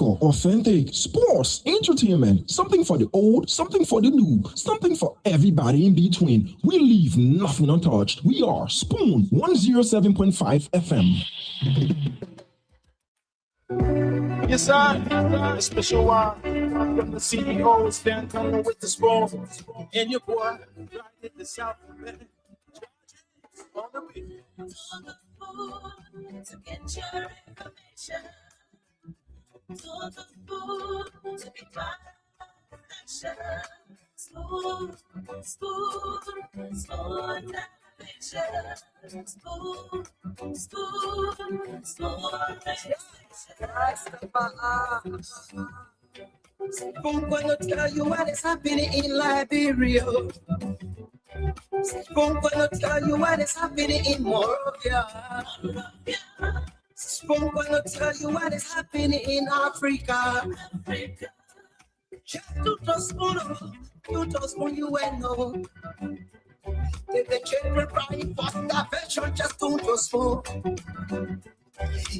Liquor, authentic, sports, entertainment, something for the old, something for the new, something for everybody in between. We leave nothing untouched. We are Spoon 107.5 FM. Yes, a special one from the CEO, stand coming with the spoon. And your boy, right at the South Bend. On the beat. To get your information, to the food to be my connection. Spoon, spoon, spoon, television. Spoon, spoon, Spoon gonna tell you what is happening in Liberia. Spoon gonna tell you what is happening in Morovia. Spoon gonna tell you what is happening in Africa. Just to spoon, you will know. If the children crying for starvation, just to spoon.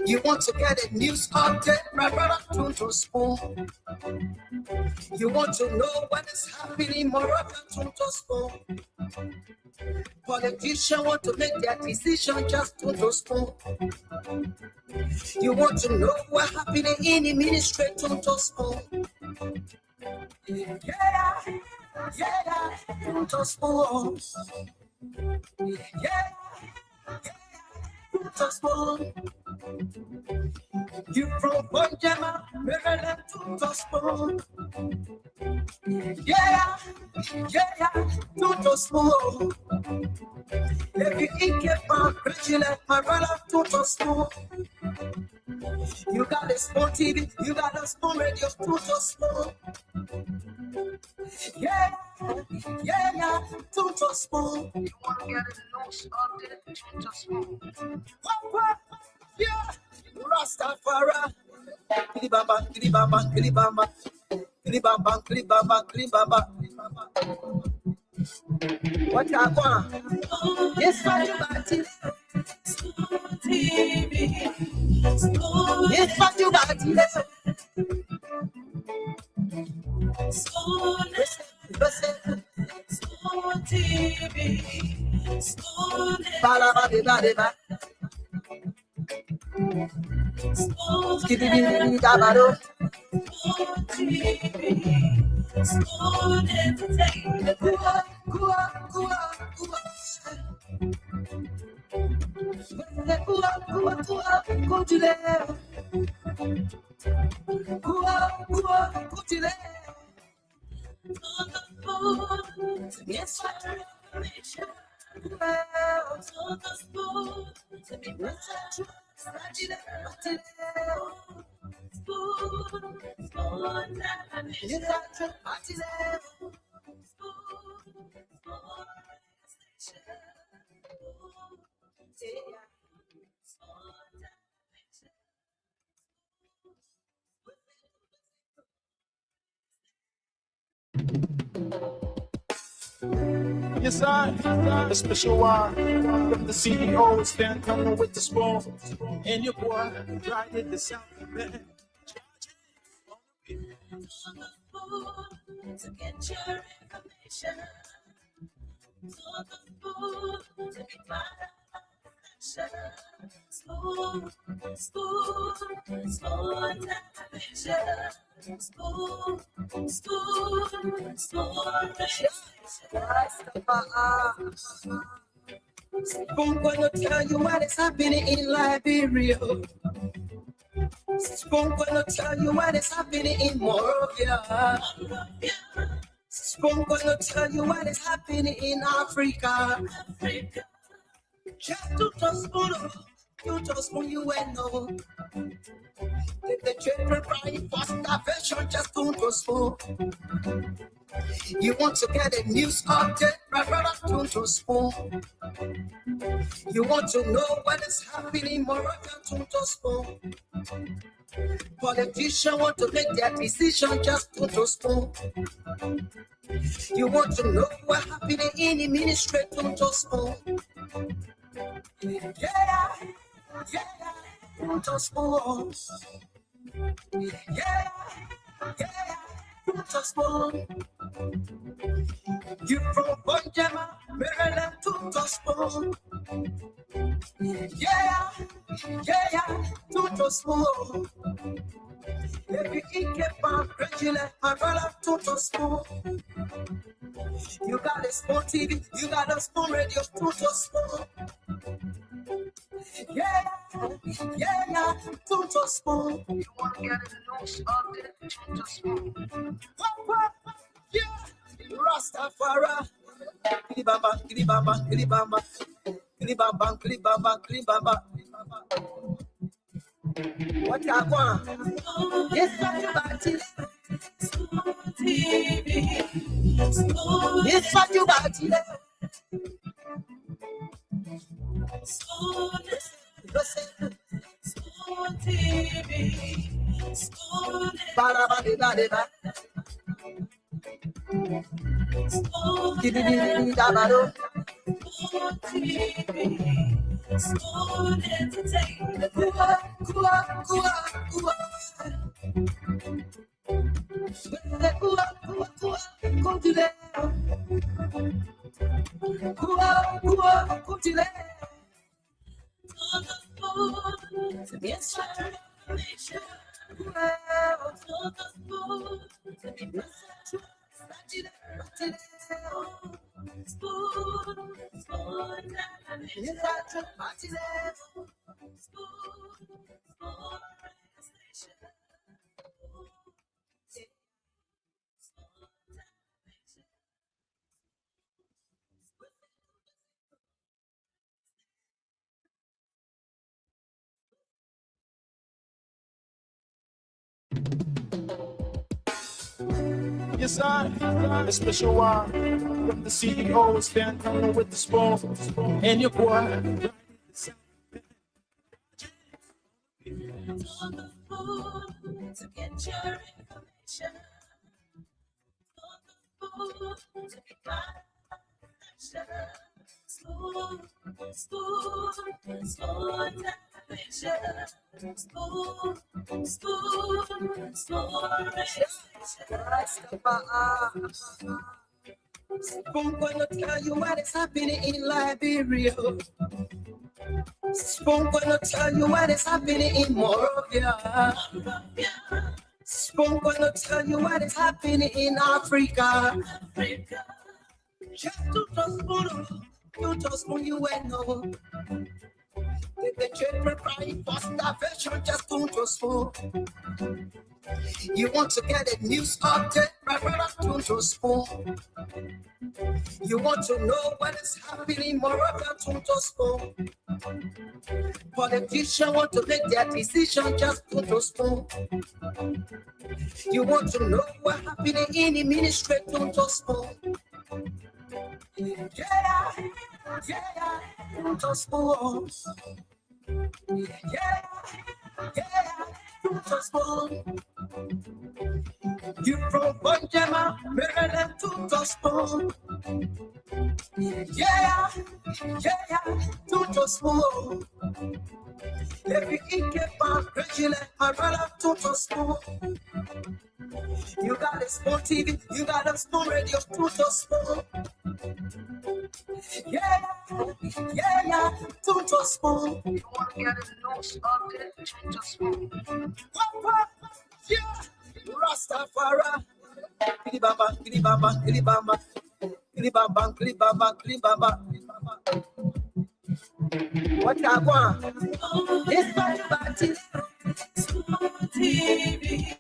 You want to get a news update, my brother, to spoon. You want to know what is happening more often, to spoon. Politicians want to make their decision, just to spoon. You want to know what happening in the ministry, to spoon. Yeah, to spoon. Yeah. To spoon. You from Bonjama, Maryland to spoon. Yeah, to spoon. If you eat your farm, like my brother to spoon. You got a spoon TV, you got a spoon radio to spoon. Yeah, to spoon. You want to get a news update, to spoon. Yeah, Rastafari. Kilibamba, kilibamba, kilibamba. Kilibamba, kilibamba, kilibamba. What I want? Yes, what you got it? Yes, what you got it? Spoon TV, Spoon Bala, Spoon entertainment. Yes, Yes, a special one from the CEO, stand coming with the spoon. And your boy, right at the South Bend. To get your information, to the food to be my connection. Spoon, spoon, spoon, television. Spoon, spoon, spoon, Spoon gonna tell you what is happening in Liberia. Spoon gonna tell you what is happening in Morovia. Spoon gonna tell you what is happening in Africa. Just to spoon, you will know. If the children crying for starvation, just to spoon. You want to get a news update, my brother, to spoon. You want to know what is happening more often, to spoon. Politicians want to make their decision, just to spoon. You want to know what happening in the ministry, to spoon. Yeah, to spoon. Yeah, to spoon. You from Bonjama, Maryland to spoon. Yeah, to spoon. Every keep on regular, my brother to spoon. You got a spoon TV, you got a spoon radio, to spoon. Yeah, to spoon. You want to get a news update, to spoon. Yeah, Rastafari. Kilibamba, kilibamba, kilibamba. Kilibamba, kilibamba, kilibamba. What you want? Yes, what you got it. Yes, what you got it. Ba-da-ba-di-ba-di-ba. Di-di-di-di-di-da-ba-do. Spoon Entertainment. Kua, kua, kua, kua. Kua, kua, kua, continue. Kua, kua, continue. On the spoon to get your information. On the spoon to be Spoon, spoon, Yes, I took my tea. spoon, station. Yes, I. A special one from the CEO, stand coming with the spoon. And your boy. On the spoon to get your information. On the spoon to be my action. Spoon, spoon, spoon television. Spoon, spoon, spoon Spoon gonna tell you what is happening in Liberia. Spoon gonna tell you what is happening in Morovia. Spoon gonna tell you what is happening in Africa. Africa. Just to trust spoon, you will know. The children crying for starvation, just don't trust spoon. You want to get a news update, my brother, don't trust spoon. You want to know what is happening more about to spoon. Politicians want to make their decision, just to spoon. You want to know what happening in the ministry, to spoon. Yeah, to spoon. Yeah, to spoon. You from Bonjama, Maryland to spoon. Yeah, to spoon. Every keep on regular, my brother to spoon. You got a spoon TV, you got a spoon radio, to spoon. Yeah, to spoon. You want to get a news update, to spoon. Yeah, Rastafari. Kilibamba, kilibamba, kilibamba. Kilibamba, kilibamba, kilibamba. What you want? It's my body. Spoon TV.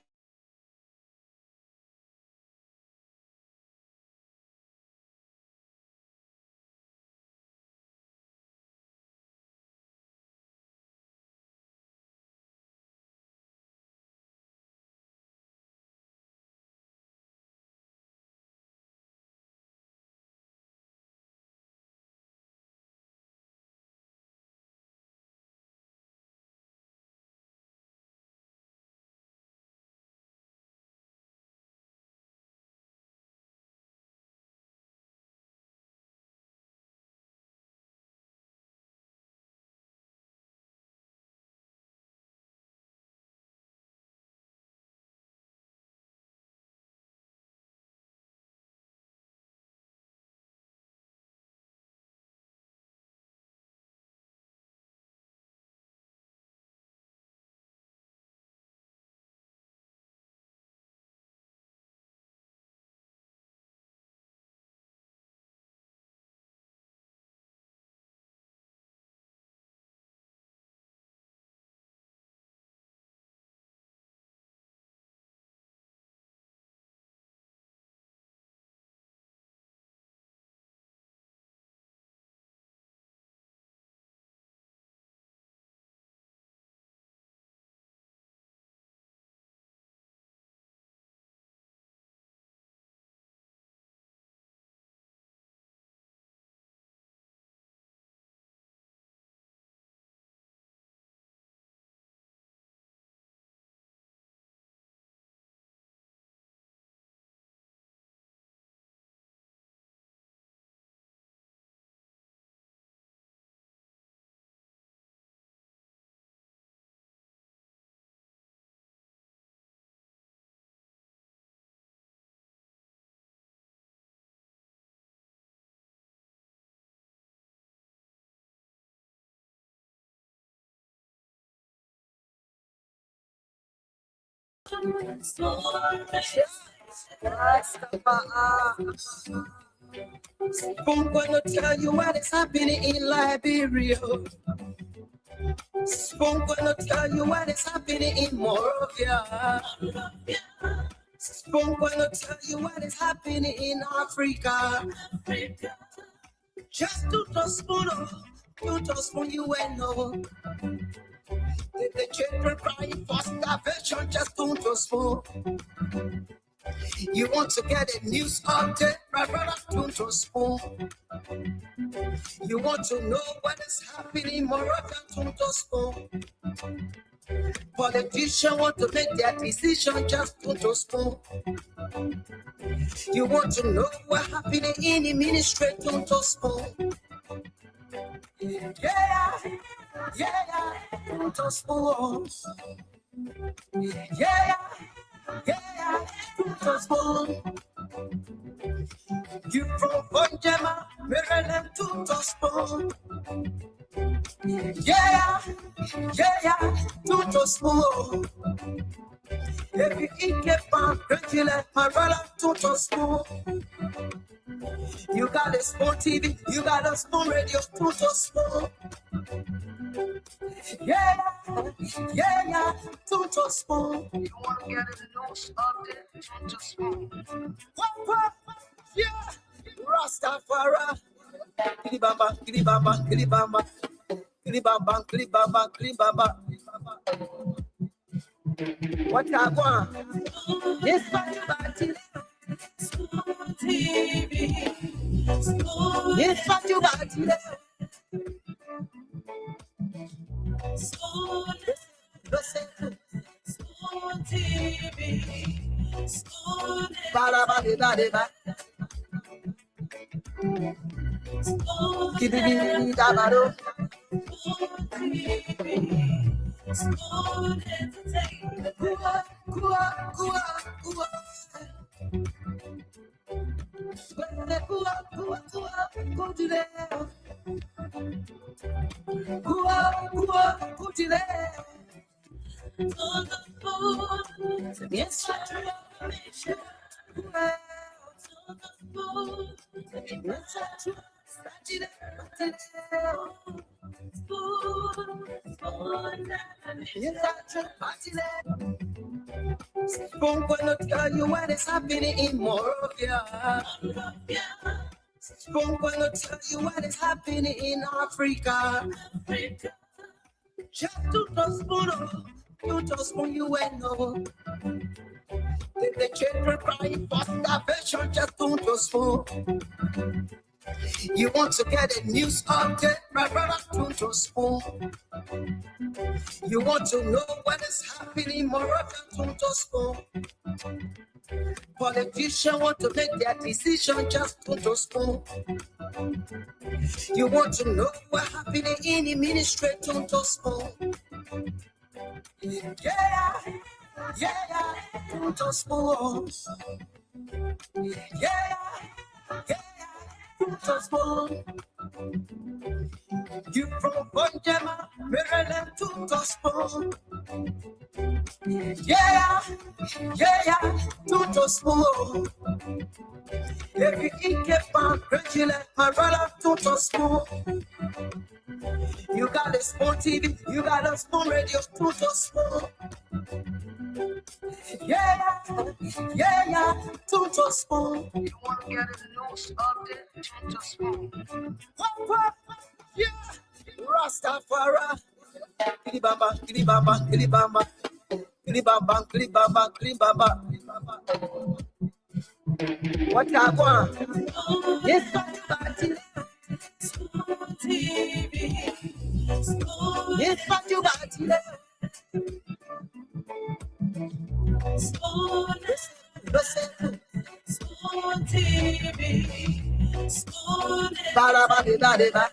Spoon gonna tell you what is happening in Liberia. Spoon gonna tell you what is happening in Morovia. Spoon gonna tell you what is happening in Africa. Just to the spoon, you to spoon you and know. The children crying for starvation, just to the spoon. You want to get a news update, brother, to the spoon. You want to know what is happening more than to the spoon. Politicians want to make their decision, just to the spoon. You want to know what happening in the ministry, to the spoon. Yeah, to the spoon. Yeah, to the spoon. You from Bonjama, Maryland, to the spoon. Yeah, to the spoon. If you eat a pan, regular, my brother, to the spoon. You got a spoon TV, you got a spoon radio, to the spoon. Yeah, to the spoon. You want to get a news update, to the spoon. What? Yeah, Rastafari. Kilibamba, kilibamba, kilibamba. Kilibamba, kilibamba, kilibamba. What I want? Yes, what Spoon TV. Spoon. Yes, what you want? Spoon. Listen, Spoon TV. Spoon. ba. Spoon. Kibidi dabaro. Spoon TV. Spoon Entertainment. Kua. On the phone to get your information. On the phone to get your Spoon gonna tell you what is happening in Morovia. Spoon gonna tell you what is happening in Africa. Just to the spoon, you to spoon you and know. The children crying for starvation, just to the spoon. You want to get a news update, brother, to the spoon. You want to know what is happening more than to the spoon. Politicians want to make their decision, just to the spoon. You want to know what happening in the ministry, to the spoon. Yeah, to the spoon. Yeah, to the spoon. You from Bonjama, Maryland, to the spoon. Yeah, to the spoon. If you eat a pan, regular, my brother, to the spoon. You got a spoon TV, you got a spoon radio, to the spoon. Yeah, to the spoon. You want to get a news update, to the spoon. What? Yeah, Rastafari. Kilibamba, kilibamba, kilibamba. Kilibamba, kilibamba, kilibamba. What I want? Yes, what you got? Spoon TV. Spoon. Yes, what you got? Spoon. Listen, Spoon TV. Spoon. ba.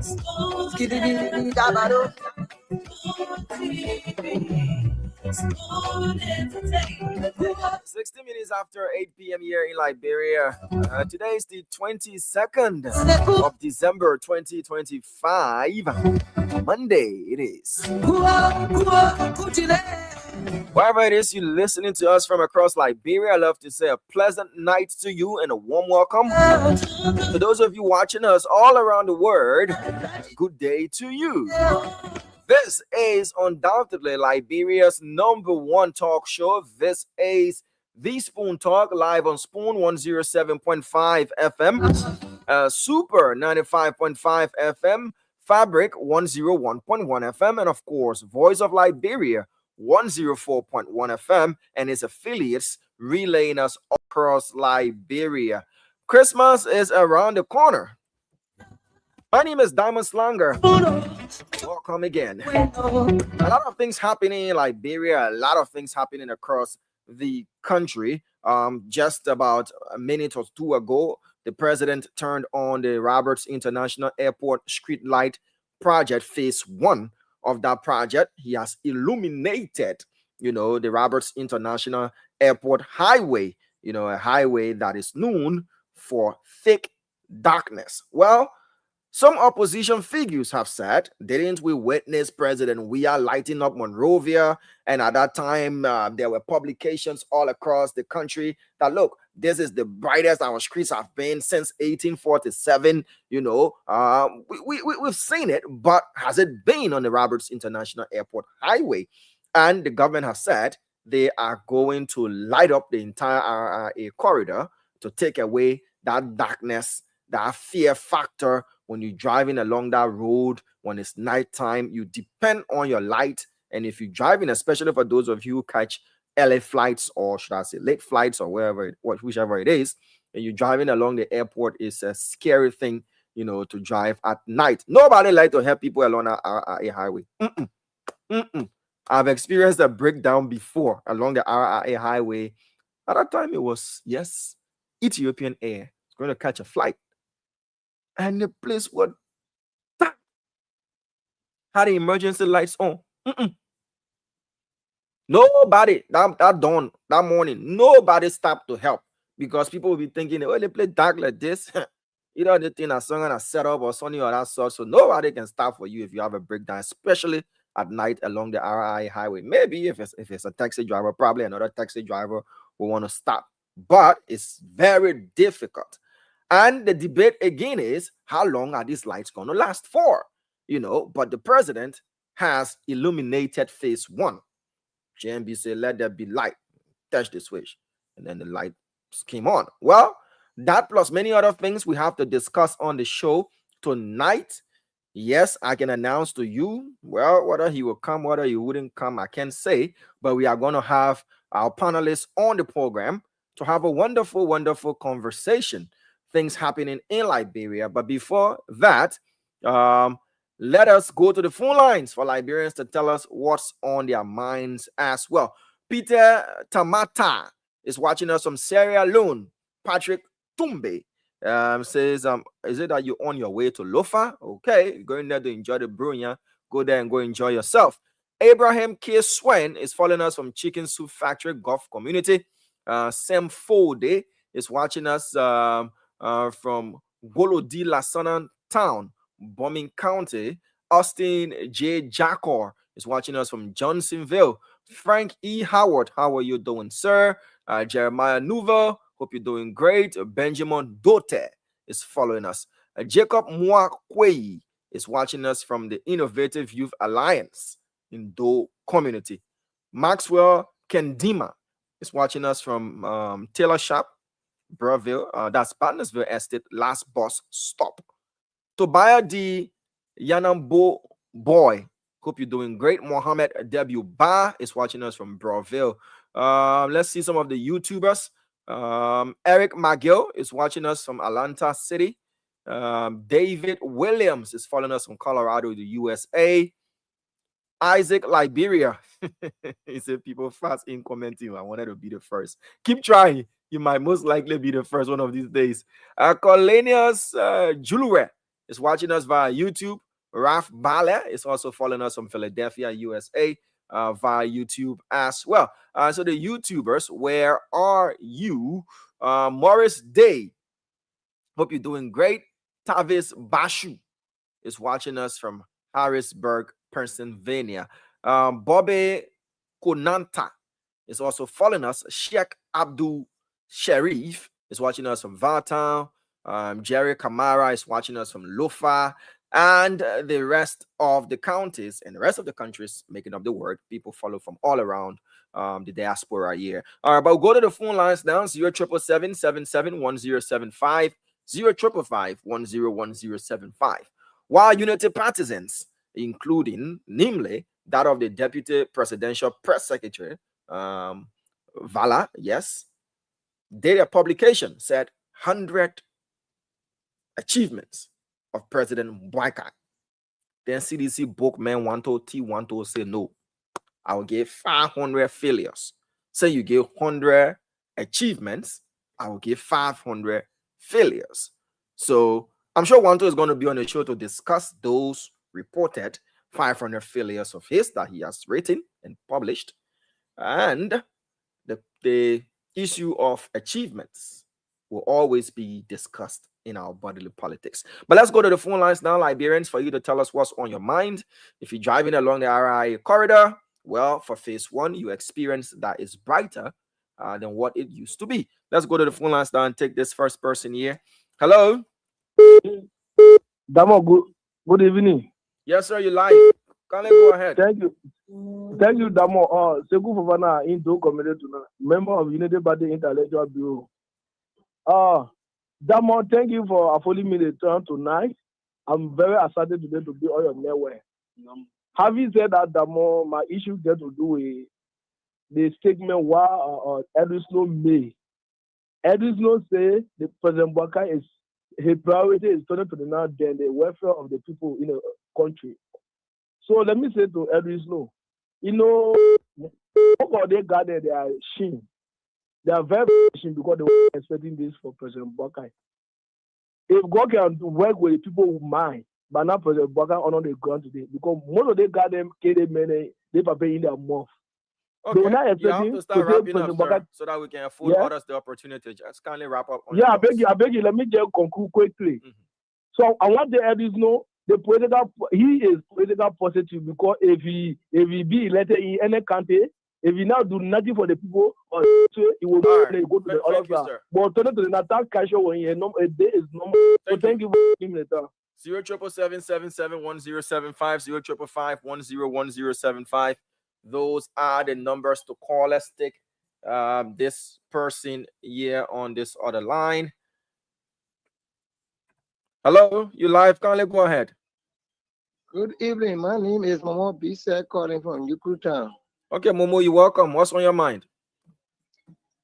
Spoon. Kibidi dabaro. Spoon entertainment. 60 minutes after 8 p.m. here in Liberia. Today is the 22nd of December 2025. Monday it is. Wherever it is you're listening to us from across Liberia, I'd love to say a pleasant night to you and a warm welcome. To those of you watching us all around the world, good day to you. This is undoubtedly Liberia's #1 talk show. This is The Spoon Talk, live on Spoon 107.5 FM, Super 95.5 FM, Fabric 101.1 FM, and of course, Voice of Liberia 104.1 FM, and its affiliates relaying us across Liberia. Christmas is around the corner. My name is Diamond Slanger. Welcome again. A lot of things happening in Liberia, a lot of things happening across the country. Just about a minute or two ago, the president turned on the Roberts International Airport street light project, phase 1 of that project. He has illuminated, the Roberts International Airport highway, a highway that is known for thick darkness. Well, some opposition figures have said, didn't we witness President Weah lighting up Monrovia? And at that time, there were publications all across the country that, look, this is the brightest our streets have been since 1847. We've seen it, but has it been on the Roberts International Airport highway? And the government has said they are going to light up the entire RRA corridor to take away that darkness, that fear factor. When you're driving along that road, when it's nighttime, you depend on your light. And if you're driving, especially for those of you who catch LA flights, or should I say late flights, or whichever it is, and you're driving along the airport, it's a scary thing, to drive at night. Nobody like to help people along a highway. I've experienced a breakdown before along the RRA highway. At that time, it was, Ethiopian Air. It's going to catch a flight. And the place was dark. Had the emergency lights on. Nobody, that dawn, that morning, nobody stopped to help, because people will be thinking, oh, they play dark like this. The thing that someone has set up or something or that sort. So nobody can stop for you if you have a breakdown, especially at night along the RI highway. Maybe if it's a taxi driver, probably another taxi driver will want to stop. But it's very difficult. And the debate again is, how long are these lights going to last for? But the president has illuminated phase 1. JMB said, let there be light. Touch the switch. And then the lights came on. Well, that plus many other things we have to discuss on the show tonight. Yes, I can announce to you, well, whether he will come, whether he wouldn't come, I can't say. But we are going to have our panelists on the program to have a wonderful, wonderful conversation. Things happening in Liberia. But before that, let us go to the phone lines for Liberians to tell us what's on their minds as well. Peter Tamata is watching us from Sierra Leone. Patrick Tumbe says, is it that you're on your way to Lofa? Okay, going there to enjoy the brewing. Go there and go enjoy yourself. Abraham K. Swen is following us from Chicken Soup Factory Gulf Community. Sam Fode is watching us from Golodi Lassana Town, Bombing County. Austin J. Jacor is watching us from Johnsonville. Frank E. Howard, how are you doing, sir? Jeremiah Nouveau, hope you're doing great. Benjamin Dote is following us. Jacob Mwakwei is watching us from the Innovative Youth Alliance in Do Community. Maxwell Kendima is watching us from Taylor Shop, Breville, that's Partnersville Estate, last bus stop. Tobiah D. Yanambo Boy, hope you're doing great. Mohammed W. Ba is watching us from Breville. Let's see some of the YouTubers. Eric McGill is watching us from Atlanta City. David Williams is following us from Colorado, the USA. Isaac Liberia. He said people fast in commenting. I wanted to be the first. Keep trying. You might most likely be the first one of these days. Colenius Julue is watching us via YouTube. Ralph Bale is also following us from Philadelphia, USA, via YouTube as well. So the YouTubers, where are you? Morris Day, hope you're doing great. Tavis Bashu is watching us from Harrisburg, Pennsylvania. Bobby Konanta is also following us. Sheikh Abdul Sharif is watching us from Valtown. Jerry Kamara is watching us from Lofa. And the rest of the counties and the rest of the countries making up the world. People follow from all around the diaspora here. All right, but we'll go to the phone lines now. 0777-771075, 0555-101075. While Unity partisans, including namely that of the Deputy Presidential Press Secretary, Vala, yes, their publication said 100 achievements of President Boycott. Then CDC bookman 120 say no. I will give 500 failures. Say you give 100 achievements, I will give 500 failures. So I'm sure Wanto is going to be on the show to discuss those reported 500 failures of his that he has written and published, and the issue of achievements will always be discussed in our bodily politics. But let's go to the phone lines now, Liberians, for you to tell us what's on your mind. If you're driving along the RIA corridor, well, for phase one, you experience that is brighter than what it used to be. Let's go to the phone lines now and take this first person here. Hello? Damo, good evening. Yes, sir, you're live. Kindly go ahead. Thank you. Thank you, Damo. Segu Fofana, Indo Community, member of Unity Party Intellectual Bureau. Damo, thank you for affording me the turn tonight. I'm very excited today to be on your network. Having said that, Damo, my issue gets to do with the statement while Edwin Snow made. Edwin Snow say the President Baka is his priority is turning to the now then the welfare of the people in the country. So let me say to Edwin Snow, you know, what they got there, they are ashamed. They are very ashamed because they were expecting this for President Baka. If God can work with the people who mind, but not President Baka on the ground today, because most of the goddamn kidding men, they are paying their mouth. Okay, you have to start wrapping up, sir, so that we can afford others the opportunity. Just kindly wrap up. On I beg you. Let me just conclude quickly. So I want the Edis know the political. He is political positive because if he be elected in any country, if he now do nothing for the people, or he will go to the other side. But turn to the Natal cash when a day is normal. So thank you for him later. 077771075, 055101075. Those are the numbers to call. Let's take this person here on this other line. Hello, you live? Kindly go ahead. Good evening. My name is Momo Bisa calling from Yukutown. Okay, Momo, you're welcome. What's on your mind?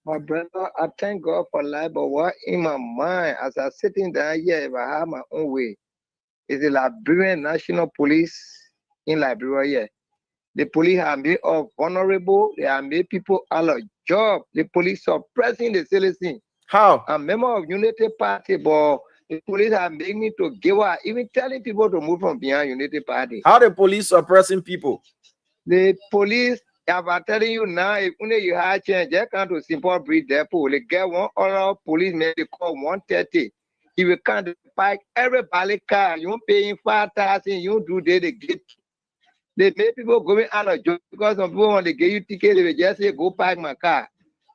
My brother, I thank God for life, but what in my mind as I'm sitting down here, if I have my own way, is the Liberian National Police in Liberia here. The police have made us vulnerable. They have made people out of job. The police suppressing the citizens. How? I'm a member of Unity Party, but the police have made me to give up, even telling people to move from behind Unity Party. How the police suppressing people? The police, I'm telling you now, if only you have change, they come to Simple Breed Depot. They get one other policeman, they call 130. If you can't park everybody car, you won't pay him 5,000, you do they get. They make people going out of job because some people when they get you ticket, they will just say, go park my car.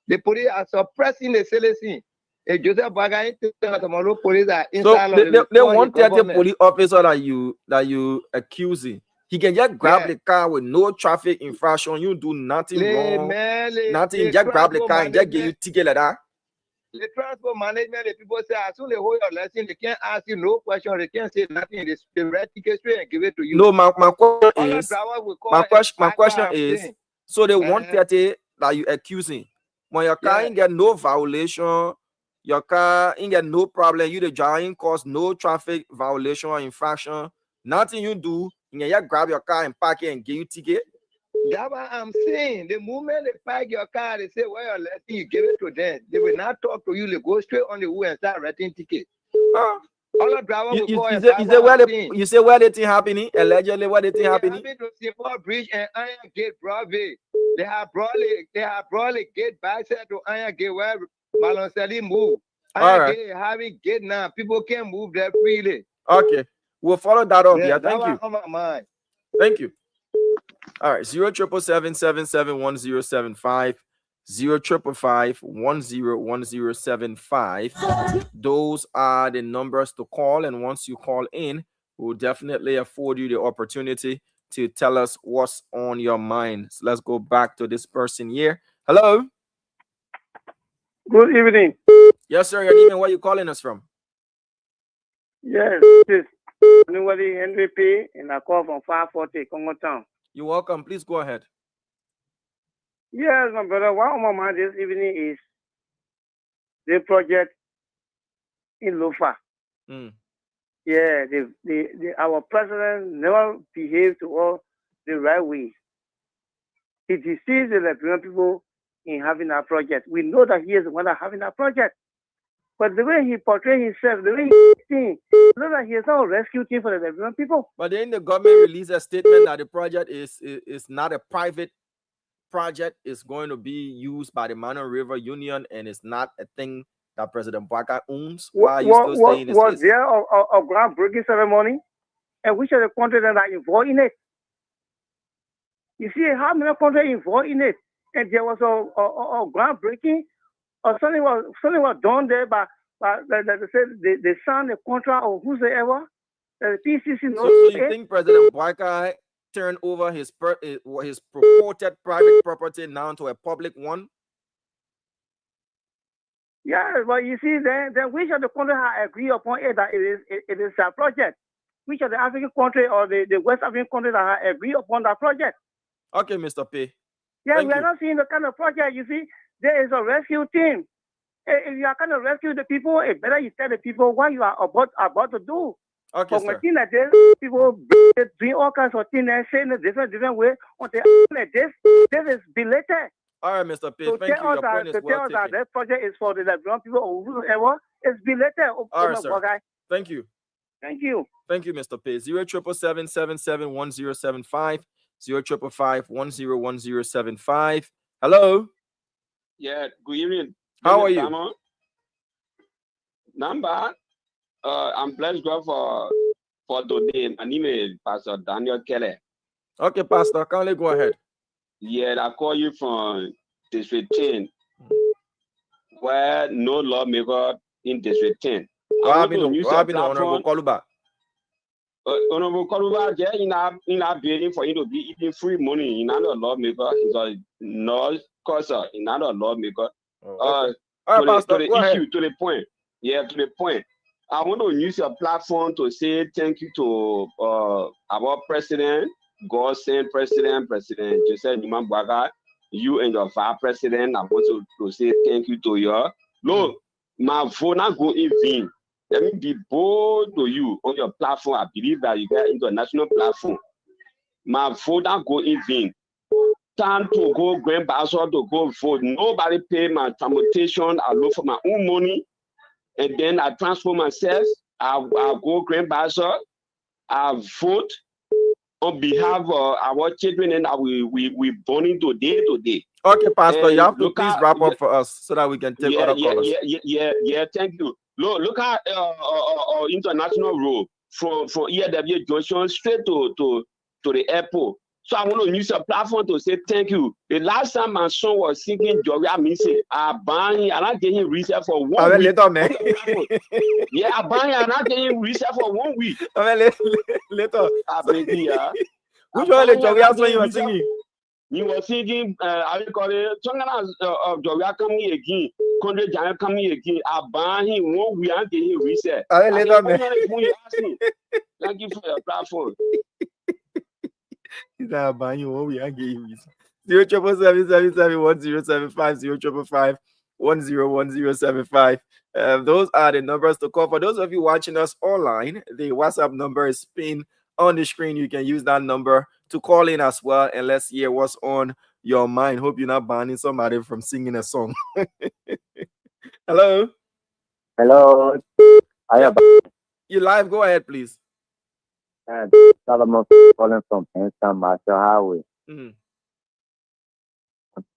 The police are suppressing the citizens. If Joseph Baga tomorrow, police are inside. So they want the police officer that you accusing. He can just grab the car with no traffic infraction. You do nothing wrong. Nothing. Just grab the car and just give you ticket like that. The transport management, the people say, as soon as they hold your lesson, they can't ask you no question, they can't say nothing. They write ticket straight and give it to you. No, my question is, so they want that you accusing. When your car ain't get no violation, your car ain't get no problem, you the driving cause no traffic violation or infraction, nothing you do, you can just grab your car and park it and give you ticket. That's what I'm saying. The moment they park your car, they say, well, you're letting you give it to them. They will not talk to you. They go straight on the way and start writing tickets. All the driver You, will you, call you, a say, you, say where the, 515. you say where the thing happening? Allegedly, where the thing happening? Happen to Simple Bridge and Iron Gate Broadway. They have broadly gate backside to Iron Gate where Malonseli move. All Iron right. Gate having gate now. People can move there freely. Okay. We'll follow that up. Yeah. That Thank was you. on my mind. Thank you. All right. 077771075. 05551101075. Those are the numbers to call, and once you call in, we'll definitely afford you the opportunity to tell us what's on your mind. So let's go back to this person here. Hello. Good evening. Yes, sir. Your name and where you calling us from? Yes, this is Annually Henry P. and I call from 540 Congo Town. You're welcome. Please go ahead. Yes, my brother. What on my mind this evening is the project in Lofa. Mm. Yeah, our president never behaved to us the right way. He deceived the Liberian people in having that project. We know that he is the one that having that project. But the way he portrays himself, the way he thinks, you know that he is not a rescue team for the Liberian people. But then the government released a statement that the project is not a private project. It's going to be used by the Mano River Union, and it's not a thing that President Bouakai owns. Why are you still staying in this was case? there a groundbreaking ceremony? And which are the countries that are involved in it? You see how many countries involved in it? And there was a groundbreaking, or something was done there by they signed a contract or whosoever. The PCC knows. So you think President Bouakai turned over his purported private property now to a public one? Yeah, but you see, then which of the countries have agreed upon it that it is a project? Which of the African country or the West African countries that have agreed upon that project? Okay, Mr. P. Yeah, Thank we are you. not seeing the kind of project. You see, there is a rescue team. If you are going to rescue the people, it's better you tell the people what you are about to do. Okay, But sir. when things like this, people doing all kinds of things and saying a different way. Until like this is belated. All right, Mr. P. So Thank you. tell Your us point is well that taken. that project is for the Liberian people or whoever. It's belated. All right, sir. Thank you. Thank you. Thank you, Mr. P. 077771075. 055101075. Hello. Yeah, good evening. How are you? Number, I'm blessed God for today. My name is Pastor Daniel Kelly. Okay, Pastor, kindly go ahead. Yeah, I call you from District 10, where no lawmaker in District 10. What happened to Honorable Koluba? Honorable Koluba, yeah, in our bidding for him to be eating free money. He's not a lawmaker. He's a no causer. He's not a lawmaker. All right, Pastor, go ahead. To the point. Yeah, to the point. I want to use your platform to say thank you to our president, God sent President Joseph Nima Bouakai, you and your vice president. I want to say thank you to you. Look, my vote not go in vain. Let me be bold to you on your platform. I believe that you get into a national platform. My vote not go in vain. Time to go Grand Bassa to go vote. Nobody pay my transportation. I look for my own money. And then I transfer myself. I go Grand Bassa. I vote on behalf of our children, and we born today. Okay, Pastor, and you have to please wrap up for us so that we can take other callers. Yeah. Thank you. Look at international road from EW Junction straight to the airport. So I want to use a platform to say thank you. The last time my son was singing Joria Mise, I not getting research for 1 week. Later, man. Yeah, I not getting research for 1 week. Later. Which one of the Joria song you were singing? You were singing, I call it, Joria coming again, Condre Jan coming again. I ban him 1 week and getting research. Later, man. Thank you for your platform. 077771075 those are the numbers to call. For those of you watching us online, the WhatsApp number is pinned on the screen. You can use that number to call in as well, and let's hear what's on your mind. Hope you're not banning somebody from singing a song. Hello. Hello. You live? Go ahead, please. And Solomon calling from Pensacola Marshall Highway. Mm-hmm.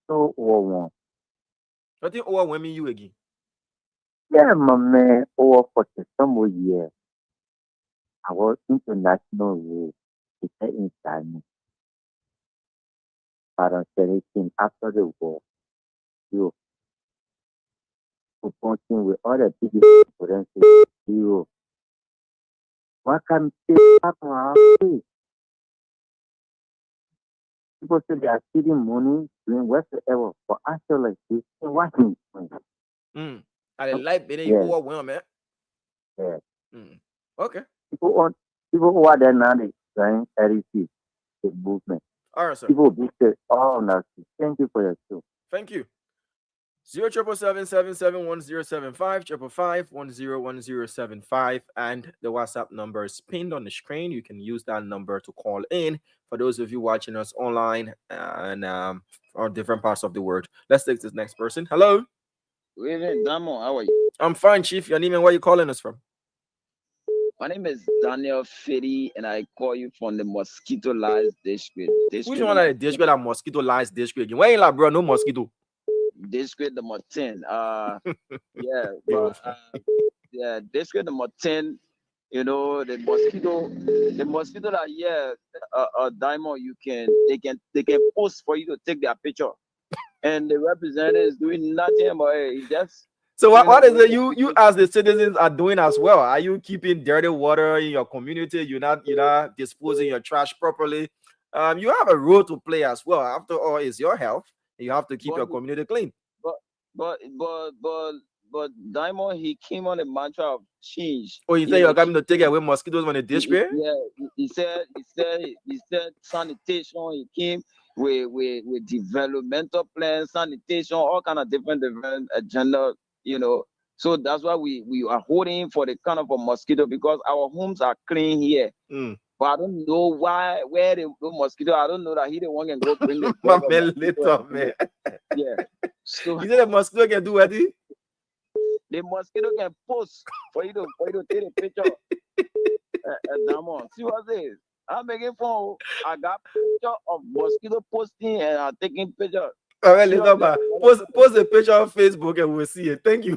So, one. I think overwhelming you again. Yeah, my man, over 40 some more years. I was international rules. It's inside me. Around 17 after the war. You supporting with other people forensic zero. What can happen? People say they are stealing money, doing whatsoever for action like this. What is it? I like being you overwhelmed, man. Yeah. Okay. People who are there now, they trying REC, the movement. All right, sir. People will be said, oh, no. Thank you for your show. Thank you. 077771075 555101075, and the WhatsApp number is pinned on the screen. You can use that number to call in for those of you watching us online and on different parts of the world. Let's take this next person. Hello. Good evening, Damo. How are you? I'm fine, Chief. Your name and where are you calling us from? My name is Daniel Fetty, and I call you from the Mosquito Lies District. Which one are the district that Mosquito Lies District? Where in La bro? No mosquito. District number 10. District number 10. You know, the mosquito that Diamond, they can post for you to take their picture, and the representative is doing nothing but he just. So what is it you as the citizens are doing as well? Are you keeping dirty water in your community? You're not disposing your trash properly. You have a role to play as well. After all, it's your health. You have to keep your community clean. But Diamond, he came on a mantra of change. Oh, you say you're coming to take away mosquitoes from the district? Yeah, he said sanitation. He came with developmental plans, sanitation, all kind of different agenda. You know, so that's why we are holding for the kind of a mosquito, because our homes are clean here. But I don't know where the mosquito. I don't know that he the one can go bring the man. Yeah. So you say the mosquito can do what? The mosquito can post for you to take a picture. See what it is? I'm making phone. I got picture of mosquito posting and I'm taking picture. All right, post a picture on Facebook and we'll see it. Thank you.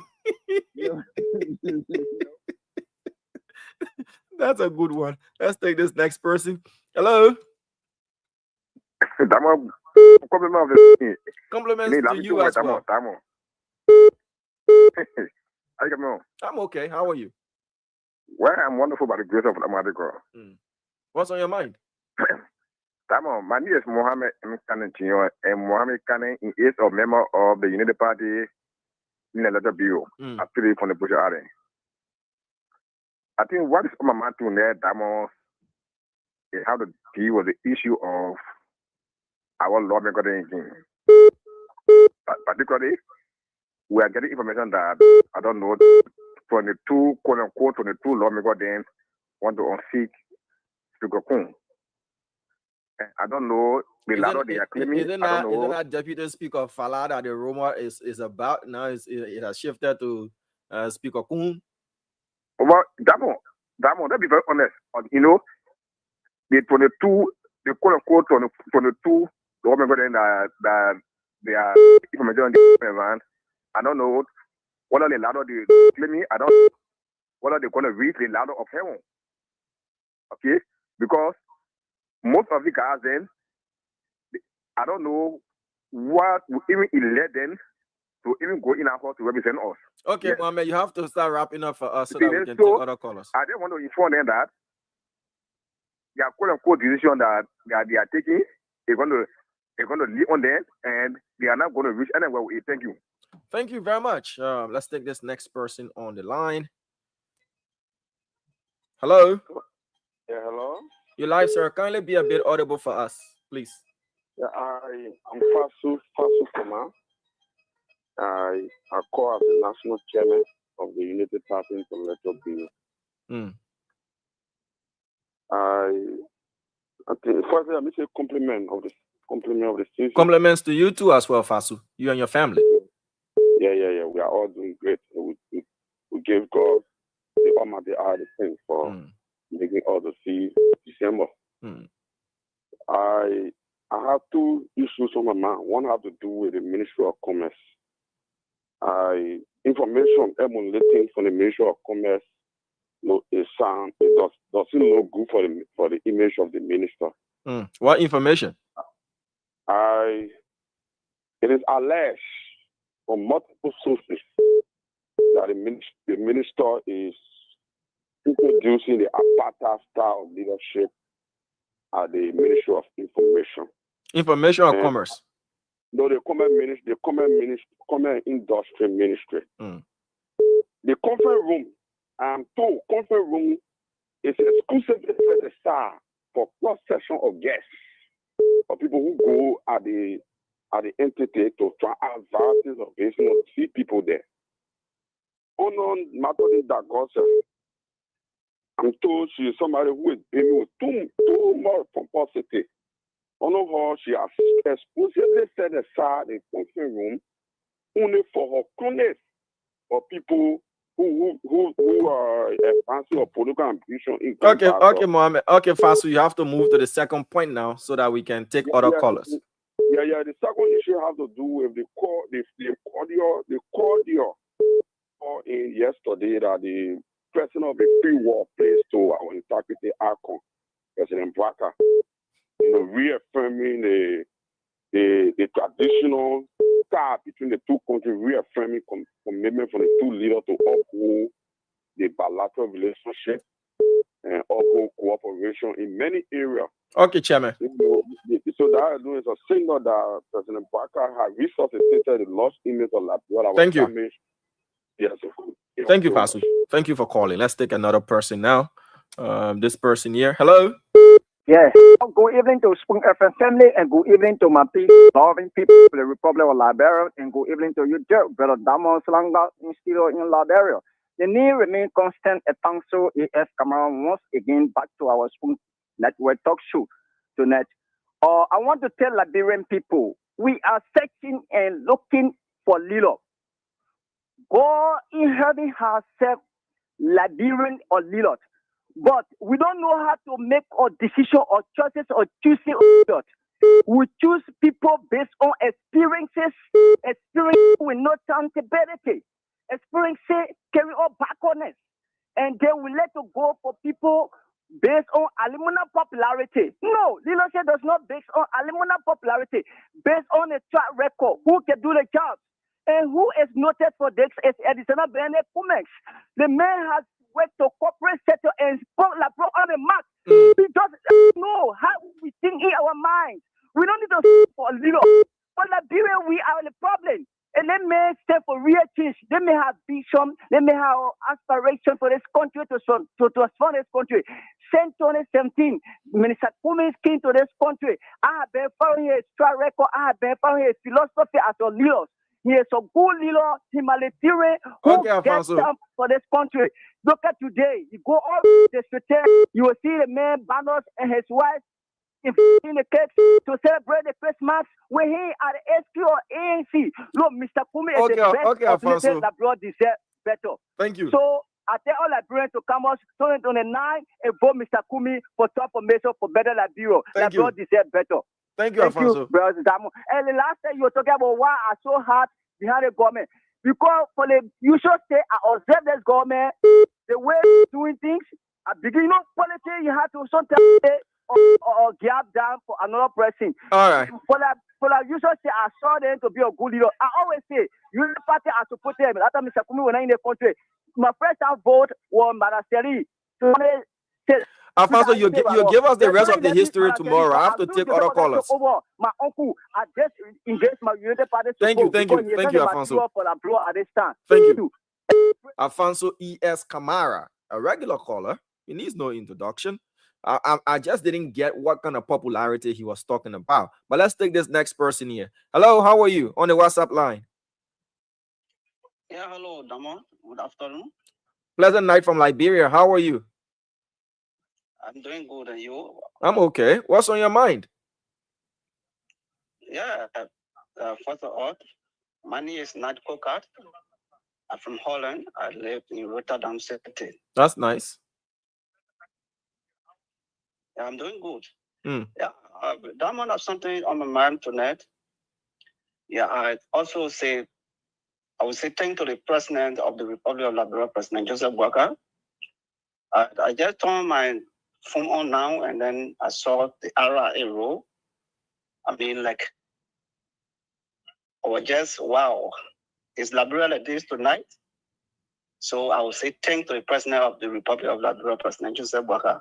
That's a good one. Let's take this next person. Hello. Compliments to you as well. I'm okay. How are you? Well, I'm wonderful by the grace of Almighty God. What's on your mind? My name is Mohammed M. Kanen Jr. and Mohammed Kanen is a member of the United Party in the letter bureau. Actually from the Bush area. I think what is on my mind to there, Damo, is how to deal with the issue of our lawmaker thinking. Particularly, we are getting information that, I don't know, 22, quote unquote, 22 lawmakers then want to unseat Speaker Coon. I don't know the ladder they are claiming. Isn't that Deputy Speaker Fala that the rumor is about? Now it has shifted to Speaker Coon. Well, Damo, let's be very honest. You know, the 22, the quote unquote 22 lawmakers then that they are information on the event. I don't know what are the ladder they claiming. I don't know what are they going to reach the ladder of heaven. Okay, because most of the guys then, I don't know what will even elect them to even go in our house to represent us. Okay, yes. Mohammed, you have to start wrapping up for us so that we can take other callers. I just want to inform them that their quote unquote decision that they are taking is going to leave on them, and they are not going to reach anywhere with it. Thank you. Thank you very much. Let's take this next person on the line. Hello. Yeah, hello. Your live, sir. Kindly be a bit audible for us, please. Yeah, I'm Fasu Fama. I call as the national chairman of the United Party Intellectual Bureau. I think first let me say compliment of the season. Compliments to you too as well, Fasu. You and your family. Yeah. We are all doing great. We give God the Almighty are the thing for making all the fees December. I have two issues on my mind. One have to do with the Ministry of Commerce. Information emanating from the Ministry of Commerce it doesn't look good for the image of the minister. What information? It is alleged from multiple sources that the minister is introducing the apartheid style of leadership at the Ministry of Information. Information or Commerce? No, the Commerce Industry Ministry. The conference room, I'm told, conference room is exclusively set aside for cross-section of guests, for people who go at the entity to try out varieties of business, see people there. Unknown Matodi Dagosa, I'm told she is somebody who is dealing with too much pomposity. One of her, she has exclusively set aside the conference room only for her cronies, for people who are advancing or political ambition. Okay, Mohammed. Okay, Fasu, you have to move to the second point now so that we can take other callers. Yeah. The second issue has to do with the cordial in yesterday that the president of the free war placed to our integrity icon, President Baka, reaffirming the traditional tie between the two countries, reaffirming commitment from the two leaders to uphold the bilateral relationship and uphold cooperation in many areas. Okay, Chairman. So that is a signal that President Baka has resuscitated the lost image of Liberia. Thank you. Yes, Thank you, Fasu. Thank you for calling. Let's take another person now. This person here. Hello. Yes. Good evening to Spoon FM family, and good evening to my loving people of the Republic of Liberia, and good evening to you, Brother Damon Slanga in studio in Liberia. The need remain constant at Tanso AS Camera once again back to our Spoon Network talk show tonight. I want to tell Liberian people, we are searching and looking for leader. God in heaven has said Liberian or leader. But we don't know how to make a decision or choices or choosing. We choose people based on experiences with no accountability, experiences carry on backwardness, and then we let to go for people based on aluminum popularity. No, leadership does not based on aluminum popularity, based on a track record, who can do the job, and who is noted for this is additional Bene Cummings. The man has worked to corporate sector and spoke on the mark. We just know how we think in our minds. We don't need to speak for a leader. For Liberia, we are the problem. And they may stand for real change. They may have vision. They may have aspiration for this country to transform this country. Since 2017, Minister Cummings came to this country. I have been following his track record. I have been following his philosophy as a leader. He is a good leader, humanitarian, who gets up for this country. Look at today. You go all the street, you will see the man, Banos, and his wife in the cake to celebrate the Christmas when he at the SQ or ANC. Look, Mr. Cummings is the best of leaders that brought this better. Thank you. So I tell all Liberians to come out 2029 and vote Mr. Cummings for top formation for better Liberia. Liberia deserve better. Thank you, Alfonso. Brother Damo. And the last time you were talking about why I so hard behind the government. Because for the usual say, I observe this government, the way doing things, at beginning of politics, you have to sometimes say or gap down for another person. All right. For the usual say, I saw them to be a good leader. I always say, you party I support them. After Mr. Kumi when I in the country, my first time vote was Madaseri. So Alfonso, you give us the rest of the history tomorrow. I have to take other callers. My uncle, I just engaged my United Party. Thank you, Alfonso. Thank you. Alfonso E.S. Camara, a regular caller. He needs no introduction. I just didn't get what kind of popularity he was talking about. But let's take this next person here. Hello, how are you? On the WhatsApp line. Yeah, hello, Damon. Good afternoon. Pleasant night from Liberia. How are you? I'm doing good, and you? I'm okay. What's on your mind? Yeah, first of all, money is not cooked. I'm from Holland. I live in Rotterdam City. That's nice. Yeah, I'm doing good. Mm. Yeah, that one have something on my mind tonight. Yeah, I would say thank to the President of the Republic of Liberia, President Joseph Boakai. I just turned my phone on now, and then I saw the RRA roll. I mean, like, I was just, wow, is Liberia like this tonight? So I will say thank to the President of the Republic of Liberia, President Joseph Boakai.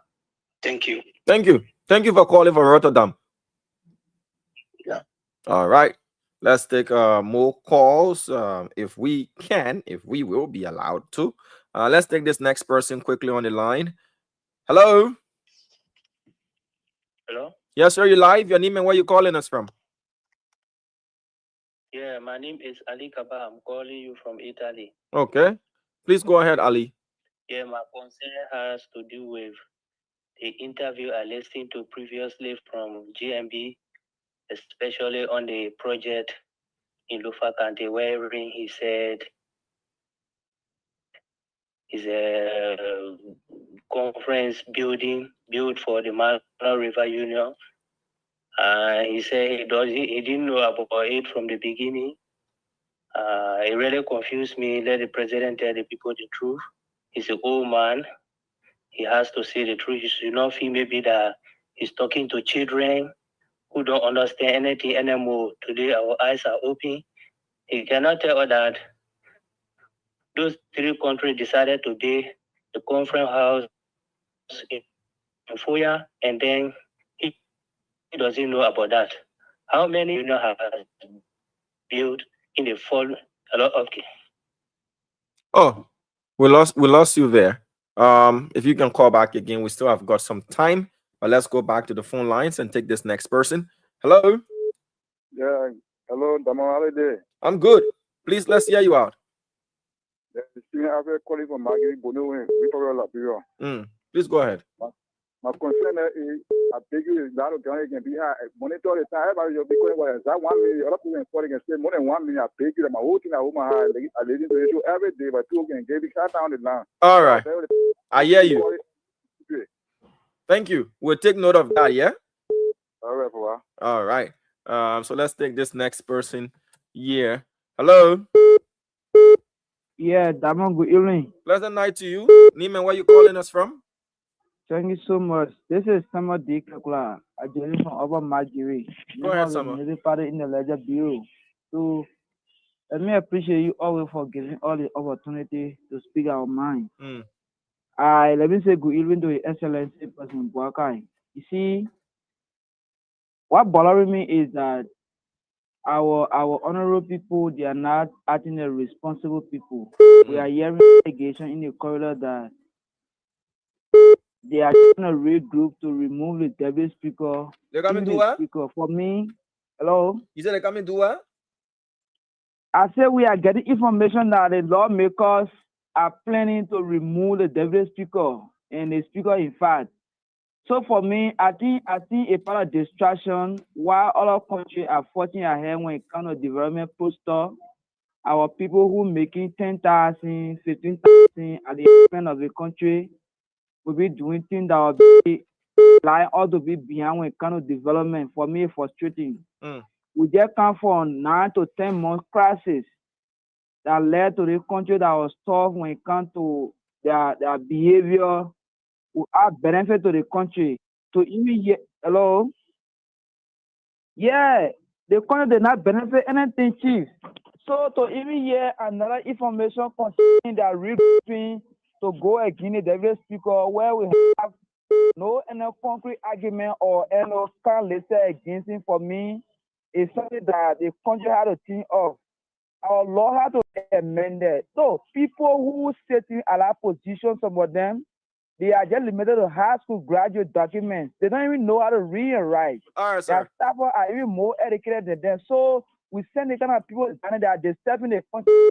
Thank you. Thank you. Thank you for calling from Rotterdam. Yeah. All right. Let's take more calls if we can, if we will be allowed to. Let's take this next person quickly on the line. Hello. Hello? Yes, sir. You live? Your name and where you calling us from? Yeah, my name is Ali Kaba. I'm calling you from Italy. Okay. Please go ahead, Ali. Yeah, my concern has to do with the interview I listened to previously from GMB, especially on the project in Lufa County, wherein he said is a conference built for the Mara River Union. He said he didn't know about it from the beginning. It really confused me. Let the president tell the people the truth. He's an old man. He has to say the truth. You should not feel maybe that he's talking to children who don't understand anything anymore. Today our eyes are open. He cannot tell us that those three countries decided today the conference house in Foya, and then he doesn't know about that. How many have built in the fall? A lot of. Oh, we lost you there. If you can call back again, we still have got some time, but let's go back to the phone lines and take this next person. Hello. Yeah, hello, Damo, how are you doing? I'm good. Please, let's hear you out. Yeah, I'm calling from Marguerite Bono in Victoria, Liberia. Please go ahead. My concern is, I beg you, that can be monitor the time about your Bitcoin wires. That 1 million, other people can say more than 1 million. I beg you, my whole thing, I listen to the show every day, but two can give it shut down the line. All right. I hear you. Thank you. We'll take note of that, yeah? All right, for all right. So let's take this next person here. Hello. Yeah, Damon, good evening. Pleasant night to you. Neiman, where you calling us from? Thank you so much. This is Summer D. Kakla. I joined from Upper Marjorie. Go ahead, Summer. Party in the Ledger Bureau. So let me appreciate you always for giving all the opportunity to speak our mind. Let me say good evening to His Excellency President Boakai. You see, what bothering me is that our honorable people, they are not acting as responsible people. We are hearing allegation in the corridor that they are trying to regroup to remove the deputy speaker. They're coming to what? For me, hello? You said they're coming to what? I said we are getting information that the lawmakers are planning to remove the deputy speaker and the speaker, in fact. So for me, I think a part of distraction while other countries are forging ahead when it comes to development poster. Our people who making 10,000, 15,000 at the expense of the country will be doing things that will be lying or to be behind when it comes to development. For me, frustrating. We just come from 9 to 10 months crisis that led to the country that was tough when it comes to their behavior. Will add benefit to the country. To even hear, hello? Yeah, the country did not benefit anything, chief. So to even hear another information concerning the regrouping to go against the deputy speaker, where we have no any concrete argument or any can listed against him, for me, is something that the country had to think of. Our law had to be amended. So people who sitting at that position, some of them, they are just limited to high school graduate documents. They don't even know how to read and write. All right, sir. Their staff are even more educated than them. So we send the kind of people down there, they're stepping the country,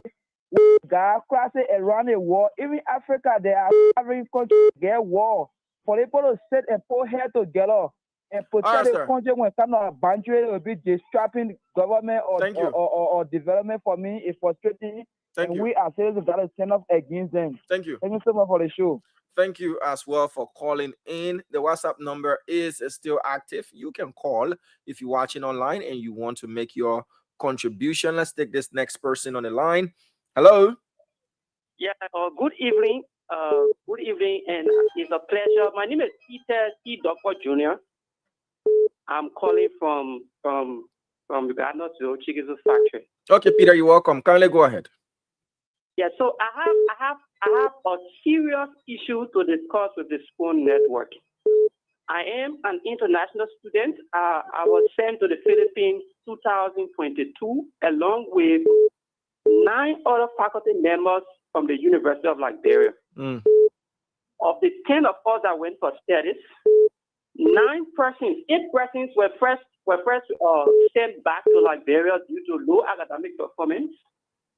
God crossing around the world. Even Africa, they are having countries get war. For people to sit and put head together and protect the country when it comes to a boundary, it will be distracting government or development. For me, it's frustrating. Thank and you. we as citizens got to stand up against them. Thank you. Thank you so much for the show. Thank you as well for calling in. The WhatsApp number is still active. You can call if you're watching online and you want to make your contribution. Let's take this next person on the line. Hello. Yeah, good evening. Good evening, and it's a pleasure. My name is Peter T. Dogford Jr. I'm calling from Uganda to Chigizu factory. Okay, Peter, you're welcome. Kindly go ahead. Yeah, so I have a serious issue to discuss with the Spoon Network. I am an international student. I was sent to the Philippines 2022, along with 9 other faculty members from the University of Liberia. Of the 10 of us that went for studies, 8 persons were first sent back to Liberia due to low academic performance.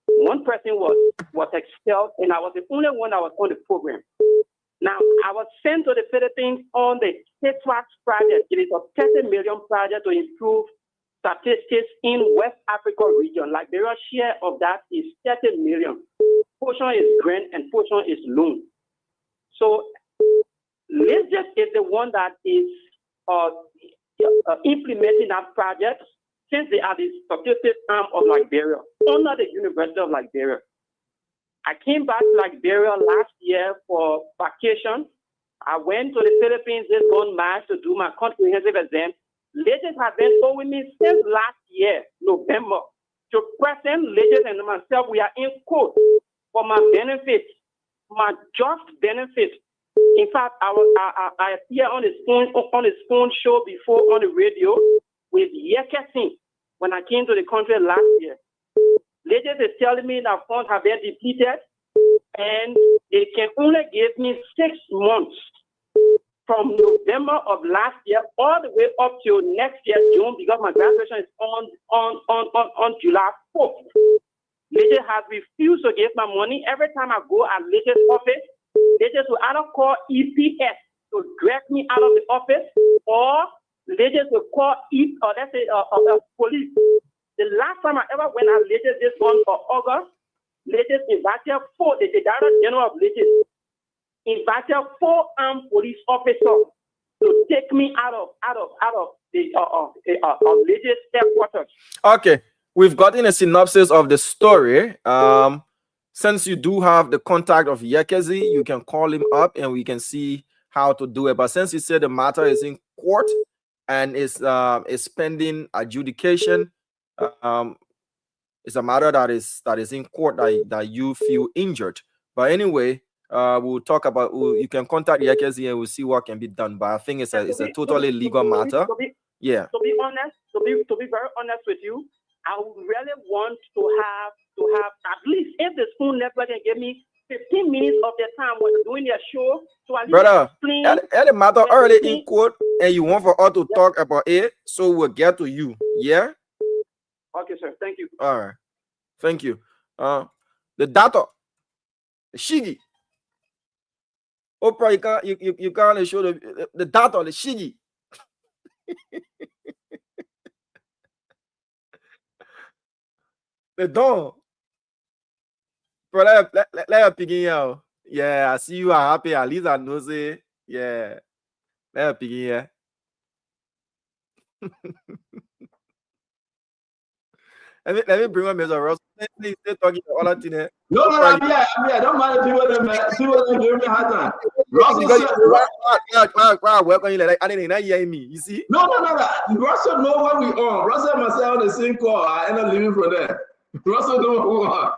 1 person was expelled, and I was the only one that was on the program. Now, I was sent to the Philippines on the StateWatch project. It is a 30 million project to improve statistics in West Africa region. Liberia's share of that is 30 million. Portion is grant and portion is loan. So, Legis is the one that is implementing that project, since they are the statistics arm of Liberia, under the University of Liberia. I came back to Liberia last year for vacation. I went to the Philippines this March to do my comprehensive exam. Legis have been owing me since last year, November. To present, Legis and myself, we are in court for my benefits, my just benefits. In fact, I appeared on the Spoon show before on the radio with Yekesi when I came to the country last year. Legis is telling me that funds have been depleted and they can only give me 6 months from November of last year all the way up to next year, June, because my graduation is on July 4th. Legis has refused to give my money. Every time I go at Legis' office, Legis will either call EPS to drag me out of the office, or Legis will call police. The last time I ever went at Legis this month for August, Legis invited the Director General of Legis invited 4 armed police officers to take me out of the Legis headquarters. Okay, we've gotten a synopsis of the story. Since you do have the contact of Yekesi, you can call him up and we can see how to do it. But since you said the matter is in court and is pending adjudication, it's a matter that is in court that you feel injured. But anyway, we'll talk about. You can contact Yekesi and we'll see what can be done. But I think it's a totally legal matter. Yeah. To be very honest with you, I would really want to have at least, if the Spoon Network can give me 15 minutes of their time when doing their show, to at least brother, explain the matter already in court, and you want for us to talk about it, so we'll get to you. Yeah. Okay, sir. Thank you. All right. Thank you. The data, Shigi. Oprah, you can't show the data, the Shigi. The dawn. Bro, let her begin out. Yeah, I see you are happy. At least I know say, yeah. Let her begin here. Let me bring on Mr. Russell. Please stay talking all that thing. No, I'm here. Don't mind people them give me hard time. Russell, welcome you like I didn't hear me. You see? No. Russell know where we are. Russell and myself on the same call. I end up leaving from there. Russell know who we are.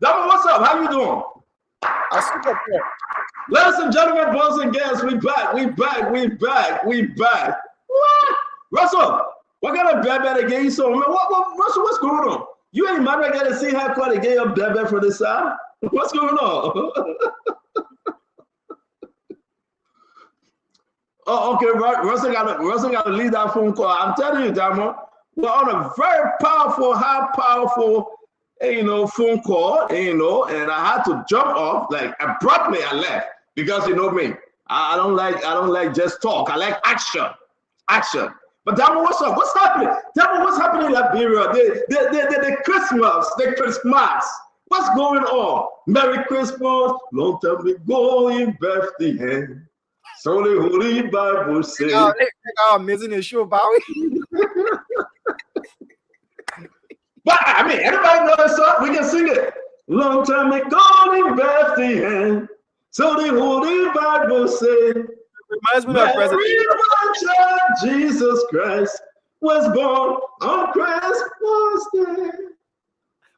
Damo, what's up? How you doing? Ladies and gentlemen, boys and girls, we back. What? Russell, what kind of bad they gave you so, man? What Russell, what's going on? You ain't mad I gotta see how quite they gave up bad for this side? What's going on? Oh, okay, Russell got to leave that phone call. I'm telling you, Damo, we're on a very powerful, high powerful, phone call, and I had to jump off like abruptly. I left because you know me. I don't like just talk. I like action. But Damo, what's up? What's happening? Damo, what's happening in Liberia? The Christmas. What's going on? Merry Christmas, long time ago in Bethlehem. So the Holy Bible says. Amazing the show, Bowie. But I mean, everybody know that song. We can sing it. Long time ago in Bethlehem. So the Holy Bible says. Reminds me of President Jesus Christ was born on Christmas Day.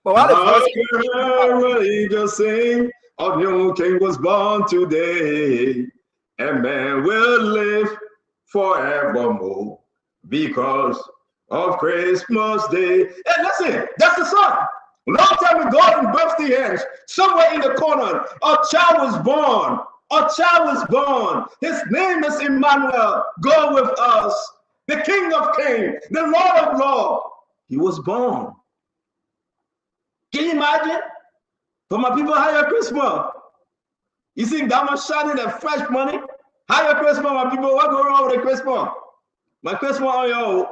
But what the angels sing, a new king was born today, and man will live forevermore because of Christmas Day. Hey, listen, that's the song. Long time ago in Bethlehem, somewhere in the corner, a child was born. A child was born. His name is Emmanuel. God with us. The King of Kings, the Lord of Lords. He was born. Can you imagine? For my people, higher Christmas. You see that much shining and fresh money? Higher Christmas, my people. What go wrong with the Christmas? My Christmas on you.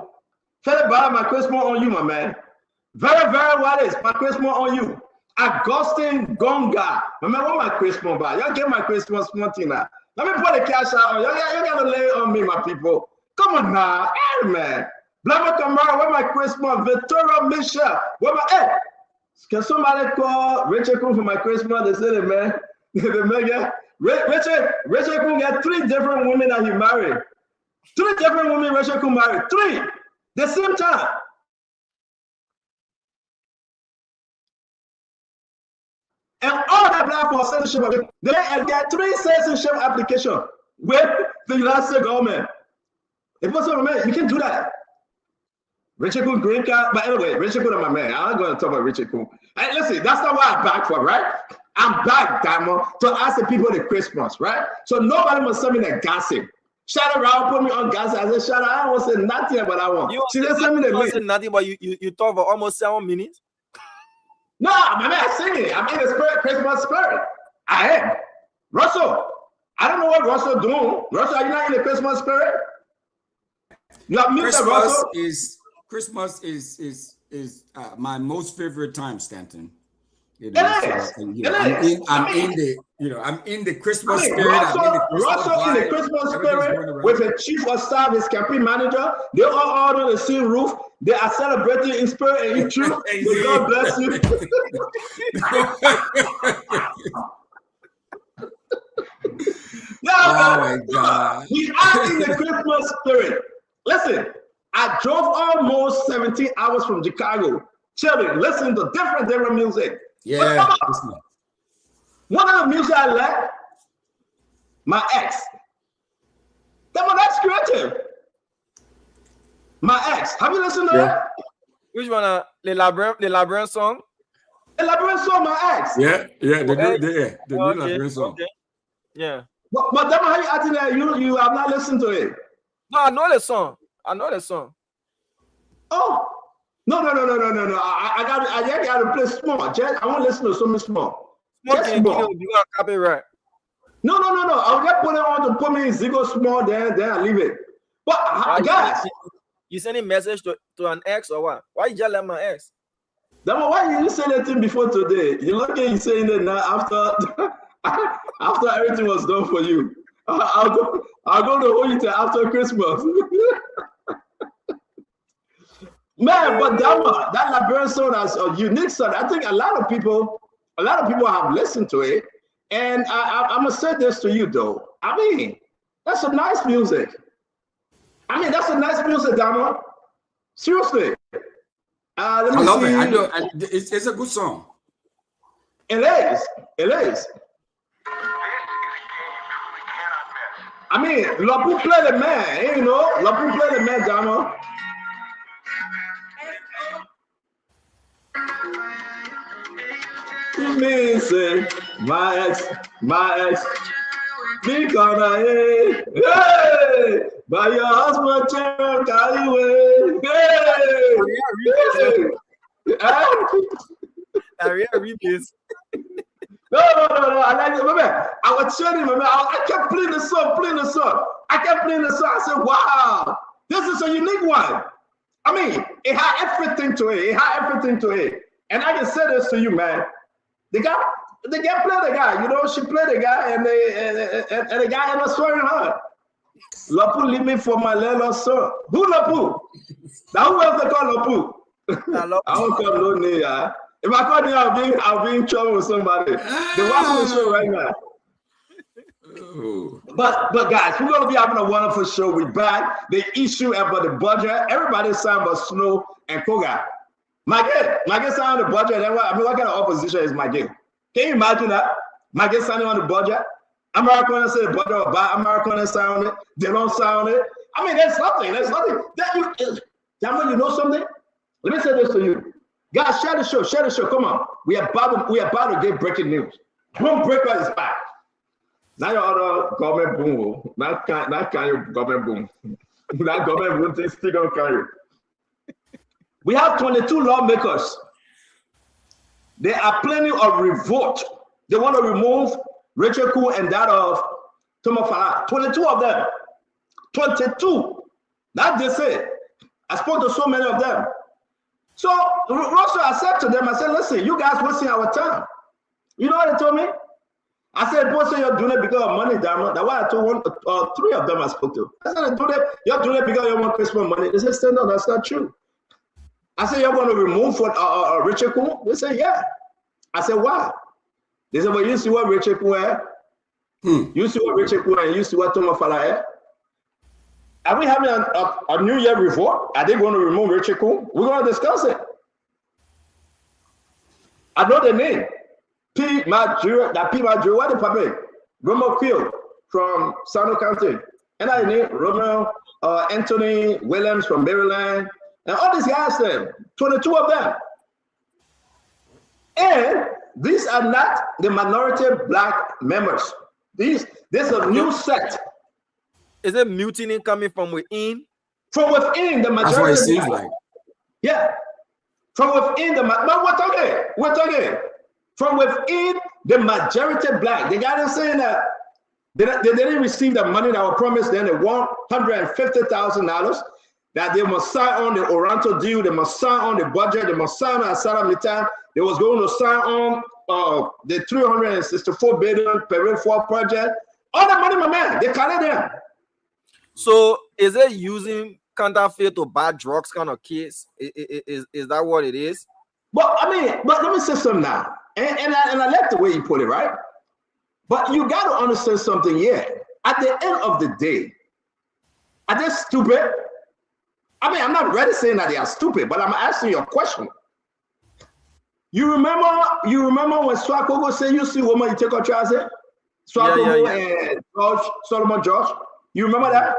Feel about my Christmas on you, my man. Very, very what is my Christmas on you. Augustine Gonga. Remember what my Christmas by? Y'all get my Christmas money now. Let me put the cash out on y'all. Y'all gotta lay it on me, my people. Come on now. Hey, man. Blama Kamara, where my Christmas? Victoria Michelle. Where my hey? Can somebody call Richard Kun for my Christmas? They say the man. The man, yeah. Richard Kun got 3 different women that he married. 3 different women Richard Kun married. 3. The same time. And all that apply for citizenship, they get 3 citizenship applications with the United States government. If what's up, man, you can do that. Richard Kun green card, but anyway, Richard Kun is my man. I'm not going to talk about Richard Kun. Hey, listen, that's not what I'm back for, right? I'm back, Diamond, to ask the people the Christmas, right? So nobody must send me the gossip. Shout around, put me on gossip. I said, shout out, I don't want to say nothing about that one. You See, they send me the link. say nothing, but you talk for almost 7 minutes. No, my man, I'm singing. I'm in the spirit, Christmas spirit. I am. Russell, I don't know what Russell doing. Russell, are you not in the Christmas spirit? You have missed that, Russell? Christmas is my most favorite time, Stanton. I'm in the Christmas spirit. Russell in the Christmas spirit with the chief of staff, his campaign manager. They all under the same roof. They are celebrating in spirit and in truth. May God bless you. Oh my God. We are in the Christmas spirit. Listen, I drove almost 17 hours from Chicago, chilling, listening to different music. Yeah. One of the music I like, my ex. That's creative. My ex. Have you listened to that? Which one? The Labyrinth song? The Labyrinth song, my ex. Yeah. The new Labyrinth song. Okay. Yeah. But then how you acting that you have not listened to it? No, I know the song. Oh. No. I gotta play small. Just, I want to listen to something small. Small. You got copyright. No. I'll just put it on to put me in Zigo small, then I leave it. But guys, you sending message to an ex or what? Why you just let my ex? Why you say that thing before today? You look at you saying that now after everything was done for you. I'll go to hold you till after Christmas. Man, but that Labyrinth song is a unique song. I think a lot of people have listened to it. And I'm gonna say this to you though. I mean, that's some nice music. Dama. Seriously. I love it. I know. It's a good song. It is. I mean, Lapu play the man, you know. Lapu play the man, Dama. You mean say my ex, because hey, by your husband chair carry away. No. I like it, man. I was showing him, man. I kept playing the song. I said, wow, this is a unique one. I mean, it had everything to it. And I can say this to you, man. They get play the guy. You know, she played the guy, and the guy ended up swearing her. Lapu leave me for my little son. Who Lapu? Now who else they call Lapu? I won't call no name. If I call name, I'll be in trouble with somebody. They watching the show right now. But guys, we're gonna be having a wonderful show. We're back. The issue about the budget. Everybody's saying about Snow and Koga. Maggie signed on the budget. I mean, what kind of opposition is Maggie? Can you imagine that? Maggie signing on the budget. Americans say the budget or bad. Americans sign on it. They don't sign on it. I mean, there's nothing. That you know something? Let me say this to you. Guys, share the show. Share the show. Come on. We are about to get breaking news. Boom breaker is back. Now your other government boom. Not kind of government boom. That government boom thing still don't carry. We have 22 lawmakers. They are planning a revolt. They want to remove Rachel Koo and that of Tomo Falah. 22 of them. 22. That they say. I spoke to so many of them. So Russell, I said to them, I said, listen, you guys wasting our time. You know what they told me? I said, both say you're doing it because of money, Diamond. That's why I told three of them I spoke to. I said, you're doing it because you want Christmas money. They said, no, that's not true. I said, you're going to remove Richard Koo? They said, yeah. I said, why? They said, well, you see what Richard Koo had? You see what Richard Koo and you see what Tomo Falah had? Are we having a New Year revolt? Are they going to remove Richard Koo? We're going to discuss it. I know the name. P. Majura, what the public? Romo Quill from Sano County. And I name Romeo, Anthony Williams from Maryland. And all these guys there, 22 of them. And these are not the minority black members. There's a new sect. Is it mutiny coming from within? From within the majority. That's what it seems like. Yeah. From within the but we're talking. From within the majority black. The guy is saying that they didn't receive the money that was promised them, the $150,000 that they must sign on the Oranto deal, they must sign on the budget, they must sign on Asada Mitan, they was going to sign on the $364 billion Peru 4 project. All the money, my man, they collect them. So is it using counterfeit to buy drugs kind of case? Is that what it is? But let me say something now. And I like the way you put it, right? But you got to understand something here. At the end of the day, are they stupid? I mean, I'm not ready saying that they are stupid, but I'm asking you a question. You remember when Swakogo said, you see woman, you take her trousers? Swakogo and Solomon George. You remember that?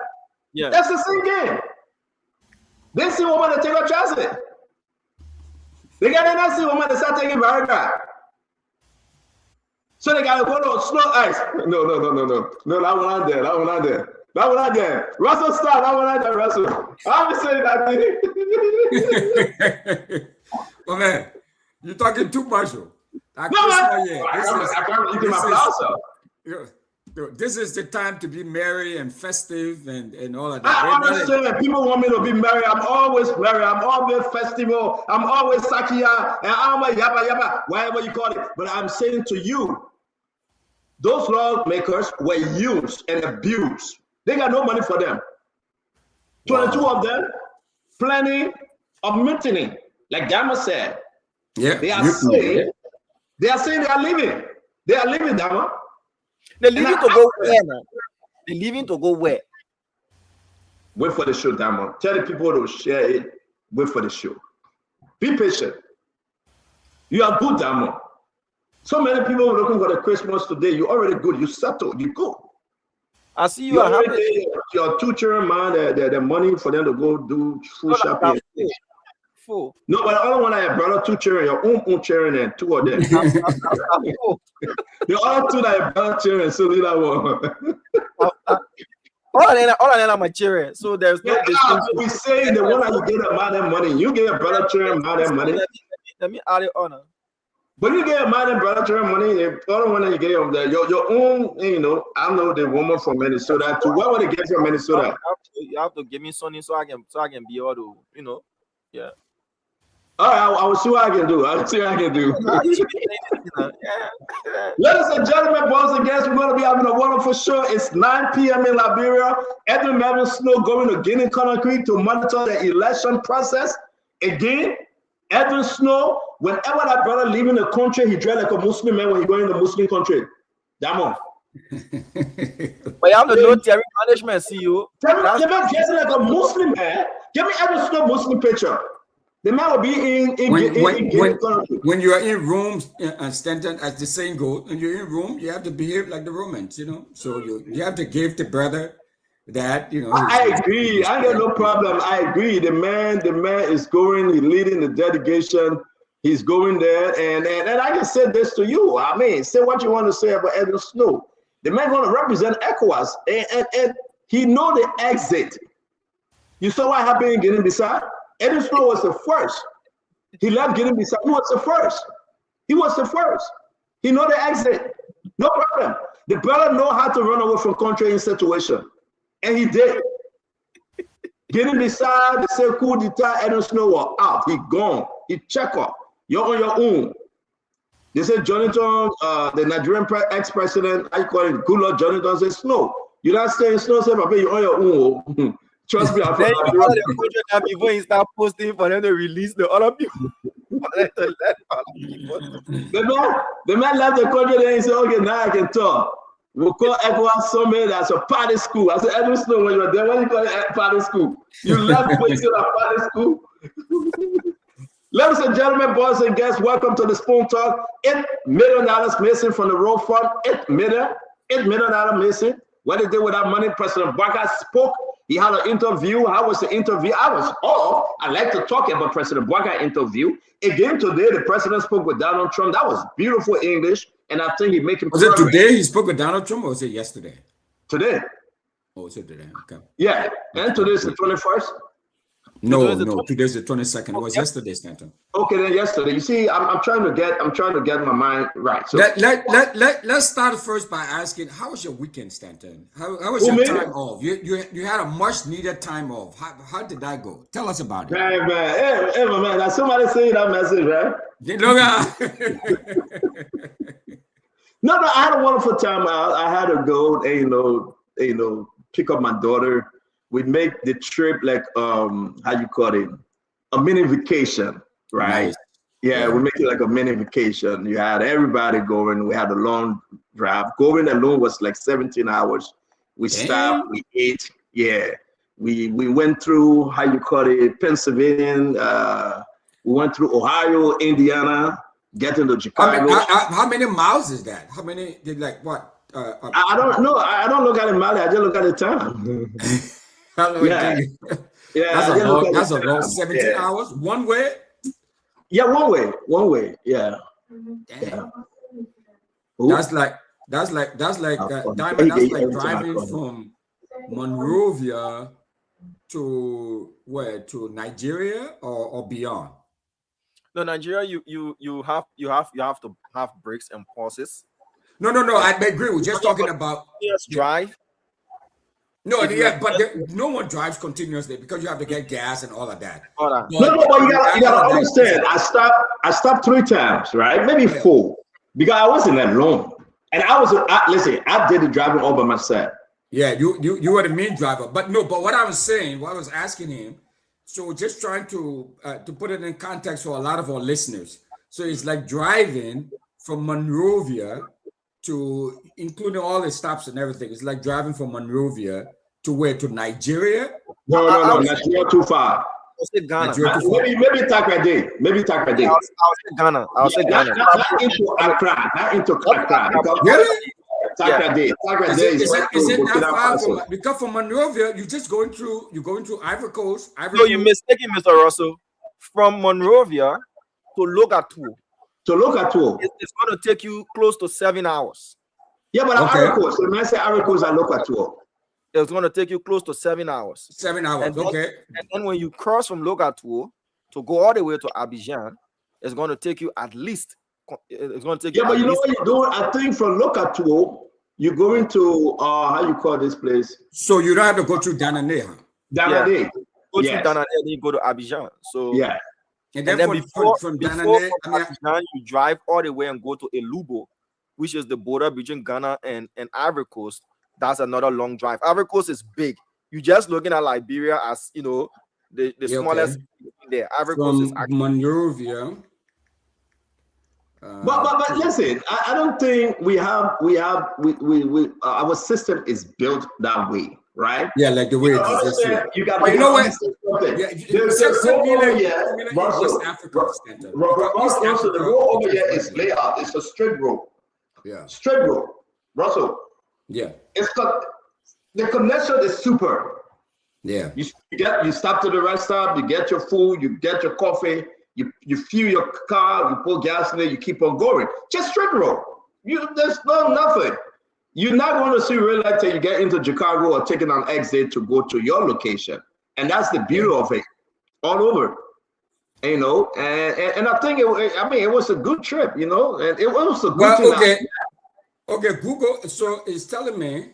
Yeah. That's the same game. They see woman, they take her trousers. They got to see woman, they start taking Viagra. So they got to go to snow ice. No, that one out there. Russell, stop. That one out there, Russell. I'm saying that thing. Oh, man, you're talking too much. This is the time to be merry and festive and all of that. I understand. People want me to be merry. I'm always merry. I'm always festival. I'm always sakia. And I'm a yaba, whatever you call it. But I'm saying to you, those lawmakers were used and abused. They got no money for them. 22 of them planning a mutiny, like Dama said. Yeah, they are saying they are leaving. They are leaving, Dama. They're leaving to go where, man? They're leaving to go where? Wait for the show, Dama. Tell the people to share it. Wait for the show. Be patient. You are good, Dama. So many people are looking for the Christmas today. You're already good. You settled. You go. I see you are happy. Your two children, man, the money for them to go do food shopping. Full. No, but the other one I have brother, two children, your own children, and two of them. The other two that have brother children, so leave that one. All of them are my children, so there's no distinction. We say the one that you get a man and money, you get a brother children, man and money. Let me add it on. But you get a man and brother children money, the other one that you get them there, your own, I know the woman from Minnesota too. What would they get from Minnesota? You have to give me something so I can be able to, yeah. All right, I will see what I can do. I'll see what I can do. Ladies and gentlemen, boys and girls, we're going to be having a wonderful show. It's 9 p.m. in Liberia. Edwin Melvin Snow going to Guinea Conakry to monitor the election process. Again, Edwin Snow, whenever that brother leaving the country, he dressed like a Muslim man when he going in the Muslim country. Damn on. But you have to know Terry management, CEO. The man dressing like a Muslim man. Give me Edwin Snow Muslim picture. The man will be when you are in Rome, Stanton, as the saying goes, when you're in Rome, you have to behave like the Romans, you know. So you have to give the brother that, you know. I agree. I got no problem. I agree. The man is going. He's leading the delegation. He's going there, and I can say this to you. I mean, say what you want to say about Edwin Snow. The man going to represent ECOWAS, and he know the exit. You saw what happened in Guinea-Bissau. Edwin Snow was the first. He left Guinea-Bissau. He was the first. He was the first. He know the exit. No problem. The brother know how to run away from country in situation. And he did. Guinea-Bissau, they say coup d'etat, Edwin Snow was out. He gone. He check up. You're on your own. They said Jonathan, the Nigerian ex-president, I call him Goodluck Jonathan, said Snow. You're not staying Snow, say, Papa, you're on your own. Trust me, I'm from Nigeria. Before he start posting for them to release the other people. The man left the country, then he said, okay, now I can talk. We'll call ECOWAS somewhere that's a party school. I said, Edwin Snow, when you were there, what do you call it? Party school. You left before you said a party school. Ladies and gentlemen, boys and girls, welcome to the Spoon Talk. $8 million missing from the road fund. $8 million missing. What they did with that money, President Bouakai spoke. He had an interview. How was the interview? I was off. I like to talk about President Bouakai interview. Again, today, the president spoke with Donald Trump. That was beautiful English, and I think he making progress. Was it today he spoke with Donald Trump, or was it yesterday? Today. Oh, was it today? Okay. Yeah, and today's the 21st. No, today's the 22nd. It was yesterday, Stanton. Okay, then yesterday. You see, I'm trying to get my mind right. So let's start first by asking, how was your weekend, Stanton? How was your time off? You had a much needed time off. How did that go? Tell us about it. Man, hey, man, now somebody say that message, right? No, I had a wonderful time. I had to go, and, pick up my daughter. We make the trip like how you call it, a mini vacation, right? Nice. Yeah, we make it like a mini vacation. You had everybody going. We had a long drive. Going alone was like 17 hours. We stopped, we ate. Yeah, we went through how you call it, Pennsylvania. We went through Ohio, Indiana, getting to Chicago. How many miles is that? How many did what? I don't know. I don't look at the mileage. I just look at the time. Yeah, that's a long 17 hours one way. Yeah, one way. Yeah. That's like Diamond. That's like driving from Monrovia to where? To Nigeria or beyond? No, Nigeria. You have to have breaks and pauses. No. I agree. We're just talking about drive. No, no one drives continuously because you have to get gas and all of that. But you gotta understand. I stopped 3 times, right? Maybe 4, because I wasn't alone, and I did the driving all by myself. Yeah, you were the main driver, but what I was asking him. So just trying to put it in context for a lot of our listeners. So it's like driving from Monrovia to, including all the stops and everything. It's like driving from Monrovia to where? To Nigeria? No, Nigeria too far. I'll say Ghana. Maybe Takrady. I'll say Ghana. Not into Accra. Really? Takrady. Is it that far from? Because from Monrovia, you're going through Ivory Coast. No, you're mistaken, Mr. Russell. From Monrovia to Logatu. It's going to take you close to 7 hours. Yeah, but Ivory Coast. When I say Ivory Coast, I Logatu. It's going to take you close to 7 hours. 7 hours, And then when you cross from Logatu to go all the way to Abidjan, it's going to take you at least. It's going to take you. Yeah, but you know what you're doing? I think from Logatu, you're going to how you call this place? So you don't have to go through Danane. Danane. Go to Danane, then you go to Abidjan. So yeah. And then then before from before Danane, from Abidjan, you drive all the way and go to Elubo, which is the border between Ghana and Ivory Coast. That's another long drive. Ivory Coast is big. You're just looking at Liberia as, you know, the smallest there. Ivory Coast is actually Monrovia. But listen, I don't think we our system is built that way, right? Yeah, like the way it is. Understand, you got But you know what? understand something. Yeah, There's a send me road over like- here, send me like Russell. East Africa Center. Russell, the road over here is laid out. It's a straight road. Yeah. Straight road. Russell. Yeah. The connection is super. Yeah. You stop to the rest stop, you get your food, you get your coffee, you fuel your car, you put gas in it, you keep on going. Just straight road. There's nothing. You're not going to see red light till you get into Chicago or taking an exit to go to your location. And that's the beauty of it. All over. You know, and I think it was a good trip, you know, and it was a good thing. Okay, Google, so it's telling me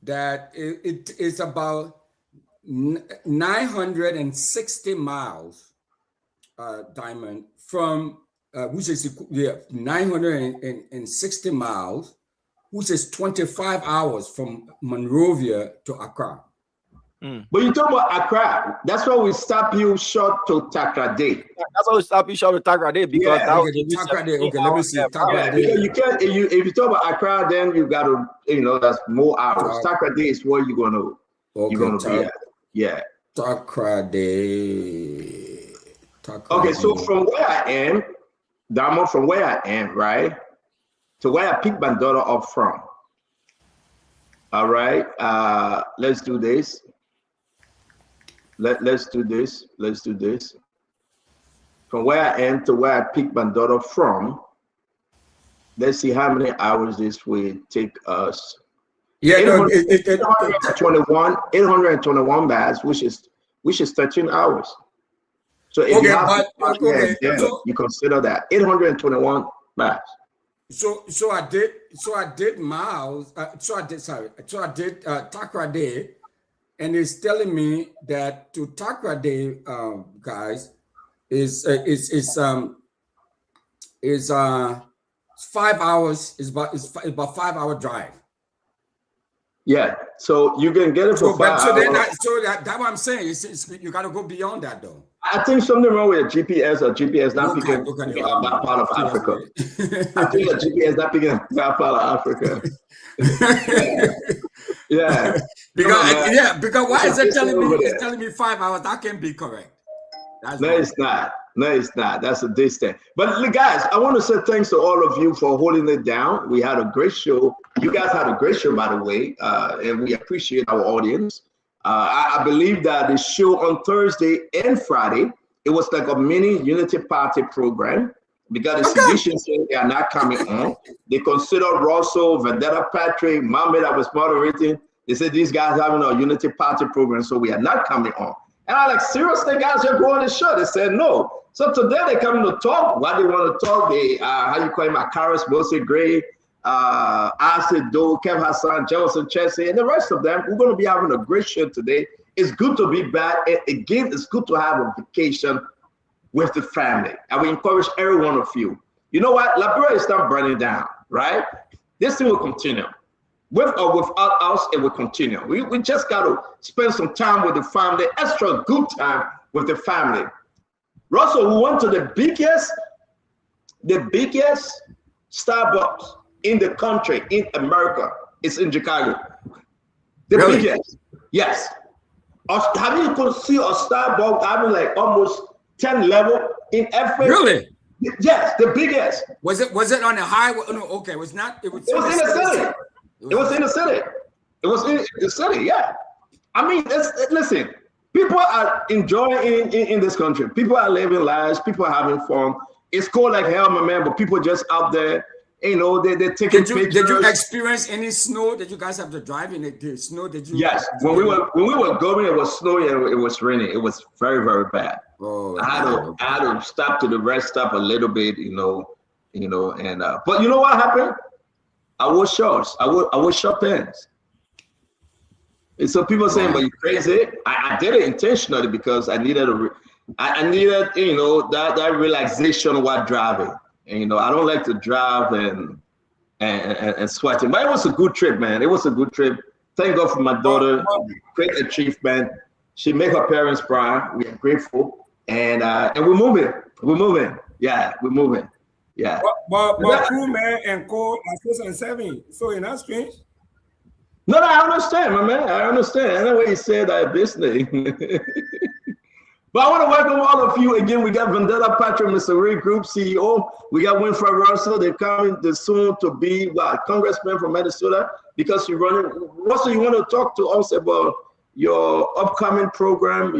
that it's about 960 miles, Diamond, from, which is 960 miles, which is 25 hours from Monrovia to Accra. But you talk about Accra, that's why we stop you short to Takrady. That's why we stop you short to Takrady, because that was Takrady. Okay, let me see. Takrady. Because you can't, if you talk about Accra, then you got to, you know, that's more hours. Takrady is where you're gonna be at. Yeah. Takrady. Okay, so from where I am, Damo, from where I am, right, to where I picked my daughter up from. All right, let's do this. Let's do this. Let's do this. From where I am to where I picked my daughter from, let's see how many hours this will take us. Yeah, 821 miles, which is 13 hours. So if you have you consider that 821 miles. So I did miles. So I did Takrady, and it's telling me that to Takrady, guys, is 5 hours. Is about 5 hour drive. Yeah, so you can get it for 5 hours. That's what I'm saying. You got to go beyond that, though. I think something wrong with a GPS or GPS not picking up that part of Africa. I think a GPS not picking up that part of Africa. Yeah. Because why is it telling me? It's telling me 5 hours. That can't be correct. It's not. No, it's not. That's a distance. But guys, I want to say thanks to all of you for holding it down. We had a great show. You guys had a great show, by the way, and we appreciate our audience. I believe that the show on Thursday and Friday, it was like a mini Unity Party program because the sedition said they are not coming on. They considered Russell, Vendetta Patrick, Mohammed that was moderating. They said these guys having a Unity Party program, so we are not coming on. And I'm like, seriously, guys, you're going to the show? They said no. So today they come to talk. What they want to talk, they how you call him, Akaris, Mosey Gray, Acid Doe, Kev Hassan, Jefferson Chelsea, and the rest of them. We're going to be having a great show today. It's good to be back. And again, it's good to have a vacation with the family. I will encourage every one of you. You know what? Liberia is not burning down, right? This thing will continue. With or without us, it will continue. We just got to spend some time with the family, extra good time with the family. Russell, we went to the biggest Starbucks in the country, in America. It's in Chicago. The biggest. Yes. Have you could see a Starbucks having like almost 10 level in every? Really? Yes, the biggest. Was it on the highway? No, okay, it was not. It was in the city. It was in the city. It was in the city, yeah. I mean, listen, people are enjoying in this country. People are living lives. People are having fun. It's cold like hell, my man, but people just out there, you know, they're taking pictures. Did you experience any snow? Did you guys have to drive in the snow? Did you? Yes. When we were going, it was snowy and it was raining. It was very, very bad. Oh, I had to stop to the rest stop a little bit, and but you know what happened? I wore shorts. I wore short pants. And so people saying, "But you crazy?" I did it intentionally because I needed I needed, that relaxation while driving. And, I don't like to drive and sweating. But it was a good trip, man. It was a good trip. Thank God for my daughter. Great achievement. She made her parents proud. We are grateful. And we're moving. We're moving. Yeah, we're moving. Yeah. But crew, man, and co are 6 and 7. So you're not strange? No, I understand, my man. I understand. I know what you said that business. But I want to welcome all of you again. We got Vendetta Patrick, Mr. Ray Group CEO. We got Winfred Russell. They're coming soon to be congressman from Minnesota because you're running. Russell, you want to talk to us about your upcoming program,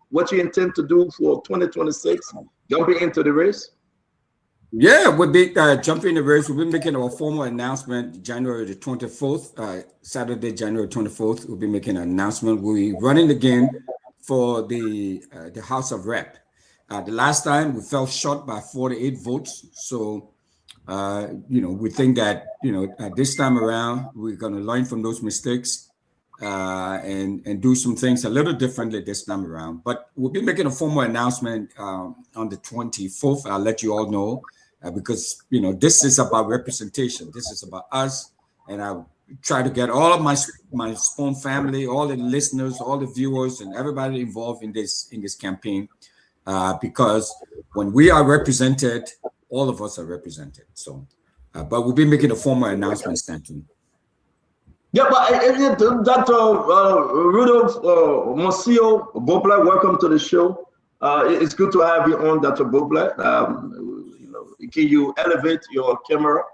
what you intend to do for 2026, jumping into the race? Yeah, we'll be jumping the race. We'll be making our formal announcement January the 24th, Saturday, January 24th. We'll be making an announcement. We'll be running again for the House of Rep. The last time we fell short by 48 votes. So, we think that, this time around, we're going to learn from those mistakes and do some things a little differently this time around. But we'll be making a formal announcement on the 24th. I'll let you all know because, this is about representation. This is about us. And I try to get all of my Spoon family, all the listeners, all the viewers, and everybody involved in this campaign, because when we are represented, all of us are represented. So, but we'll be making a formal announcement, Stanton. Yeah, but Dr. Rudolph Monsieur Bobler, welcome to the show. It's good to have you on, Dr. Bobler. Can you elevate your camera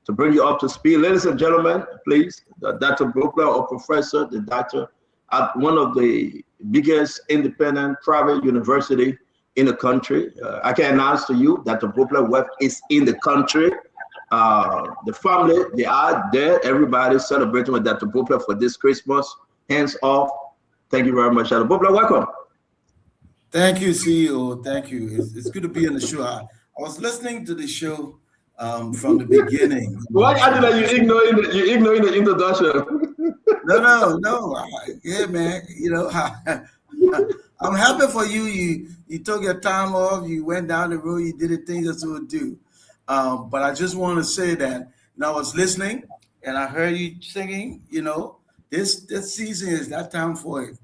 to bring you up to speed? Ladies and gentlemen, please, Dr. Bobler, or Professor, the doctor at one of the biggest independent private university in the country. I can announce to you that Dr. Bobler Web is in the country. The family, they are there. Everybody celebrating with Dr. Bobler for this Christmas. Hands off. Thank you very much, Dr. Bobler. Welcome. Thank you, CEO. Thank you. It's good to be on the show. I was listening to the show from the beginning. Why are you ignoring the introduction? No. Yeah, man. I'm happy for you. You took your time off. You went down the road. You did the things that you would do. But I just want to say that I was listening and I heard you singing. This season is that time for it.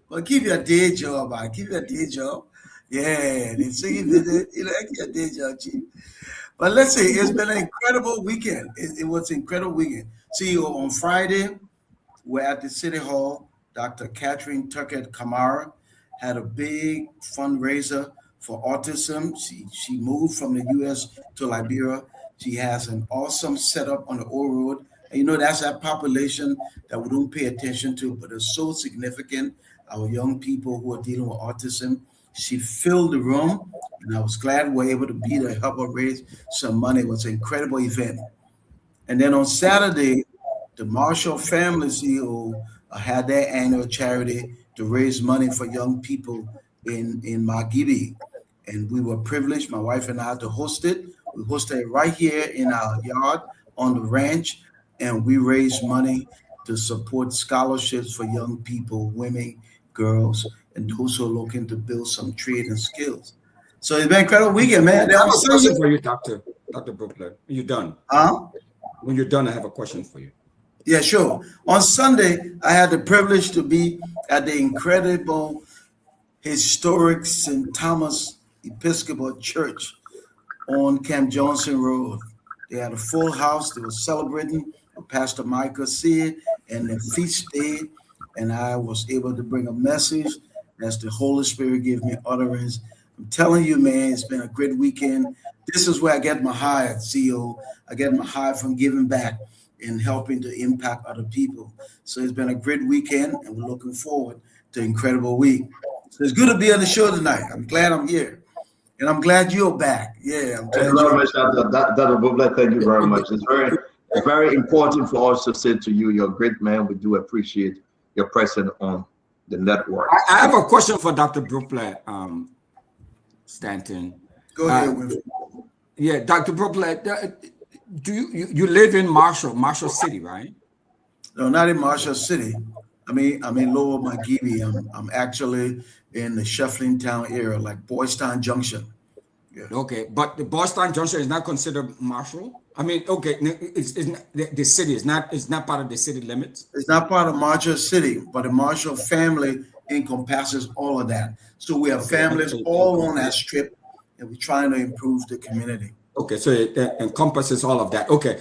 But keep your day job. Keep your day job. Yeah, the singing visit. Keep your day job, Chief. But let's see, it's been an incredible weekend. It was an incredible weekend. CEO, on Friday, we're at the City Hall. Dr. Catherine Tuckett Kamara had a big fundraiser for autism. She moved from the U.S. to Liberia. She has an awesome setup on the old road. And that's that population that we don't pay attention to, but it's so significant. Our young people who are dealing with autism. She filled the room, and I was glad we were able to be there, help her raise some money. It was an incredible event. And then on Saturday, the Marshall Family CEO had their annual charity to raise money for young people in Margibi. And we were privileged, my wife and I, to host it. We hosted it right here in our yard on the ranch, and we raised money to support scholarships for young people, women, girls, and those who are looking to build some trade and skills. So it's been an incredible weekend, man. I have a question for you, Dr. Bobler. You're done. When you're done, I have a question for you. Yeah, sure. On Sunday, I had the privilege to be at the incredible historic St. Thomas Episcopal Church on Camp Johnson Road. They had a full house. They were celebrating Pastor Michael Sear and the feast day, and I was able to bring a message as the Holy Spirit gave me utterance. I'm telling you, man, it's been a great weekend. This is where I get my high at CEO. I get my high from giving back and helping to impact other people. So it's been a great weekend, and we're looking forward to an incredible week. So it's good to be on the show tonight. I'm glad I'm here, and I'm glad you're back. Yeah, I'm glad. Thank you very much, Dr. Bobler. Thank you very much. It's very important for us to say to you, you're a great man. We do appreciate your presence on the network. I have a question for Dr. Bobler, Stanton. Go ahead. Yeah, Dr. Bobler, do you live in Marshall City, right? No, not in Marshall City. I'm in Lower Magibie. I'm actually in the Shefflin Town area, like Boys Town Junction. Yeah. Okay, but the Boys Town Junction is not considered Marshall. I mean, okay, it's not, the city is not part of the city limits. It's not part of Marshall City, but the Marshall family encompasses all of that. So we have families all on that strip, and we're trying to improve the community. Okay, so it encompasses all of that. Okay,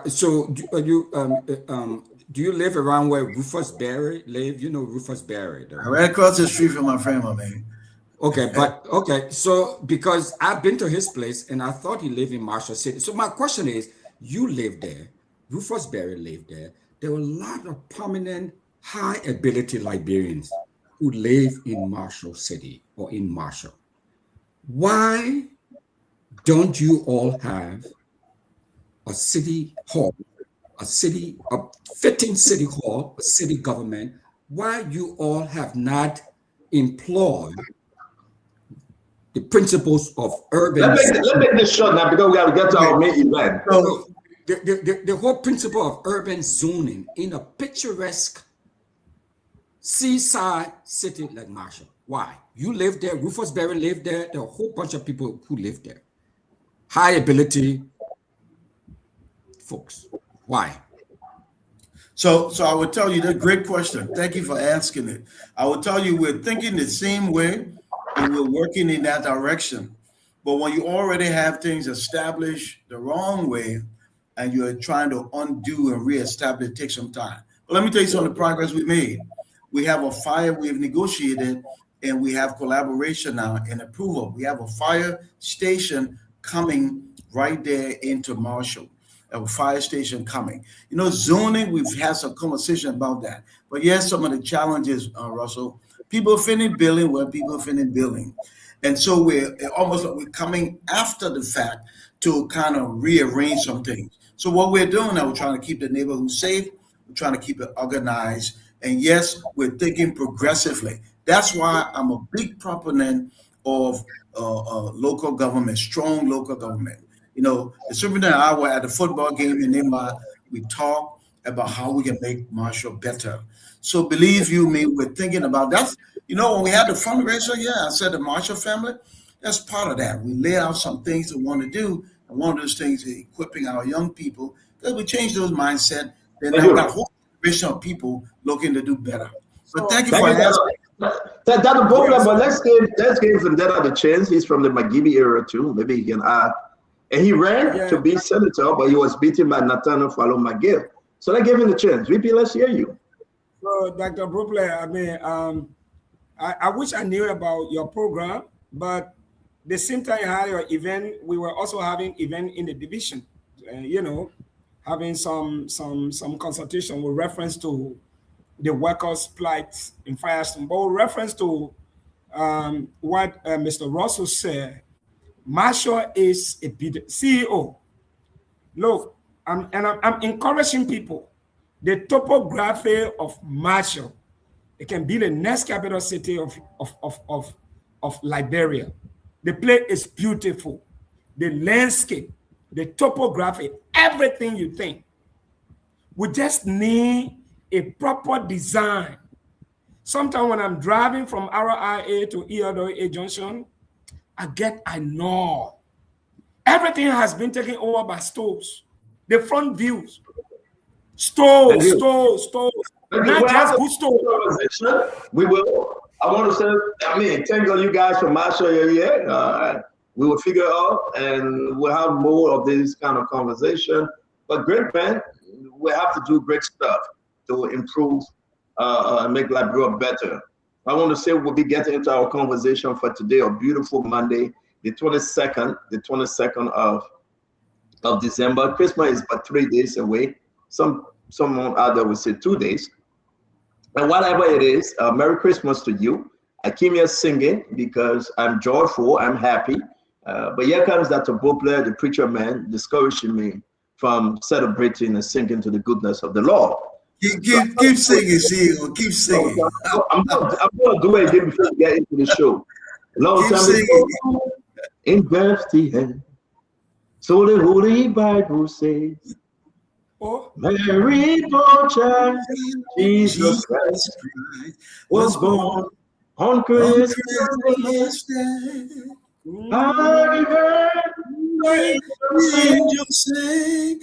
so do you live around where Rufus Berry live? You know Rufus Berry. Right across the street from my friend, my man. Okay, so because I've been to his place and I thought he lived in Marshall City. So my question is, you live there, Rufus Berry lived there. There were a lot of prominent, high ability Liberians who live in Marshall City or in Marshall. Why don't you all have a city hall, a fitting city hall, a city government? Why you all have not employed the principles of urban. Let's make this short now because we have to get to our main event. So the whole principle of urban zoning in a picturesque seaside city like Marshall. Why? You live there, Rufus Berry lived there, there are a whole bunch of people who live there. High ability folks. Why? So I would tell you that great question. Thank you for asking it. I will tell you we're thinking the same way and we're working in that direction. But when you already have things established the wrong way and you're trying to undo and reestablish, it takes some time. But let me tell you some of the progress we made. We have a fire we've negotiated and we have collaboration now and approval. We have a fire station coming right there into Marshall. A fire station coming. You know, zoning, we've had some conversation about that. But yes, some of the challenges, Russell, people finish building where people finish building. And so we're almost like we're coming after the fact to kind of rearrange some things. So what we're doing now, we're trying to keep the neighborhood safe. We're trying to keep it organized. And yes, we're thinking progressively. That's why I'm a big proponent of local government, strong local government. You know, the superintendent and I were at the football game in Nimba. We talked about how we can make Marshall better. So believe you me, we're thinking about that. You know, when we had the fundraiser, I said the Marshall family, that's part of that. We lay out some things we want to do. And one of those things is equipping our young people. Because we change those mindset, then now we got a whole generation of people looking to do better. But thank you for asking. That's a problem, but let's give Vendetta the chance. He's from the Magibie area too. Maybe he can add. And he ran to be senator, but he was beaten by Nathaniel Fallow McGill. So they gave him the chance. VP, let's hear you. So, Dr. Brooklyn, I mean, I wish I knew about your program, but the same time you had your event, we were also having event in the division. You know, having some consultation with reference to the workers' plight in Firestone, but with reference to what Mr. Russell said. Marshall is a CEO. Look, I'm encouraging people. The topography of Marshall, it can be the next capital city of Liberia. The place is beautiful. The landscape, the topography, everything you think. We just need a proper design. Sometimes when I'm driving from RIA to ELWA Junction, I know everything has been taken over by stores. The front views, stores. Not just good stores. We will. I want to say, thank you guys for Marshall here. We will figure out and we'll have more of this kind of conversation. But great man, we have to do great stuff to improve and make Liberia better. I want to say we'll be getting into our conversation for today, a beautiful Monday, the 22nd of December. Christmas is but 3 days away. Someone out there will say 2 days. And whatever it is, Merry Christmas to you. I came here singing because I'm joyful, I'm happy. But here comes Dr. Bopler, the preacher man, discouraging me from celebrating and singing to the goodness of the Lord. Keep singing, CEO. Keep singing. I'm going to do it again before we get into the show. Long time ago, in Bethlehem, so the Holy Bible says, Oh. Mary Bocha, Jesus Christ was born on Christmas Day. Happy birthday, angels sing,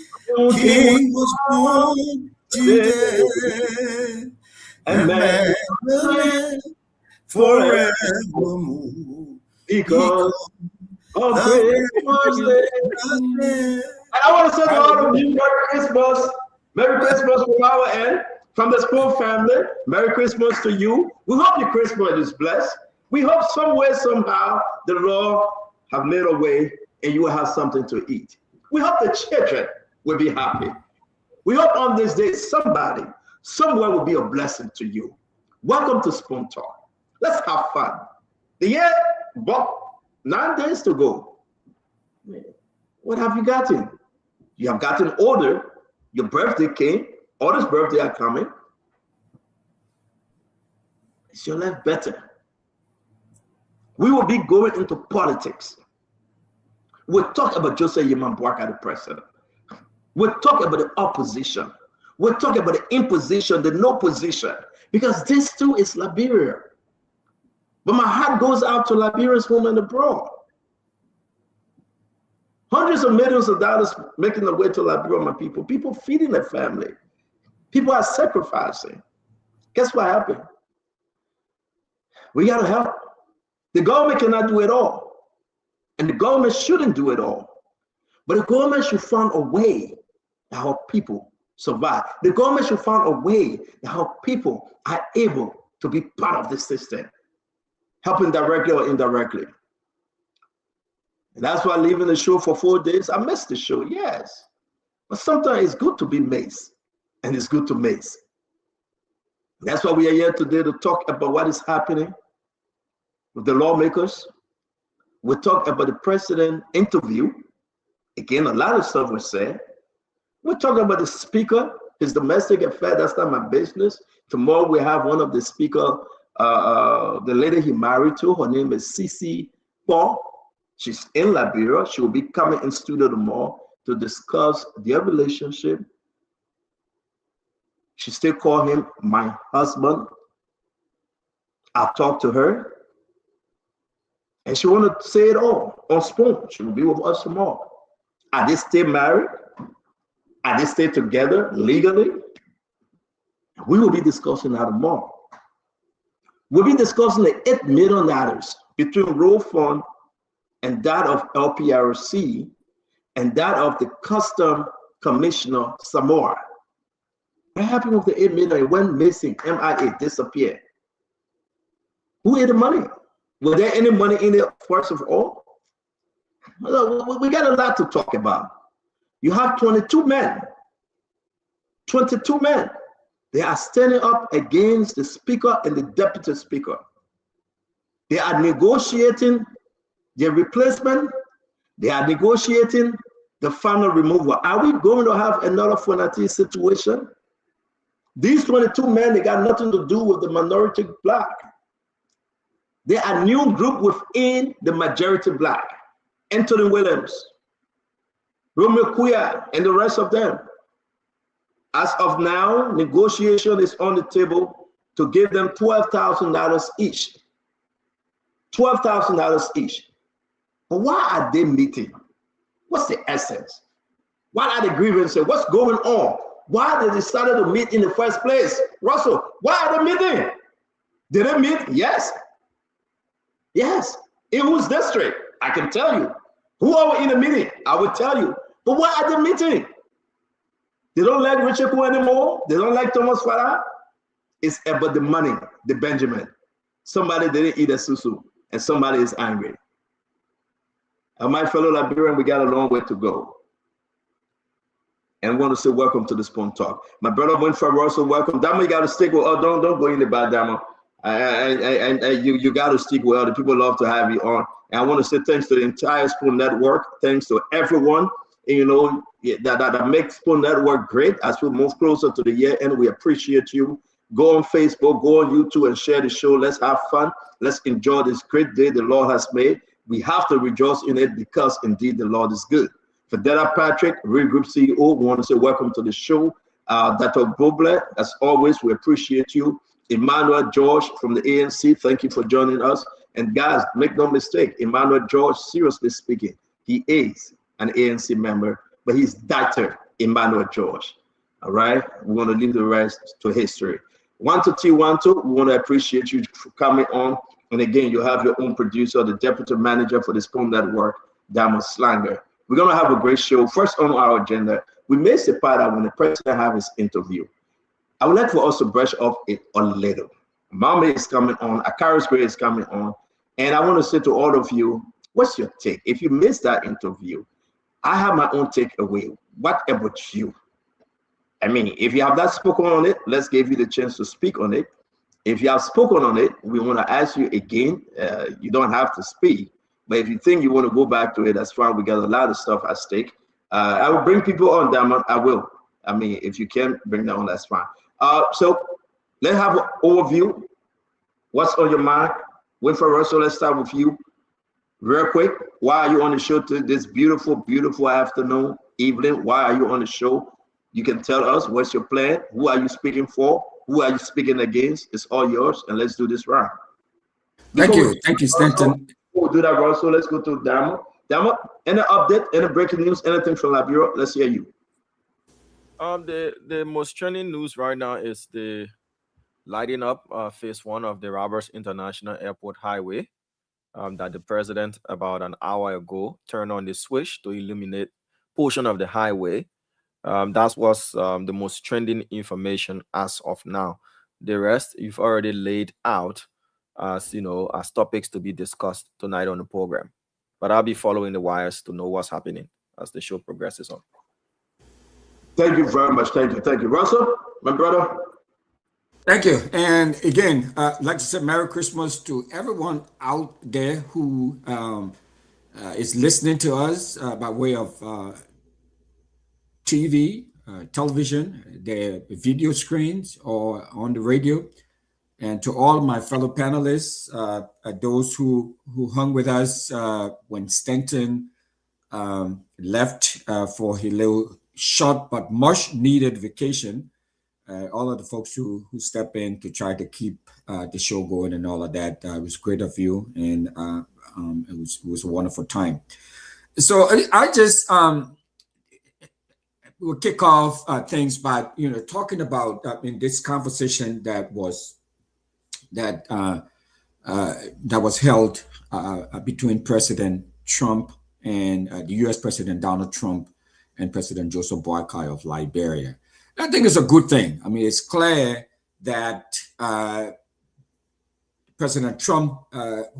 King was born today, and man will live forevermore because of Christmas Day. And I want to say to all of you, Merry Christmas. Merry Christmas from our end, from the Spoon family. Merry Christmas to you. We hope your Christmas is blessed. We hope some way, somehow, the Lord have made a way and you will have something to eat. We hope the children will be happy. We hope on this day, somebody, somewhere will be a blessing to you. Welcome to Spoon Talk. Let's have fun. The year, but 9 days to go. What have you gotten? You have gotten older. Your birthday came. Others' birthday are coming. Is your life better? We will be going into politics. We'll talk about Joseph Yeman Boakai, the president. We'll talk about the opposition. We'll talk about the imposition, the no position, because this too is Liberia. But my heart goes out to Liberians home and abroad. Hundreds of millions of dollars making their way to Liberia, my people. People feeding their family. People are sacrificing. Guess what happened? We got to help. The government cannot do it all. And the government shouldn't do it all. But the government should find a way to help people survive. The government should find a way to help people are able to be part of the system, helping directly or indirectly. And that's why leaving the show for 4 days, I missed the show, yes. But sometimes it's good to be mace, and it's good to mace. That's why we are here today to talk about what is happening with the lawmakers. We'll talk about the president interview. Again, a lot of stuff was said. We'll talk about the speaker, his domestic affair. That's not my business. Tomorrow we have one of the speaker, the lady he married to. Her name is Cici Paul. She's in Liberia. She will be coming in studio tomorrow to discuss their relationship. She still call him my husband. I'll talk to her. And she want to say it all on Spoon. She will be with us tomorrow. Are they still married? Are they still together legally? We will be discussing that tomorrow. We'll be discussing the $8 million between Roe Fund and that of LPRC and that of the Custom Commissioner Samora. What happened with the $8 million? It went missing, MIA, disappeared. Who had the money? Was there any money in it, first of all? We got a lot to talk about. You have 22 men. 22 men. They are standing up against the speaker and the deputy speaker. They are negotiating their replacement. They are negotiating the final removal. Are we going to have another Fonati situation? These 22 men, they got nothing to do with the minority black. They are a new group within the majority black. Anthony Williams, Romeo Kuya, and the rest of them. As of now, negotiation is on the table to give them $12,000 each. $12,000 each. But why are they meeting? What's the essence? What are the grievances? What's going on? Why they decided to meet in the first place? Russell, why are they meeting? Did they meet? Yes. Yes. In whose district? I can tell you. Who are in the meeting? I will tell you. But why are they meeting? They don't like Richard Koo anymore. They don't like Thomas Farah. It's about the money, the Benjamin. Somebody didn't eat a susu, and somebody is angry. And my fellow Liberian, we got a long way to go. And I want to say welcome to the Spoon Talk. My brother Winfrey Russell, welcome. Dama, you got to stick with us. Don't go in the bad, Dama. You got to stick with us. The people love to have you on. And I want to say thanks to the entire Spoon Network. Thanks to everyone, you know, that makes Spoon Network great as we move closer to the year end. We appreciate you. Go on Facebook, go on YouTube and share the show. Let's have fun. Let's enjoy this great day the Lord has made. We have to rejoice in it because indeed the Lord is good. Fidela Patrick, Regroup CEO, we want to say welcome to the show. Dr. Buble, as always, we appreciate you. Emmanuel George from the ANC, thank you for joining us. And guys, make no mistake, Emmanuel George, seriously speaking, he is an ANC member, but he's Dr. Emmanuel George. All right, we want to leave the rest to history. 1-2-T-1-2, we want to appreciate you for coming on. And again, you have your own producer, the deputy manager for the Spoon Network, Diamond Slanger. We're going to have a great show. First on our agenda, we may say part out when the president have his interview. I would like for us to brush off it a little. Mama is coming on, Akaris Gray is coming on, and I want to say to all of you, what's your take? If you missed that interview, I have my own takeaway. What about you? I mean, if you have not spoken on it, let's give you the chance to speak on it. If you have spoken on it, we want to ask you again. You don't have to speak, but if you think you want to go back to it, that's fine. We got a lot of stuff at stake. I will bring people on, Diamond. I will. I mean, if you can bring that on, that's fine. So let's have an overview. What's on your mind? Winfred Russell, let's start with you. Real quick, why are you on the show this beautiful, beautiful afternoon, evening? Why are you on the show? You can tell us what's your plan. Who are you speaking for? Who are you speaking against? It's all yours, and let's do this round. Thank you, Stanton. We'll do that, Russell. Let's go to Diamond. Diamond, any update, any breaking news, anything from Liberia? Let's hear you. The most trending news right now is the lighting up phase 1 of the Roberts International Airport Highway. That the president about an hour ago turned on the switch to illuminate portion of the highway. That was the most trending information as of now. The rest you've already laid out as as topics to be discussed tonight on the program. But I'll be following the wires to know what's happening as the show progresses on. Thank you very much. Thank you, Russell, my brother. Thank you. And again, I'd like to say Merry Christmas to everyone out there who is listening to us by way of TV, television, the video screens, or on the radio. And to all my fellow panelists, those who hung with us when Stanton left for his little short but much needed vacation, all of the folks who step in to try to keep the show going and all of that. It was great of you, and it was a wonderful time. So I just will kick off things by talking about in this conversation that was held between President Trump and the U.S. President Donald Trump and President Joseph Boakai of Liberia. I think it's a good thing. I mean, it's clear that President Trump,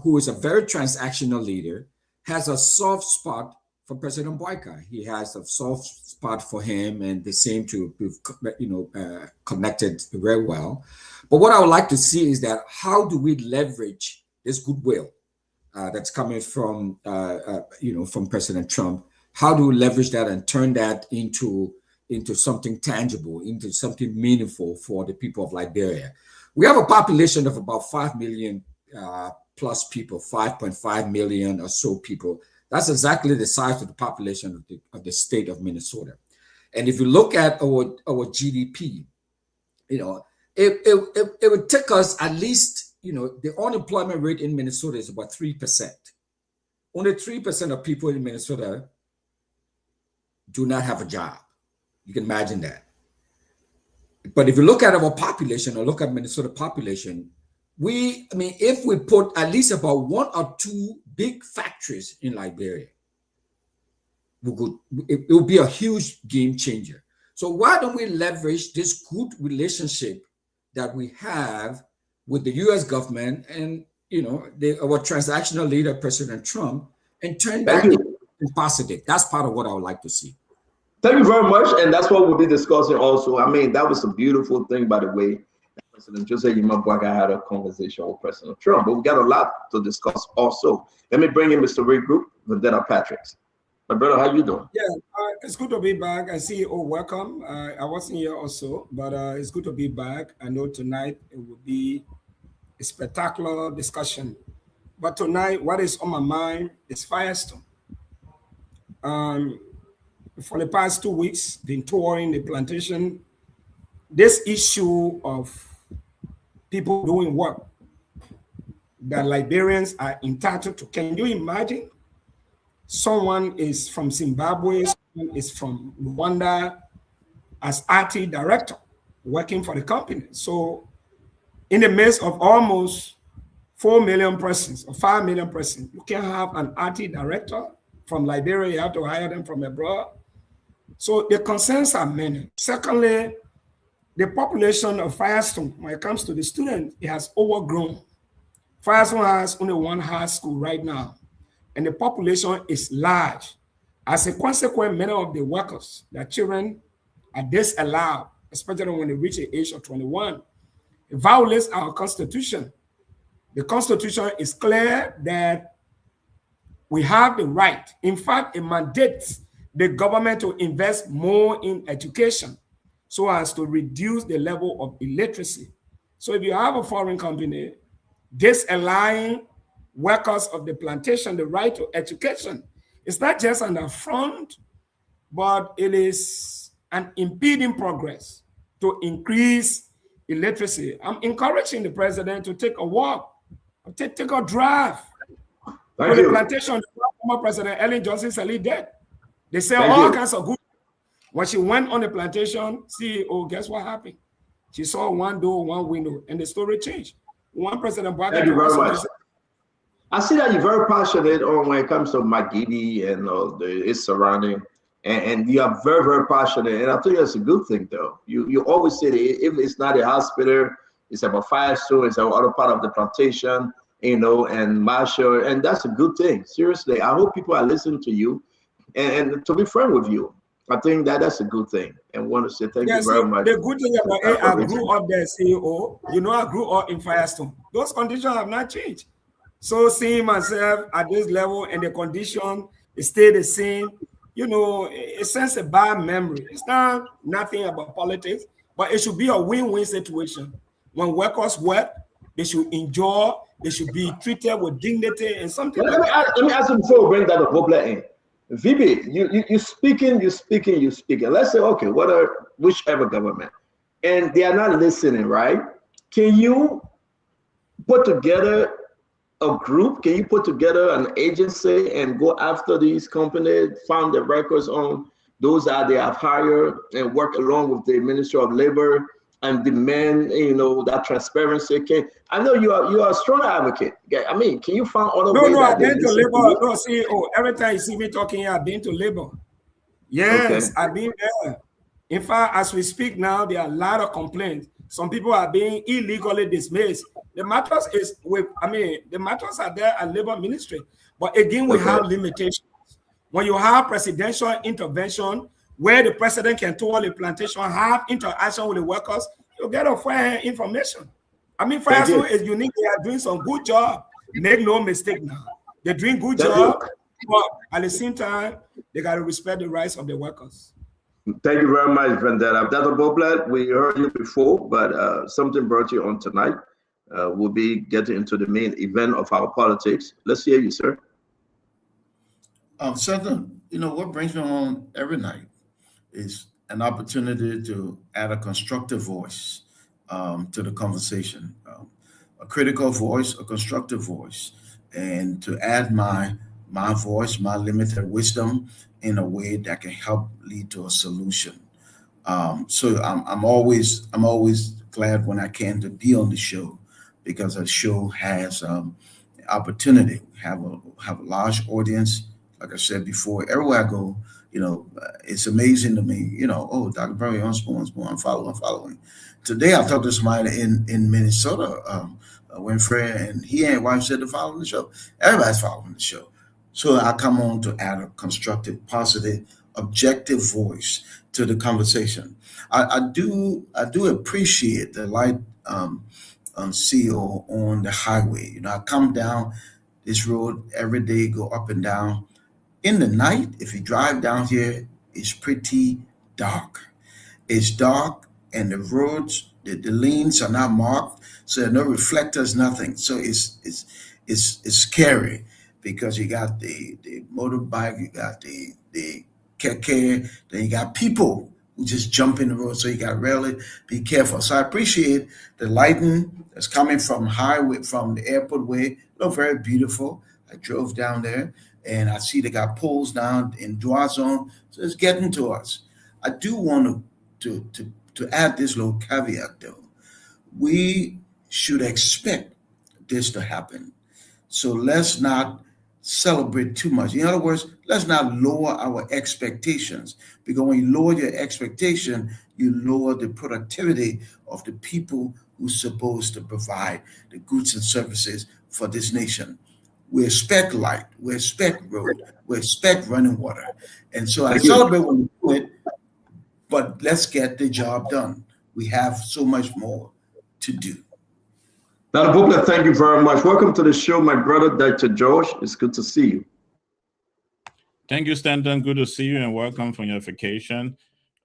who is a very transactional leader, has a soft spot for President Boakai. He has a soft spot for him, and they seem to be, connected very well. But what I would like to see is that how do we leverage this goodwill that's coming from, from President Trump? How do we leverage that and turn that into something tangible, into something meaningful for the people of Liberia? We have a population of about 5 million plus people, 5.5 million or so people. That's exactly the size of the population of the state of Minnesota. And if you look at our GDP, it would take us at least, the unemployment rate in Minnesota is about 3%. Only 3% of people in Minnesota do not have a job. You can imagine that. But if you look at our population or look at Minnesota population, if we put at least about 1 or 2 big factories in Liberia, it will be a huge game changer. So why don't we leverage this good relationship that we have with the U.S. government and our transactional leader, President Trump, and turn back into positive? That's part of what I would like to see. Thank you very much, and that's what we'll be discussing also. I mean, that was a beautiful thing, by the way. President Joseph Boakai had a conversation with President Trump, but we got a lot to discuss also. Let me bring in Mr. Regroup, Vendetta Patrick. My brother, how you doing? Yeah, it's good to be back. I see you all welcome. I wasn't here also, but it's good to be back. I know tonight it will be a spectacular discussion. But tonight, what is on my mind is Firestone. for the past 2 weeks, been touring the plantation. This issue of people doing work that Liberians are entitled to. Can you imagine? Someone is from Zimbabwe, someone is from Rwanda as RT director working for the company. So in the midst of almost 4 million persons or 5 million persons, you can have an RT director from Liberia, you have to hire them from abroad. So the concerns are many. Secondly, the population of Firestone, when it comes to the students, it has overgrown. Firestone has only one high school right now, and the population is large. As a consequence, many of the workers, their children are disallowed, especially when they reach the age of 21. It violates our constitution. The constitution is clear that we have the right. In fact, it mandates the government to invest more in education so as to reduce the level of illiteracy. So if you have a foreign company disallowing workers of the plantation the right to education, it's not just an affront, but it is an impeding progress to increase illiteracy. I'm encouraging the president to take a walk, take a drive to the plantation. Former President Ellen Johnson Sirleaf did. They say all kinds of good. When she went on the plantation, CEO, guess what happened? She saw one door, one window, and the story changed. One President Biden. Thank you very much. I see that you're very passionate on when it comes to Magidi and its surrounding, and you are very, very passionate. And I think that's a good thing, though. You always say that if it's not a hospital, it's about Firestone, it's about other part of the plantation, and Marshall, and that's a good thing. Seriously, I hope people are listening to you and to be friends with you. I think that's a good thing, and want to say thank you very much. The good thing about it, I grew up there, CEO. I grew up in Firestone. Those conditions have not changed. So seeing myself at this level and the condition stay the same, it sends a bad memory. It's not nothing about politics, but it should be a win-win situation. When workers work, they should enjoy, they should be treated with dignity and something. Let me ask you before we bring that up in. VB, you speaking. Let's say, okay, whichever government, and they are not listening, right? Can you put together a group? Can you put together an agency and go after these companies, find the records on those that they have hired, and work along with the Ministry of Labor and demand, that transparency? I know you are a strong advocate. I mean, can you find other ways? I've been to Labor. No, CEO. Every time you see me talking here, I've been to Labor. Yes, okay. I've been there. In fact, as we speak now, there are a lot of complaints. Some people are being illegally dismissed. The matters the matters are there at Labor Ministry. But again, we have limitations. When you have presidential intervention, where the president can tour the plantation, have interaction with the workers, you get a fair information. Firestone is unique. They are doing some good job. Make no mistake now. They're doing good job, but at the same time, they got to respect the rights of the workers. Thank you very much, Vendetta. Dr. Boblet, we heard you before, but something brought you on tonight. We'll be getting into the main event of our politics. Let's hear you, sir. Something, what brings me on every night is an opportunity to add a constructive voice to the conversation, a critical voice, a constructive voice, and to add my voice, my limited wisdom in a way that can help lead to a solution. So I'm always glad when I can to be on the show, because the show has opportunity, have a large audience. Like I said before, everywhere I go, it's amazing to me, Dr. Barry Osborne, I'm following. Today I talked to somebody in Minnesota, Winfrey, and he and his wife said they're following the show. Everybody's following the show. So I come on to add a constructive, positive, objective voice to the conversation. I do appreciate the light CEO on the highway. I come down this road every day, go up and down. In the night, if you drive down here, it's pretty dark. It's dark, and the roads, the lanes are not marked, so there are no reflectors, nothing. So it's scary, because you got the motorbike, you got the keke, then you got people who just jump in the road. So you got to really be careful. So I appreciate the lighting that's coming from highway, from the airport way. Look very beautiful. I drove down there and I see they got poles down in Dua Zone. So it's getting to us. I do want to add this little caveat though. We should expect this to happen. So let's not celebrate too much. In other words, let's not lower our expectations, because when you lower your expectation, you lower the productivity of the people who's supposed to provide the goods and services for this nation. We expect light, we expect road, we expect running water. And so I celebrate when we do it, but let's get the job done. We have so much more to do. Dr. Bukla, thank you very much. Welcome to the show, my brother, Dr. George. It's good to see you. Thank you, Stanton. Good to see you and welcome from your vacation.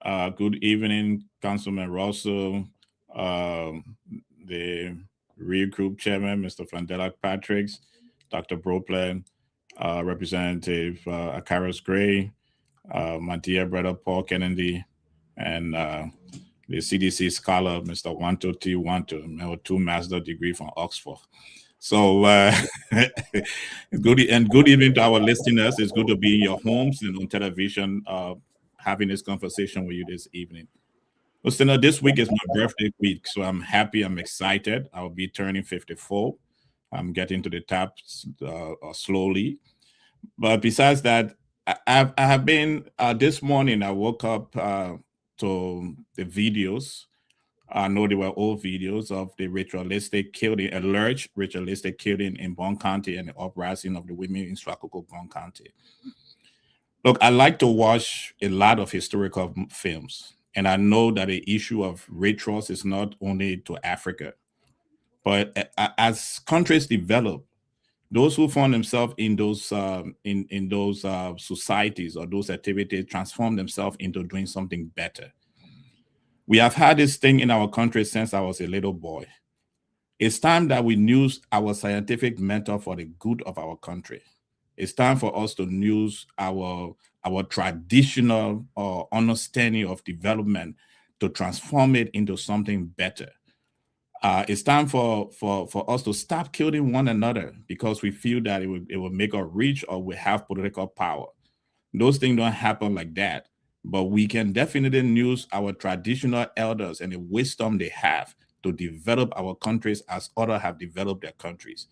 Good evening, Councilman Russell, the Real Group Chairman, Mr. Flandela Patricks, Dr. Broplan, Representative Akaris Gray, my dear brother Paul Kennedy, and the CDC scholar, Mr. Wanto T. Wanto, 2 master's degree from Oxford. So good evening to our listeners. It's good to be in your homes and on television, having this conversation with you this evening. Listen, this week is my birthday week, so I'm happy, I'm excited. I'll be turning 54. I'm getting to the taps slowly. But besides that, I have been, this morning I woke up to the videos. I know they were old videos of the ritualistic killing, alleged ritualistic killing in Bond County and the uprising of the women in Swakoko, Bond County. Look, I like to watch a lot of historical films, and I know that the issue of rituals is not only to Africa, but as countries develop, those who find themselves in those societies or those activities transform themselves into doing something better. We have had this thing in our country since I was a little boy. It's time that we use our scientific method for the good of our country. It's time for us to use our traditional understanding of development to transform it into something better. It's time for us to stop killing one another because we feel that it will make us rich or we have political power. Those things don't happen like that, but we can definitely use our traditional elders and the wisdom they have to develop our countries as others have developed their countries.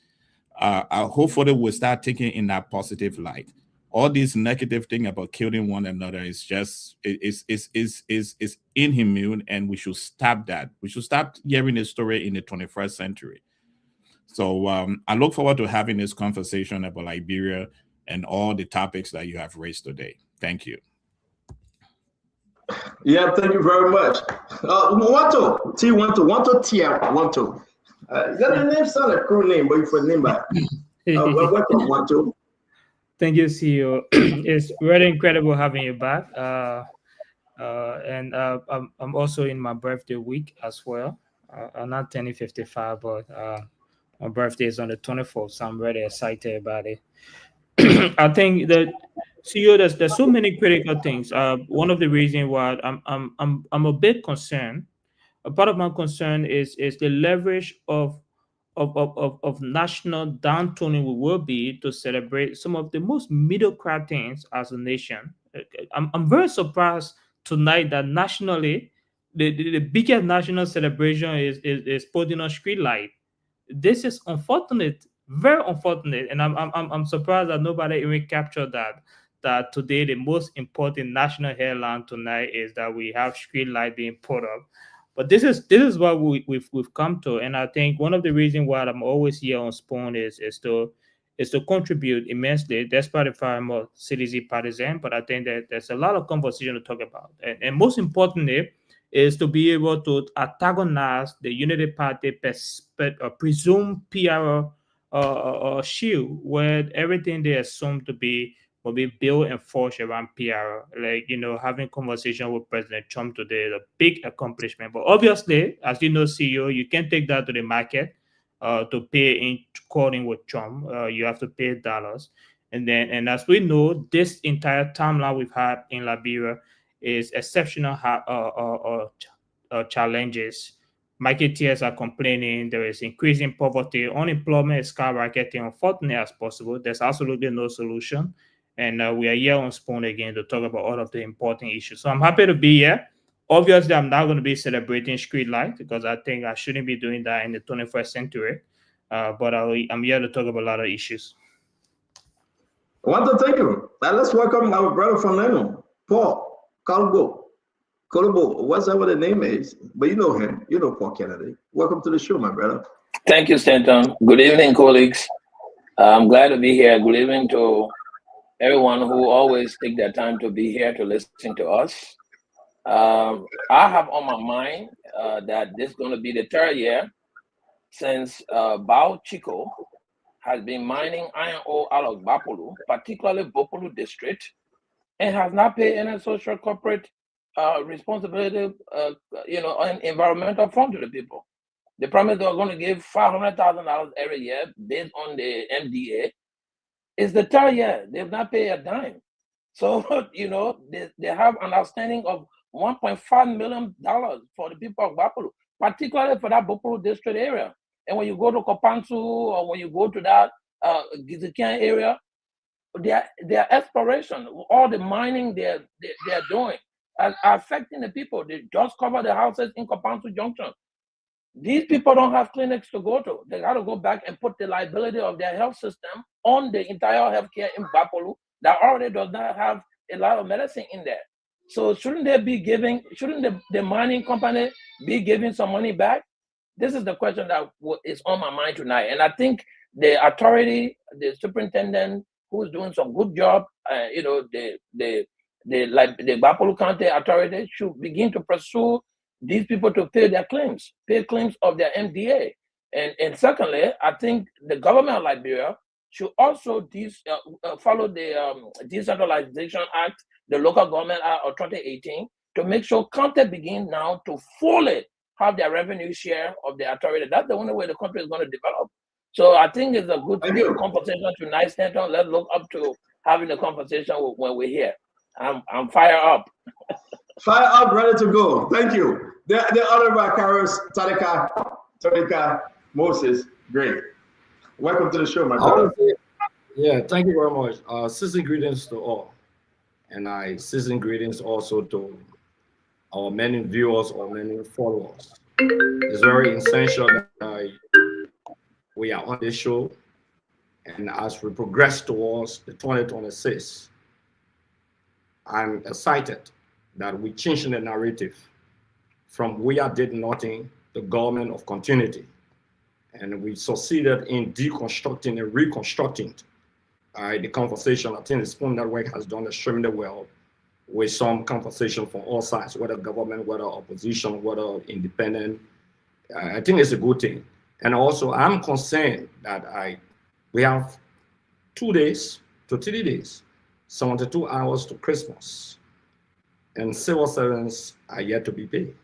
Hopefully we'll start thinking in that positive light. All this negative thing about killing one another is just is inhumane, and we should stop that. We should stop hearing this story in the 21st century. So I look forward to having this conversation about Liberia and all the topics that you have raised today. Thank you. Yeah, thank you very much. Wanto T. Wanto. That name sounds like a cool name, but for name back. Welcome, Wanto. Thank you, CEO. It's really incredible having you back. And I'm also in my birthday week as well. I'm not turning 55, but my birthday is on the 24th, so I'm really excited about it. I think that CEO, there's so many critical things. One of the reasons why I'm a bit concerned. A part of my concern is the leverage of national downtoning we will be to celebrate some of the most mediocre things as a nation. I'm very surprised tonight that nationally, the biggest national celebration is putting on street light. This is unfortunate, very unfortunate, and I'm surprised that nobody even captured that today the most important national headline tonight is that we have street light being put up. But this is what we've come to, and I think one of the reasons why I'm always here on Spoon is to contribute immensely, despite the fact I'm a CDC partisan. But I think that there's a lot of conversation to talk about, and most importantly, is to be able to antagonize the Unity Party presumed PR shield, where everything they assume to be will be built and forged around PR. Like, having conversation with President Trump today is a big accomplishment. But obviously, as you know, CEO, you can't take that to the market to pay in according with Trump. You have to pay dollars. And as we know, this entire timeline we've had in Liberia is exceptional challenges. Marketeers are complaining there is increasing poverty, unemployment is skyrocketing. Unfortunately, as possible, there's absolutely no solution. And we are here on Spoon again to talk about all of the important issues. So I'm happy to be here. Obviously, I'm not going to be celebrating street life because I think I shouldn't be doing that in the 21st century. But I'm here to talk about a lot of issues. I want to thank you. Now let's welcome our brother from Leno, Paul Colbo, whatever the name is, but you know him. You know Paul Kennedy. Welcome to the show, my brother. Thank you, Stanton. Good evening, colleagues. I'm glad to be here. Good evening to everyone who always take their time to be here to listen to us. I have on my mind that this is going to be the third year since Bao Chico has been mining iron ore out of Bapulu, particularly Bopulu district, and has not paid any social corporate responsibility, and environmental fund to the people. They promised they were going to give $500,000 every year based on the MDA. It's the third year. They've not paid a dime. So, they have an outstanding of $1.5 million for the people of Bapulu, particularly for that Bopulu district area. And when you go to Kopansu or when you go to that Gizikian area, their exploration, all the mining they're doing are affecting the people. They just cover the houses in Kopansu Junction. These people don't have clinics to go to. They got to go back and put the liability of their health system on the entire healthcare in Bapulu that already does not have a lot of medicine in there. So shouldn't the mining company be giving some money back? This is the question that is on my mind tonight. And I think the authority, the superintendent, who's doing some good job, the Bapulu County authority should begin to pursue these people to pay claims of their MDA. And secondly, I think the government of Liberia should also follow the Decentralization Act, the Local Government Act of 2018, to make sure county begin now to fully have their revenue share of the authority. That's the only way the country is going to develop. So I think it's a good conversation tonight, Stanton. Let's look up to having the conversation when we're here. I'm fired up. Fire up, ready to go. Thank you. The Honorable Karos Tarika Moses, great. Welcome to the show, my brother. Yeah, thank you very much. Season greetings to all. And season greetings also to our many viewers or many followers. It's very essential that we are on this show. And as we progress towards the 2026, I'm excited that we changing the narrative from we are did nothing to government of continuity. And we succeeded in deconstructing and reconstructing the conversation. I think the Spoon Network has done extremely well with some conversation from all sides, whether government, whether opposition, whether independent. I think it's a good thing. And also I'm concerned that we have 2 days to 3 days, 72 hours to Christmas, and civil servants are yet to be paid.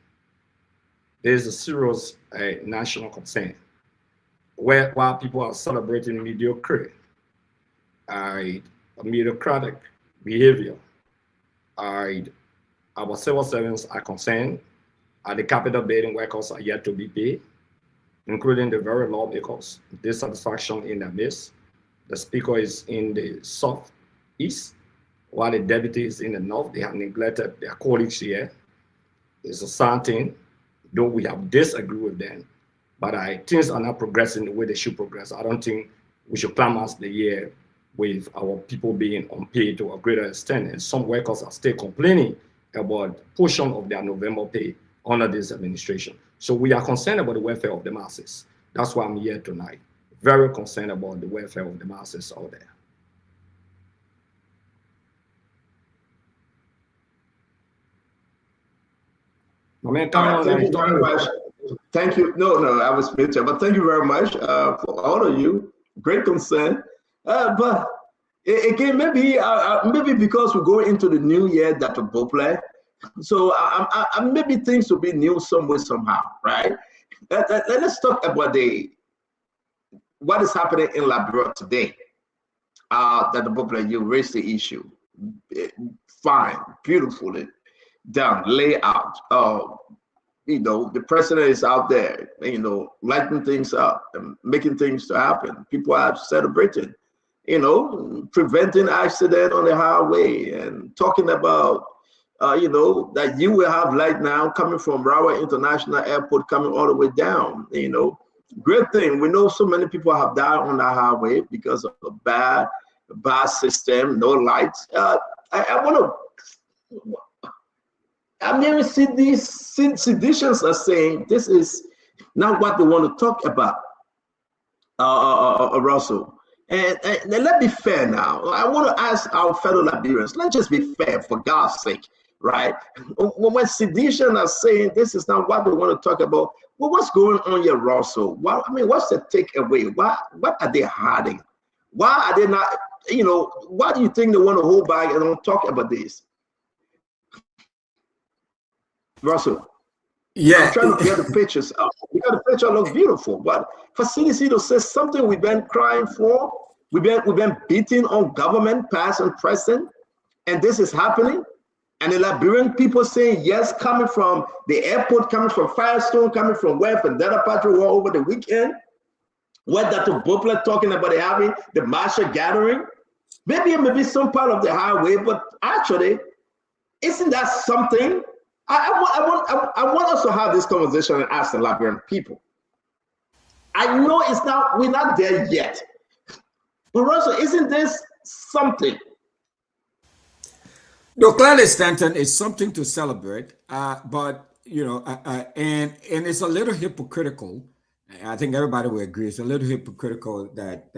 There's a serious national concern while people are celebrating mediocrity, meritocratic behavior. Our civil servants are concerned. The capital building workers are yet to be paid, including the very lawmakers. Dissatisfaction in their midst. The speaker is in the southeast, while the deputy is in the north. They have neglected their colleagues here. It's a sad thing, though we have disagreed with them. But things are not progressing the way they should progress. I don't think we should climax the year with our people being unpaid to a greater extent. And some workers are still complaining about portion of their November pay under this administration. So we are concerned about the welfare of the masses. That's why I'm here tonight. Very concerned about the welfare of the masses out there. Thank you very much. Thank you. No, I was muted, but thank you very much for all of you. Great concern. But again, maybe because we go into the new year, Dr. Bople, so maybe things will be new somewhere, somehow, right? Let's talk about what is happening in Liberia today. Dr. Bopler, you raised the issue. Fine, beautifully done, lay out. The president is out there, lighting things up and making things to happen. People are celebrating, preventing accident on the highway and talking about, that you will have light now coming from Rawa International Airport coming all the way down, Great thing. We know so many people have died on the highway because of a bad system, no lights. See these seditions are saying this is not what they want to talk about, Russell. And let's be fair now. I want to ask our fellow Liberians, let's just be fair for God's sake, right? When sedition are saying this is not what they want to talk about, well, what's going on here, Russell? What's the takeaway? What are they hiding? Why are they not, why do you think they want to hold back and don't talk about this? Russell. Yeah. I'm trying to get the pictures up. Because the picture looks beautiful, but for CDC to say something we've been crying for, we've been beating on government, past and present, and this is happening. And the Liberian people saying yes, coming from the airport, coming from Firestone, coming from where Vendetta Patrick were over the weekend. What Dr. Bopler talking about having the Marshall gathering. Maybe it may be some part of the highway, but actually, isn't that something? I want us to have this conversation and ask the Liberian people. I know we're not there yet. But Russell, isn't this something? No, clearly, Stanton, is something to celebrate, but and it's a little hypocritical. I think everybody will agree. It's a little hypocritical that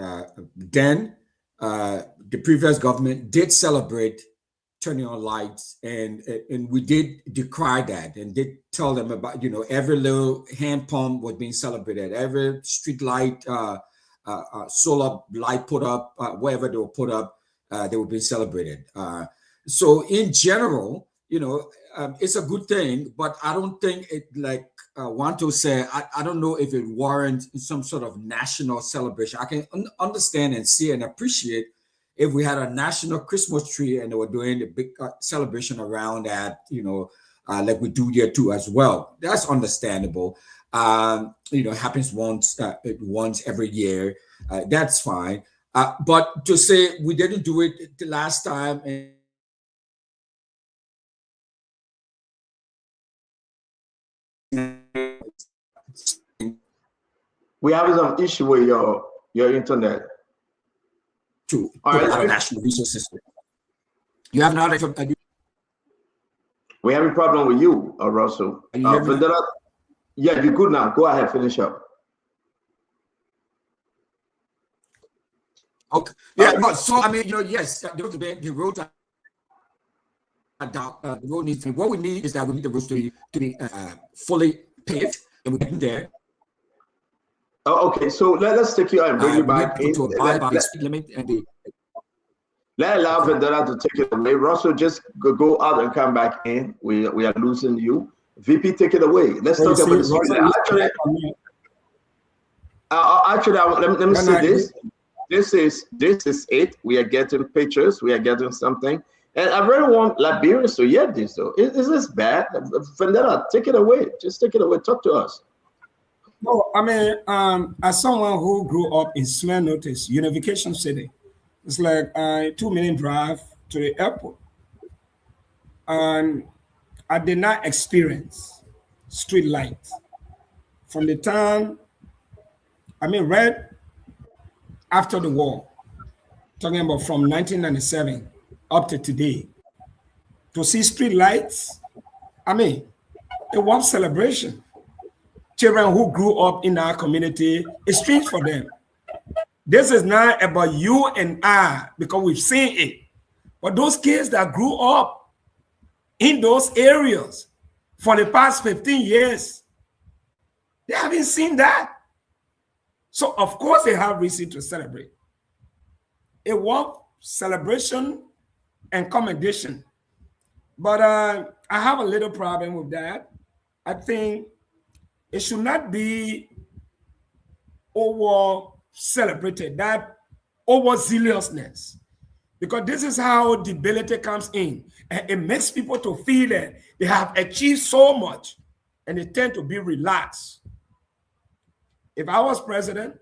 then the previous government did celebrate turning on lights, and we did decry that and did tell them about every little hand pump was being celebrated, every street light, solar light put up, wherever they were put up, they were being celebrated. So in general, it's a good thing, but I don't think it, like Wanto said, I don't know if it warrants some sort of national celebration. I can understand and see and appreciate if we had a national Christmas tree and they were doing a big celebration around that, like we do here too as well. That's understandable. Happens once every year. That's fine. But to say we didn't do it the last time and we have some issue with your internet. To put out a national resource system. You have not. We have a problem with you, Russell. Yeah, you're good now. Go ahead, finish up. Okay. Yeah, but so yes, the roads are the road needs. What we need is that we need the roads to be fully paved, and we're getting there. Oh, okay, so let's take you and bring you back in. Let allow Vendetta to take it away. Russell, just go out and come back in. We are losing you. VP, take it away. Let's talk about this. Actually, let me say this. This is it. We are getting pictures. We are getting something. And I really want Liberians to hear this, though. Is this bad? Vendetta, take it away. Just take it away. Talk to us. No, as someone who grew up in Smyrna Notice, Unification City, it's like a 2-minute drive to the airport. And I did not experience street lights from the time, right after the war, talking about from 1997 up to today, to see street lights, it was celebration. Children who grew up in our community, it's strange for them. This is not about you and I because we've seen it. But those kids that grew up in those areas for the past 15 years, they haven't seen that. So of course they have reason to celebrate. It was celebration and commendation. But I have a little problem with that. I think it should not be over celebrated. That overzealousness. Because this is how debility comes in. And it makes people to feel that they have achieved so much and they tend to be relaxed. If I was president,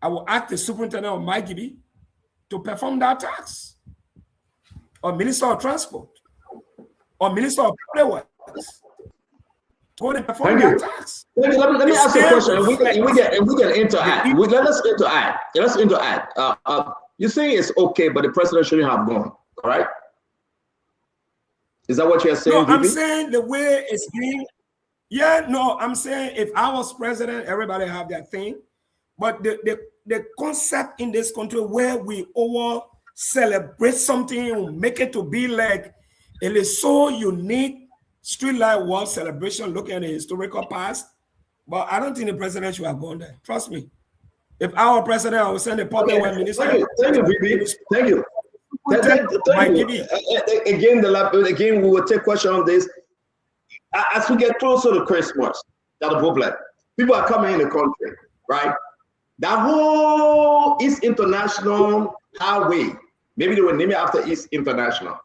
I would ask the superintendent of Magidi to perform that task, or Minister of Transport, or Minister of Public Works. Go and perform that task. Let me ask you a question. We can interact. Let's interact. You say it's okay, but the president shouldn't have gone, all right? Is that what you're saying? No, I'm saying the way it's being. Yeah, no, I'm saying if I was president, everybody have their thing. But the concept in this country where we over celebrate something, make it to be like it is so unique. Street light world celebration, looking at the historical past. But I don't think the president should have gone there. Trust me. If I were president, I would send a public minister. Thank you, VP. Thank you. Thank you. Again, we will take question on this. As we get closer to Christmas, that's the problem. People are coming in the country, right? That whole East International Highway, maybe they will name it after East International.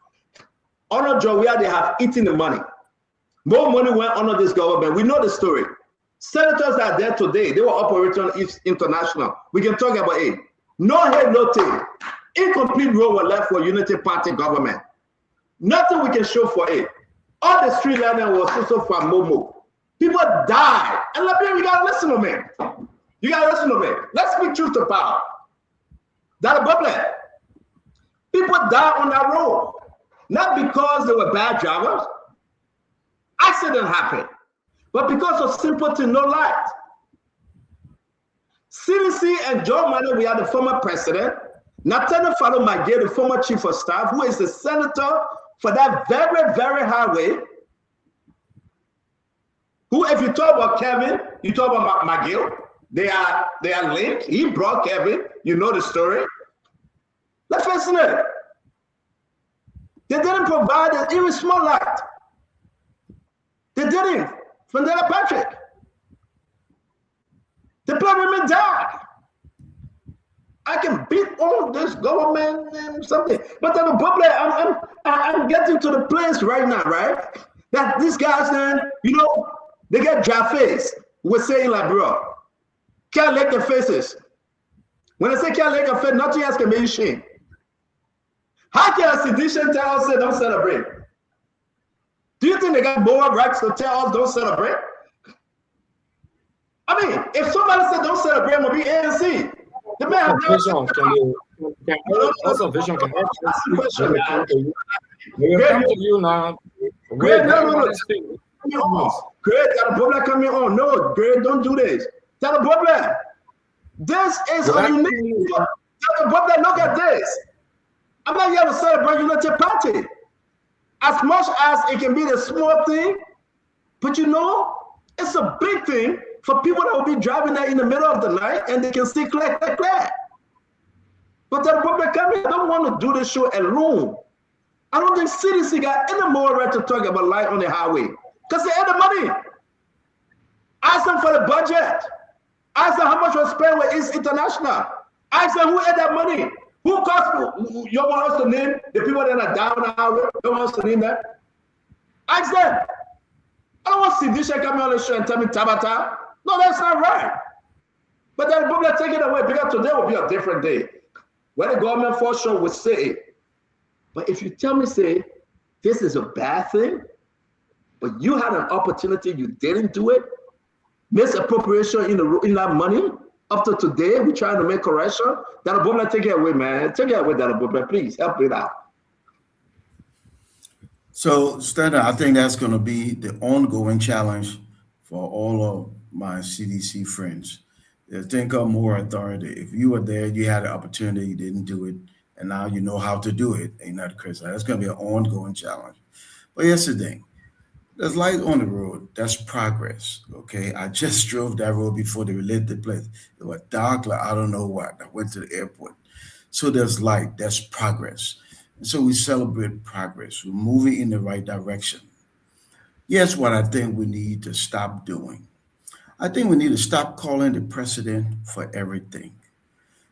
Under Joe, they have eaten the money. More money went under this government. We know the story. Senators that are there today, they were operating on East International. We can talk about it. No head, no tail. Incomplete road were left for Unity Party government. Nothing we can show for it. All the street lighting was also from Momo. People died. And you gotta listen to me. You gotta listen to me. Let's speak truth to power. That's a problem. People died on that road. Not because they were bad drivers. Accident happened. But because of sympathy, no light. CDC and Joe Manuel, we are the former president. Nathaniel Falo Magay, the former chief of staff, who is the senator for that very, very highway. Who, if you talk about Kevin, you talk about McGill. They are linked. He brought Kevin. You know the story. Let's listen to it. They didn't provide an even small light. They didn't. Fandela Patrick. The people died. I can beat all this government and something, but then the problem, I'm getting to the place right now, right? That these guys then, they get dry face. We're saying like, bro, can't lick their faces. When I say can't lick their face, nothing else can be shame. How can a sedition tell us say don't celebrate? Do you think they got more rights to tell us don't celebrate? I mean, if somebody said don't celebrate, I'm gonna be ANC. The man has Vision can help. We will come to you now. Great, no. Great, got a problem coming on. No, great, don't do this. Got a problem. This is a unique. Got a problem. Look at this. I'm not here to celebrate Unity Party. As much as it can be the small thing, but it's a big thing for people that will be driving there in the middle of the night and they can see clear. But the Republican, I don't want to do this show alone. I don't think CDC got any more right to talk about light on the highway because they had the money. Ask them for the budget. Ask them how much was spent with East International. Ask them who had that money. Who cost you want us to name the people that are down the highway? You want us to name that? Ask them. I don't want Sidisha coming on the show and tell me Tabata. No, that's not right. But the Republic take it away because today will be a different day. When the government for sure would say it. But if you tell me, say, this is a bad thing, but you had an opportunity, you didn't do it, misappropriation in that money, up to today, we're trying to make correction. That Republic, take it away, man. Take it away, that Republic. Please help it out. So, Standard, I think that's going to be the ongoing challenge for all of my CDC friends. Think of more authority. If you were there, you had an opportunity, you didn't do it, and now you know how to do it. Ain't that crazy? That's going to be an ongoing challenge. But here's the thing. There's light on the road. That's progress, okay? I just drove that road before they lit the place. It was dark, like I don't know what. I went to the airport. So there's light. That's progress. And so we celebrate progress. We're moving in the right direction. Here's what I think we need to stop doing. I think we need to stop calling the president for everything.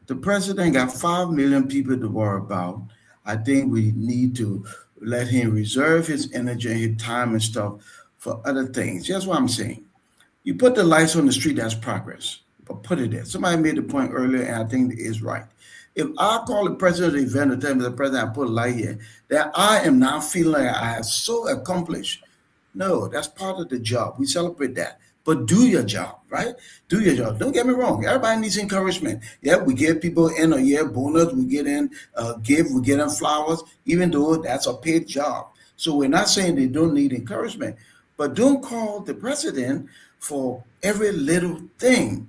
The president got 5 million people to worry about. I think we need to let him reserve his energy and his time and stuff for other things. That's what I'm saying. You put the lights on the street, that's progress. But put it there. Somebody made the point earlier, and I think it is right. If I call the president of the event and tell him, the president, I put a light here, that I am now feeling like I have so accomplished. No, that's part of the job. We celebrate that. But do your job, right? Do your job. Don't get me wrong. Everybody needs encouragement. Yeah, we give people in a year bonus. We get in gift. We get in flowers, even though that's a paid job. So we're not saying they don't need encouragement. But don't call the president for every little thing.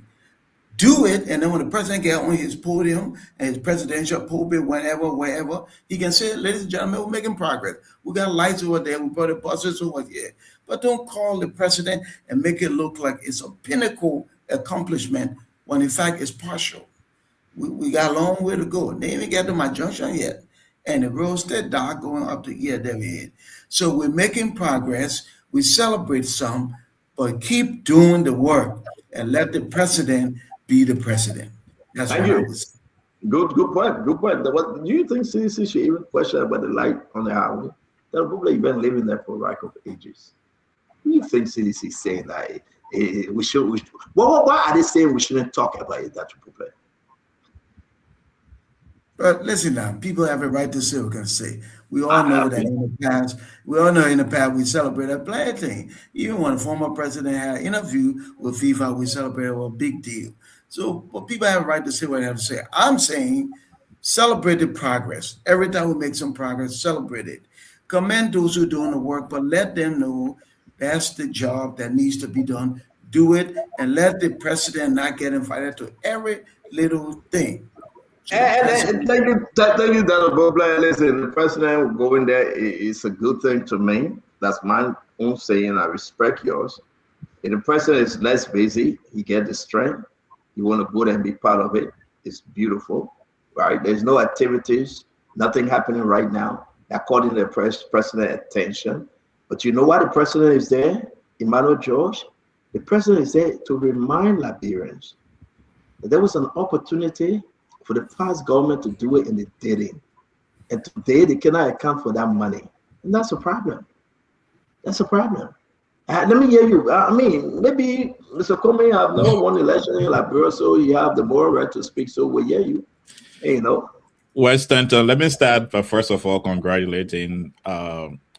Do it, and then when the president gets on his podium and his presidential pulpit, wherever, he can say, ladies and gentlemen, we're making progress. We got lights over there. We put the buses over here. But don't call the president and make it look like it's a pinnacle accomplishment when in fact it's partial. We got a long way to go. They didn't even get to my junction yet. And the road still dark going up to here, there we are. So we're making progress. We celebrate some, but keep doing the work and let the president be the president. That's what I was saying. Good point. What do you think CDC should even question about the light on the highway? They've probably been living there for like of ages. Do you think CDC is saying that we should? Why are they saying we shouldn't talk about it? That problem. But listen now, people have a right to say what they can say. We all know that in the past, we celebrated plenty. Even when the former president had an interview with FIFA, we celebrated a big deal. So, but people have a right to say what they have to say. I'm saying celebrate the progress. Every time we make some progress, celebrate it. Commend those who are doing the work, but let them know that's the job that needs to be done. Do it, and let the president not get invited to every little thing. And thank you, Dr. Bobla. Listen, the president going there is a good thing to me. That's my own saying. I respect yours. If the president is less busy, he gets the strength. You want to go there and be part of it. It's beautiful, right? There's no activities, nothing happening right now, according to the president attention. But you know why the president is there, Emmanuel George? The president is there to remind Liberians that there was an opportunity for the past government to do it and they didn't. And today they cannot account for that money. And that's a problem. That's a problem. Let me hear you. I mean, maybe Mr. Comey have no won election in Liberia, so you have the moral right to speak. So we'll hear you. Hey, you know. Well, Stanton, let me start by first of all congratulating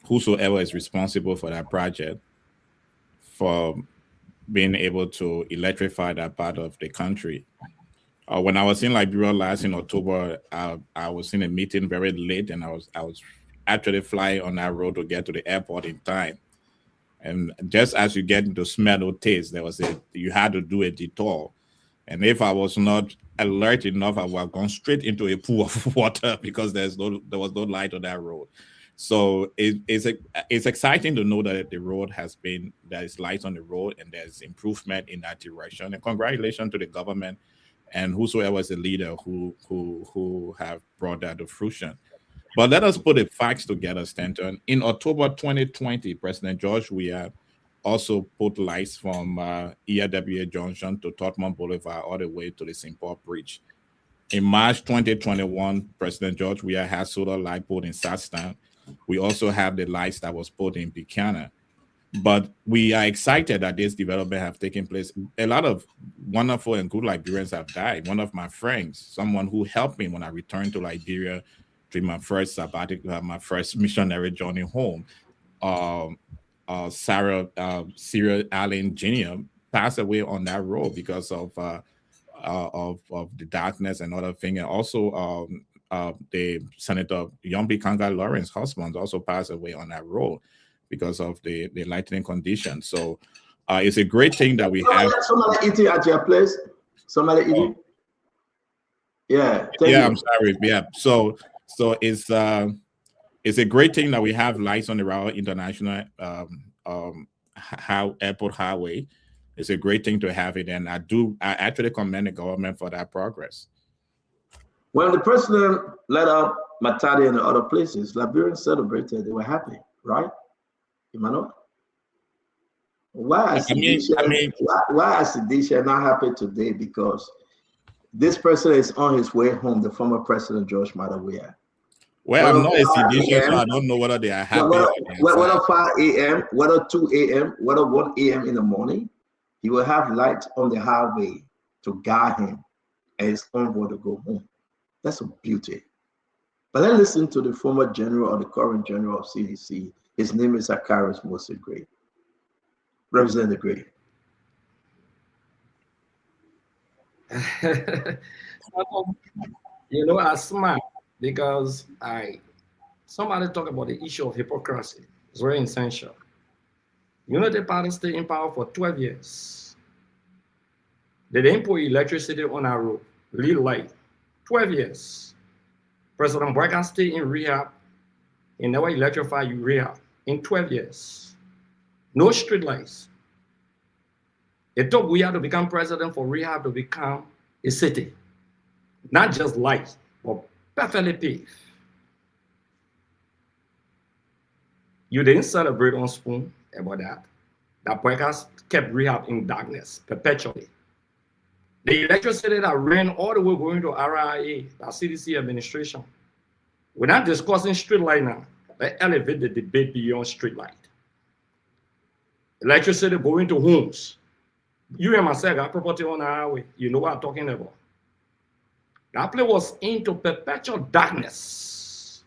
whosoever is responsible for that project for being able to electrify that part of the country. When I was in Liberia last in October, I was in a meeting very late, and I was actually flying on that road to get to the airport in time. And just as you get into smell or taste, you had to do a detour. And if I was not alert enough, I would have gone straight into a pool of water because there was no light on that road. So it's exciting to know that there is lights on the road and there's improvement in that direction. And congratulations to the government and whosoever is the leader who have brought that to fruition. But let us put the facts together, Stanton. In October 2020, President George Weah also put lights from ERWA Junction to Tottenham Boulevard all the way to the St. Paul Bridge. In March 2021, President George Weah had solar light put in Southtown. We also have the lights that was put in Buchanan. But we are excited that this development have taken place. A lot of wonderful and good Liberians have died. One of my friends, someone who helped me when I returned to Liberia during my first sabbatical, my first missionary journey home, Sarah Allen Jr. passed away on that road because of the darkness and other things. And also the Senator Yombi Kanga Lawrence husband also passed away on that road because of the lightning conditions. So it's a great thing that we have. Somebody eating at your place? Somebody eating? Yeah. I'm sorry. Yeah. So it's a great thing that we have lights on the Rawa International Airport Highway. It's a great thing to have it, and I actually commend the government for that progress. When the president let out Matadi and the other places, Liberians celebrated. They were happy, right? Emmanuel? Why is Sidisha not happy today? Because this person is on his way home, the former president George Weah. Well, I'm not a seditious, so I don't know whether they are happy. Whether 5 a.m., whether 2 a.m., whether 1 a.m. in the morning, he will have light on the highway to guide him and his envoy to go home. That's a beauty. But then listen to the former general or the current general of CDC. His name is Zacharias Moses Gray. Represent the Gray. You know, I smile because somebody talk about the issue of hypocrisy. It's very essential. Unity Party stayed in power for 12 years. They didn't put electricity on our road, lead light, 12 years. President Boyka stayed in rehab. He never electrified you rehab in 12 years. No street lights. It took Weah to become president for rehab to become a city. Not just lights, but perfectly paved. You didn't celebrate on Spoon about that. That Boyka kept rehab in darkness perpetually. The electricity that ran all the way going to RIA, the CDC administration. We're not discussing street light now. Let's elevate the debate beyond street light. Electricity going to homes. You and myself got property on the highway. You know what I'm talking about. That place was into perpetual darkness,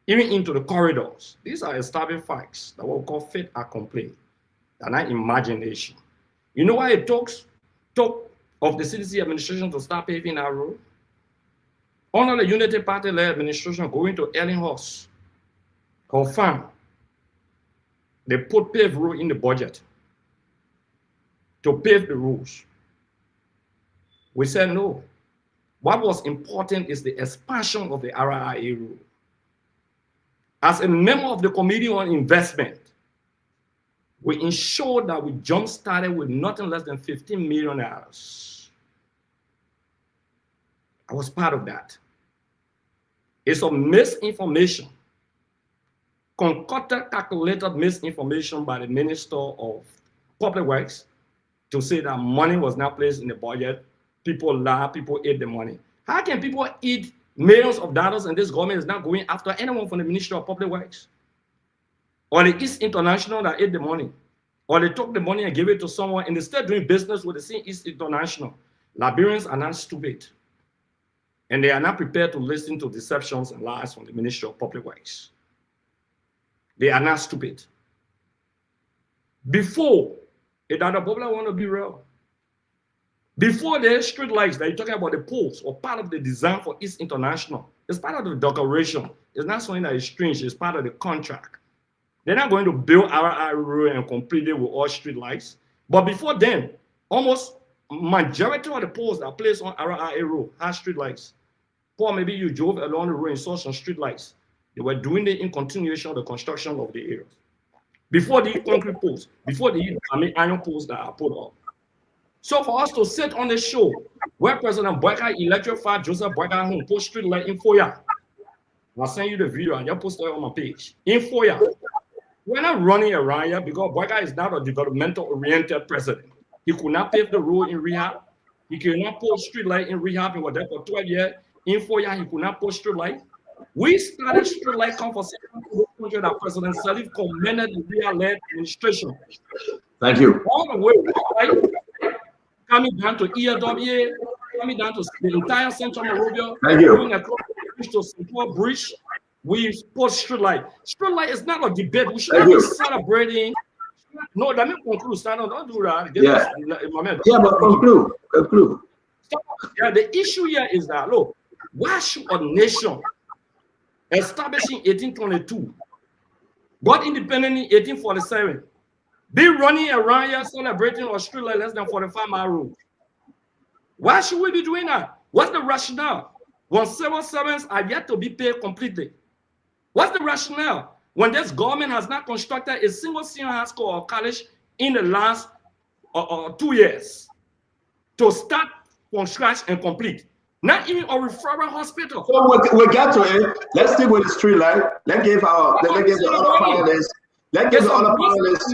even into the corridors. These are established facts that what we call fait accompli. They're not imagination. You know why it took of the CDC administration to start paving our road? Under the Unity Party-led administration going to Erlinghorst, confirm they put paved road in the budget to pave the roads. We said no. What was important is the expansion of the RIA road. As a member of the Committee on Investment, we ensured that we jump-started with nothing less than $15 million. I was part of that. It's a misinformation, concocted, calculated misinformation by the Minister of Public Works to say that money was not placed in the budget. People lie, people ate the money. How can people eat millions of dollars and this government is not going after anyone from the Ministry of Public Works? Or the East International that ate the money? Or they took the money and gave it to someone and they're still doing business with the same East International? Liberians are not stupid. And they are not prepared to listen to deceptions and lies from the Ministry of Public Works. They are not stupid. Before, if the public want to be real, before the street lights that you're talking about, the poles or part of the design for East International, it's part of the decoration. It's not something that is strange, it's part of the contract. They're not going to build our road and complete it with all street lights. But before then, almost majority of the poles that are placed on RIA road have street lights. Or maybe you drove along the road and saw some street lights. They were doing it in continuation of the construction of the area. Before the concrete poles, before the iron poles that are put up. So for us to sit on the show where President Boyka electrified Joseph Boyka home, put street light in Foya. I'll send you the video and just post it on my page. In Foya. We're not running around here because Boyka is not a developmental-oriented president. He could not pave the road in rehab. He could not put street light in rehab and was there for 12 years. In 4 years, he could not put street light. We started street light conversation that President Salif commended the Weah-led administration. Thank you. All the way, right? Coming down to ELW, coming down to the entire Central Monrovia, going across to St. Paul Bridge, we put street light. Street light is not a debate. We should not be celebrating. No, let me conclude. Don't do that. Yeah, yeah, but conclude. Yeah, the issue here is that, look, why should a nation establishing 1822, got independent in 1847, be running around here celebrating a street light less than 45-mile road? Why should we be doing that? What's the rationale when civil servants are yet to be paid completely? What's the rationale when this government has not constructed a single senior high school or college in the last 2 years to start from scratch and complete? Not even a referral hospital. So we get to it. Let's stick with the street light. Let's give the other panelists. Let's give the other panelists.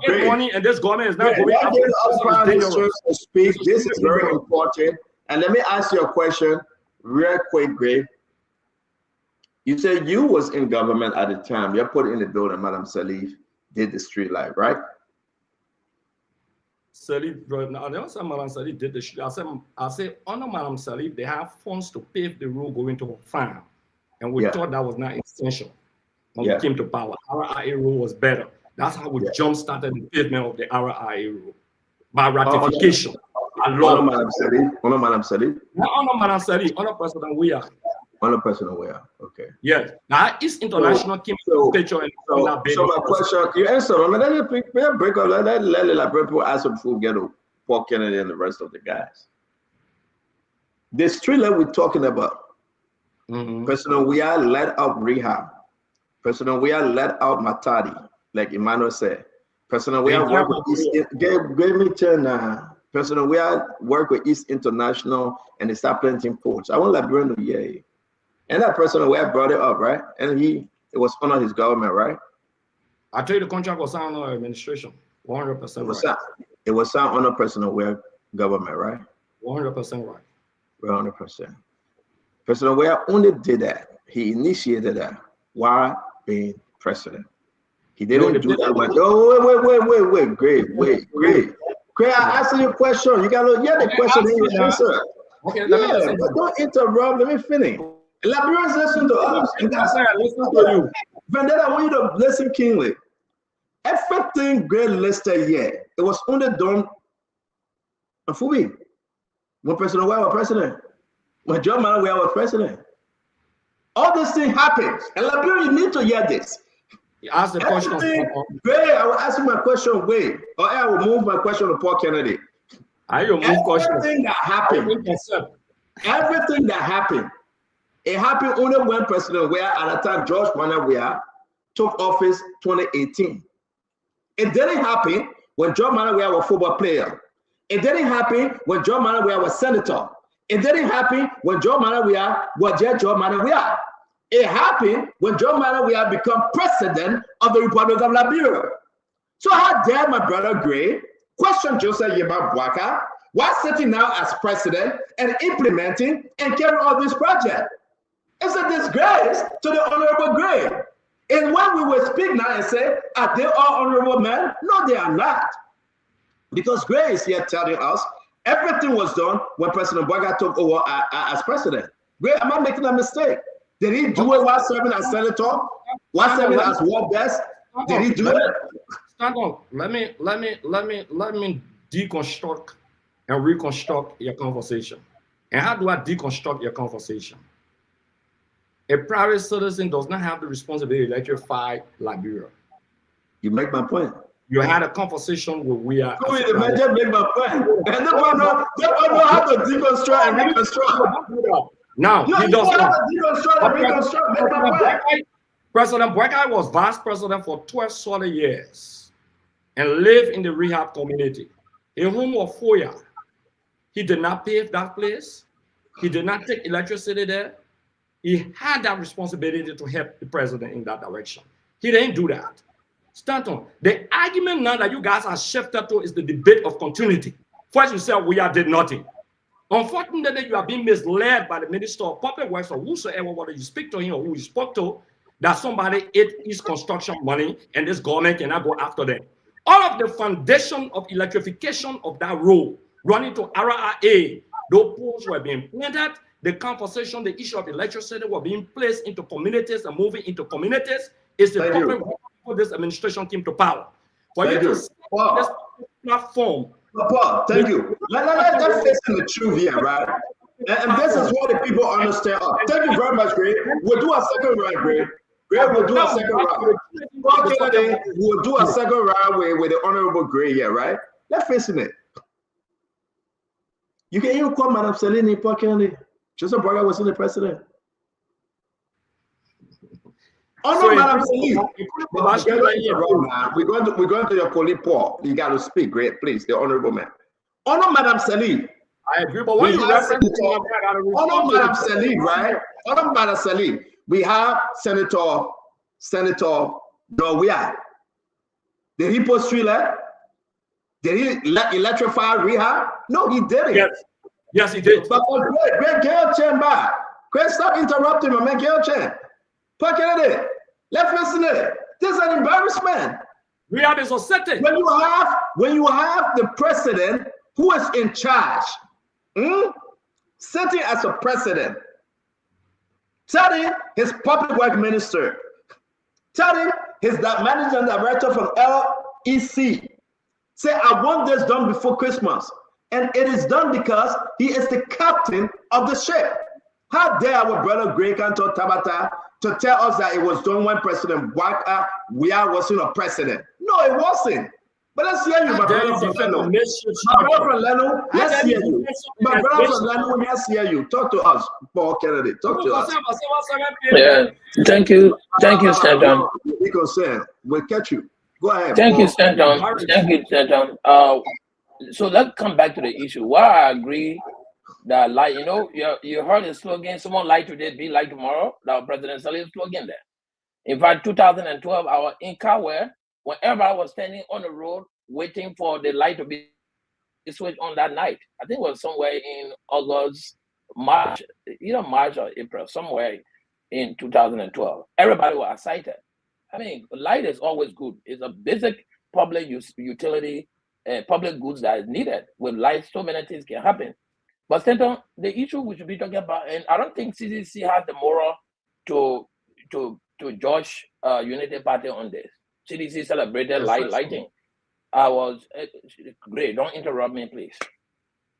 get money, and this government is not going That after gives us prime dangerous. ministers to speak. This is very important. And let me ask you a question real quick, Gray. You said you was in government at the time. You put in the building, Madam Salif did the street light, right? Salif, I never said Madam Salif did the street. I said under Madam Salif, they have funds to pave the road going to a farm. And we thought that was not essential when we came to power. Our IA road was better. That's how we jump-started the pavement of the RIA road by ratification. Honor Madam Salif. Honor Madam Salif. Not honor Madam Salif, honor President Weah. Honor President Weah. Okay. Yes. Now East International came to the picture and so my question, you answer. Let me break up. Let people answer before we get to Paul Kennedy and the rest of the guys. The street that we're talking about, President Weah let out rehab. President Weah let out Matadi, like Emmanuel said. President Weah worked with East. Give me 10 now. President Weah worked with East International and they start planting ports. I want Liberian to hear. And that President Weah brought it up, right? And it was under his government, right? I tell you, the contract was signed under administration, 100%. It was signed under President Weah government, right? 100% right. 100%. President Weah only did that. He initiated that while being president. He didn't do that. Wait, Great, I answer your question. You gotta hear the question and you answer. Okay, but don't interrupt. Let me finish. Liberians listen to us. Listen to you. Vendetta, I want you to listen keenly. Everything Great listed here, it was only done on Fubi. When President Weah was president. When John Mahama was president. All this thing happens. And Liberia, you need to hear this. You ask the question. Great, I will ask you my question, wait. Or I will move my question to Paul Kennedy. Everything that happened, it happened only when President Weah, at the time, George Manuel Weah, took office 2018. It didn't happen when John Manuel Weah was a football player. It didn't happen when John Manuel Weah was senator. It didn't happen when John Manuel Weah was Judge John Manuel Weah. It happened when John Manuel Weah became president of the Republic of Liberia. So how dare my brother Gray question Joseph Yeboah Boakai while sitting now as president and implementing and carrying out this project? It's a disgrace to the Honorable Gray. And when we will speak now and say, are they all honorable men? No, they are not. Because Gray is here telling us everything was done when President Boakai took over as president. Gray, am I making a mistake? Did he do it while serving as senator? While serving as world best? Did he do it? Stand on. Let me deconstruct and reconstruct your conversation. And how do I deconstruct your conversation? A private citizen does not have the responsibility to electrify Liberia. You make my point. You had a conversation with Weah. Make my point. And they don't know how to deconstruct and reconstruct. Now, no, he does not. President Boakai was vice president for 12 solid years and lived in the rehab community. In home was Foya. He did not pave that place. He did not take electricity there. He had that responsibility to help the president in that direction. He didn't do that. Stanton, the argument now that you guys are shifted to is the debate of continuity. First, you said Weah did nothing. Unfortunately, you are being misled by the Minister of Public Works or whosoever, whether you speak to him or who you spoke to, that somebody ate his construction money and this government cannot go after them. All of the foundation of electrification of that road running to RIA, those poles were being planted, the conversation, the issue of electricity were being placed into communities and moving into communities. Is the public before this administration came to power. For you to see this platform. Paul, thank you. Let's face the truth here, right? And this is what the people understand. Thank you very much, Gray. We'll do a second round, Gray. Gray will do a second round. Paul Kennedy will do a second round with the Honorable Gray here, right? Let's face it. You can even call Madam Salini, Paul Kennedy. Joseph Boakai was in the president. Oh no, Madam Salini. We're going to your colleague Paul. You got to speak, great, please, the honorable man. Oh no, Madam Salini. I agree, but when you reference Madam Salini, right? Oh Madam Salini. We have Senator Weah. Did he put street light? Did he electrify rehab? No, he didn't. Yes, he did. But great Gail Chen back. Chris, stop interrupting my man, Gail Chen. Pocket it. Let's listen to it. This is an embarrassment. Rehab is upsetting. When you have the president who is in charge, sitting as a president, telling his public work minister, telling his managing director from LEC, say, I want this done before Christmas. And it is done because he is the captain of the ship. How dare our brother Greg Cantor Tabata to tell us that it was done when President Bouakai wasn't a president? No, it wasn't. But let's hear you, my brother from Leno. My brother from Leno, let's hear you. My brother from Leno, let's hear you. Talk to us, Paul Kennedy. Talk to us. Yeah, thank you, Stanton. Be concerned. We'll catch you. Go ahead. Thank you, Stanton. Thank you, Stanton. So let's come back to the issue. Why I agree that, like, you heard the slogan, someone lie today, be like tomorrow. That President Salih's slogan there. In fact, 2012, I was in Kawe, when everybody was standing on the road waiting for the light to be switched on that night. I think it was somewhere in August, March, either March or April, somewhere in 2012. Everybody was excited. I mean, light is always good. It's a basic public utility, public goods that is needed. With light, so many things can happen. But Stanton, the issue we should be talking about, and I don't think CCC has the moral to judge Unity Party on this. CDC celebrated lighting. I was great. Don't interrupt me, please.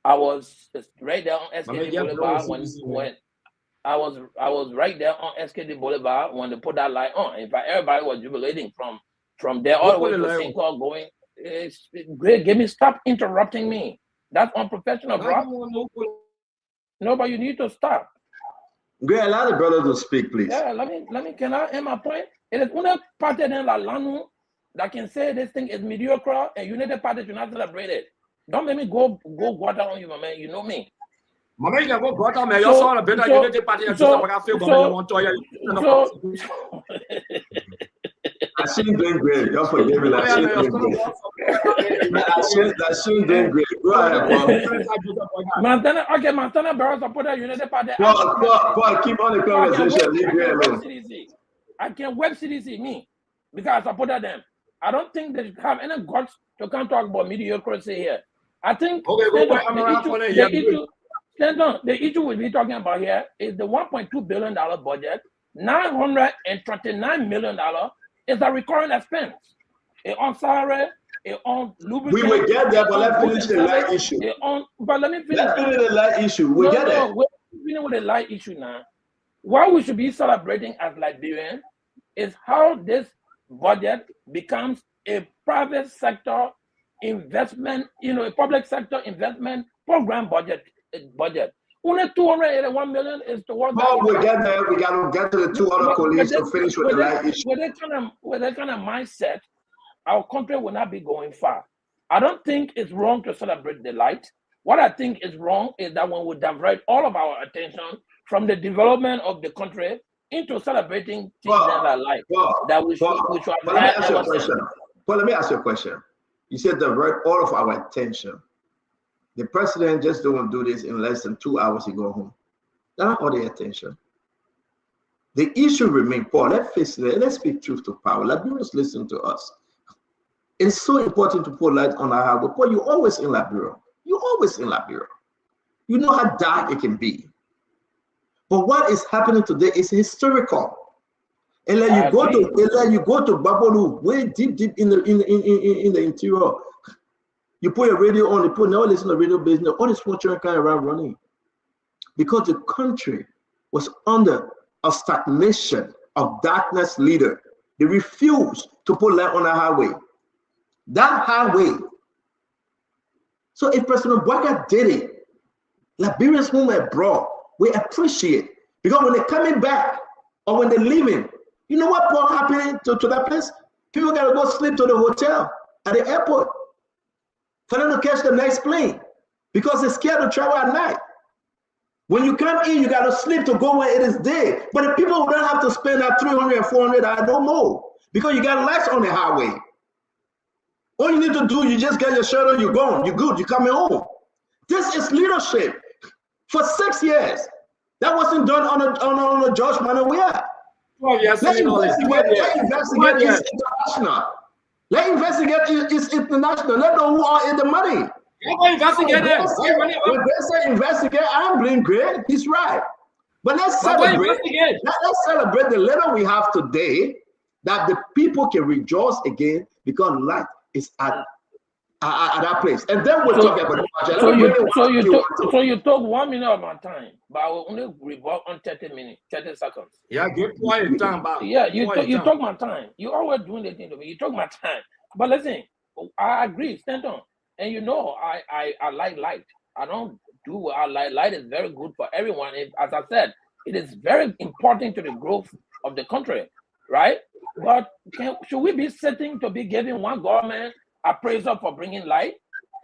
I was right there on SKD Boulevard when I was right there on SKD Boulevard when they put that light on. In fact, everybody was jubilating from there all the way to St. Paul going. It's great. Give me, stop interrupting me. That's unprofessional, bro. No, but you need to stop. Great, allow the brother to speak, please. Yeah, let me. Can I end my point? It is only party in La Lanu that can say this thing is mediocre and United Party should not celebrate it. Don't make me go guata on you, my man. You know me. My man, you go guata, man. You saw a better United Party. I shouldn't doing great. Don't forgive me. I shouldn't doing great. I shouldn't doing great. Go ahead, Paul. Okay, Montana Barrows support the United Party. Paul, keep on the conversation. Leave me alone. I can web CDC me because I supported them. I don't think they have any guts to come talk about mediocrity here. I think the issue we'll be talking about here is the $1.2 billion budget. $939 million is a recurring expense. It on salary, it on lubricant. We will get there, but let's finish the light issue. But let me finish. Let's finish the light issue. We get it. We're dealing with the light issue now. What we should be celebrating as Liberians is how this budget becomes a private sector investment, a public sector investment program budget. Only 281 million is towards. Well, we get there. We got to get to the two other colleagues to finish with the light issue. With that kind of mindset, our country will not be going far. I don't think it's wrong to celebrate the light. What I think is wrong is that when we divert all of our attention from the development of the country into celebrating things that are light, that we should let me ask you a question. Well, let me ask you a question. You said divert all of our attention. The president just don't do this in less than 2 hours. He go home. That's not all the attention. The issue remains, Paul. Let's face it. Let's speak truth to power. Liberians listen to us. It's so important to put light on our highway. Paul, you're always in Liberia. You're always in Liberia. You know how dark it can be. But what is happening today is historical. And then you go to Babalu, way deep in the interior. You put your radio on, you put now listen to the radio business, all this small children kind of around running. Because the country was under a stagnation of darkness leader. They refused to put light on the highway. That highway. So if President Bouakai did it, Liberians whom are abroad, we appreciate. Because when they're coming back or when they're leaving, you know what Paul happening to that place? People gotta go sleep to the hotel at the airport for them to catch the next plane because they're scared to travel at night. When you come in, you got to sleep to go where it is day. But the people don't have to spend that $300 and $400 no more because you got lights on the highway. All you need to do, you just get your shirt on, you're gone, you're good, you're coming home. This is leadership. For 6 years, that wasn't done on a George Manawia. Well, yes, Let's investigate. It's international. Let investigate is international. Let know who are in the money. When they say investigate, I don't blame Greg. He's right. But let's celebrate. Let's celebrate the letter we have today, that the people can rejoice again because light is at that place. And then we'll talk about the budget. So you took 1 minute of my time, but I will only revoke on 30 minutes, 30 seconds. Yeah, get quiet time, Bob. Yeah, you took my time. You always doing the thing to me. You took my time. But listen, I agree, stand on. And you know, I like light. I don't do what I like. Light is very good for everyone. As I said, it is very important to the growth of the country, right? But should we be sitting to be giving one government appraisal for bringing light?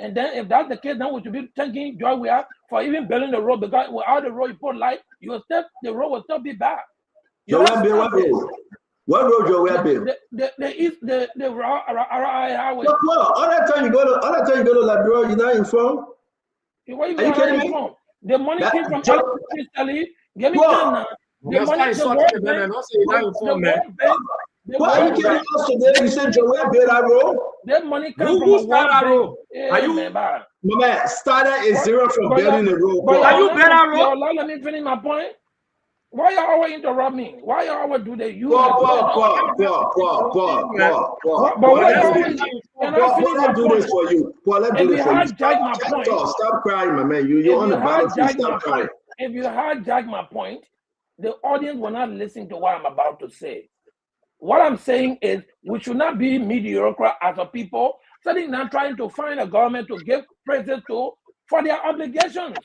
And then if that's the case, then we should be thanking Joy we are for even building the road, because without the road you put light, the road will still be bad. What road you will build? The highway. Other time you go to Liberia, you're not informed? Where you going from? The money came from Italy. Give me time now. The money comes from a road. Are you? My man, starter is zero from building the road. But are you better road? Let me finish my point. Why you always interrupt me? Why you always do that? Let's do this for you. Let's do this for you. Stop crying, my man. You're on the battlefield. Stop crying. If you hijack my point, the audience will not listen to what I'm about to say. What I'm saying is we should not be mediocre as a people, sitting down trying to find a government to give praises to for their obligations.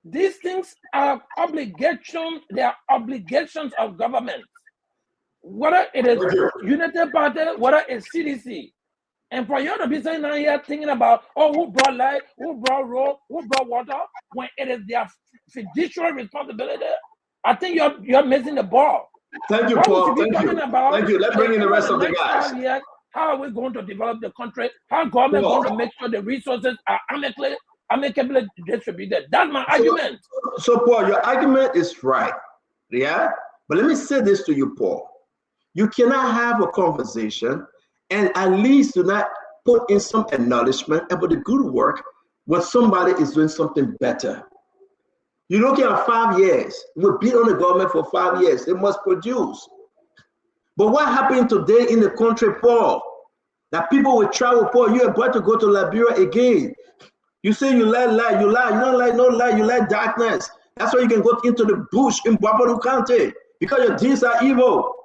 These things are obligations, they are obligations of government. Whether it is United Party, whether it's CDC. And for you to be saying now here thinking about, who brought light, who brought road, who brought water, when it is their fiduciary responsibility, I think you're missing the ball. Thank you, Paul. Thank you. Let's bring in the rest of the guys. Years, how are we going to develop the country? How government going to make sure the resources are amicably distributed? That's my argument. So, Paul, your argument is right. Yeah? But let me say this to you, Paul. You cannot have a conversation and at least do not put in some acknowledgement about the good work when somebody is doing something better. You're looking at 5 years. We've been on the government for 5 years. They must produce. But what happened today in the country, Paul? That people will travel, Paul. You are about to go to Liberia again. You say you like light. You lie. You don't like no light. You like darkness. That's why you can go into the bush in Bapadu County, because your deeds are evil.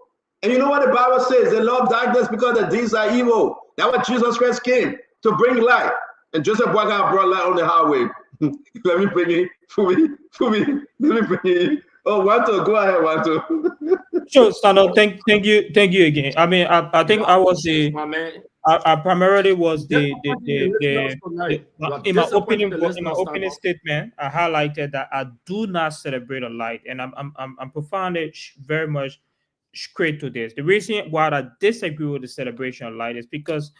And you know what the Bible says? They love darkness because the deeds are evil. That's what Jesus Christ came to bring light. And Joseph Boaga brought light on the highway. Let me bring it for me. Let me bring it. Oh, Wanto, go ahead, Wanto. Sure, Stano. Thank you again. I mean, I think I was I primarily was in my opening statement. I highlighted that I do not celebrate a light, and I'm profoundly very much straight to this. The reason why I disagree with the celebration of light is because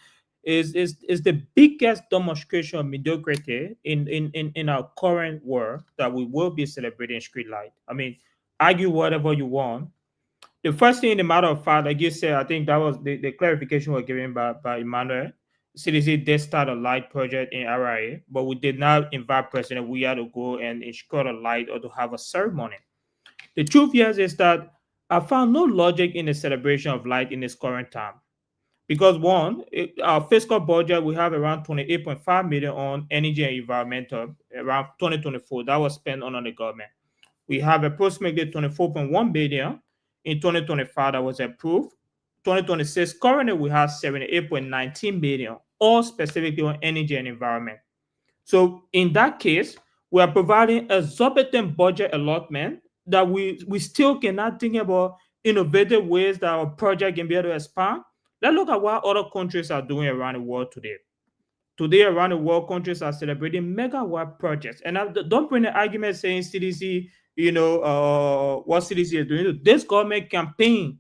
is the biggest demonstration of mediocrity in our current world that we will be celebrating street light. I mean, argue whatever you want. The first thing, in the matter of fact, like you said, I think that was the clarification was given by Emmanuel. CDC did start a light project in RIA, but we did not invite President Weah to go and escort a light or to have a ceremony. The truth is that I found no logic in the celebration of light in this current time. Because one, our fiscal budget, we have around 28.5 million on energy and environmental around 2024. That was spent on the government. We have approximately 24.1 billion in 2025 that was approved. 2026, currently we have 78.19 billion, all specifically on energy and environment. So in that case, we are providing exorbitant budget allotment that we still cannot think about innovative ways that our project can be able to expand. Let's look at what other countries are doing around the world today. Today, around the world, countries are celebrating megawatt projects. And don't bring the argument saying CDC, what CDC is doing. This government campaign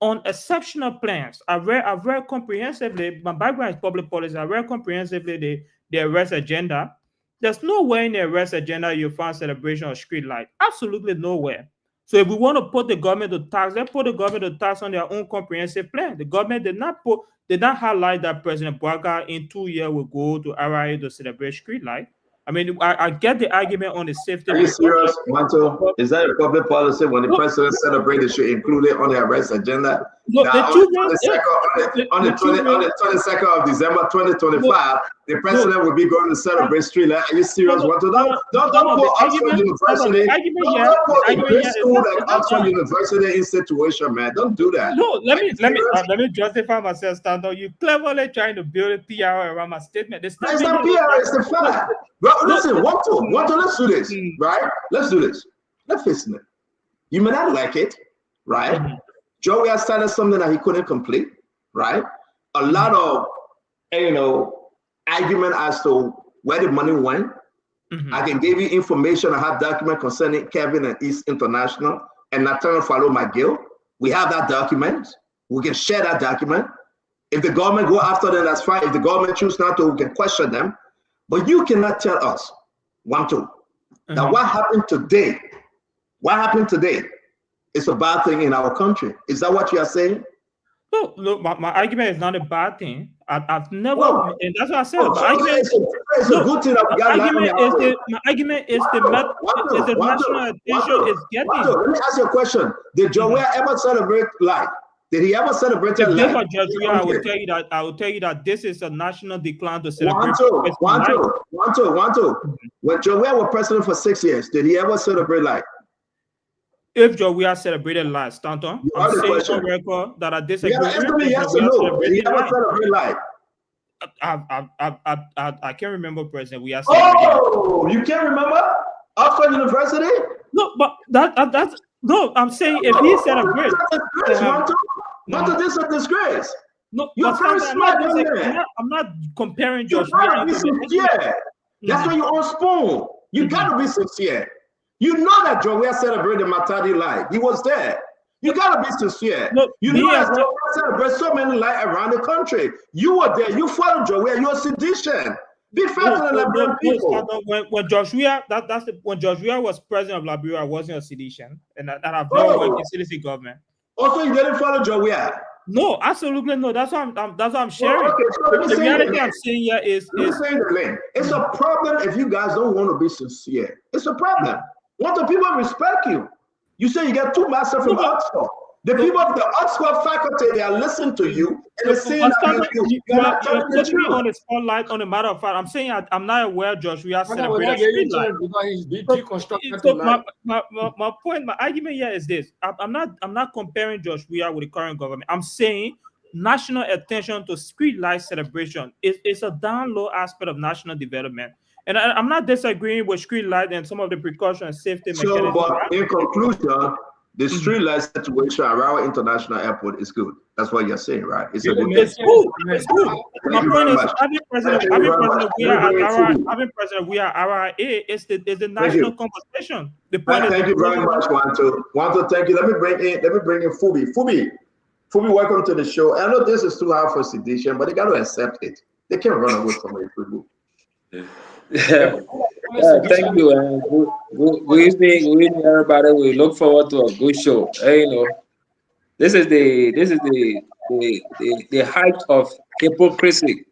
on exceptional plans. I read comprehensively. My background is public policy. I read comprehensively the arrest agenda. There's nowhere in the arrest agenda you find celebration of street light. Absolutely nowhere. So if we want to put the government to tax, let's put the government to tax on their own comprehensive plan. The government did not highlight that President Bouaga in 2 years will go to RIA to celebrate street light. I mean, I get the argument on the safety. Are you serious, Manto? Is that a public policy when the president celebrates, they should include it on the arrest agenda? Look, now, on the 22nd of December 2025, the president will be going to celebrate street light. Are you serious, Manto? Don't put Oxford University. Don't put a great school like Oxford University in situation, man. Don't do that. No, let me justify myself, Stanton. You cleverly trying to build a PR around my statement. It's not PR, it's the fact. Bro, listen, want to, let's do this, right? Let's do this. Let's face it. You may not like it, right? Joey has started something that he couldn't complete, right? A lot of, argument as to where the money went. I can give you information. I have document concerning Kevin and East International and Nathaniel Follow McGill. We have that document. We can share that document. If the government go after them, that's fine. If the government choose not to, we can question them. But you cannot tell us, that what happened today is a bad thing in our country. Is that what you are saying? No, look, my argument is not a bad thing. I've never, and that's what I said. My argument is the national attention is getting. Let me ask you a question. Did Joey ever celebrate life? Did he ever celebrate life? I will tell you that this is a national decline to celebrate. One, two. When Joey was president for 6 years, did he ever celebrate life? If Joey celebrated life, Stanton, I'm saying on record that I disagree. Yes or no? Did he ever celebrate life? I can't remember president. We are. Oh, you can't remember? Oxford University? No, but that's. No, I'm saying if he celebrates, this is a disgrace. No, you're very smart. I'm not comparing Josh. You gotta be sincere. That's why you're on spoon. You gotta be sincere. You know that Joey celebrated Matadi life. He was there. You gotta be sincere. Look, you know that Joey celebrated so many life around the country. You were there. You followed Joey. You're a sedition. Be fair to the Liberian people. When Joshua, when Joshua was president of Liberia, I wasn't a sedition, and I've never worked in CDC government. Also, you didn't follow Joey. No, absolutely no. That's what I'm sharing. Well, okay, so the reality I'm saying here is it's a problem if you guys don't want to be sincere. It's a problem. Want the people respect you? You say you get 2 masters from Oxford. The people of the Oxford faculty, they are listening to you and they're saying that you're not telling the truth. On the spotlight, on a matter of fact, I'm saying I'm not aware, Josh. We are celebrating. So my point, my argument here is this: I'm not comparing Josh Weah with the current government. I'm saying national attention to street light celebration is a down low aspect of national development. And I'm not disagreeing with street light and some of the precautions and safety mechanisms. But in conclusion, the street light situation around International Airport is good. That's what you're saying, right? It's a good thing. It's good. My point is, having President Weah RIA is the national conversation. The point thank you very much, Wanto. Thank you. Let me bring in Fubi. Fubi, welcome to the show. I know this is too hard for sedition, but they got to accept it. They can't run away from it. Thank you. Good evening, everybody. We look forward to a good show. This is the height of hypocrisy.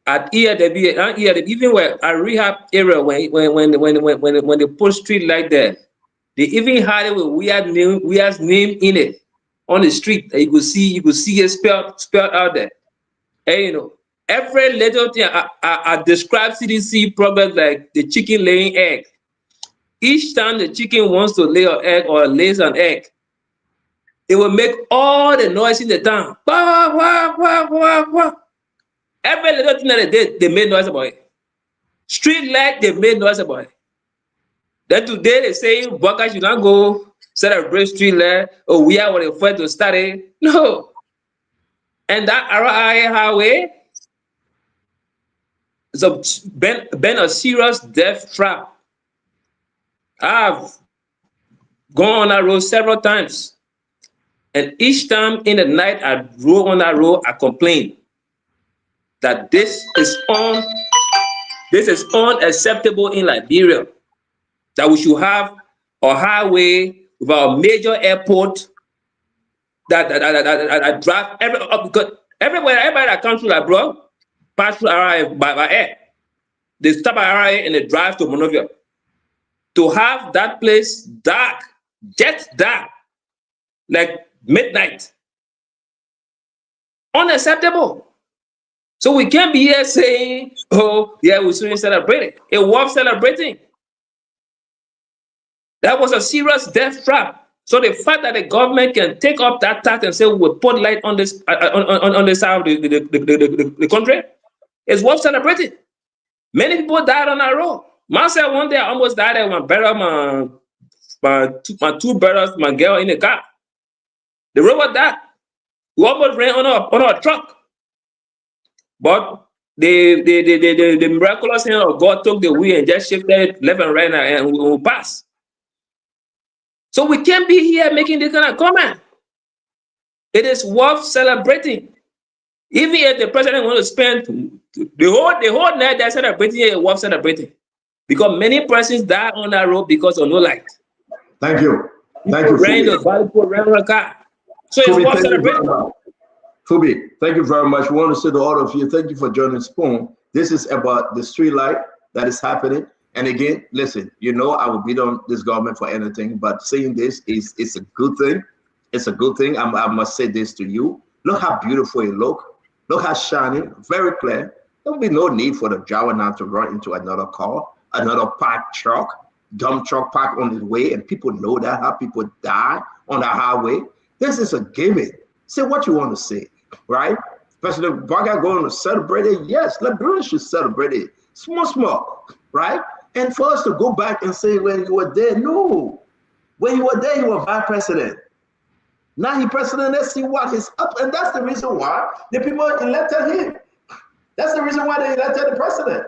At ERW, even where a rehab area when they put street like that, they even had it with Weah's name in it on the street. You could see it spelled out there. Every little thing I describe CDC problems like the chicken laying egg. Each time the chicken wants to lay an egg or lays an egg, it will make all the noise in the town. Wah, wah, wah, wah, wah. Every little thing that they did, they made noise about it. Street light, they made noise about it. Then today they say Bouaga should not go celebrate street light, or we are the first to start it. No. And that RIA highway, it's been a serious death trap. I've gone on that road several times. And each time in the night I drove on that road, I complained that this is unacceptable in Liberia. That we should have a highway with our major airport that drive because everybody that comes to Liberia pass through RIA by air. They stop at RIA and they drive to Monrovia. To have that place dark, jet dark, like midnight, unacceptable. So we can't be here saying, oh, yeah, we're soon celebrating. It was celebrating. That was a serious death trap. So the fact that the government can take up that tax and say we'll put light on this on the side of the country is worth celebrating. Many people died on that road. Myself, one day I almost died when I buried my two brothers, my girl in the car. The road was that. We almost ran on a truck. But the miraculous hand of God took the wheel and just shifted left and right and we will pass. So we can't be here making this kind of comment. It is worth celebrating. Even if the president wants to spend the whole night they're celebrating, it's worth celebrating. Because many persons die on that road because of no light. Thank you. Thank you. People ran on the car. So it's worth celebrating. Phoebe, thank you very much. We want to say to all of you, thank you for joining Spoon. This is about the street light that is happening. And again, listen, you know I will beat on this government for anything, but saying this is a good thing. It's a good thing. I must say this to you. Look how beautiful it looks. Look how shiny, very clear. There will be no need for the driver now to run into another car, another parked truck, dump truck parked on the way, and people know that, how people die on the highway. This is a gimmick. Say what you want to say, right? President Baga going to celebrate it. Yes, Liberians should celebrate it. Small, right? And for us to go back and say when you were there, no. When you were there, you were vice president. Now he president, let's see what is up. And that's the reason why the people elected him. That's the reason why they elected the president.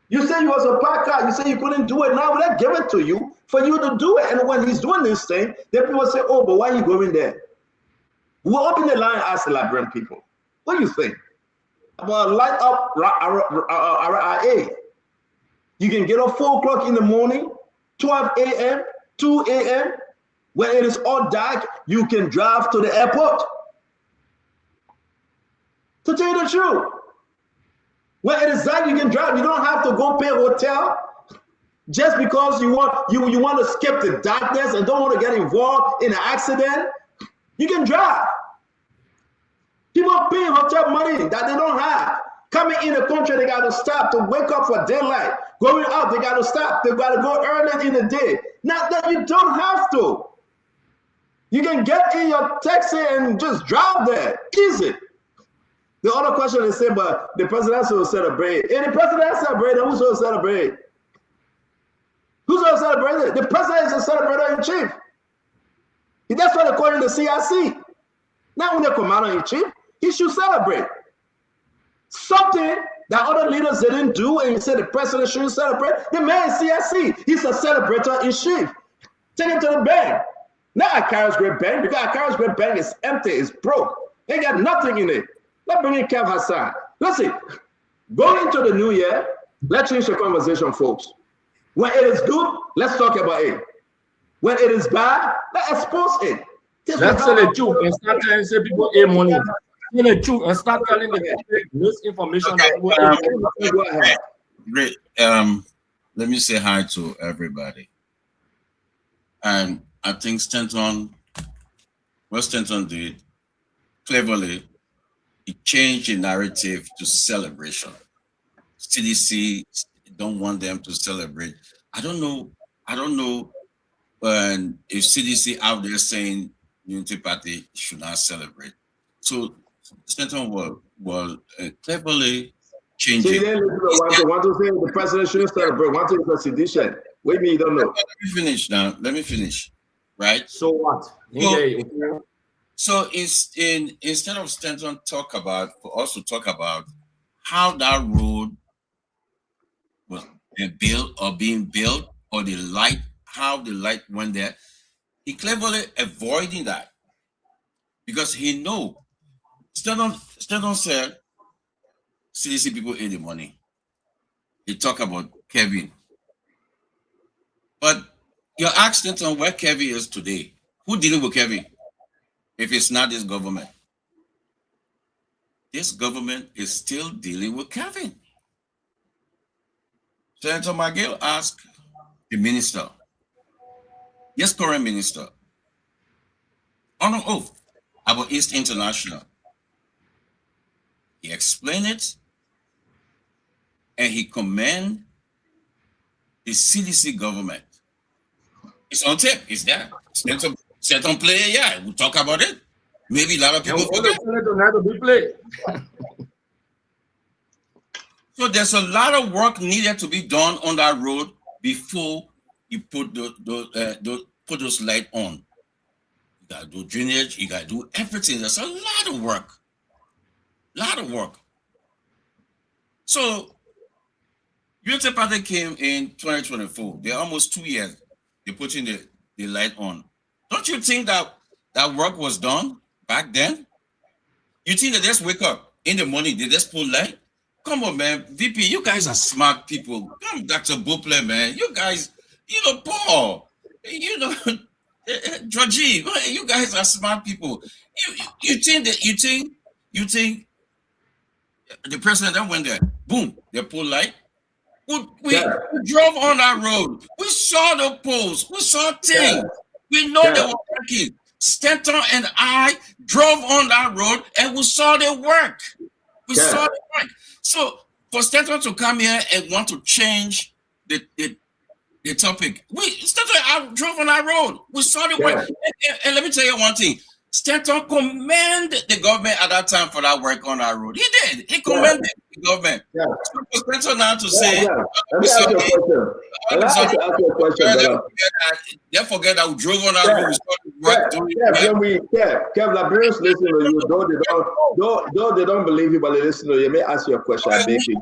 You say you was a black guy, you say you couldn't do it. Now let's give it to you for you to do it. And when he's doing this thing, then people say, oh, but why are you going there? We'll open the line and ask the Liberian people. What do you think? About light up RIA. You can get up 4 o'clock in the morning, 12 a.m., 2 a.m. When it is all dark, you can drive to the airport. To tell you the truth, when it is dark, you can drive. You don't have to go pay a hotel just because you want to skip the darkness and don't want to get involved in an accident. You can drive. People are paying hotel money that they don't have. Coming in the country, they got to stop to wake up for daylight. Going out, they got to stop. They got to go early in the day. Not that you don't have to. You can get in your taxi and just drive there. Easy. The other question is saying, but the president will celebrate. If the president celebrates, who's going to celebrate? Who's going to celebrate it? The president is a celebrator in chief. That's what they call him the CIC. Not when the commander in chief. He should celebrate. Something that other leaders didn't do, and you say the president shouldn't celebrate. The man is CIC. He's a celebrator in chief. Take him to the bank. Not a Carol's Great Bank, because a Carol's Great Bank is empty, it's broke. They got nothing in it. Let's bring in Kev Hassan. Listen, going into the new year, let's change the conversation, folks. When it is good, let's talk about it. When it is bad, let's expose it. Let's say the truth and start telling people money. Say the truth and start telling the misinformation. Go ahead. Great. Let me say hi to everybody. And I think what Stanton did cleverly, he changed the narrative to celebration. CDC don't want them to celebrate. I don't know if CDC out there saying Unity Party should not celebrate. So Stanton will cleverly change it. Want to say the president shouldn't celebrate. Want to say sedition. Wait, me, you don't know. Let me finish now. Let me finish. Right. So what? So instead of Stanton talk about how that road was built or being built, or the light, how the light went there, he cleverly avoiding that. because he know. Stanton said, CDC people ate the money. He talk about Kevin. But you ask Stanton where Kevin is today. Who dealing with Kevin? If it's not this government. This government is still dealing with Kevin. Senator McGill asked the minister, yes, current minister, on an oath about East International. He explained it, and he commended the CDC government. It's on tape. It's there. Set on play. Yeah, we'll talk about it. Maybe a lot of people forget. So there's a lot of work needed to be done on that road before you put those lights on. You gotta do drainage. You gotta do everything. There's a lot of work. So Unity Party came in 2024. They're almost 2 years. They're putting the light on. Don't you think that work was done back then? You think they just wake up in the morning, they just pull light? Come on, man. VP, you guys are smart people. Come, Dr. Buple, man. You guys, Paul, Georgie, you guys are smart people. You think the president that went there, boom, they pull light? We drove on that road. We saw the poles. We saw things. We know they were working. Stanton and I drove on that road and we saw the work. We saw the work. So for Stanton to come here and want to change the topic, Stanton and I drove on that road. We saw the work. And let me tell you one thing. Stanton commended the government at that time for that work on our road. He did. He commended the government. So for Stanton now to say, Let me ask you a question. They forget that we drove on our road. We started work. Kev, Liberians listen to you. Though they don't believe you, but they listen to you. Let me ask you a question. I beg you.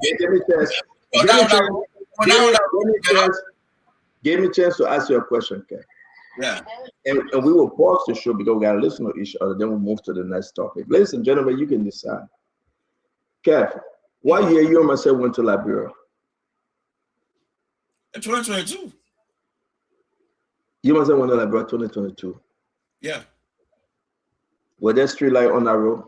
Give me a chance to ask you a question, Kev. Yeah. And we will pause the show because we got to listen to each other. Then we'll move to the next topic. Ladies and gentlemen, you can decide. Kev, what year you and myself went to Liberia? In 2022. You myself went to Liberia 2022. Yeah. Was there street light on that road?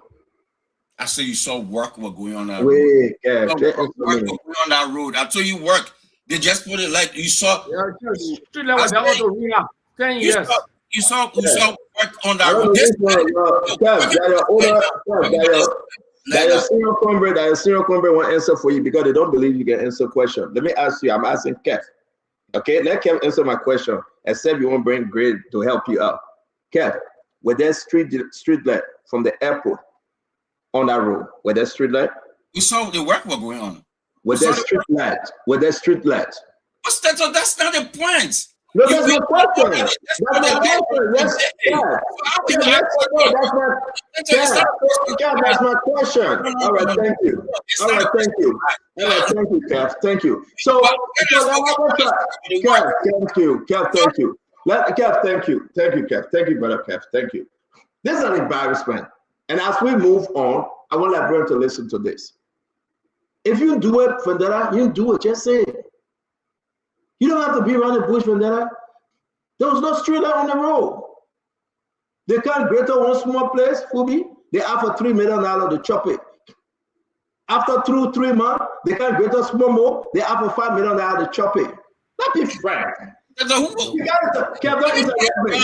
I said you saw work was going on that road. Kev, work was going on that road. I told you work. They just put it like you saw. Street light was out of arena. 10 years. You saw work on that road. That your senior comrade won't answer for you because they don't believe you can answer question. Let me ask you. I'm asking Kev. Okay, let Kev answer my question. Except you won't bring Grade to help you out. Kev, with that street light from the airport on that road, with that street light, you saw the work was going on. With that street light. What's that? So that's not the point. No, that's my question. That's my question. All right, thank you. Kev. Thank you. So, Kev, thank you. Kev, thank you, Kev. Thank you, brother Kev. Thank you. This is an embarrassment. And as we move on, I want everyone to listen to this. If you do it, Vendetta, you do it. Just say it. You don't have to be around the bush, Vendetta. There was no street light on the road. They can't greater one small place, Fubi. They offer $3 million to chop it. After 3 months, they can't greater small more. They offer $5 million to chop it. That be frank. You got to Kev, don't interrupt me.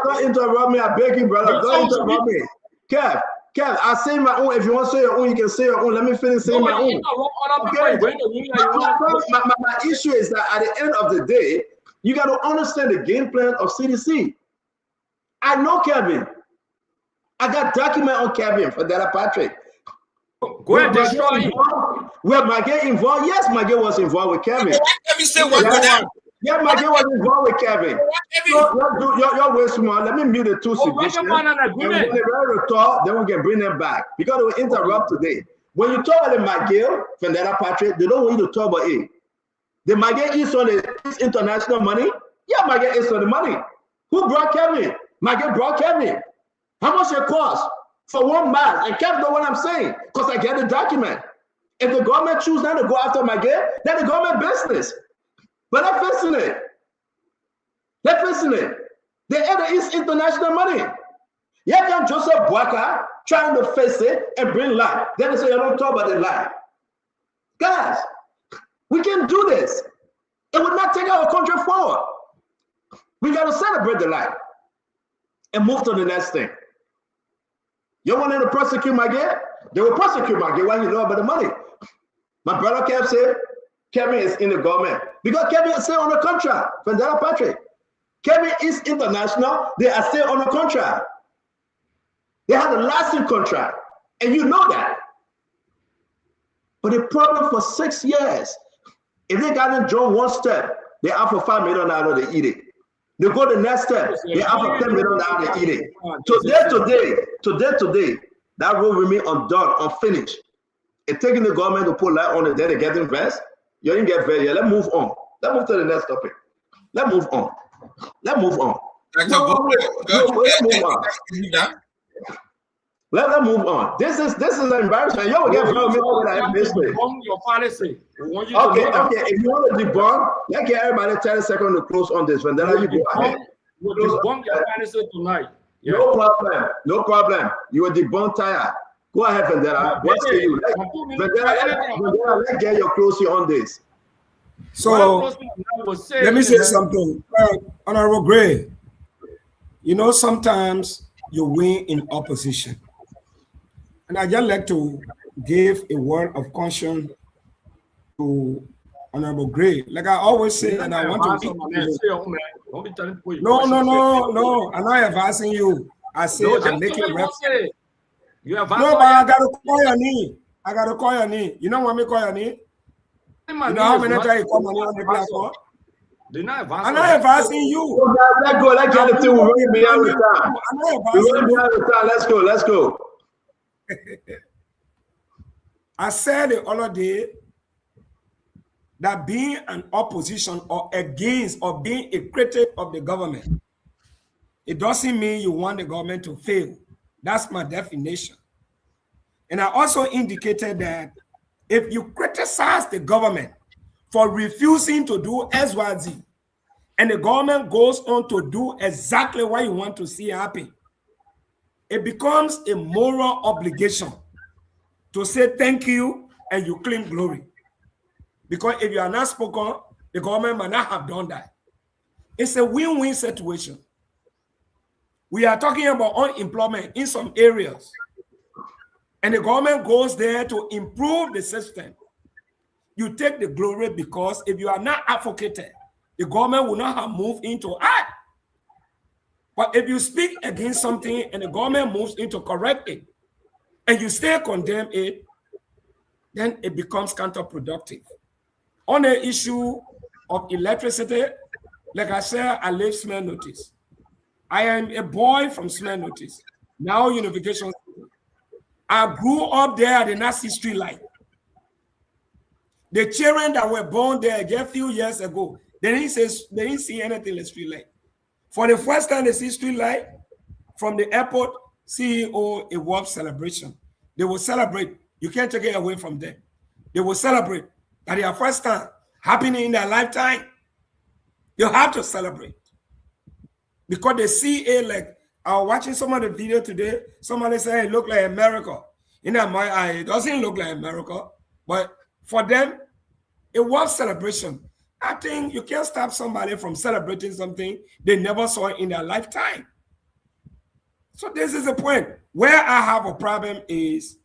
Don't interrupt me. I beg you, brother. Don't interrupt me. Kev, I say my own. If you want to say your own, you can say your own. Let me finish saying my own. Okay. My issue is that at the end of the day, you got to understand the game plan of CDC. I know Kevin. I got document on Kevin for Della Patrick. Go ahead, destroy him. Well, Maggie involved? Yes, Maggie was involved with Kevin. Kevin still work with them. Yeah, Maggie was involved with Kevin. You're way smart. Let me mute the two situations. When they're ready to talk, then we can bring them back. Because they will interrupt today. When you talk about the McGill, Vendetta Patrick, they don't want you to talk about it. The McGill is on the international money. Yeah, Maggie is for the money. Who brought Kevin? Maggie brought Kevin. How much it cost for 1 mile? And Kevin know what I'm saying, because I get the document. If the government choose not to go after Maggie, then the government business. But let's face it. Let's face it. They had East international money. Here comes Joseph Boakai trying to face it and bring light. Then they say, you don't talk about the light. Guys, we can do this. It would not take our country forward. We got to celebrate the light and move to the next thing. You want them to prosecute Maggie? They will prosecute Maggie while you know about the money. My brother Kev said, Kevin is in the government. Because Kevin is still on the contract. Fandela Patrick. Kevin is international. They are still on the contract. They have a lasting contract. And you know that. But the problem for 6 years, if they got in John one step, they offer $5 million, they eat it. They go the next step, they offer $10 million, they eat it. Today, that road remain undone, unfinished. It's taking the government to put light on it, then they get invest. You didn't get very yet. Let's move on. Let's move to the next topic. Let's move on. Let's move on. Let's move on. Let's move on. This is an embarrassment. You will get very your policy. Okay. If you want to debunk, let's get everybody 10 seconds to close on this. And then you go ahead. You will debunk your policy tonight. Yeah. No problem. You will debunk tired. Go ahead, Vendetta. What's for you? Vendetta, let's get your closing on this. So let me say something. Honorable Gray, you know, sometimes you win in opposition. And I just like to give a word of caution to Honorable Gray. Like I always say, and I want to No. I'm not advising you. I say I'm making reference. No, but I gotta call your name. You know what I call your name? You know how many times you call my name on the platform? I'm not advising you. Let's go. Let's get the thing. We're running behind the time. Let's go. I said the other day that being an opposition or against or being a critic of the government, it doesn't mean you want the government to fail. That's my definition. And I also indicated that if you criticize the government for refusing to do XYZ, and the government goes on to do exactly what you want to see happen, it becomes a moral obligation to say thank you and you claim glory. Because if you are not spoken, the government might not have done that. It's a win-win situation. We are talking about unemployment in some areas, and the government goes there to improve the system. You take the glory because if you are not advocated, the government will not have moved into act. But if you speak against something and the government moves into correct it, and you still condemn it, then it becomes counterproductive. On the issue of electricity, like I said, I live Smell Notice. I am a boy from Smell Notice, now Unification. I grew up there at the Nazi street light. The children that were born there a few years ago, they didn't see anything like street light. For the first time they see street light, from the airport, CEO, a WAP celebration. They will celebrate. You can't take it away from them. They will celebrate that their first time happening in their lifetime. You have to celebrate. Because they see it like, I was watching some of the video today, somebody said it looked like a miracle. In my eye, it doesn't look like a miracle, but for them, it was celebration. I think you can't stop somebody from celebrating something they never saw in their lifetime. So this is the point. Where I have a problem is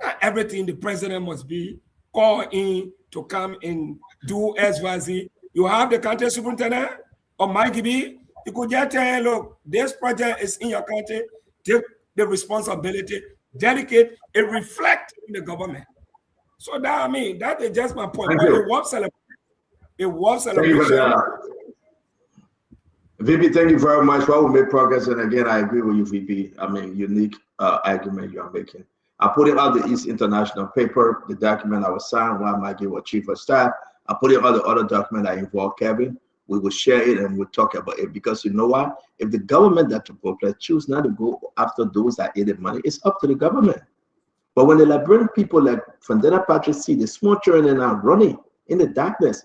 not everything the president must be called in to come and do XYZ. You have the country superintendent or Mikey B. You could just tell, look, this project is in your country, take the responsibility, dedicate, it reflect in the government. So that, I mean, that is just my point. But it was celebration. It was celebration. VP, thank you very much. Well, we made progress, and again, I agree with you, VP. I mean, unique argument you are making. I put it on the East International paper, the document I was signed while Mikey was chief of staff. I put it on the other document that involved Kevin. we will share it and we'll talk about it, because you know what? If the government that choose not to go after those that ate the money, it's up to the government. But when the Liberian people like Fandela Patrick see the small children are running in the darkness,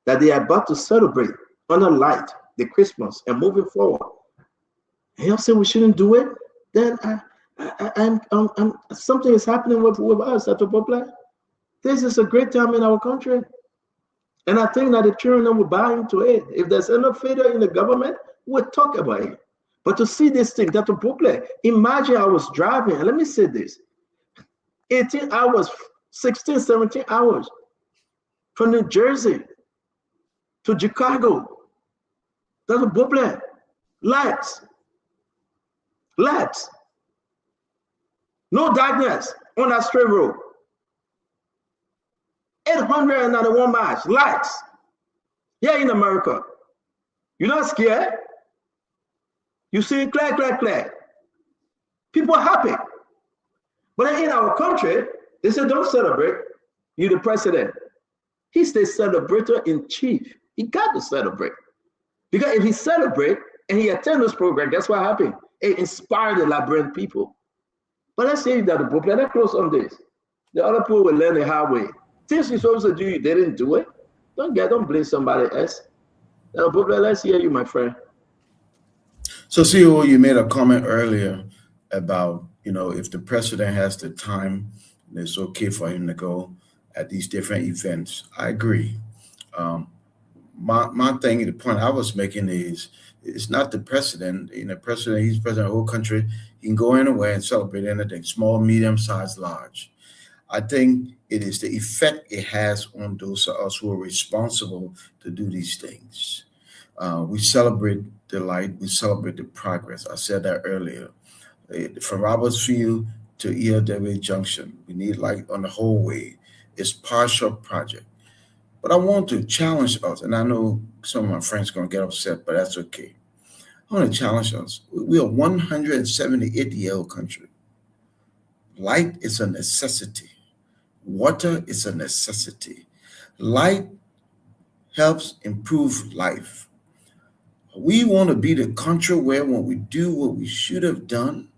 that they are about to celebrate on a light, the Christmas, and moving forward, and y'all say we shouldn't do it, then something is happening with us at the Poplar. This is a great time in our country. And I think that the children will buy into it. If there's enough failure in the government, we'll talk about it. But to see this thing, that Poplar, imagine I was driving, and let me say this, 18 hours, 16, 17 hours from New Jersey to Chicago. That's a Poplar. Lights. No darkness on that straight road. 891 miles, lights. Here in America. You're not scared. You see clear. People are happy. But in our country, they say don't celebrate. You're the president. He's the celebrator in chief. He got to celebrate. Because if he celebrate and he attend this program, guess what happened? It inspired the Liberian people. But let's say that the Poplar, let's close on this. The other people will learn the hard way. Things you're supposed to do, you didn't do it. Don't blame somebody else. Now, Poplar, let's hear you, my friend. So, CEO, you made a comment earlier about, if the president has the time, it's okay for him to go at these different events. I agree. My thing, the point I was making is, it's not the president. President, he's president of the whole country. He can go anywhere and celebrate anything, small, medium size, large. I think it is the effect it has on those of us who are responsible to do these things. We celebrate the light. We celebrate the progress. I said that earlier. From Robertsfield to ELW Junction, we need light on the whole way. It's partial project. But I want to challenge us, and I know some of my friends are going to get upset, but that's okay. I want to challenge us. We are a 178-year-old country. Light is a necessity. Water is a necessity. Light helps improve life. We want to be the country where when we do what we should have done,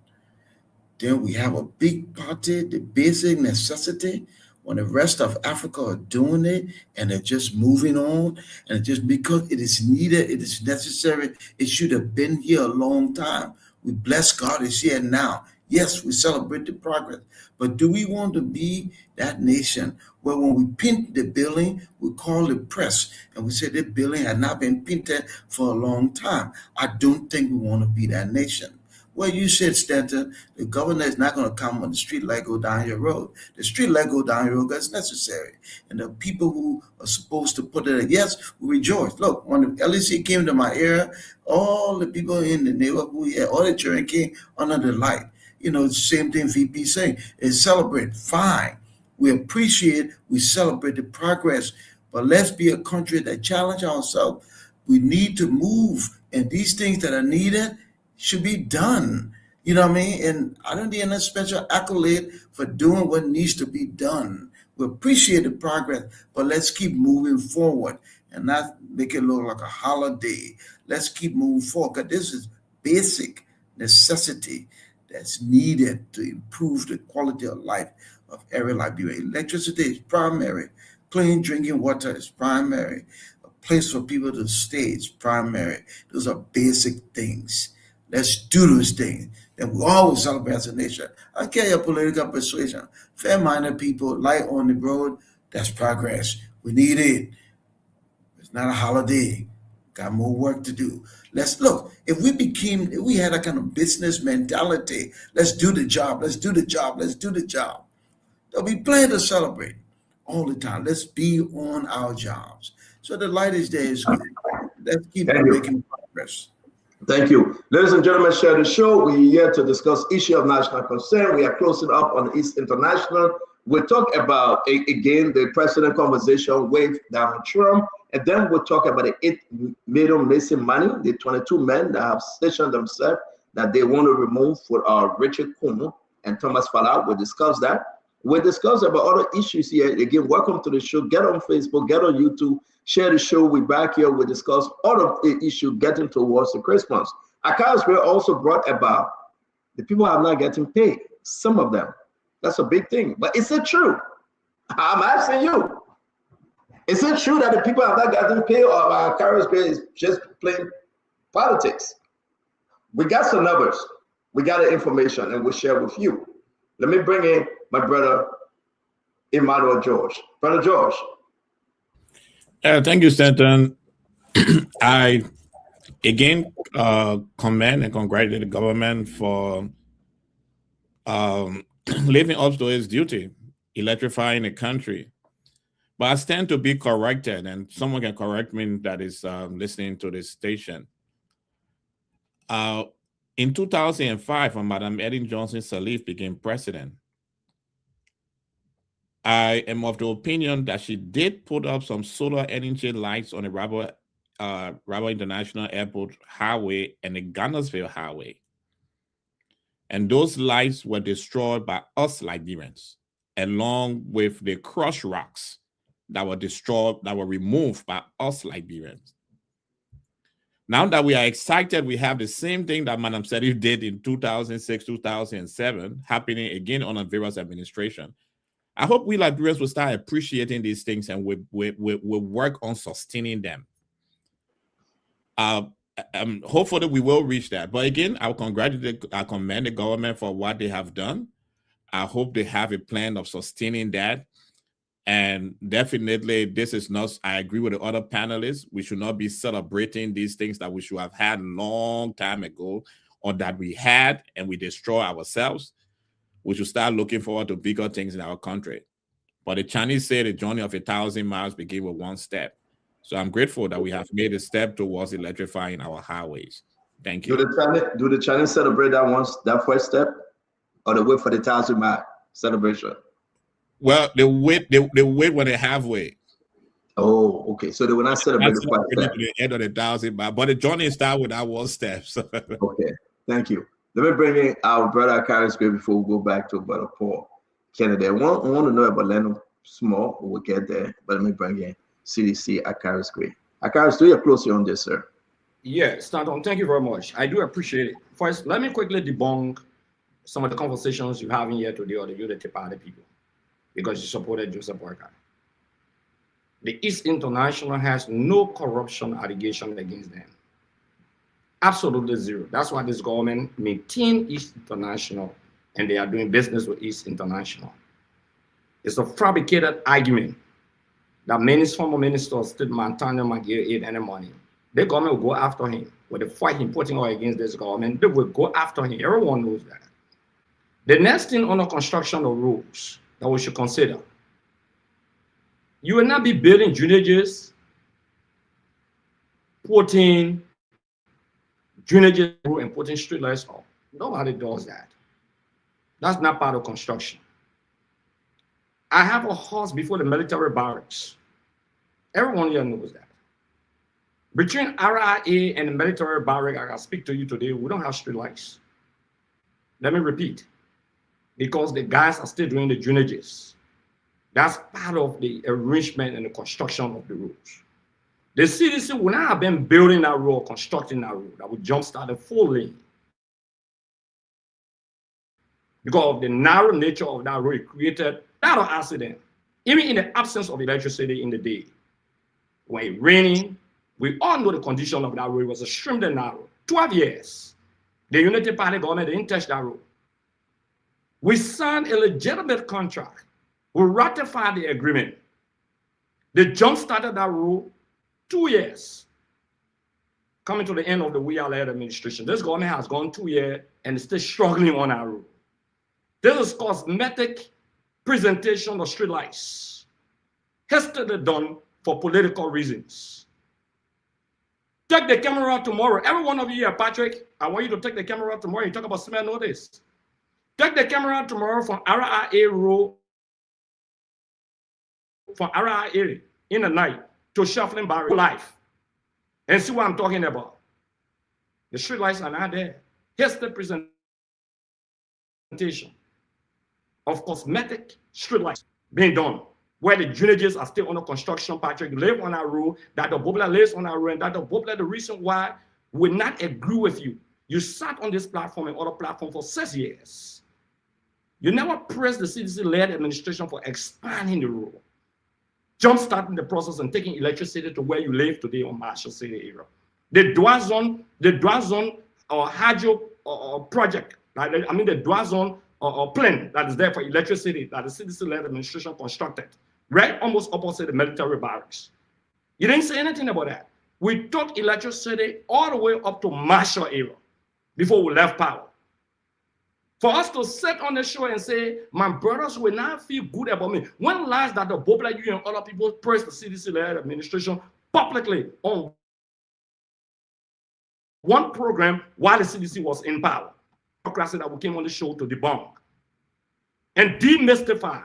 then we have a big party, the basic necessity. When the rest of Africa are doing it and they're just moving on, and just because it is needed, it is necessary, it should have been here a long time. We bless God it's here now. Yes, we celebrate the progress, but do we want to be that nation where when we paint the building, we call the press and we say the building had not been painted for a long time? I don't think we want to be that nation. Well, you said, Stanton, the governor is not going to come when the street light go down your road. The street light go down your road because it's necessary. And the people who are supposed to put it in, yes, we rejoice. Look, when the LEC came to my area, all the people in the neighborhood here, all the children came under the light. The same thing VP saying is celebrate. Fine. We appreciate, we celebrate the progress, but let's be a country that challenge ourselves. We need to move, and these things that are needed should be done. You know what I mean? And I don't need any special accolade for doing what needs to be done. We appreciate the progress, but let's keep moving forward and not make it look like a holiday. Let's keep moving forward, because this is basic necessity that's needed to improve the quality of life of every Liberian. Electricity is primary. Clean drinking water is primary. A place for people to stay is primary. Those are basic things. Let's do those things. Then we always celebrate as a nation. I don't care your political persuasion. Fair-minded people, light on the road, that's progress. We need it. It's not a holiday. Got more work to do. Let's look, if we had a kind of business mentality, let's do the job, let's do the job. There'll be plenty to celebrate all the time. Let's be on our jobs. So the light is there. Is good. Let's keep making progress. Thank you. Ladies and gentlemen, share the show. We're here to discuss issue of national concern. We are closing up on East International. We'll talk about, again, the president conversation with Donald Trump. And then we'll talk about the 8 million missing money, the 22 men that have stationed themselves that they want to remove for Richard Cuomo and Thomas Falah. We'll discuss that. We'll discuss about other issues here. Again, welcome to the show. Get on Facebook, get on YouTube, share the show. We're back here. We discuss all of the issue getting towards the Christmas. Akaris Gray also brought about the people are not getting paid. Some of them. That's a big thing. But is it true? I'm asking you. Is it true that the people are not getting paid, or Akaris Gray is just playing politics? We got some numbers. We got the information, and we'll share with you. Let me bring in my brother, Emmanuel George. Brother George. Thank you, Stanton. I again commend and congratulate the government for living up to its duty, electrifying the country. But I stand to be corrected, and someone can correct me that is listening to this station. In 2005, when Madam Ellen Johnson Sirleaf became president, I am of the opinion that she did put up some solar energy lights on the Rabat International Airport Highway and the Gunnersville Highway. And those lights were destroyed by us Liberians, along with the crushed rocks that were destroyed, that were removed by us Liberians. Now that we are excited, we have the same thing that Madam Sirleaf did in 2006, 2007, happening again on a various administration. I hope we Liberians will start appreciating these things and we work on sustaining them. Hopefully we will reach that. But again, I commend the government for what they have done. I hope they have a plan of sustaining that. And definitely, this is not, I agree with the other panelists, we should not be celebrating these things that we should have had a long time ago, or that we had and we destroy ourselves. We should start looking forward to bigger things in our country. But the Chinese say the journey of 1,000 miles begins with one step. So I'm grateful that we have made a step towards electrifying our highways. Thank you. Do the Chinese celebrate that first step, or they wait for the 1,000-mile celebration? Well, they wait when they're halfway. Oh, okay. So they will not celebrate the first step. To the end of the 1,000 miles, but the journey starts with that one step. So. Okay, thank you. Let me bring in our brother Akaris Gray before we go back to Brother Paul Kennedy. I want to know about Leonard Small. We'll get there, but let me bring in CDC Akaris Gray. Akaris, do your closely on this, sir. Yeah, Stanton, thank you very much. I do appreciate it. First, let me quickly debunk some of the conversations you're having here today or the Unity Party people, because you supported Joseph Boakai. The East International has no corruption allegation against them. Absolutely zero. That's why this government maintains East International, and they are doing business with East International. It's a fabricated argument that many former ministers, State Montana, might give aid any money. The government will go after him. When they fight him, putting out against this government, they will go after him. Everyone knows that. The next thing under construction of roads that we should consider, you will not be building drainages, putting drainages and putting streetlights up. Nobody does that. That's not part of construction. I have a house before the military barracks. Everyone here knows that. Between RIA and the military barrack, I can speak to you today, we don't have streetlights. Let me repeat. Because the guys are still doing the drainages. That's part of the arrangement and the construction of the roads. The CDC would not have been building that road, constructing that road, that would jumpstart the full lane. Because of the narrow nature of that road, it created a lot of accident. Even in the absence of electricity in the day. When it's raining, we all know the condition of that road was extremely narrow. 12 years. The Unity Party government didn't touch that road. We signed a legitimate contract. We ratified the agreement. They jump-started that road 2 years. Coming to the end of the we-are-led administration. This government has gone 2 years and is still struggling on our road. This is cosmetic presentation of streetlights. Hastily done for political reasons. Take the camera out tomorrow. Every one of you here, Patrick, I want you to take the camera out tomorrow. You talk about smell notice. Take the camera out tomorrow from RIA Road, from RIA in the night to Shuffling Barrel Life, and see what I'm talking about. The street lights are not there. Here's the presentation of cosmetic street lights being done where the drainages are still under construction. Patrick live on our road, Dr. Bobler lives on our road, and Dr. Bobler, the reason why we not agree with you, you sat on this platform and other platform for 6 years. You never pressed the CDC-led administration for expanding the road, jump-starting the process and taking electricity to where you live today on Marshall City area. The Dwazon or Hydro project, the Dwazon plan that is there for electricity that the CDC-led administration constructed, right almost opposite the military barracks. You didn't say anything about that. We took electricity all the way up to Marshall area before we left power. For us to sit on the show and say, my brothers will not feel good about me. When last that the Bobler, you and other people praised the CDC-led administration publicly on one program while the CDC was in power? Democracy that we came on the show to debunk and demystify.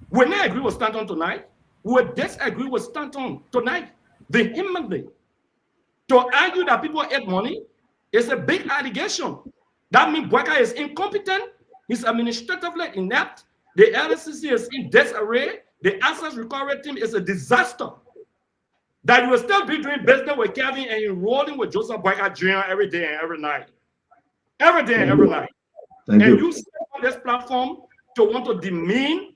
We not agree with Stanton tonight. We disagree with Stanton tonight vehemently. To argue that people ate money is a big allegation. That means Bweka is incompetent, he's administratively inept, the LCC is in disarray, the access recovery team is a disaster. That you will still be doing business with Kevin and enrolling with Joseph Bweka Jr. every day and every night. Every day and every night. Thank you. You sit on this platform to want to demean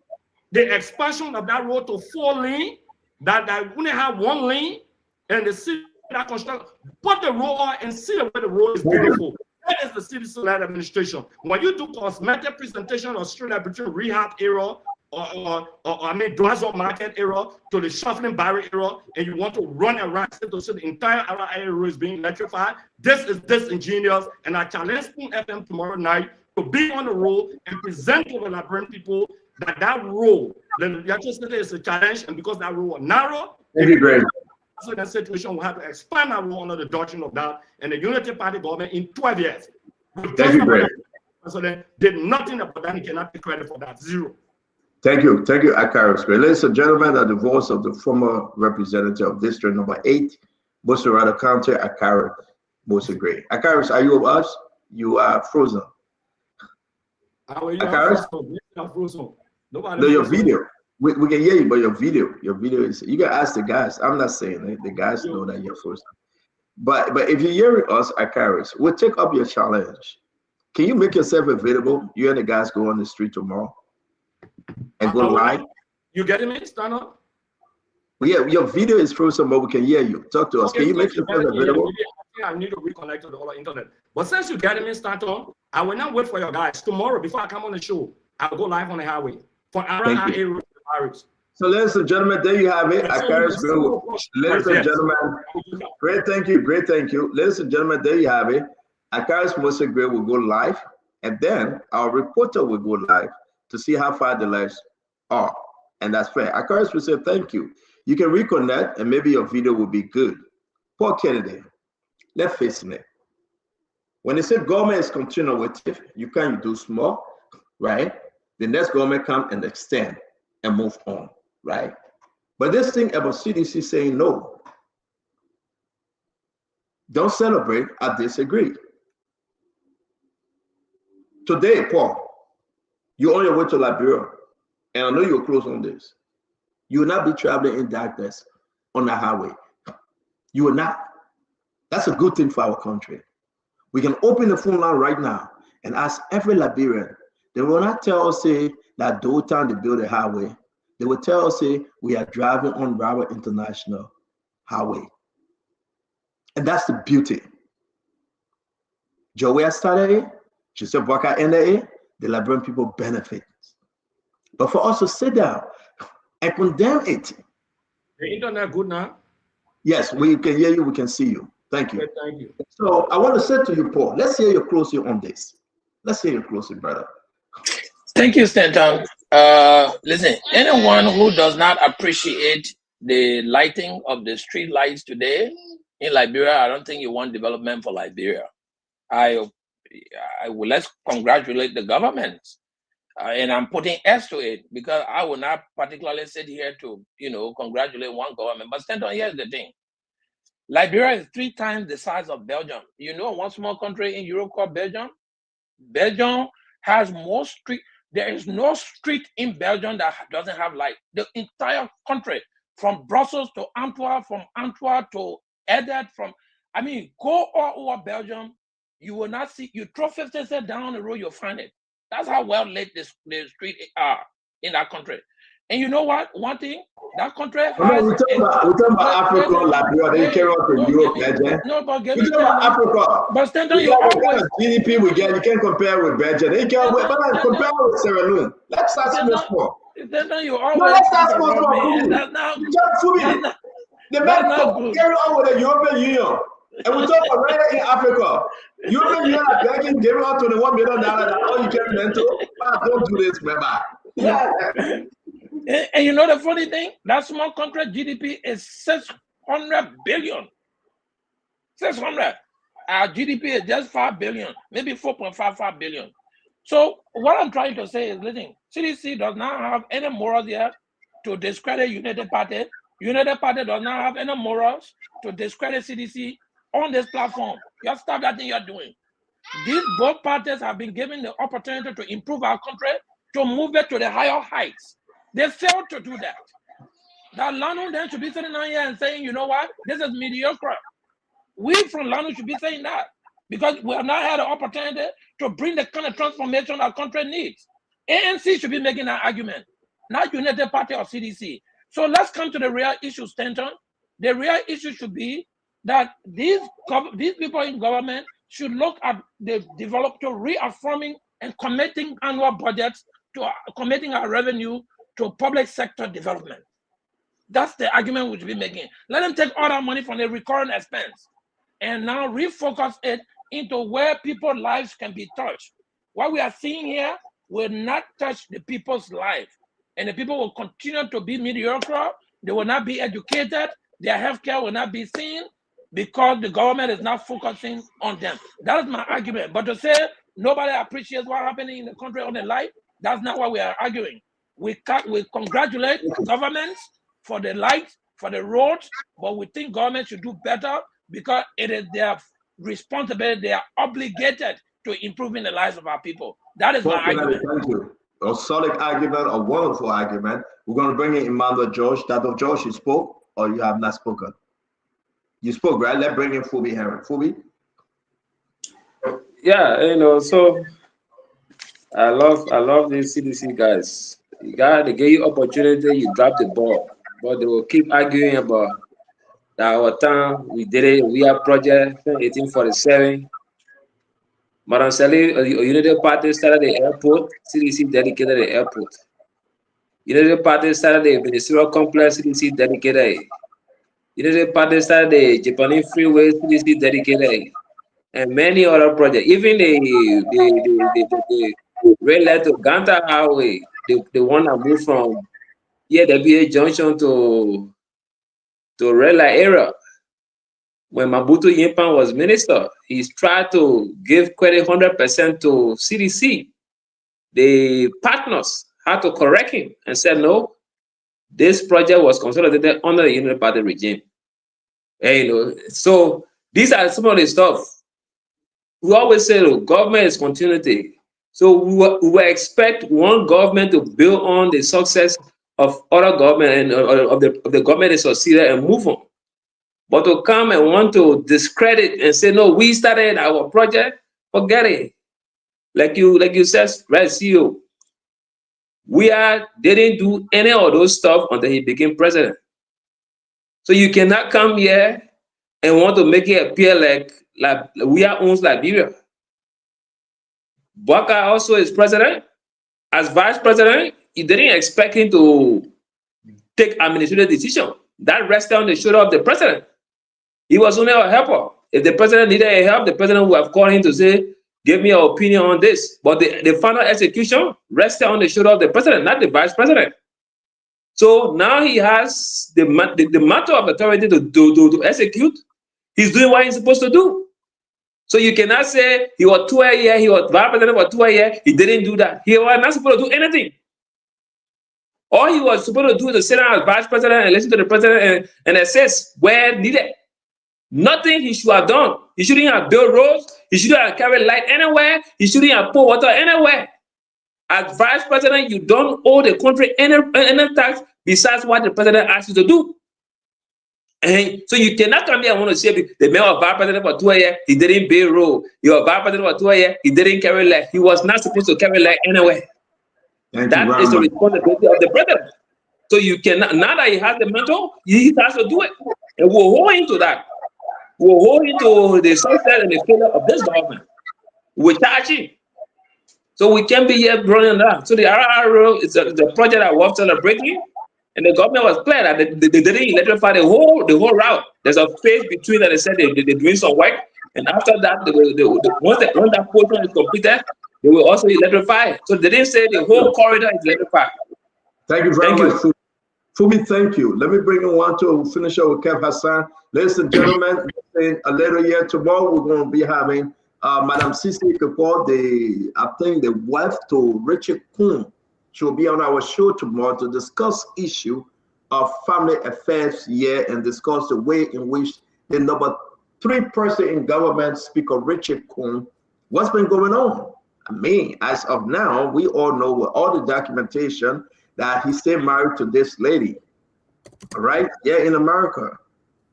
the expansion of that road to 4 lanes, that only have 1 lane, and the city that construct, put the road on and see the way the road is beautiful. That is the CDC-led administration. When you do cosmetic presentation of street between rehab area Dwazon market area to the shuffling barrier area, and you want to run around to see the entire area is being electrified, this is disingenuous. And I challenge Spoon FM tomorrow night to be on the road and present to the Liberian people that road, the electricity is a challenge, and because that road was narrow, Thank you, Greg. so in that situation, we have to expand our role under the doctrine of that, and the Unity Party government in 12 years. Thank you, Greg. President did nothing about that. He cannot take credit for that. Zero. Thank you, Akaris. Ladies and gentlemen, the voice of the former representative of District Number 8, Busurada County, Akaris Bosegray. Akaris, are you with us? You are frozen. Akaris? No, your video. We can hear you, but your video is. You can ask the guys. I'm not saying it. The guys know that you're frozen. But if you're hearing us, Akaris, we'll take up your challenge. Can you make yourself available? You and the guys go on the street tomorrow and go live. You getting me? Stand up. Well, yeah, your video is frozen, but we can hear you. Talk to us. Okay, can you make yourself available? I need to reconnect to the other internet. But since you getting me start on, I will not wait for your guys. Tomorrow, before I come on the show, I'll go live on the highway for around area. So, ladies and gentlemen, there you have it. Akaris, ladies and gentlemen, great thank you. Ladies and gentlemen, there you have it. Akaris Bosegray will go live, and then our reporter will go live to see how far the lives are. And that's fair. Akaris will say thank you. You can reconnect, and maybe your video will be good. Paul Kennedy, let's face it. When they say government is continuative, you can't do small, right? The next government come and extend and move on, right? But this thing about CDC saying no, don't celebrate, I disagree. Today, Paul, you're on your way to Liberia, and I know you're close on this. You will not be traveling in darkness on the highway. You will not. That's a good thing for our country. We can open the phone line right now and ask every Liberian. They will not tell us, say, that Dothan, they build a highway. They will tell us, say, we are driving on Broward International Highway. And that's the beauty. Joey started it, Joseph Bweka ended it, the Liberian people benefit. But for us to sit down and condemn it. The internet good now? Yes, we can hear you, we can see you. Thank you. Okay, thank you. So I want to say to you, Paul, let's hear your closing on this. Let's hear your closing, brother. Thank you, Stanton. Listen, anyone who does not appreciate the lighting of the street lights today in Liberia, I don't think you want development for Liberia. I will let's congratulate the government. And I'm putting S to it because I will not particularly sit here to, congratulate one government. But Stanton, here's the thing. Liberia is 3 times the size of Belgium. You know one small country in Europe called Belgium? Belgium has more street. There is no street in Belgium that doesn't have light. The entire country, from Brussels to Antwerp, from Antwerp to Edet, go all over Belgium, you will not see, you throw 50 cents down the road, you'll find it. That's how well lit the street are in that country. And you know what? One thing, that country has... We're talking about Africa, Liberia, then carry on to Europe, Belgium. No, but We're talking about Africa. But Stanton, you always... GDP we get, you can't compare with Belgium. You can't compare with Sierra Leone. Let's start small. Stanton, you always... No, let's start small. The men carry on with the European Union. And we talk about right in Africa. European Union are begging, giving out $21 million. All you can mental. Don't do this, remember. Yeah. And you know the funny thing? That small country GDP is 600 billion. 600. Our GDP is just 5 billion, maybe 4.55 billion. So what I'm trying to say is, listen, CDC does not have any morals here to discredit United Party. United Party does not have any morals to discredit CDC on this platform. Just stop that thing you're doing. These both parties have been given the opportunity to improve our country, to move it to the higher heights. They failed to do that. That Lanu then should be sitting down here and saying, you know what, this is mediocre. We from Lanu should be saying that because we have not had the opportunity to bring the kind of transformation our country needs. ANC should be making that argument, not United Party or CDC. So let's come to the real issue, Stanton. The real issue should be that these people in government should look at the developer reaffirming and committing annual budgets to committing our revenue to public sector development. That's the argument we should be making. Let them take all that money from the recurrent expense and now refocus it into where people's lives can be touched. What we are seeing here will not touch the people's life, and the people will continue to be mediocre. They will not be educated. Their healthcare will not be seen because the government is not focusing on them. That is my argument. But to say nobody appreciates what's happening in the country on the life, that's not what we are arguing. We congratulate governments for the lights, for the roads, but we think government should do better because it is their responsibility. They are obligated to improving the lives of our people. That is my argument. Thank you. A solid argument, a wonderful argument. We're going to bring in Emmanuel George. Dr. George, you spoke or you have not spoken? You spoke, right? Let's bring in Phoebe Herring. Phoebe? Yeah, so I love these CDC guys. They gave you opportunity, you drop the ball, but they will keep arguing about our time. We did it. We have project 1847. Madam Sally, United Party started the airport. CDC dedicated the airport. United Party started the ministerial complex. CDC dedicated it. United Party started the Japanese freeway. CDC dedicated it. And many other projects. Even the rail line to Ganta Highway, the one that moved from WA Junction to rail line area. When Mabutu Yimpan was minister, he tried to give credit 100% to CDC. The partners had to correct him and said, no, this project was consolidated under the United Party regime. And, so these are some of the stuff. We always say, look, government is continuity. So we expect one government to build on the success of other government and of the government that succeeded and move on. But to come and want to discredit and say, no, we started our project, forget it. Like you said, right, CEO, didn't do any of those stuff until he became president. So you cannot come here and want to make it appear like we owns Liberia. Baka also is president. As vice president, you didn't expect him to take administrative decision. That rested on the shoulder of the president. He was only a helper. If the president needed a help, the president would have called him to say, give me your opinion on this. But the final execution rested on the shoulder of the president, not the vice president. So now he has the matter of authority to execute. He's doing what he's supposed to do. So you cannot say he was 2 years, he was vice president for 2 years, he didn't do that. He was not supposed to do anything. All he was supposed to do is to sit down as vice president and listen to the president and assess where needed. Nothing he should have done. He shouldn't have built roads. He shouldn't have carried light anywhere. He shouldn't have poured water anywhere. As vice president, you don't owe the country any tax besides what the president asks you to do. And so you cannot come here and want to say the mayor of vice president for 2 years, he didn't pay road. Your vice president for 2 years, he didn't carry leg. He was not supposed to carry leg anyway. That is the responsibility of the president. So you cannot, now that he has the mantle, he has to do it. And we'll hold him to that. We'll hold him to the success and the failure of this government. We're charging. So we can't be here running that. So the RRO is a project that was celebrating, and the government was clear that they didn't electrify the whole route. There's a phase between that they said they're doing some work, and after that, once that portion is completed, they will also electrify. So they didn't say the whole corridor is electrified. Thank you very much. Fumi, thank you. Let me bring you one to finish up with Kev Hassan. Ladies and gentlemen, in a later year tomorrow, we're going to be having Madam Sisi Kapor, the wife to Richard Kuhn. She will be on our show tomorrow to discuss issue of family affairs here and discuss the way in which the number 3 person in government, Speaker Richard Kuhn, what's been going on. I mean, as of now, we all know with all the documentation that he's still married to this lady, all right? Yeah, in America.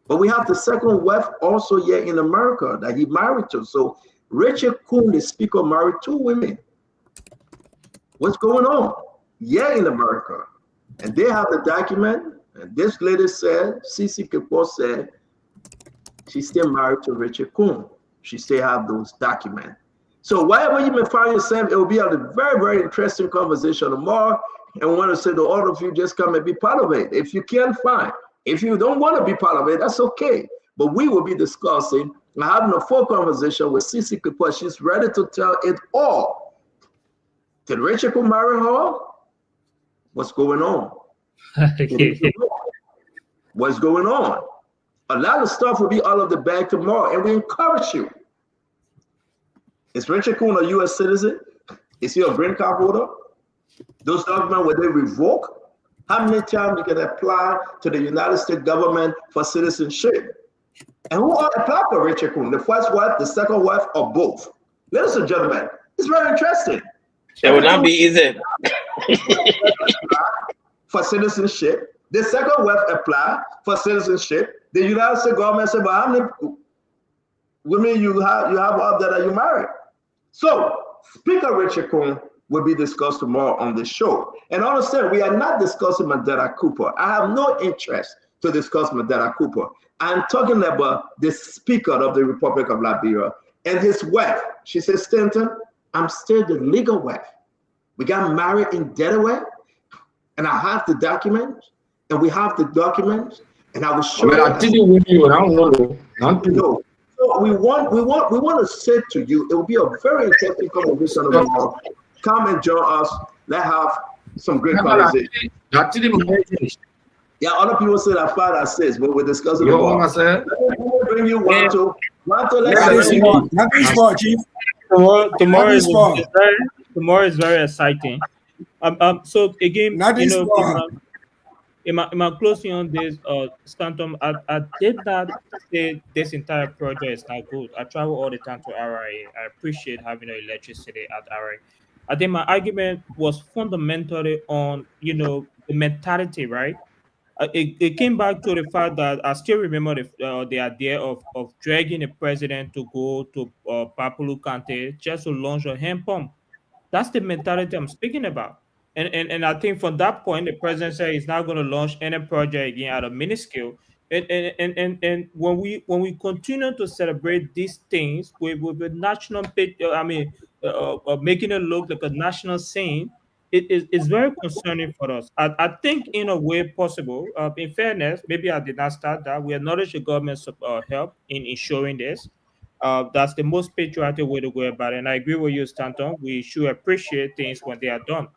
But we have the second wife also here in America that he married to. So Richard Kuhn, the speaker, married 2 women. What's going on? Yeah, in America. And they have the document. And this lady said, Sisi Kapor said, she's still married to Richard Kuhn. She still have those documents. So wherever you may find yourself, it will be a very, very interesting conversation tomorrow. And we want to say to all of you, just come and be part of it. If you can't find, if you don't want to be part of it, that's okay. But we will be discussing and having a full conversation with Sisi Kapor. She's ready to tell it all. Did Richard Kuhn marry her? What's going on? What's going on? A lot of stuff will be out of the bag tomorrow, and we encourage you. Is Richard Kuhn a U.S. citizen? Is he a green card holder? Those documents, were they revoked? How many times you can apply to the United States government for citizenship? And who all applied for Richard Kuhn? The first wife, the second wife, or both? Ladies and gentlemen, it's very interesting. It would not be easy. For citizenship. The second wife applied for citizenship. The United States government said, well, how many women you have out there that you married? So, Speaker Richard Kuhn will be discussed tomorrow on the show. And understand, we are not discussing Mandela Cooper. I have no interest to discuss Mandela Cooper. I'm talking about the Speaker of the Republic of Liberia and his wife. She says, Stanton, I'm still the legal wife. We got married in Delaware, and I have the documents, and we have the documents, and I will show you. I didn't win you, and I don't know. No. So we want to say to you, it will be a very interesting conversation tomorrow. Come and join us. Let's have some great conversation. Yeah, other people say that 5 or 6, but we're discussing about. Let me bring you one to. Tomorrow is very exciting. So again, in my closing on this, Stanton, I did not say this entire project is not good. I travel all the time to RIA. I appreciate having electricity at RIA. I think my argument was fundamentally on, the mentality, right? It came back to the fact that I still remember the idea of dragging the president to go to Papulu Kante just to launch a hand pump. That's the mentality I'm speaking about. And I think from that point, the president said he's not going to launch any project again at a minuscule. And when we continue to celebrate these things with the national, making it look like a national scene, it's very concerning for us. I think in a way possible, in fairness, maybe I did not start that. We acknowledge the government's help in ensuring this. That's the most patriotic way to go about it. And I agree with you, Stanton. We should appreciate things when they are done.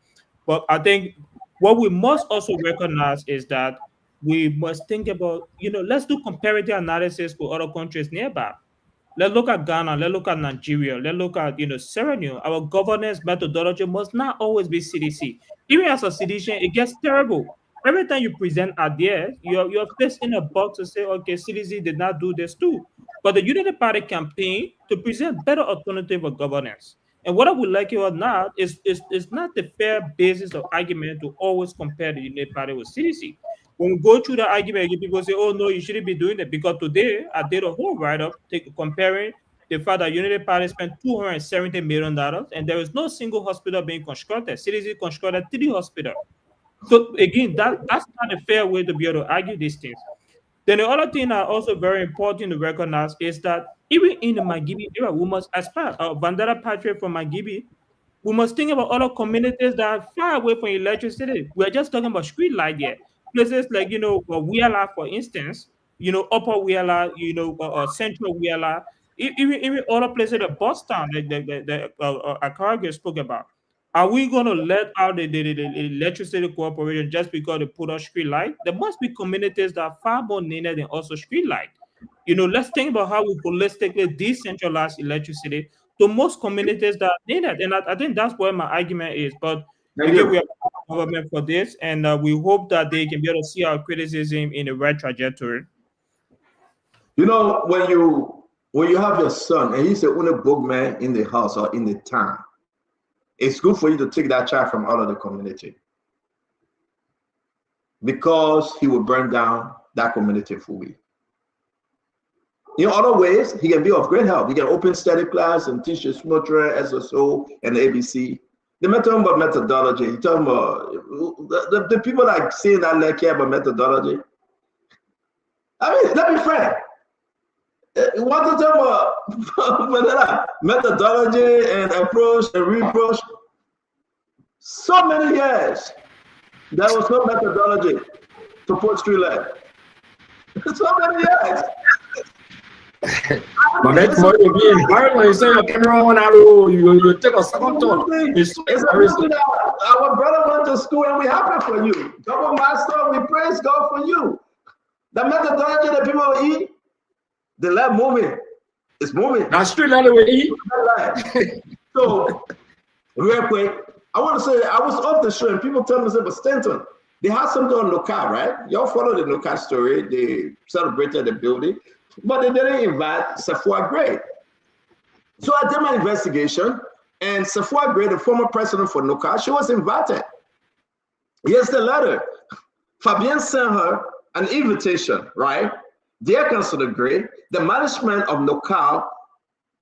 But I think what we must also recognize is that we must think about, let's do comparative analysis with other countries nearby. Let's look at Ghana, let's look at Nigeria, let's look at, Sierra Leone. Our governance methodology must not always be CDC. Even as a citizen, it gets terrible. Every time you present ideas, you're placed in a box to say, okay, CDC did not do this too. But the Unity Party campaign to present better alternative of governance. And whether we like it or not, it's not the fair basis of argument to always compare the United Party with CDC. When we go through the argument, people say, oh, no, you shouldn't be doing that. Because today, I did a whole write-up comparing the fact that United Party spent $270 million, and there is no single hospital being constructed. CDC constructed 3 hospitals. So, again, that's not a fair way to be able to argue these things. Then the other thing that also very important to recognize is that even in the Magibi era, we must aspire. Vandana Patrick from Magibi, we must think about other communities that are far away from electricity. We're just talking about street light here. Places like, Wheeler, for instance, Upper Wheeler, Central Wheeler, even other places like Boston, that Akarage spoke about. Are we going to let out the electricity corporation just because they put out street light? There must be communities that are far more needed than also street light. Let's think about how we holistically decentralize electricity to most communities that need it. And I think that's where my argument is. But again, we have government for this, and we hope that they can be able to see our criticism in the right trajectory. When you have your son and he's the only book man in the house or in the town, it's good for you to take that child from out of the community, because he will burn down that community fully. In other ways, he can be of great help. He can open study class and teach the Smotra, SSO, and ABC. They're not talking about methodology. You're talking about the people that say that they care about methodology. I mean, let me frank. You want to talk about methodology and approach and reapproach? So many years, there was no methodology to put street light. So many years. But that's more than being violent. You say your camera on out, you take a second thought. It's that our brother went to school and we happy for you. Double master, we praise God for you. The methodology that people will eat, the lab moving. It's moving. Now street light will eat. So, real quick, I want to say I was off the show and people tell me it was Stanton. They had something on Noka, right? Y'all follow the Noka story. They celebrated the building, but they didn't invite Safua Gray. So I did my investigation, and Safua Gray, the former president for Noka, she was invited. Here's the letter. Fabien sent her an invitation, right? Dear Councilor Gray, the management of Noka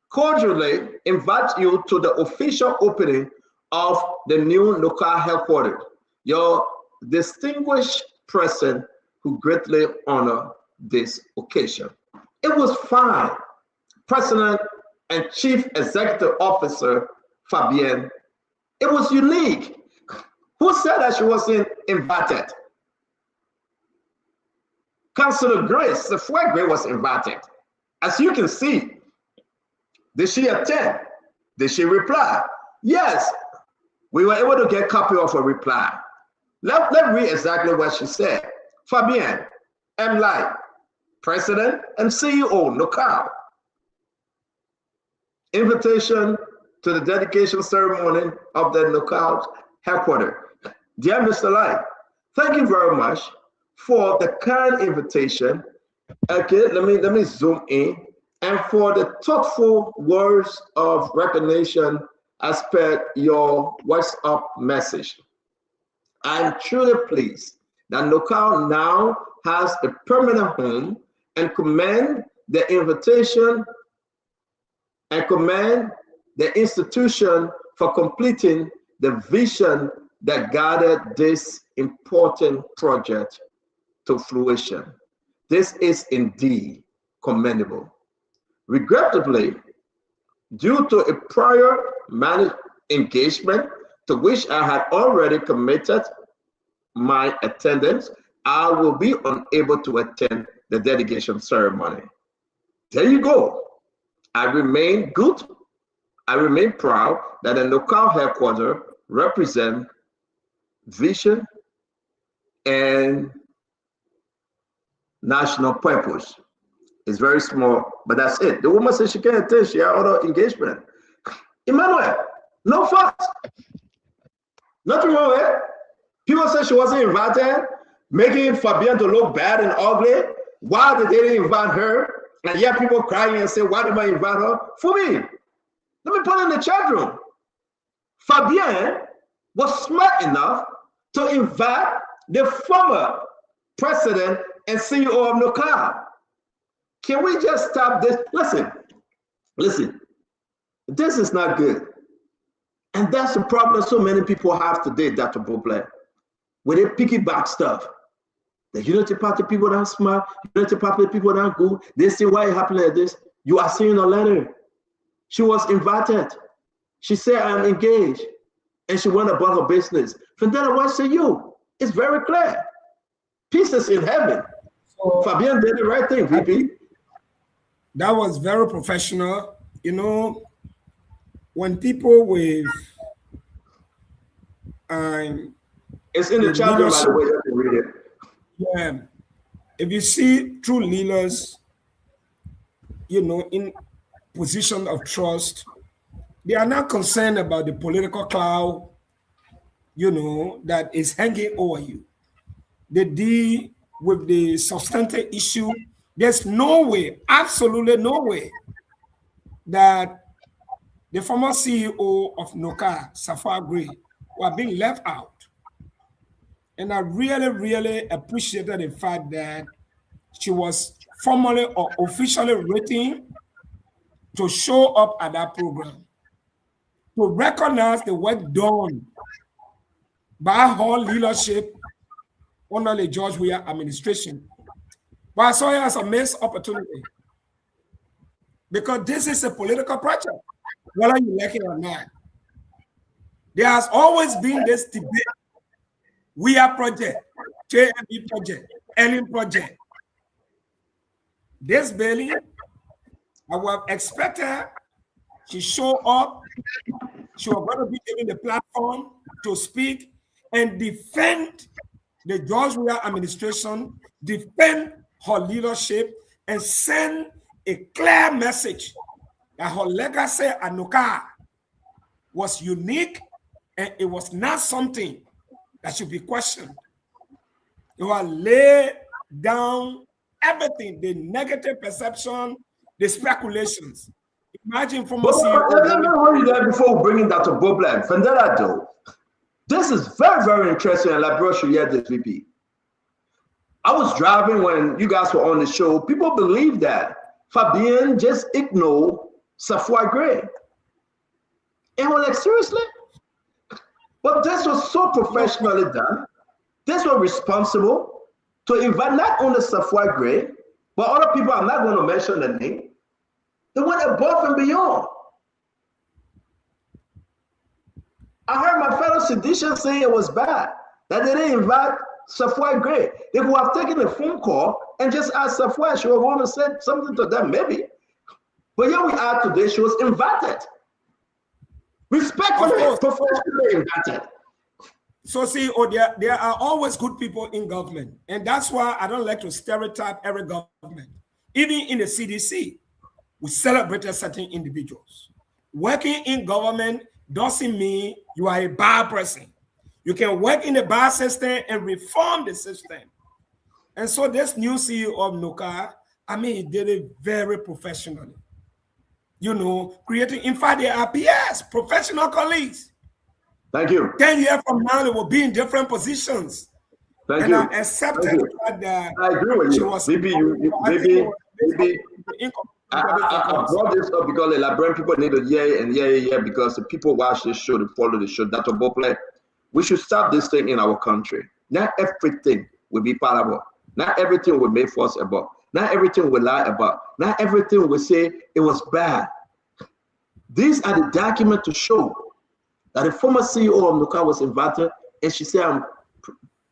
cordially invite you to the official opening of the new Noka headquarters. Your distinguished presence who greatly honor this occasion. It was fine. President and Chief Executive Officer Fabienne, it was unique. Who said that she wasn't invited? Councilor Grace, the Flag Gray was invited. As you can see, did she attend? Did she reply? Yes, we were able to get a copy of her reply. Let's read exactly what she said. Fabienne M. Light, President and CEO, Noka. Invitation to the dedication ceremony of the Noka headquarters. Dear Mr. Light, thank you very much for the kind invitation. Okay, let me zoom in. And for the thoughtful words of recognition as per your WhatsApp message. I am truly pleased that Noka now has a permanent home, and commend the invitation and commend the institution for completing the vision that guided this important project to fruition. This is indeed commendable. Regrettably, due to a prior managed engagement to which I had already committed my attendance, I will be unable to attend the dedication ceremony. There you go. I remain good. I remain proud that the Noka headquarters represent vision and national purpose. It's very small, but that's it. The woman said she can't attend, she had other engagement. Emmanuel, no fuss. Nothing wrong with it. People said she wasn't invited, making Fabienne to look bad and ugly. Why did they didn't invite her? And yet people crying and say, why did I invite her? For me. Let me put it in the chat room. Fabian was smart enough to invite the former president and CEO of NOCAL. Can we just stop this? Listen, this is not good. And that's the problem so many people have today, Dr. Beauplan. When they piggyback stuff, the Unity Party people that are smart, Unity Party people that are good, they say, why it happened like this? You are seeing a letter. She was invited. She said, I'm engaged. And she went about her business. Fandela, what say you? It's very clear. Peace is in heaven. So, Fabian did the right thing, VP. That was very professional. You know, when people with it's in the chapter, by the way, you can read it. Yeah. If you see true leaders, you know, in position of trust, they are not concerned about the political cloud, you know, that is hanging over you. They deal with the substantive issue. There's no way, absolutely no way, that the former CEO of NOCA, Safwa Gray, were being left out. And I really, really appreciated the fact that she was formally or officially written to show up at that program, to recognize the work done by her leadership under the George Weah administration. But I saw it as a missed opportunity, because this is a political project, whether you like it or not. There has always been this debate. Weah project, JMB project, Ellen project. This Bailey, I would have expected she show up. She was going to be given the platform to speak and defend the George Weah administration, defend her leadership, and send a clear message that her legacy at NOCA was unique and it was not something that should be questioned. You will lay down everything, the negative perception, the speculations. Imagine from a CEO. Let me hold you there before we bring in Dr. Beauplan. Fandela, though, this is very, very interesting, and I brought you here this VP. I was driving when you guys were on the show. People believe that Fabian just ignored Safwa Gray. And we're like, seriously? But this was so professionally done. This was responsible to invite not only Safwa Gray, but other people, I'm not going to mention the name. They went above and beyond. I heard my fellow seditious say it was bad, that they didn't invite Safwa Gray. They would have taken a phone call and just asked Safwa, she was going to say something to them, maybe. But here we are today, she was invited. Respectfully, professionally invited. So see, there are always good people in government. And that's why I don't like to stereotype every government. Even in the CDC, we celebrated certain individuals. Working in government doesn't mean you are a bad person. You can work in the bad system and reform the system. And so this new CEO of NOCA, I mean, he did it very professionally. You know, creating, in fact, they are PS, professional colleagues. Thank you. 10 years from now, they will be in different positions. Thank you. I accepted the fact that I agree with you. I brought this up because the Liberian people need to hear because the people watch this show, they follow the show. Dr. Beauplan, we should stop this thing in our country. Not everything will be palatable. Not everything will make fuss about. Not everything will lie about. Not everything will say it was bad. These are the documents to show that the former CEO of NOCA was invited, and she said,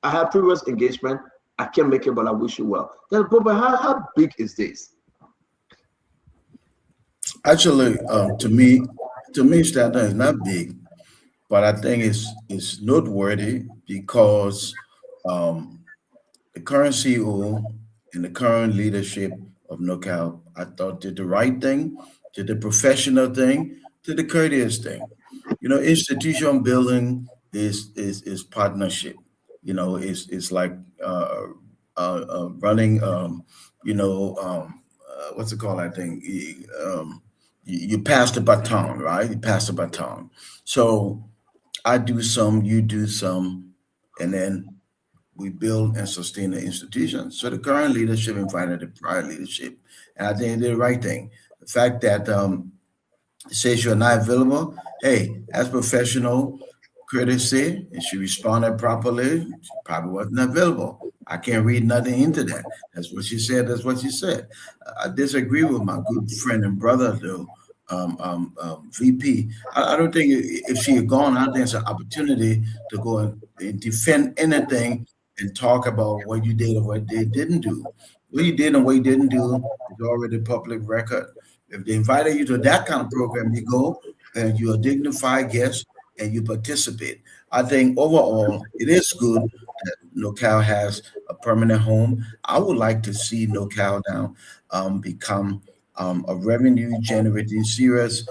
I had previous engagement. I can't make it, but I wish you well. Then, Boba, how big is this? Actually, to me, Stanton is not big, but I think it's noteworthy because the current CEO and the current leadership of NOCA, I thought, did the right thing, did the professional thing, did the courteous thing. You know, institution building is partnership. You know, it's like running. What's it called? I think you pass the baton, right? You pass the baton. So I do some, you do some, and then we build and sustain the institution. So the current leadership invited the prior leadership, and I think they did the right thing. The fact that says you're not available, hey, as professional courtesy, and she responded properly, she probably wasn't available. I can't read nothing into that. That's what she said. That's what she said. I disagree with my good friend and brother, though, VP. I don't think if she had gone out there, it's an opportunity to go and defend anything and talk about what you did and what they didn't do. What you did and what you didn't do is already public record. If they invited you to that kind of program, you go and you're a dignified guest and you participate. I think overall, it is good that NorCal has a permanent home. I would like to see NorCal now become a revenue-generating, serious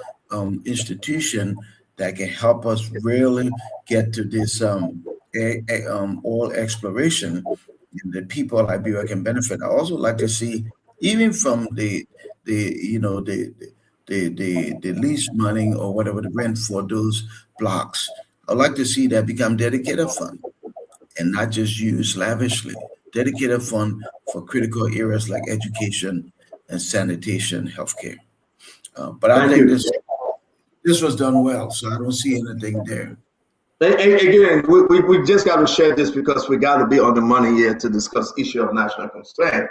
institution that can help us really get to this oil exploration, and the people of Liberia can benefit. I also like to see, even from the lease money or whatever the rent for those blocks, I'd like to see that become dedicated fund and not just used lavishly. Dedicated fund for critical areas like education and sanitation, healthcare. But I think this was done well, so I don't see anything there. Again, we just got to share this because we got to be on the money here to discuss issue of national concern.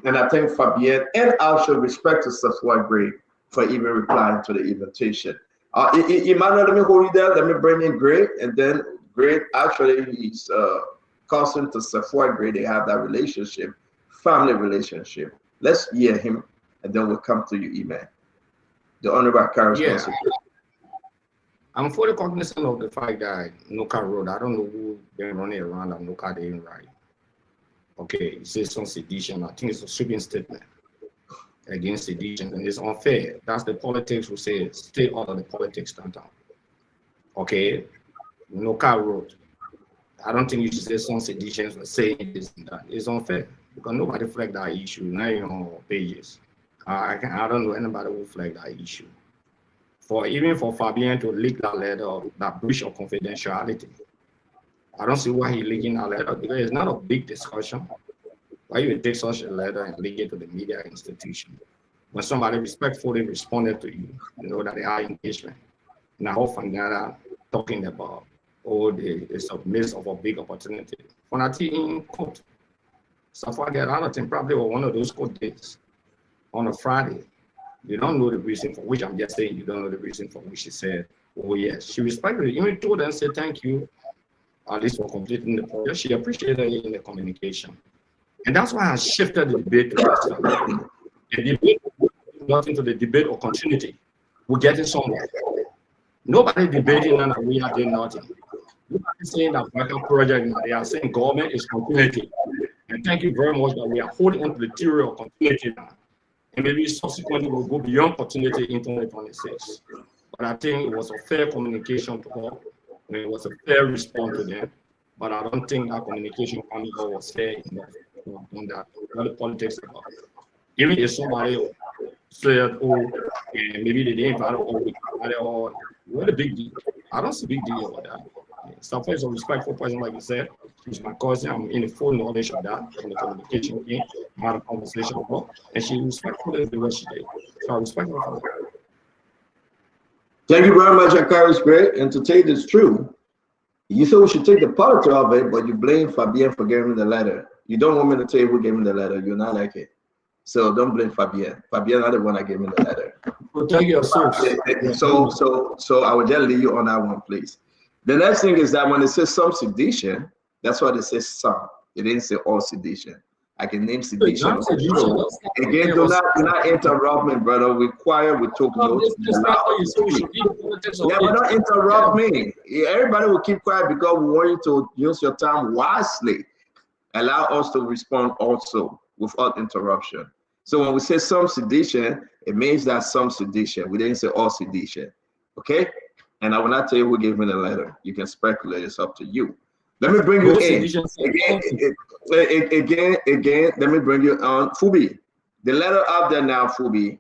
And I think Fabienne and I should respect to Safwa Gray for even replying to the invitation. Emmanuel, let me hold you there. Let me bring in Gray, and then Gray actually is cousin to Safwa Gray. They have that relationship, family relationship. Let's hear him, and then we'll come to you, Iman. The Honorable Carlos. Yeah. I'm fully cognizant of the fact that NorCal Road, I don't know who been running around that NorCal didn't right. Okay, it says some sedition. I think it's a sweeping statement against sedition, and it's unfair. That's the politics we say, stay out of the politics downtown. Okay, NorCal Road. I don't think you should say some seditions for saying this and that. It's unfair because nobody flagged that issue, not even on pages. I don't know anybody who flagged that issue. Even for Fabian to leak that letter, that breach of confidentiality, I don't see why he leaking that letter because it's not a big discussion. Why you would take such a letter and leak it to the media institution? When somebody respectfully responded to you, you know that they are engagement. Now, Fangara talking about, it's a miss of a big opportunity. When I think in court, Safwa Geratin probably was one of those court days on a Friday. You don't know the reason for which, I'm just saying you don't know the reason for which she said, oh yes. She respected it. Even told her and said thank you, at least for completing the project. She appreciated it in the communication. And that's why I shifted the debate to this. The debate, not into the debate or continuity. We're getting somewhere. Nobody debating and we are doing nothing. Nobody saying that vital project, they are saying government is continuity. And thank you very much that we are holding on to the theory of continuity now. And maybe subsequently we'll go beyond continuity in 2026. But I think it was a fair communication to her. And it was a fair response to them. But I don't think that communication coming out was fair enough on that. What the politics about. Even if somebody said, oh, and maybe they didn't invite or what a big deal. I don't see a big deal about that. Safwa is a respectful person, like you said. She's my cousin. I'm in the full knowledge of that from the communication game. I had a conversation with her, and she respectful the way she did. So I respect her for that. Thank you very much, Akaris Gray. And to tell you this true, you said we should take the politics of it, but you blame Fabienne for giving the letter. You don't want me to tell you who gave me the letter. You're not like it. So don't blame Fabienne. Fabienne not the one that gave me the letter. Well, thank you, sir. So I would just leave you on that one, please. The next thing is that when it says some sedition, that's why it says some. It didn't say all sedition. I can name sedition. Again, do not interrupt me, brother. We quiet, we talk notes. Yeah, but don't interrupt me. Everybody will keep quiet because we want you to use your time wisely. Allow us to respond also without interruption. So when we say some sedition, it means that some sedition. We didn't say all sedition. Okay? And I will not tell you who gave me the letter. You can speculate. It's up to you. Let me bring you in. Again, let me bring you on. Fubi. The letter up there now, Fubi,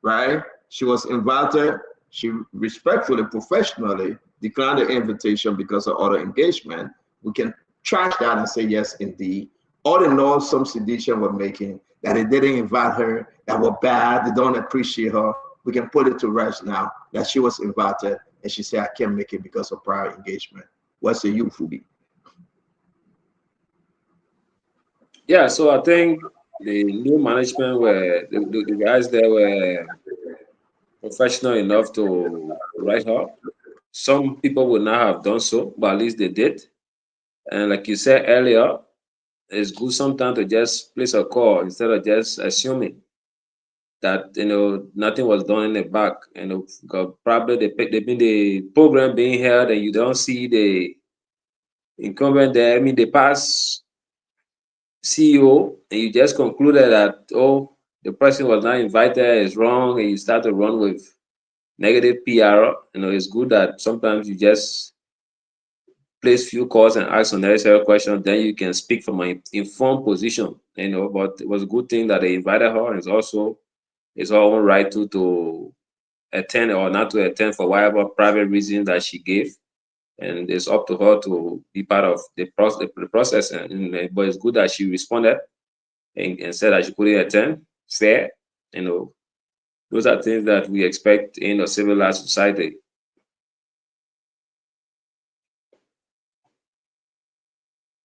right? She was invited. She respectfully, professionally decline the invitation because of other engagement, we can trash that and say, yes, indeed. All the noise some sedition were making, that they didn't invite her, that were bad, they don't appreciate her, we can put it to rest now that she was invited and she said, I can't make it because of prior engagement. What say you, Fubi? Yeah, so I think the new management were, the guys there were professional enough to write her. Some people would not have done so, but at least they did. And like you said earlier, it's good sometimes to just place a call instead of just assuming that nothing was done in the back. Because probably the program being held and you don't see the incumbent there. I mean, the past CEO, and you just concluded that the person was not invited, is wrong, and you start to run with negative PR. It's good that sometimes you just place few calls and ask unnecessary questions, then you can speak from an informed position, but it was a good thing that they invited her, and it's her own right to attend or not to attend for whatever private reason that she gave, and it's up to her to be part of the process. But it's good that she responded and said that she couldn't attend. Fair, those are things that we expect in a civilized society.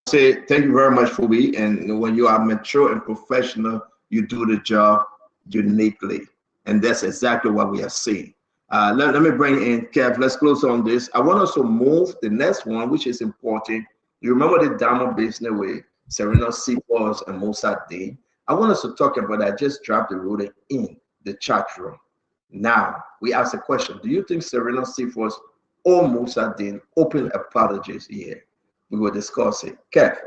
Say thank you very much, Fubi. And when you are mature and professional, you do the job uniquely, and that's exactly what we are seeing. Let me bring in Kev. Let's close on this. I want us to move the next one, which is important. You remember the Damo business with Serena Seaforth and Musa Dean? I want us to talk about that. Just drop the ruling in the chat room. Now, we ask a question. Do you think Serena Seaforth or Musa Dean open apologies here? We will discuss it. Kev,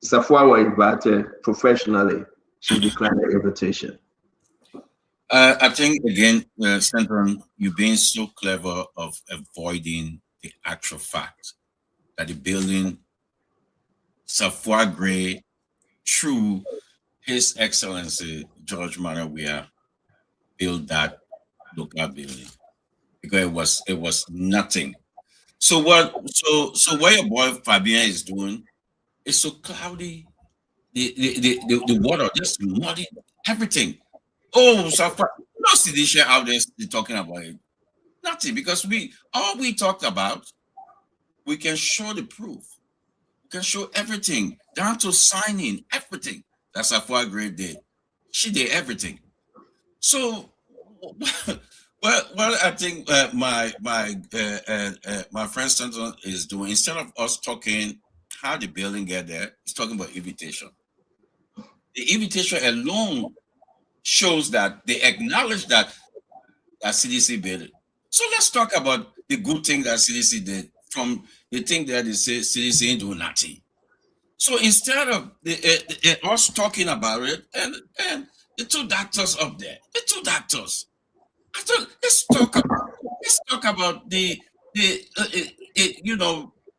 Safwa was invited professionally. She declined the invitation. I think, again, Centron, you're being so clever of avoiding the actual fact that the building, Safwa Gray, through His Excellency George Manawia, built that local building, because it was nothing. So what your boy Fabian is doing is so cloudy. The water just muddy everything. Oh, so no sedition out there talking about it. Nothing, because all we talked about, we can show the proof. We can show everything, down to signing, everything that Safwa Gray did. She did everything. So well, I think my friend Stanton is doing, instead of us talking how the building get there, he's talking about invitation. The invitation alone shows that they acknowledge that CDC built it. So let's talk about the good thing that CDC did from the thing that they say CDC ain't doing nothing. So instead of us talking about it, and the two doctors up there, I thought let's talk about the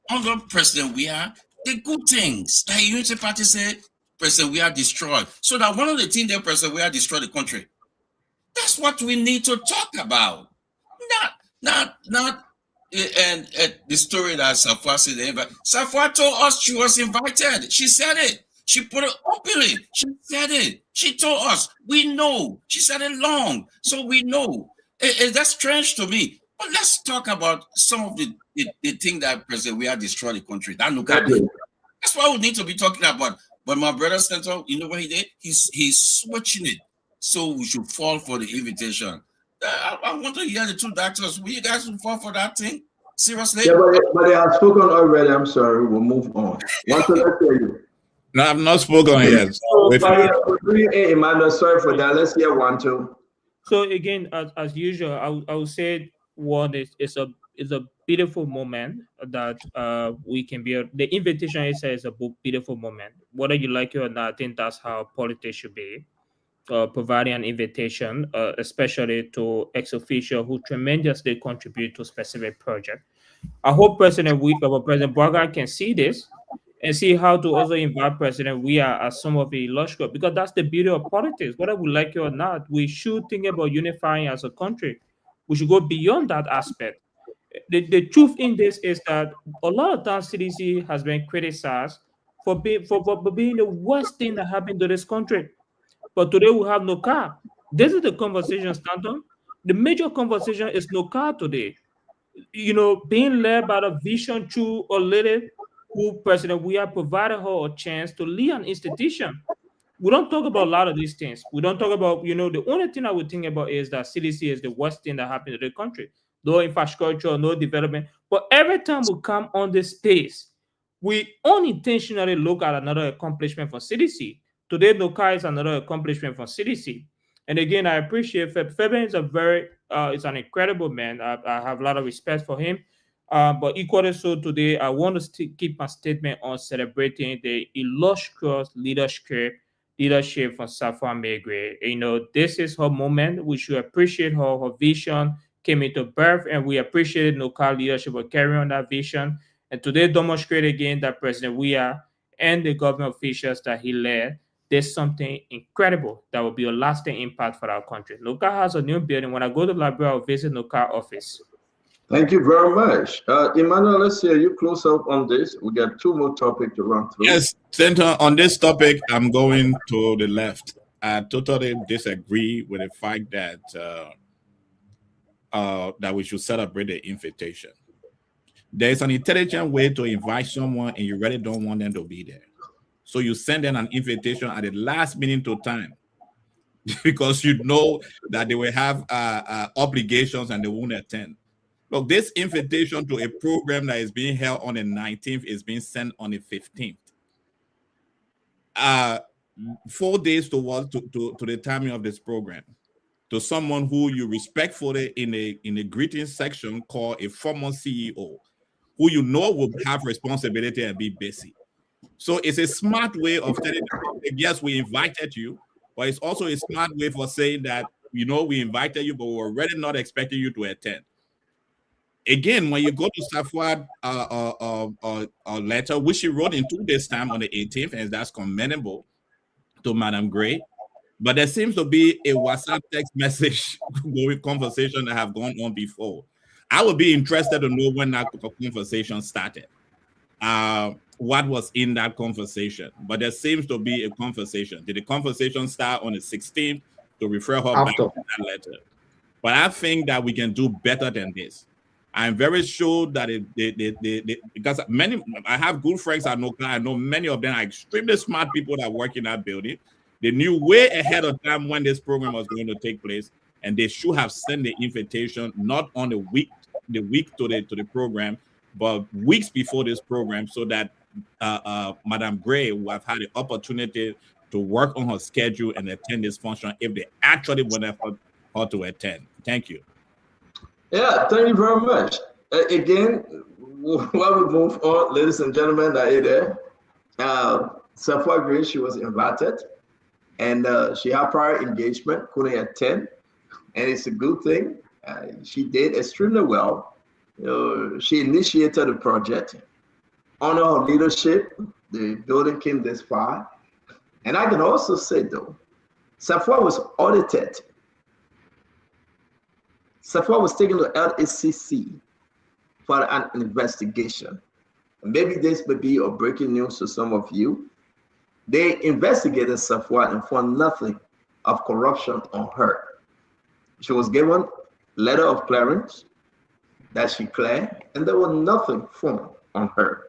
under President Weah, the good things that Unity Party said President Weah destroyed. So that one of the things that President Weah destroyed the country. That's what we need to talk about. Not the story that Safwa said. Safwa told us she was invited. She said it. She put it openly. She said it. She told us. We know. She said it long. So we know. That's strange to me. But let's talk about some of the thing that President Weah destroyed the country. That's what we need to be talking about. But my brother Stanton, you know what he did? He's switching it. So we should fall for the invitation. I want to hear the two doctors. Will you guys fall for that thing? Seriously? Yeah, but they have spoken already. I'm sorry. We'll move on. What should I tell you? No, I've not spoken yet. So Emmanuel, sorry for that. Let's hear one, two. So again, as usual, I would say one is a beautiful moment that we can be. The invitation is a beautiful moment. Whether you like it or not, I think that's how politics should be. Providing an invitation, especially to ex-officials who tremendously contribute to specific project. I hope President Bouaga can see this and see how to also invite President Weah as some of the illustrious, because that's the beauty of politics. Whether we like it or not, we should think about unifying as a country. We should go beyond that aspect. the truth in this is that a lot of times CDC has been criticized for being the worst thing that happened to this country. But today we have NOCA. This is the conversation, Stanton. The major conversation is NOCA today. You know, being led by the vision through a lady who President we have provided her a chance to lead an institution. We don't talk about a lot of these things. We don't talk about, you know, the only thing I would think about is that CDC is the worst thing that happened to the country. No infrastructure, no development. But every time we come on this space, we unintentionally look at another accomplishment for CDC. Today, NOCA is another accomplishment for CDC. And again, I appreciate Fabian is is an incredible man. I have a lot of respect for him. But equally so today, I want to keep my statement on celebrating the illustrious leadership from Safwa Megre. You know, this is her moment. We should appreciate her. Her vision came into birth, and we appreciate NOCA leadership for carrying on that vision. And today demonstrate again that President Weah and the government officials that he led, there's something incredible that will be a lasting impact for our country. NOCA has a new building. When I go to the library, I'll visit NOCA office. Thank you very much. Emmanuel, let's hear you close up on this. We got 2 more topics to run through. Yes, Senator, on this topic, I'm going to the left. I totally disagree with the fact that that we should celebrate the invitation. There's an intelligent way to invite someone and you really don't want them to be there. So you send them an invitation at the last minute of time because you know that they will have obligations and they won't attend. Look, this invitation to a program that is being held on the 19th is being sent on the 15th. 4 days to the timing of this program, to someone who you respectfully in a greeting section call a former CEO, who you know will have responsibility and be busy. So it's a smart way of telling the public, yes, we invited you, but it's also a smart way for saying that, you know, we invited you, but we're really not expecting you to attend. Again, when you go to Safwa a letter, which she wrote in 2 days' time on the 18th, and that's commendable to Madam Gray, but there seems to be a WhatsApp text message conversation that have gone on before. I would be interested to know when that conversation started. What was in that conversation? But there seems to be a conversation. Did the conversation start on the 16th to refer her back to that letter? But I think that we can do better than this. I'm very sure that because I have good friends at NOCA. I know many of them are extremely smart people that work in that building. They knew way ahead of time when this program was going to take place, and they should have sent the invitation not on the week to the program, but weeks before this program, so that Madam Gray will have had the opportunity to work on her schedule and attend this function if they actually wanted her to attend. Thank you. Yeah, thank you very much. Again, while we move on, ladies and gentlemen, that are there, Safwa Gray, she was invited, and she had prior engagement, couldn't attend, and it's a good thing. She did extremely well. She initiated the project. Honor her leadership, the building came this far. And I can also say, though, Safwa was audited. Safwa was taken to LACC for an investigation. And maybe this may be a breaking news to some of you. They investigated Safwa and found nothing of corruption on her. She was given a letter of clearance that she cleared, and there was nothing found on her.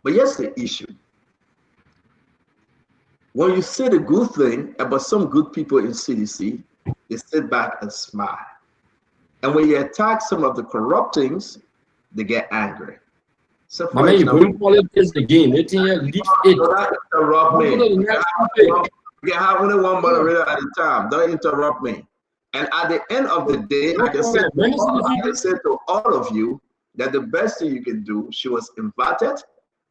But here's the issue. When you say the good thing about some good people in CDC, they sit back and smile. And when you attack some of the corrupt things, they get angry. So I mean, you bring politics again. Let me leave it. Don't interrupt me. You can have only one moderator at a time. Don't interrupt me. And at the end of the day, I can say to all of you that the best thing you can do, she was invited.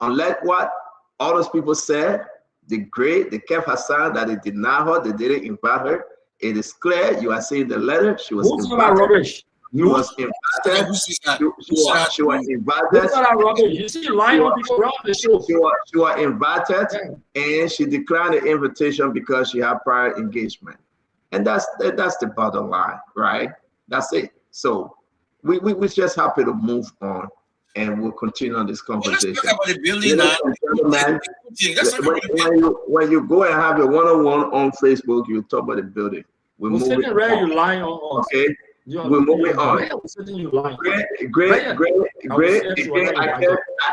Unlike what all those people said, the Kef Hassan, that they denied her, they didn't invite her. It is clear. You are seeing the letter. She was invited. Rubbish. She was invited. She was invited. You see, lying on the show. She was invited, and she declined the invitation because she had prior engagement. And that's the bottom line, right? That's it. So we're just happy to move on, and we'll continue on this conversation. Let's talk about the building now. When you go and have a one-on-one on Facebook, you talk about the building. We're moving on. Where you lying on us? Okay, we're moving on. Great.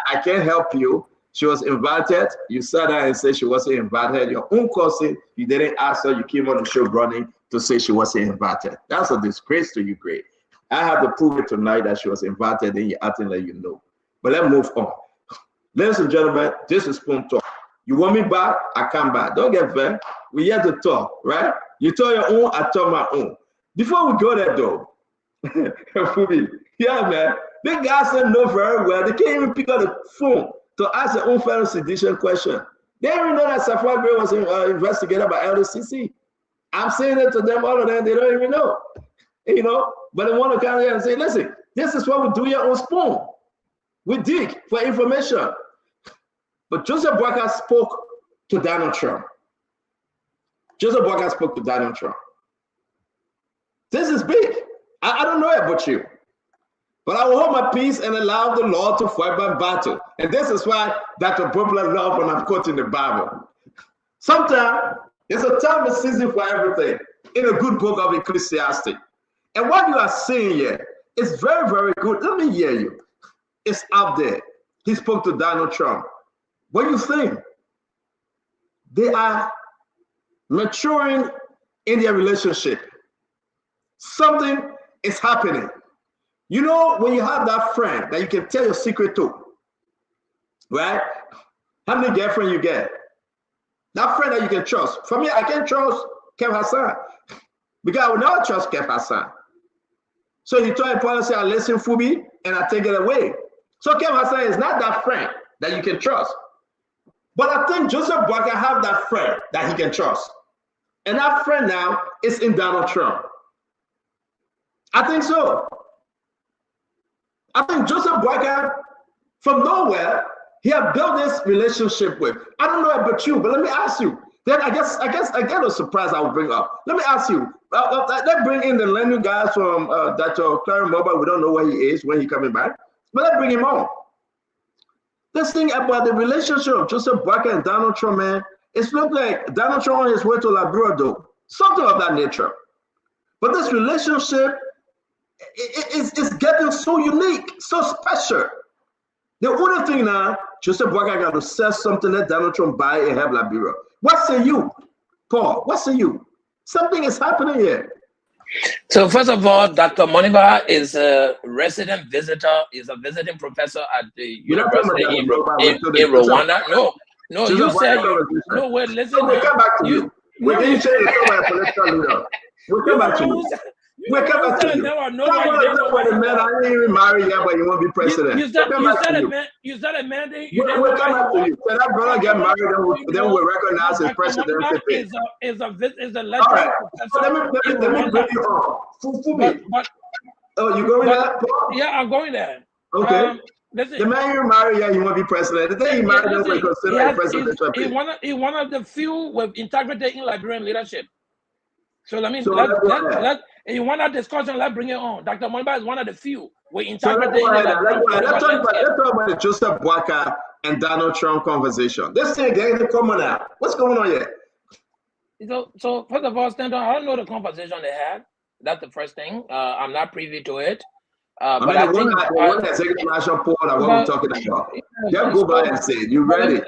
I can't help you. She was invited. You sat there and said she wasn't invited. Your own cousin, you didn't ask her. You came on the show running to say she wasn't invited. That's a disgrace to you, Great. I have to prove it tonight that she was invited, and you're acting like you know. But let's move on. Ladies and gentlemen, this is Spoon Talk. You want me back? I come back. Don't get vexed. We're here to talk, right? You tell your own, I tell my own. Before we go there, though, yeah, man, the guys said no very well. They can't even pick up the phone to ask their own fellow sedition question. They didn't even know that Safari Gray was investigated by LDCC. I'm saying it to them, all of them, they don't even know. You know, but they want to come here and say, listen, this is what we do here on Spoon. We dig for information. But Joseph Boakai spoke to Donald Trump. Joseph Boakai spoke to Donald Trump. This is big. I don't know about you, but I will hold my peace and allow the Lord to fight my battle. And this is why Dr. Bropler loved when I'm quoting the Bible. Sometimes there's a time and season for everything in a good book of Ecclesiastes. And what you are seeing here is very, very good. Let me hear you. It's out there. He spoke to Donald Trump. What do you think? They are maturing in their relationship. Something is happening. You know, when you have that friend that you can tell your secret to, right? How many girlfriends you get? That friend that you can trust. For me, I can't trust Kev Hassan because I will never trust Kev Hassan. So he told a policy, I listen Fubi and I take it away. So Kev Hassan is not that friend that you can trust. But I think Joseph Boakai have that friend that he can trust. And that friend now is in Donald Trump. I think so. I think Joseph Boakai, from nowhere, he had built this relationship with. I don't know about you, but let me ask you. Then I guess a surprise I will bring up. Let me ask you. Let's bring in the Lenny guys from Dr. Clarence Mobile. We don't know where he is, when he's coming back. But let's bring him on. This thing about the relationship of Joseph Boakai and Donald Trump, man, it looks like Donald Trump on his way to Labrador, something of that nature. But this relationship is getting so unique, so special. The only thing now, Joseph Boakai got to sell something that Donald Trump buy and have Liberia. What say you, Paul? What say you? Something is happening here. So first of all, Dr. Moniba is a resident visitor, is a visiting professor at the university in Rwanda. No, you said, no, wait, listen. We'll come back to you. We didn't say you talk about political leader. We'll come back to you. We'll come back to you. I didn't even marry yet, but you won't be president. You said a man. We'll come back to you. So that brother get married, then we'll recognize his presidency. Is a legend. All right. So let me bring you on. Oh, you going there? Yeah, I'm going there. Okay. The man you marry, yeah, he won't be president. The day he married, then we consider presidential. He's one of the few with integrity in Liberian leadership. So let you want that discussion, let's bring it on. Dr. Moniba is one of the few with integrity. Let's talk about the Joseph Boakai and Donald Trump conversation. This thing getting common now. What's going on here? So first of all, Stanton, I don't know the conversation they had. That's the first thing. I'm not privy to it. But I think that's international poll that what we're talking about. Just go by and say it. You read it.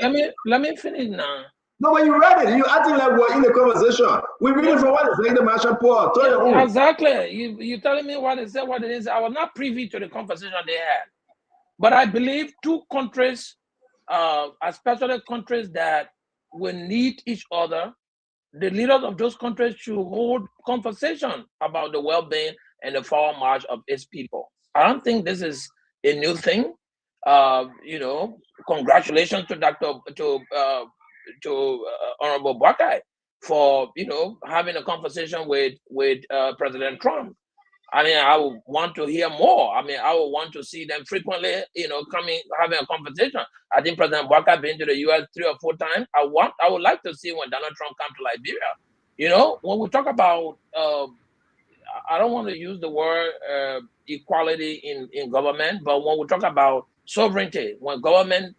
Let me finish now. No, but you read it. You acting like we're in the conversation. We're reading from what is international poll. Tell your own. Exactly. You telling me what they said, what they didn't say. I was not privy to the conversation they had. But I believe two countries, especially countries that will need each other, the leaders of those countries should hold conversation about the well-being and the forward march of its people. I don't think this is a new thing. Congratulations to Honorable Boakai for having a conversation with President Trump. I mean, I would want to hear more. I mean, I would want to see them frequently, having a conversation. I think President Boakai been to the U.S. 3 or 4 times. I would like to see when Donald Trump come to Liberia. When we talk about I don't want to use the word equality in government, but when we talk about sovereignty, when government,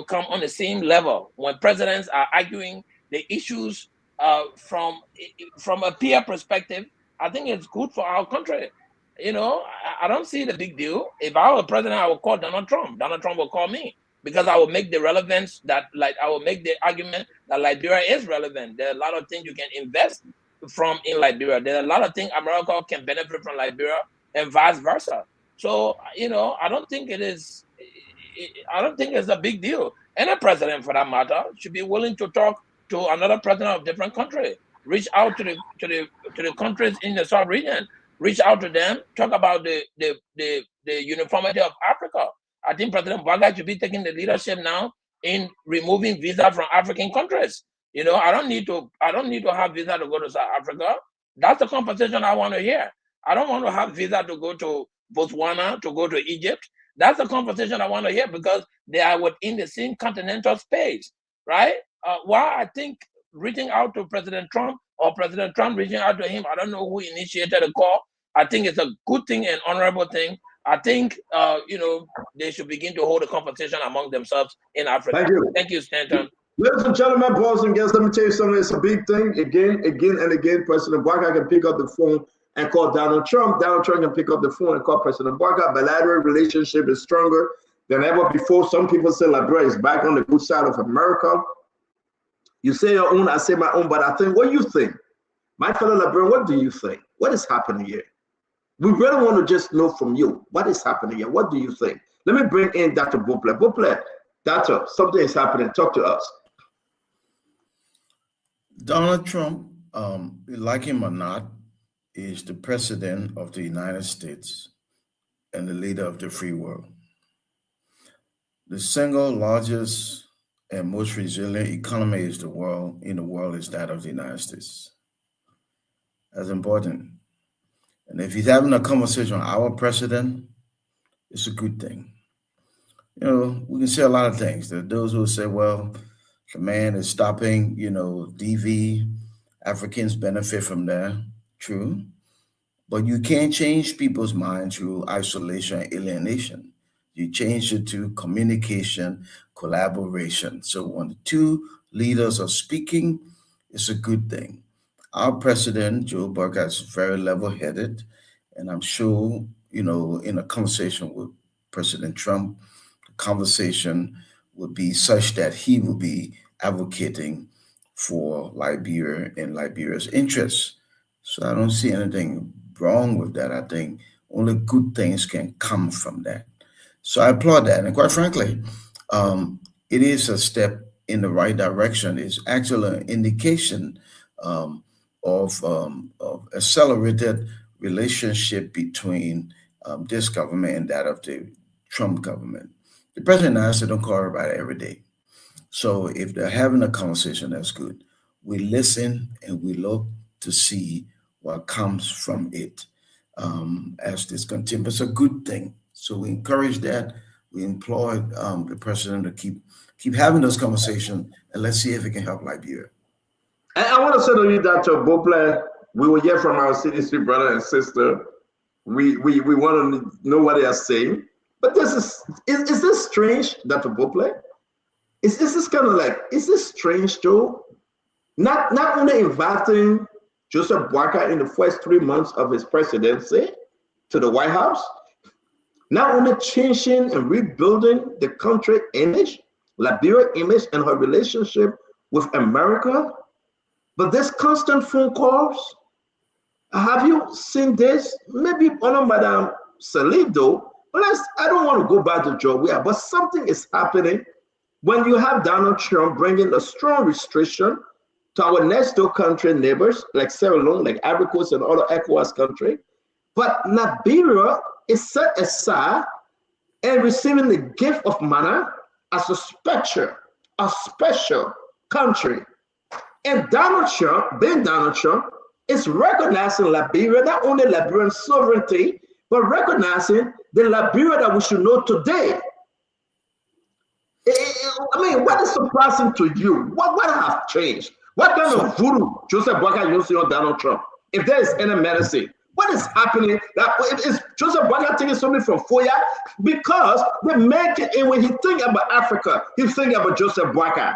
come on the same level, when presidents are arguing the issues from a peer perspective, I think it's good for our country. I don't see the big deal. If I were president, I would call Donald Trump. Donald Trump will call me, because I will make the relevance that, I will make the argument that Liberia is relevant. There are a lot of things you can invest from in Liberia. There are a lot of things America can benefit from Liberia, and vice versa. So, I don't think it's a big deal. Any president, for that matter, should be willing to talk to another president of different country. Reach out to the countries in the South region. Reach out to them. Talk about the uniformity of Africa. I think President Bouaga should be taking the leadership now in removing visa from African countries. I don't need to have visa to go to South Africa. That's the conversation I want to hear. I don't want to have visa to go to Botswana, to go to Egypt. That's the conversation I want to hear, because they are within the same continental space, right? Why I think reaching out to President Trump, or President Trump reaching out to him, I don't know who initiated the call. I think it's a good thing and honorable thing. I think, they should begin to hold a conversation among themselves in Africa. Thank you. Thank you, Stanton. Ladies and gentlemen, boys and girls, let me tell you something. It's a big thing. Again and again, President Bouaga can pick up the phone and call Donald Trump. Donald Trump can pick up the phone and call President Bouaga. Bilateral relationship is stronger than ever before. Some people say Liberia is back on the good side of America. You say your own, I say my own, but I think, what do you think? My fellow Liberian, what do you think? What is happening here? We really want to just know from you, what is happening here? What do you think? Let me bring in Dr. Beauplan. Beauplan, Doctor, something is happening. Talk to us. Donald Trump, like him or not, is the president of the United States and the leader of the free world. The single largest and most resilient economy in the world is that of the United States. That's important. And if he's having a conversation with our president, it's a good thing. We can say a lot of things. There are those who say, well, the man is stopping, DV. Africans benefit from that. True. But you can't change people's mind through isolation and alienation. You change it to communication, collaboration. So when the two leaders are speaking, it's a good thing. Our president, Joe Biden, is very level-headed. And I'm sure, in a conversation with President Trump, the conversation would be such that he will be advocating for Liberia and Liberia's interests. So I don't see anything wrong with that. I think only good things can come from that. So I applaud that. And quite frankly, it is a step in the right direction. It's actually an indication of accelerated relationship between this government and that of the Trump government. The president and I said, don't call everybody every day. So if they're having a conversation, that's good. We listen and we look to see what comes from it as this continues. It's a good thing. So we encourage that. We employ the president to keep having those conversations, and let's see if it can help Liberia. And I want to say to you, Dr. Beauplan, we will hear from our CDC brother and sister. We want to know what they are saying. But is this strange, Dr. Beauplan? Is this kind of like, is this strange, Joe? Not only inviting Joseph Bouaga in the first 3 months of his presidency to the White House, not only changing and rebuilding the country image, Liberia image, and her relationship with America, but this constant phone calls. Have you seen this? Maybe on Madame Salido, but I don't want to go back to Georgia, but something is happening when you have Donald Trump bringing a strong restriction to our next door country neighbors, like Sierra Leone, like Ivory Coast, and other ECOWAS country. But Liberia is set aside and receiving the gift of manna as a special country. And Donald Trump, being Donald Trump, is recognizing Liberia, not only Liberian sovereignty, but recognizing the Liberia that we should know today. I mean, what is surprising to you? What has changed? What kind of voodoo Joseph Bouaga using on Donald Trump? If there is any medicine, What is happening? That is Joseph Boakai taking something from Foya because they make it. And when he think about Africa, he think about Joseph Boakai.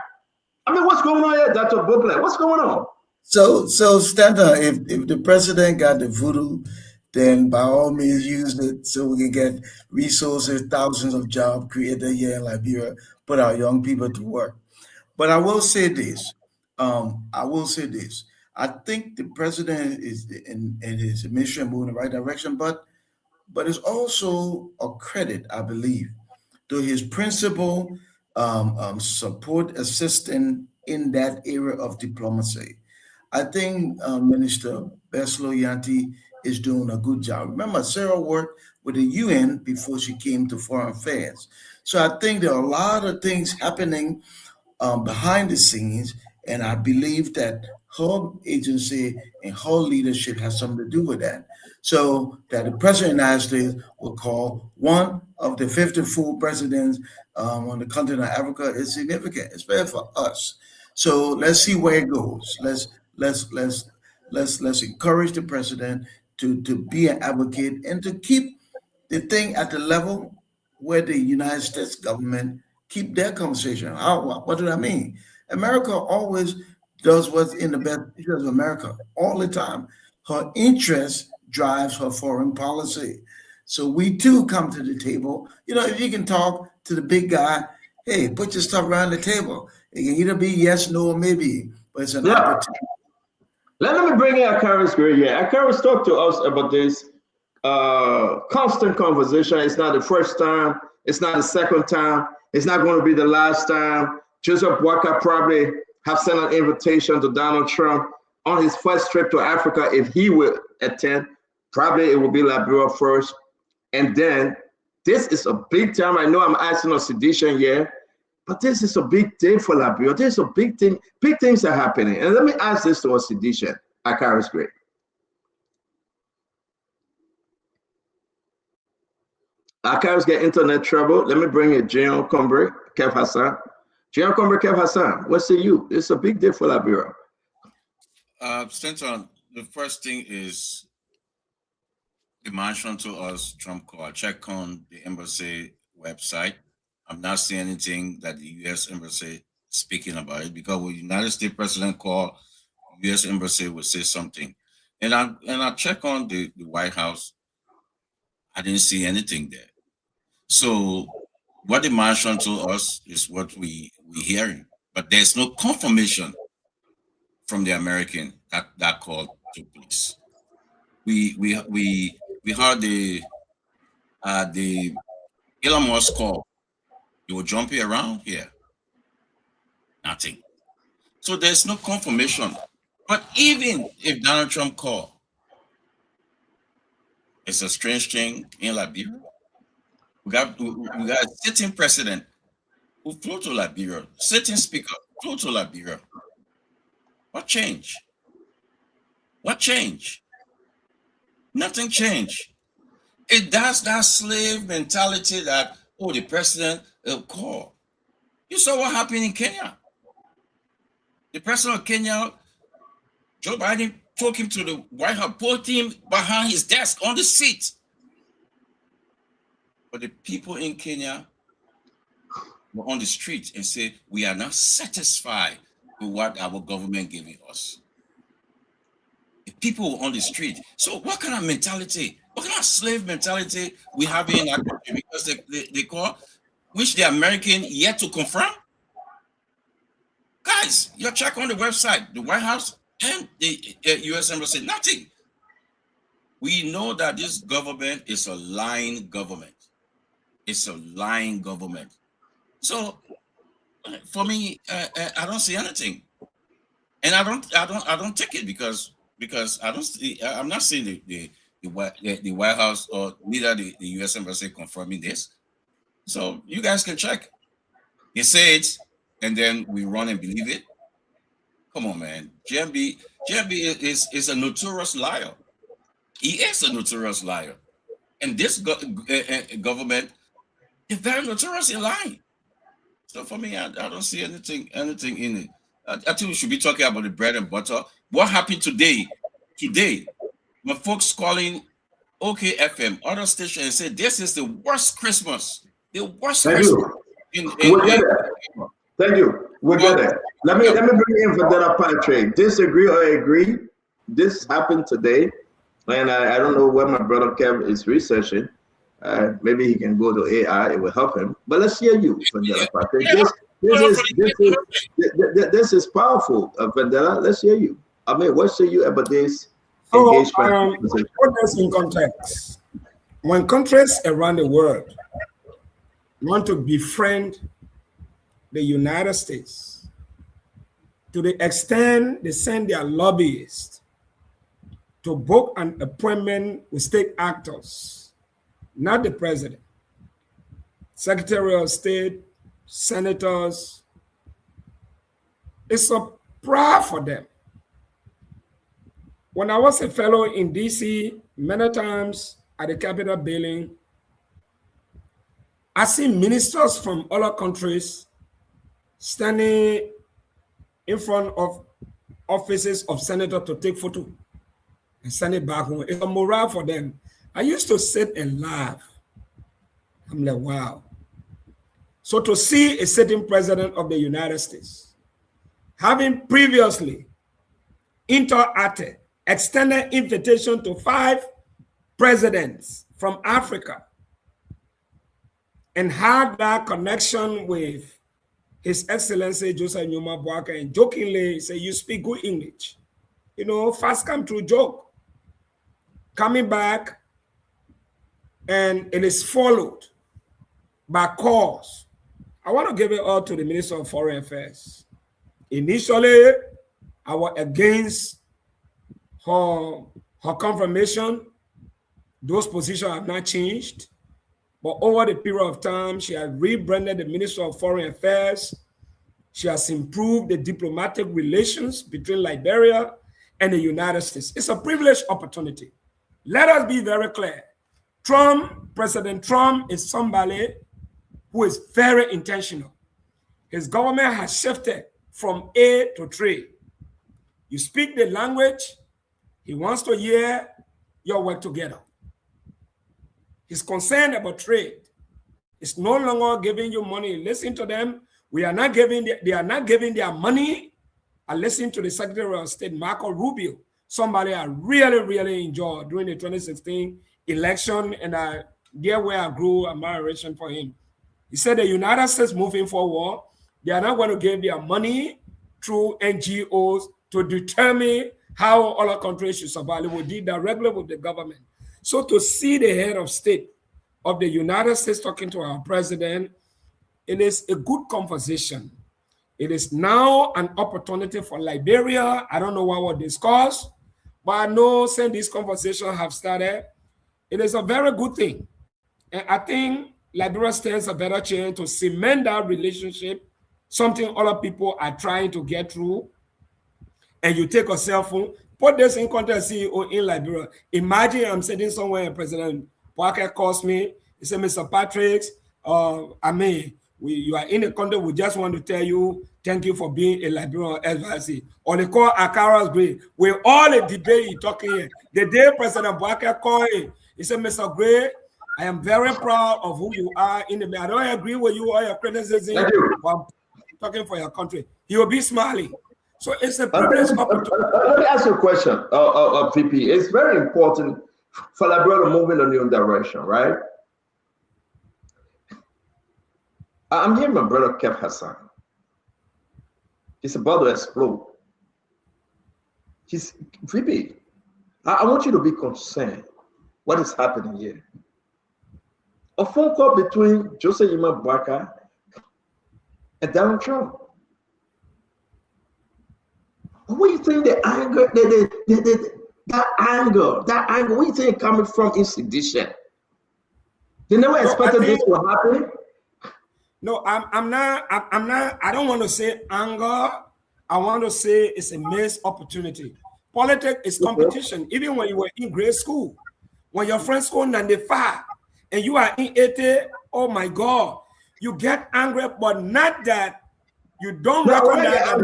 I mean, what's going on here, Dr. Brooklyn? What's going on? So Stanton, if the president got the voodoo, then by all means use it so we can get resources, thousands of jobs created here in Liberia, put our young people to work. But I will say this. I think the president is in his mission moving in the right direction, but it's also a credit, I believe, to his principal support assistant in that area of diplomacy. I think Minister Beslo Yanti is doing a good job. Remember, Sarah worked with the UN before she came to Foreign Affairs. So I think there are a lot of things happening behind the scenes, and I believe that her agency and her leadership has something to do with that. So that the President of the United States will call one of the 54 presidents on the continent of Africa is significant. It's fair for us. So let's see where it goes. Let's encourage the president to be an advocate and to keep the thing at the level where the United States government keep their conversation. What do I mean? America always does what's in the best interest of America all the time. Her interest drives her foreign policy. So we too come to the table. You know, if you can talk to the big guy, hey, put your stuff around the table. It can either be yes, no, or maybe, but it's an opportunity. Let me bring in Akaris Gray here. Akaris, talk to us about this constant conversation. It's not the first time. It's not the second time. It's not going to be the last time. Joseph Boakai probably have sent an invitation to Donald Trump on his first trip to Africa. If he will attend, probably it will be Liberia first. And then this is a big time. I know I'm asking on sedition here, but this is a big day for Liberia. There's a big thing. Big things are happening. And let me ask this to us sedition. Akaris Gray. Akaris get internet trouble. Let me bring in Jean Combre, Kev Hassan. Jean Combre, Kev Hassan, what say you? It's a big day for Liberia. Stanton, the first thing is the mention to us Trump call. Check on the embassy website. I'm not seeing anything that the U.S. embassy speaking about it, because when the United States president call, U.S. embassy will say something. And I check on the White House. I didn't see anything there. So what they mentioned to us is what we hearing, but there's no confirmation from the American that call took place. We heard the Elon Musk call. You were jumping around here. Nothing. So there's no confirmation. But even if Donald Trump called, it's a strange thing in Liberia. We got a sitting president who flew to Liberia, sitting speaker flew to Liberia. What changed? What changed? Nothing changed. It does that slave mentality that, oh, the president will call. You saw what happened in Kenya. The president of Kenya, Joe Biden, took him to the White House, put him behind his desk on the seat. But the people in Kenya were on the street and said, we are not satisfied with what our government giving us. The people were on the street. So what kind of mentality, what kind of slave mentality we have in our country? Because they call, which the American yet to confirm? Guys, you check on the website, the White House and the U.S. Embassy, nothing. We know that this government is a lying government. It's a lying government. So for me, I don't see anything, and I don't take it because I'm not seeing the White House or neither the U.S. Embassy confirming this. So you guys can check. They say it, and then we run and believe it. Come on, man. JMB is a notorious liar. He is a notorious liar, and this government is very notorious in lying. So for me, I don't see anything in it. I think we should be talking about the bread and butter. What happened today? Today, when folks calling OKFM, other stations, and say this is the worst Christmas. The worst Thank Christmas. We'll get it. Thank you. We'll get it. Let me bring in Fadela Patrick. Disagree or agree? This happened today, and I don't know what my brother Kev is researching. Maybe he can go to AI. It will help him. But let's hear you, Fadela Patrick. This is powerful, Fadela. Let's hear you. I mean, what say you about this engagement? Put this in context. When countries around the world want to befriend the United States, to the extent they send their lobbyists to book an appointment with state actors, not the president, Secretary of State, senators, it's a pride for them. When I was a fellow in DC, many times at the Capitol building, I see ministers from other countries standing in front of offices of senators to take photo and send it back home. It's a morale for them. I used to sit and laugh. I'm like, wow. So to see a sitting president of the United States, having previously interacted, extended invitation to 5 presidents from Africa, and had that connection with His Excellency Joseph Numa Boakai, and jokingly say, you speak good English. You know, fast come through joke. Coming back, and it is followed by calls. I want to give it all to the Minister of Foreign Affairs. Initially, I was against her confirmation. Those positions have not changed. But over the period of time, she has rebranded the Minister of Foreign Affairs. She has improved the diplomatic relations between Liberia and the United States. It's a privileged opportunity. Let us be very clear. President Trump is somebody who is very intentional. His government has shifted from A to trade. You speak the language, he wants to hear your work together. He's concerned about trade. It's no longer giving you money. Listen to them. They are not giving their money. I listened to the Secretary of State, Marco Rubio, somebody I really, really enjoyed during the 2016 election, and there where I grew admiration for him. He said the United States moving forward, they are not going to give their money through NGOs to determine how other countries should survive. They will deal directly with the government. So to see the head of state of the United States talking to our president, it is a good conversation. It is now an opportunity for Liberia. I don't know what we'll discuss, but I know since this conversation have started, it is a very good thing. And I think Liberia stands a better chance to cement that relationship, something other people are trying to get through. And you take a cell phone, put this in context, CEO in Liberia. Imagine I'm sitting somewhere and President Parker calls me. He said, Mr. Patrick, you are in the country. We just want to tell you, thank you for being a Liberian advisor. Or they call Akara's Gray. With all the debate you're talking here, the day President Parker called him, he said, Mr. Gray, I am very proud of who you are in the. I don't agree with you or your criticism, but I'm talking for your country. He will be smiling. So it's a privilege. Let me ask you a question, VP. It's very important for Liberia to move in a new direction, right? I'm hearing my brother Kev Hassan. He's about to explode. He's VP. I want you to be concerned. What is happening here? A phone call between Joseph Numa Boakai and Donald Trump. What do you think the anger, that anger, what do you think coming from in sedition? They never expected this to happen. No, I'm not, I don't want to say anger. I want to say it's a missed opportunity. Politics is competition. Even when you were in grade school, when your friends go 95 and you are in 80, oh my God, you get angry, but not that you don't recognize that.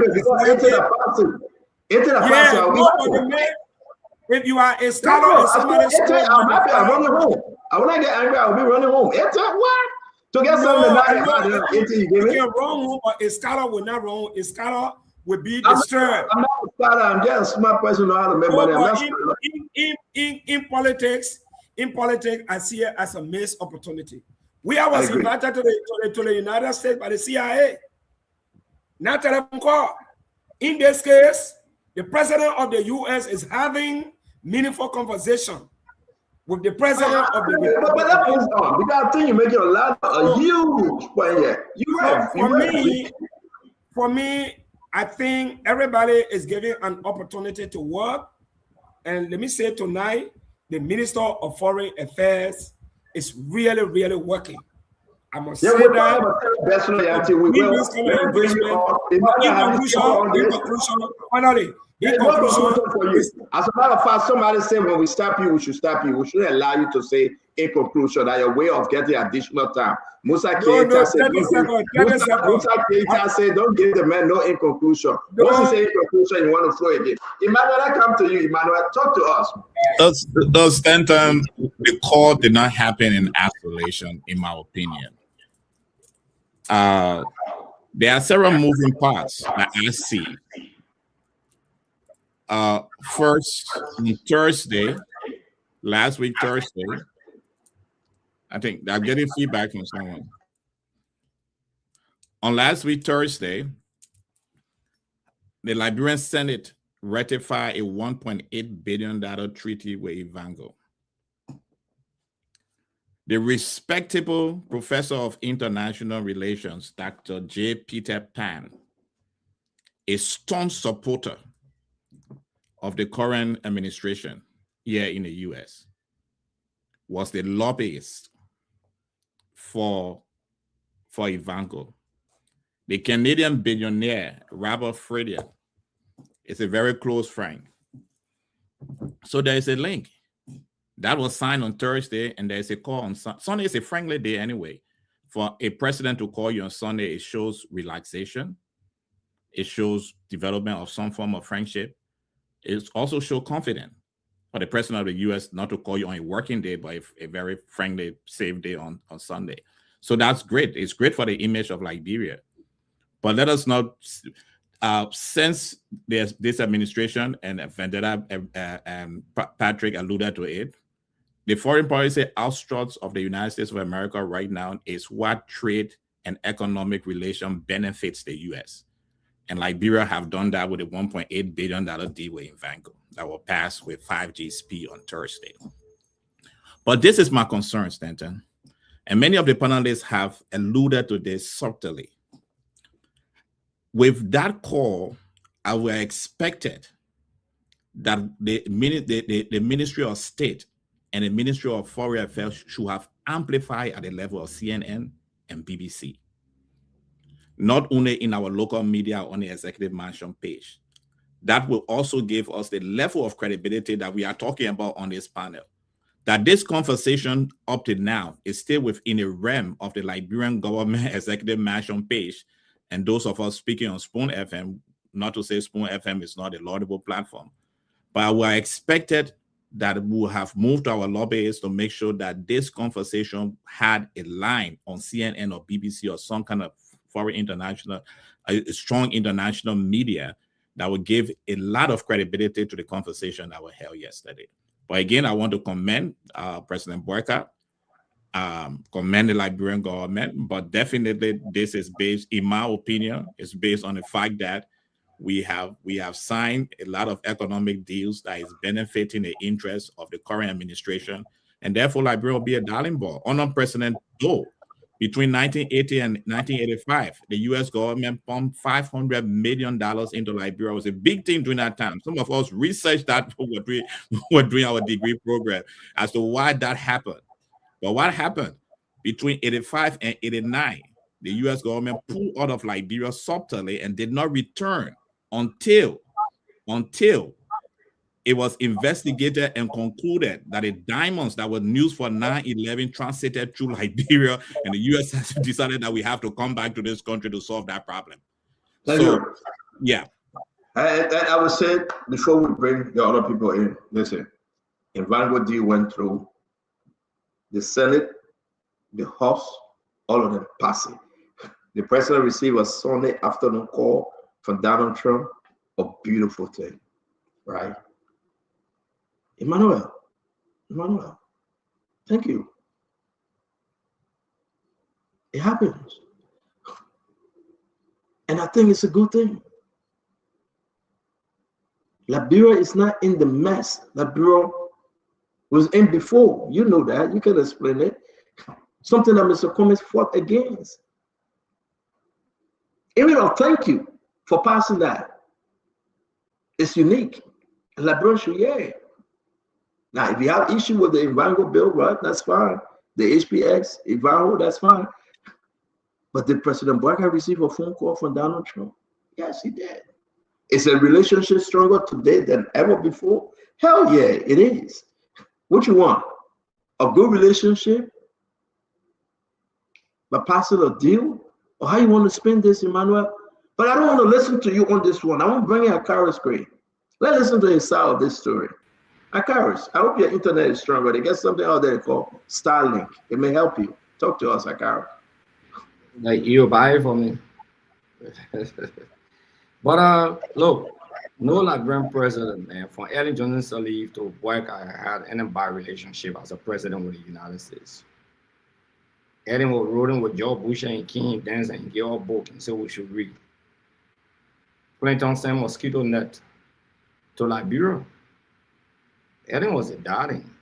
If you are a scholar and somebody I'm happy. I'm running home. I will not get angry. I'll be running home. It's what? To get something that you can run home, but a scholar will not run. A scholar will be disturbed. I'm not a scholar. I'm just a smart person who know how to make money. In politics, I see it as a missed opportunity. I was invited to the United States by the CIA. Not telephone call. In this case, the president of the U.S. is having meaningful conversation with the president of the Republic. But that is on. Because I think you're making a huge point here. For me, I think everybody is given an opportunity to work. And let me say tonight, the Minister of Foreign Affairs is really, really working. I must say that. As a matter of fact, somebody said when we stop you, we should stop you. We shouldn't allow you to say in conclusion that your way of getting additional time. Musa Keita said, don't give the man no in conclusion. Once you say in conclusion, you want to throw again. Emmanuel, I come to you. Emmanuel, talk to us. Does Stanton, the call did not happen in isolation, in my opinion. There are several moving parts that I see. First, on Thursday, last week Thursday, I think I'm getting feedback from someone. On last week Thursday, the Liberian Senate ratified a $1.8 billion treaty with Ivango. The respectable professor of international relations, Dr. J. Peter Pan, a staunch supporter of the current administration here in the US, was the lobbyist for Ivango. The Canadian billionaire, Robert Fredian, is a very close friend. So there is a link. That was signed on Thursday, and there's a call on Sunday. Sunday is a friendly day anyway. For a president to call you on Sunday, it shows relaxation. It shows development of some form of friendship. It also shows confidence for the president of the U.S. not to call you on a working day, but a very friendly, safe day on Sunday. So that's great. It's great for the image of Liberia. But let us not, since there's this administration, and Vendetta and Patrick alluded to it, the foreign policy outstruts of the United States of America right now is what trade and economic relation benefits the U.S. And Liberia have done that with a $1.8 billion deal with Ivango that will pass with 5GSP on Thursday. But this is my concern, Stanton. And many of the panelists have alluded to this subtly. With that call, I would have expected that the Ministry of State and the Ministry of Foreign Affairs should have amplified at the level of CNN and BBC. Not only in our local media or on the executive mansion page. That will also give us the level of credibility that we are talking about on this panel. That this conversation up to now is still within a realm of the Liberian government executive mansion page. And those of us speaking on Spoon FM, not to say Spoon FM is not a laudable platform, but we expected that we will have moved our lobbyists to make sure that this conversation had a line on CNN or BBC or some kind of foreign international, a strong international media that would give a lot of credibility to the conversation that was held yesterday. But again, I want to commend President Boyka, commend the Liberian government, but definitely this is based, in my opinion, is based on the fact that we have signed a lot of economic deals that is benefiting the interests of the current administration, and therefore Liberia will be a darling ball. Unprecedented though. Between 1980 and 1985, the U.S. government pumped $500 million into Liberia. It was a big thing during that time. Some of us researched that when we were doing our degree program as to why that happened. But what happened? Between 85 and 89, the U.S. government pulled out of Liberia subtly and did not return until it was investigated and concluded that the diamonds that were used for 9/11 transited through Liberia, and the U.S. has decided that we have to come back to this country to solve that problem. Yeah. I would say before we bring the other people in, listen, Ivango D went through the Senate, the House, all of them passing. The president received a Sunday afternoon call from Donald Trump, a beautiful thing, right? Emmanuel, thank you. It happens. And I think it's a good thing. Liberia is not in the mess Liberia was in before. You know that. You can explain it. Something that Mr. Cummings fought against. Even though thank you for passing that. It's unique. Liberia should, yeah. Now, if you have issue with the Ivango bill, right, that's fine. The HPX, Ivango, that's fine. But did President Bouakai receive a phone call from Donald Trump? Yes, he did. Is a relationship stronger today than ever before? Hell yeah, it is. What you want? A good relationship? But passing a deal? Or how you want to spend this, Emmanuel? But I don't want to listen to you on this one. I want to bring in Akaris Gray. Let's listen to his side of this story. Akaris, I hope your internet is stronger. They get something out there called Starlink. It may help you. Talk to us, Akaris. Like you buy it for me. But look, no Liberian president, man, from Ellen Johnson Sirleaf to Bouakai had any bad relationship as a president with the United States. Ellen was rolling with George Bush and King Dance and get our book and say we should read. Clinton sent mosquito net to Liberia. Ellen was a darling.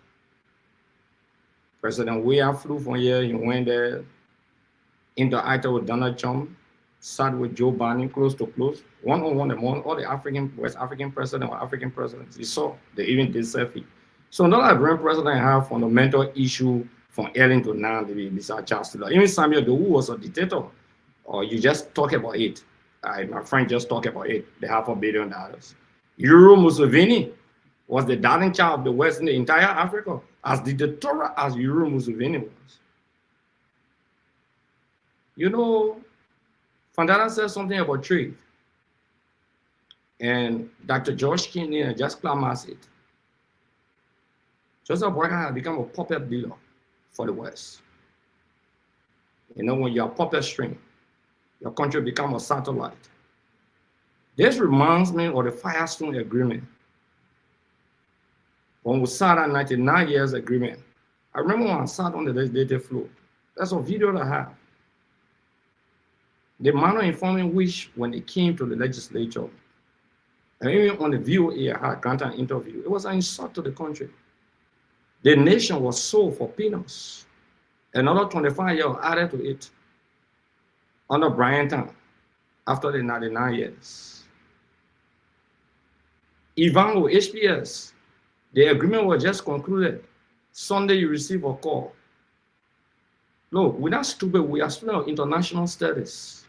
President Weah flew from here, he went there, interacted with Donald Trump, sat with Joe Biden close to close, one-on-one among all the West African presidents or African presidents. You saw, they even did selfie. So not Liberian president have fundamental issue from Ellen to now, besides Charles Taylor. Even Samuel Doe was a dictator, or you just talk about it. My friend just talked about it, the $500 million. Yoweri Museveni was the darling child of the West in the entire Africa, as dictatorial as Yoweri Museveni was. You know, Fandana said something about trade. And Dr. George Kennedy just climaxed it. Joseph Bouakai had become a puppet dealer for the West. You know, when you're a puppet string, your country becomes a satellite. This reminds me of the Firestone Agreement. When we signed that 99 years agreement, I remember when I sat on the legislative floor. That's a video that I have. The manner in which, when it came to the legislature, and even on the VOA, I had granted an interview, it was an insult to the country. The nation was sold for peanuts. Another 25 years added to it under Brian Town after the 99 years. Ivango, HPS, the agreement was just concluded. Sunday, you receive a call. Look, we're not stupid. We are students of international studies.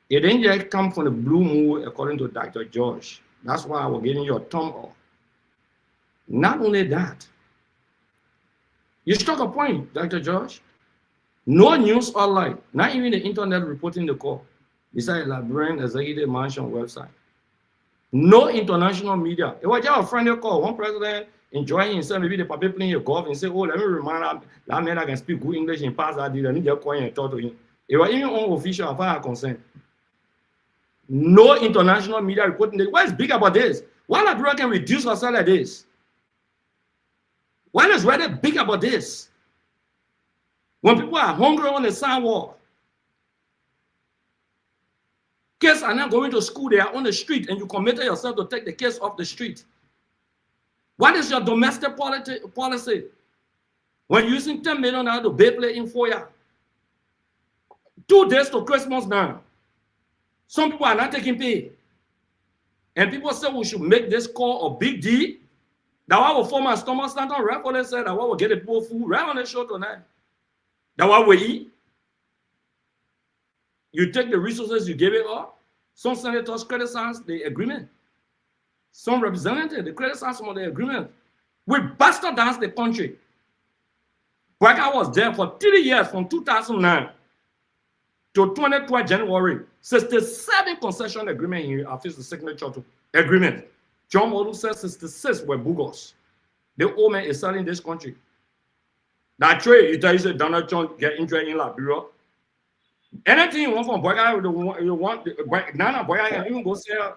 It didn't just come from the blue moon, according to Dr. George. That's why I was getting your thumb up. Not only that, you struck a point, Dr. George. No news outlet, not even the internet reporting the call, besides Liberian Executive Mansion website. No international media. It was just a friendly call. One president enjoying himself, maybe the puppy playing your golf and say, oh, let me remind that man I can speak good English and pass that deal. I need to call and talk to him. It was even unofficial as far as concerned. No international media reporting this. What is big about this? Why Liberia can reduce herself like this? What is really big about this? When people are hungry on the sidewalk, kids are not going to school, they are on the street, and you committed yourself to take the kids off the street. What is your domestic policy? When you're using $10 million to pay play in 4 years, 2 days to Christmas now, some people are not taking pay. And people say we should make this call a big deal. That why we former Thomas Stanton rightfully said that why we get the people food right on the show tonight. That why we eat. You take the resources, you give it up. Some senators criticize the agreement. Some representatives, they criticize some of the agreement. We bastardize the country. Bouakai was there for 3 years from 2009. to 2012 January, 67 concession agreement in office the signature to agreement. John Modu says 66 were bogus. The old man is selling this country. That trade, you tell you Donald Trump get interested in Liberia. Anything you want from Boyga, you want Nana Boyga, even go sell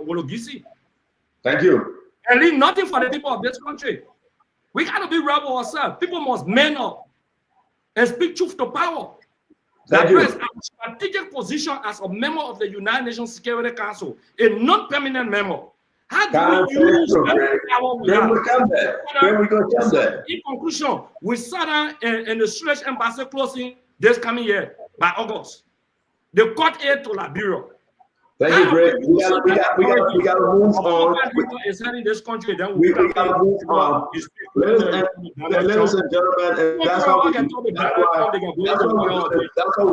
Wologisi. Thank you. And leave nothing for the people of this country. We gotta be rebel ourselves. People must man up and speak truth to power. That is a strategic position as a member of the United Nations Security Council, a non-permanent member. How do we use the power we have? In conclusion, we sat down in the Swedish embassy closing this coming year by August. The court aid to Liberia. Thank you, Greg. We got to move on. Is heading this country, then we got to move on. Ladies and gentlemen, that's how we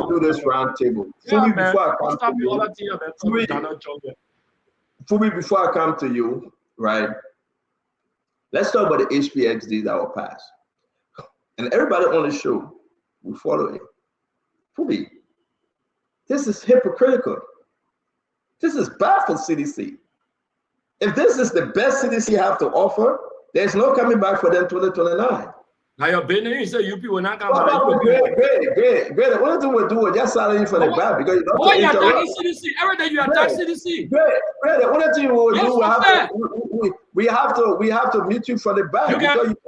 do this round table. Fubi, before I come to you, right? Let's talk about the HPXD that will pass. And everybody on the show will follow it. Fubi, this is hypocritical. This is bad for CDC. If this is the best CDC have to offer, there's no coming back for them 2029. Now your business, you people will not come back. Great. What do we do? We're just selling for the bad because you don't. Oh, you're attacking CDC. Every day you attack CDC. Great. What do you do? We have to meet you for the bad.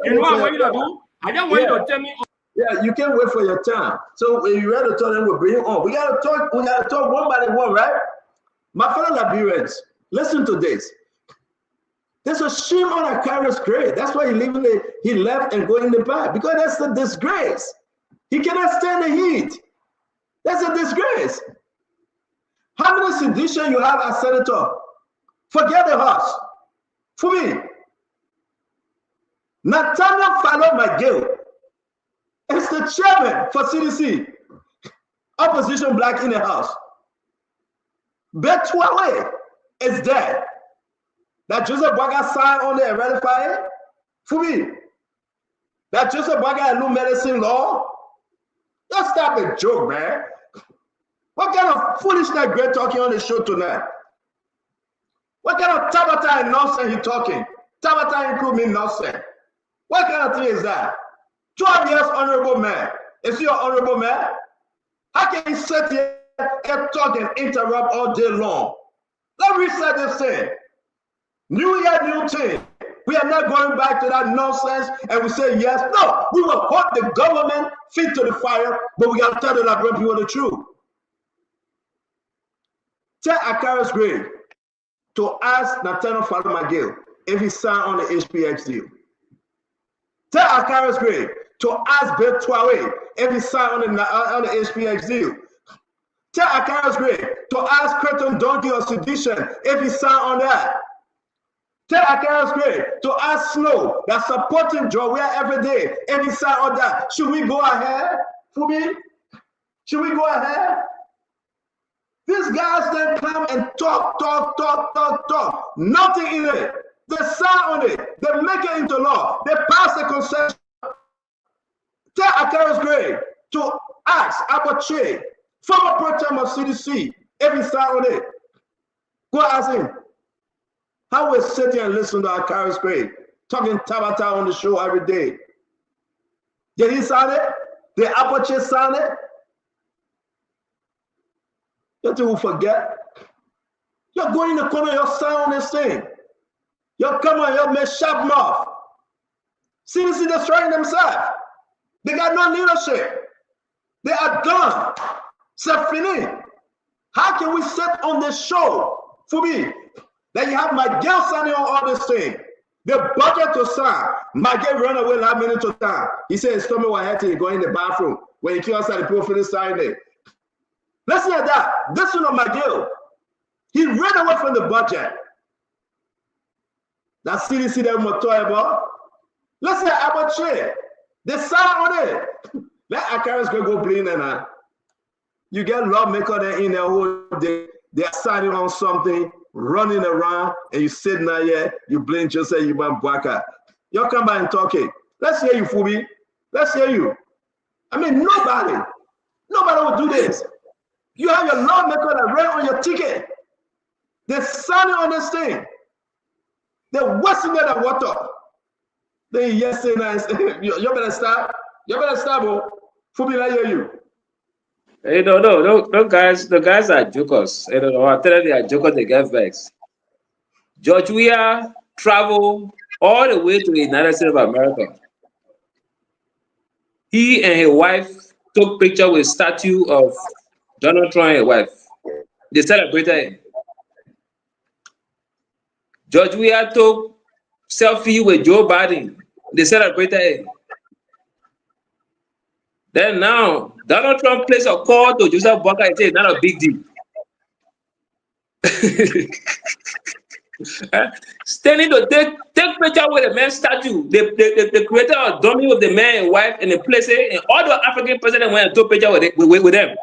You know what I want you to do? I don't want you to tell me. Yeah, you can't wait for your time. So when you're ready to talk, then we'll bring you on. We gotta talk one by one, right? My fellow Liberians, listen to this. There's a shame on Akari's grave. That's why he left and go in the back, because that's a disgrace. He cannot stand the heat. That's a disgrace. How many sedition you have as senator? Forget the house. For me, Nathaniel Falo-McGill is the chairman for CDC. Opposition black in the house. Betwawe is there. That Joseph Boaga signed on there and ratify it? For me, that Joseph Boaga had no medicine law? Don't stop a joke, man. What kind of foolishness Greg talking on the show tonight? What kind of Tabata and nonsense he talking? Tabata and crew mean nonsense. What kind of thing is that? 12 years honorable man. Is he an honorable man? How can he sit here and talk and interrupt all day long? Let me reset this thing. New year, new thing. We are not going back to that nonsense and we say yes. No, we will hold the government feet to the fire, but we got to tell the Liberian people the truth. Tell Akari's grave to ask Nathaniel Falo-McGill if he signed on the HPX deal. Tell Akari's grave to ask Betwawe if he signed on the HPX deal. Tell Akari's grave to ask Creton Donkey or Sedition if he signed on that. Tell Akari's grave to ask Snow that's supporting Joria every day if he signed on that. Should we go ahead, Fubi? Should we go ahead? These guys then come and talk. Nothing in it. They sign on it. They make it into law. They pass the concession. Tell Akari's grave to ask Abache, former pro-tem of CDC, if he signed on it. Go ask him. How we sit here and listen to Akari's grave, talking Tabata on the show every day. Did he sign it? Did Apache sign it? You two will forget. You're going in the corner, you're signing on this thing. You're coming, you're made sharp mouth. CDC destroying themselves. They got no leadership. They are done. C'est fini. How can we sit on this show, for me, that you have Miguel signing on all this thing? The budget to sign. Miguel run away last minute to time. He said his stomach was hurting, going in the bathroom. When he came outside, the people finished signing it. Listen to that. Listen to Miguel. He ran away from the budget. That CDC that we're talking about. Listen to Abache. They sign on it. Let Akari's go bling and you get lawmaker there in there whole day. They're signing on something, running around, and you sitting there here, you blame Joseph Yuban Bwaka. You come by and talk it. Let's hear you, Fubi. Let's hear you. I mean, Nobody will do this. You have your lawmaker that ran on your ticket. They're signing on this thing. They're wasting their water. Then yes, say nice. You better stop. You better stop, oh. Fubi, I hear you. Hey, no, guys. The guys are jokers. I don't know. I tell you, they are jokers. They get vexed. George Weah traveled all the way to the United States of America. He and his wife took picture with statue of Donald Trump and his wife. They celebrated him. George Weah took selfie with Joe Biden. They celebrated him. Then now, Donald Trump placed a call to Joseph Boakai and said it's not a big deal. Standing to take picture with the man's statue. They created a dummy with the man and wife and they placed it, and all the African presidents went and took picture with them.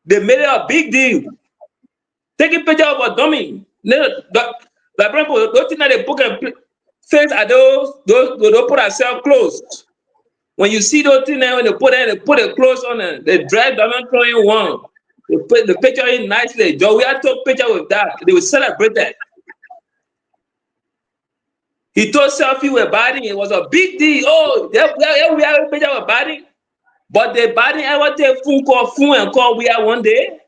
They made it a big deal. Taking picture of a dummy. Like people, those things that they book and face are those put ourselves closed. When you see those things when they put a clothes on it, they drag Donald Trump in one. They put the picture in nicely. Joe, we had to picture with that. They will celebrate that. He took selfie with Biden. It was a big deal. Oh, yeah, we have a picture with Biden. But the Biden ever take phone call we are one day.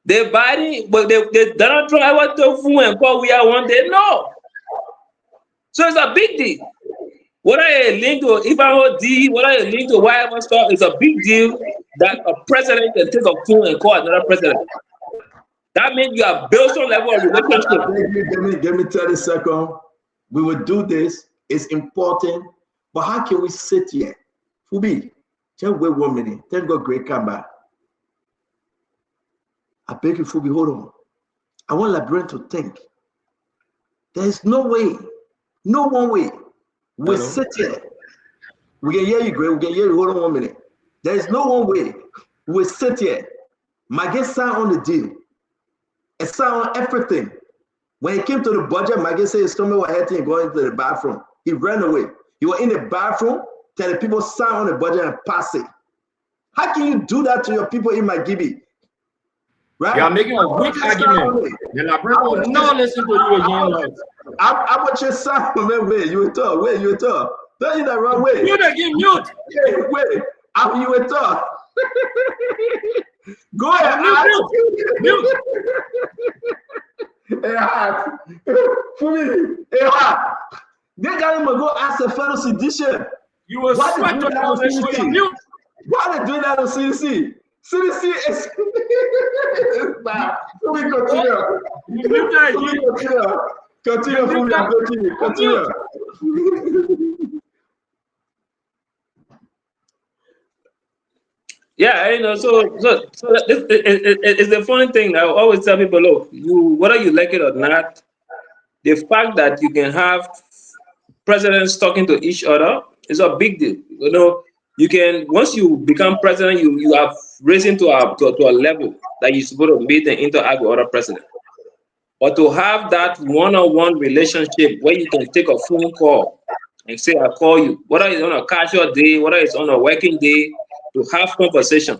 The Biden, but the Donald Trump ever take phone call we are one day. No. So it's a big deal. What I link to Ivan D, what I link to whatever stuff is a big deal that a president can take a phone and call another president. That means you have built some level of relationship. Give me 30 seconds. We will do this. It's important. But how can we sit here? Fubi, just wait 1 minute. Thank God Greg come back. I beg you, Fubi, hold on. I want Librarian to think. There is no way, no one way. We sit here. We can hear you, Greg. We can hear you. Hold on 1 minute. There is no one way. We sit here. Maggie signed on the deal. It signed on everything. When he came to the budget, Maggie said his stomach was hurting and going to the bathroom. He ran away. He was in the bathroom, telling people sign on the budget and pass it. How can you do that to your people in Magibbi? Right? You are making a weak argument. The Librarian will not listen to you again. Like. I want your son, man. Wait, you will talk. Wait, you will talk. Don't you that wrong way. Mute again, mute. Wait, you will talk. Go ahead. Mute. For me, they got him to go ask the federal sedition. You will sweat to that. Mute. Why they doing that on CDC? CDC is bad. We continue. Continue. Yeah, you know, so it's the funny thing. I always tell people, look, whether you like it or not, the fact that you can have presidents talking to each other is a big deal. You know, you can, once you become president, you have risen to a level that you're supposed to meet and interact with other presidents. But to have that one-on-one relationship where you can take a phone call and say, I call you, whether it's on a casual day, whether it's on a working day, to have conversation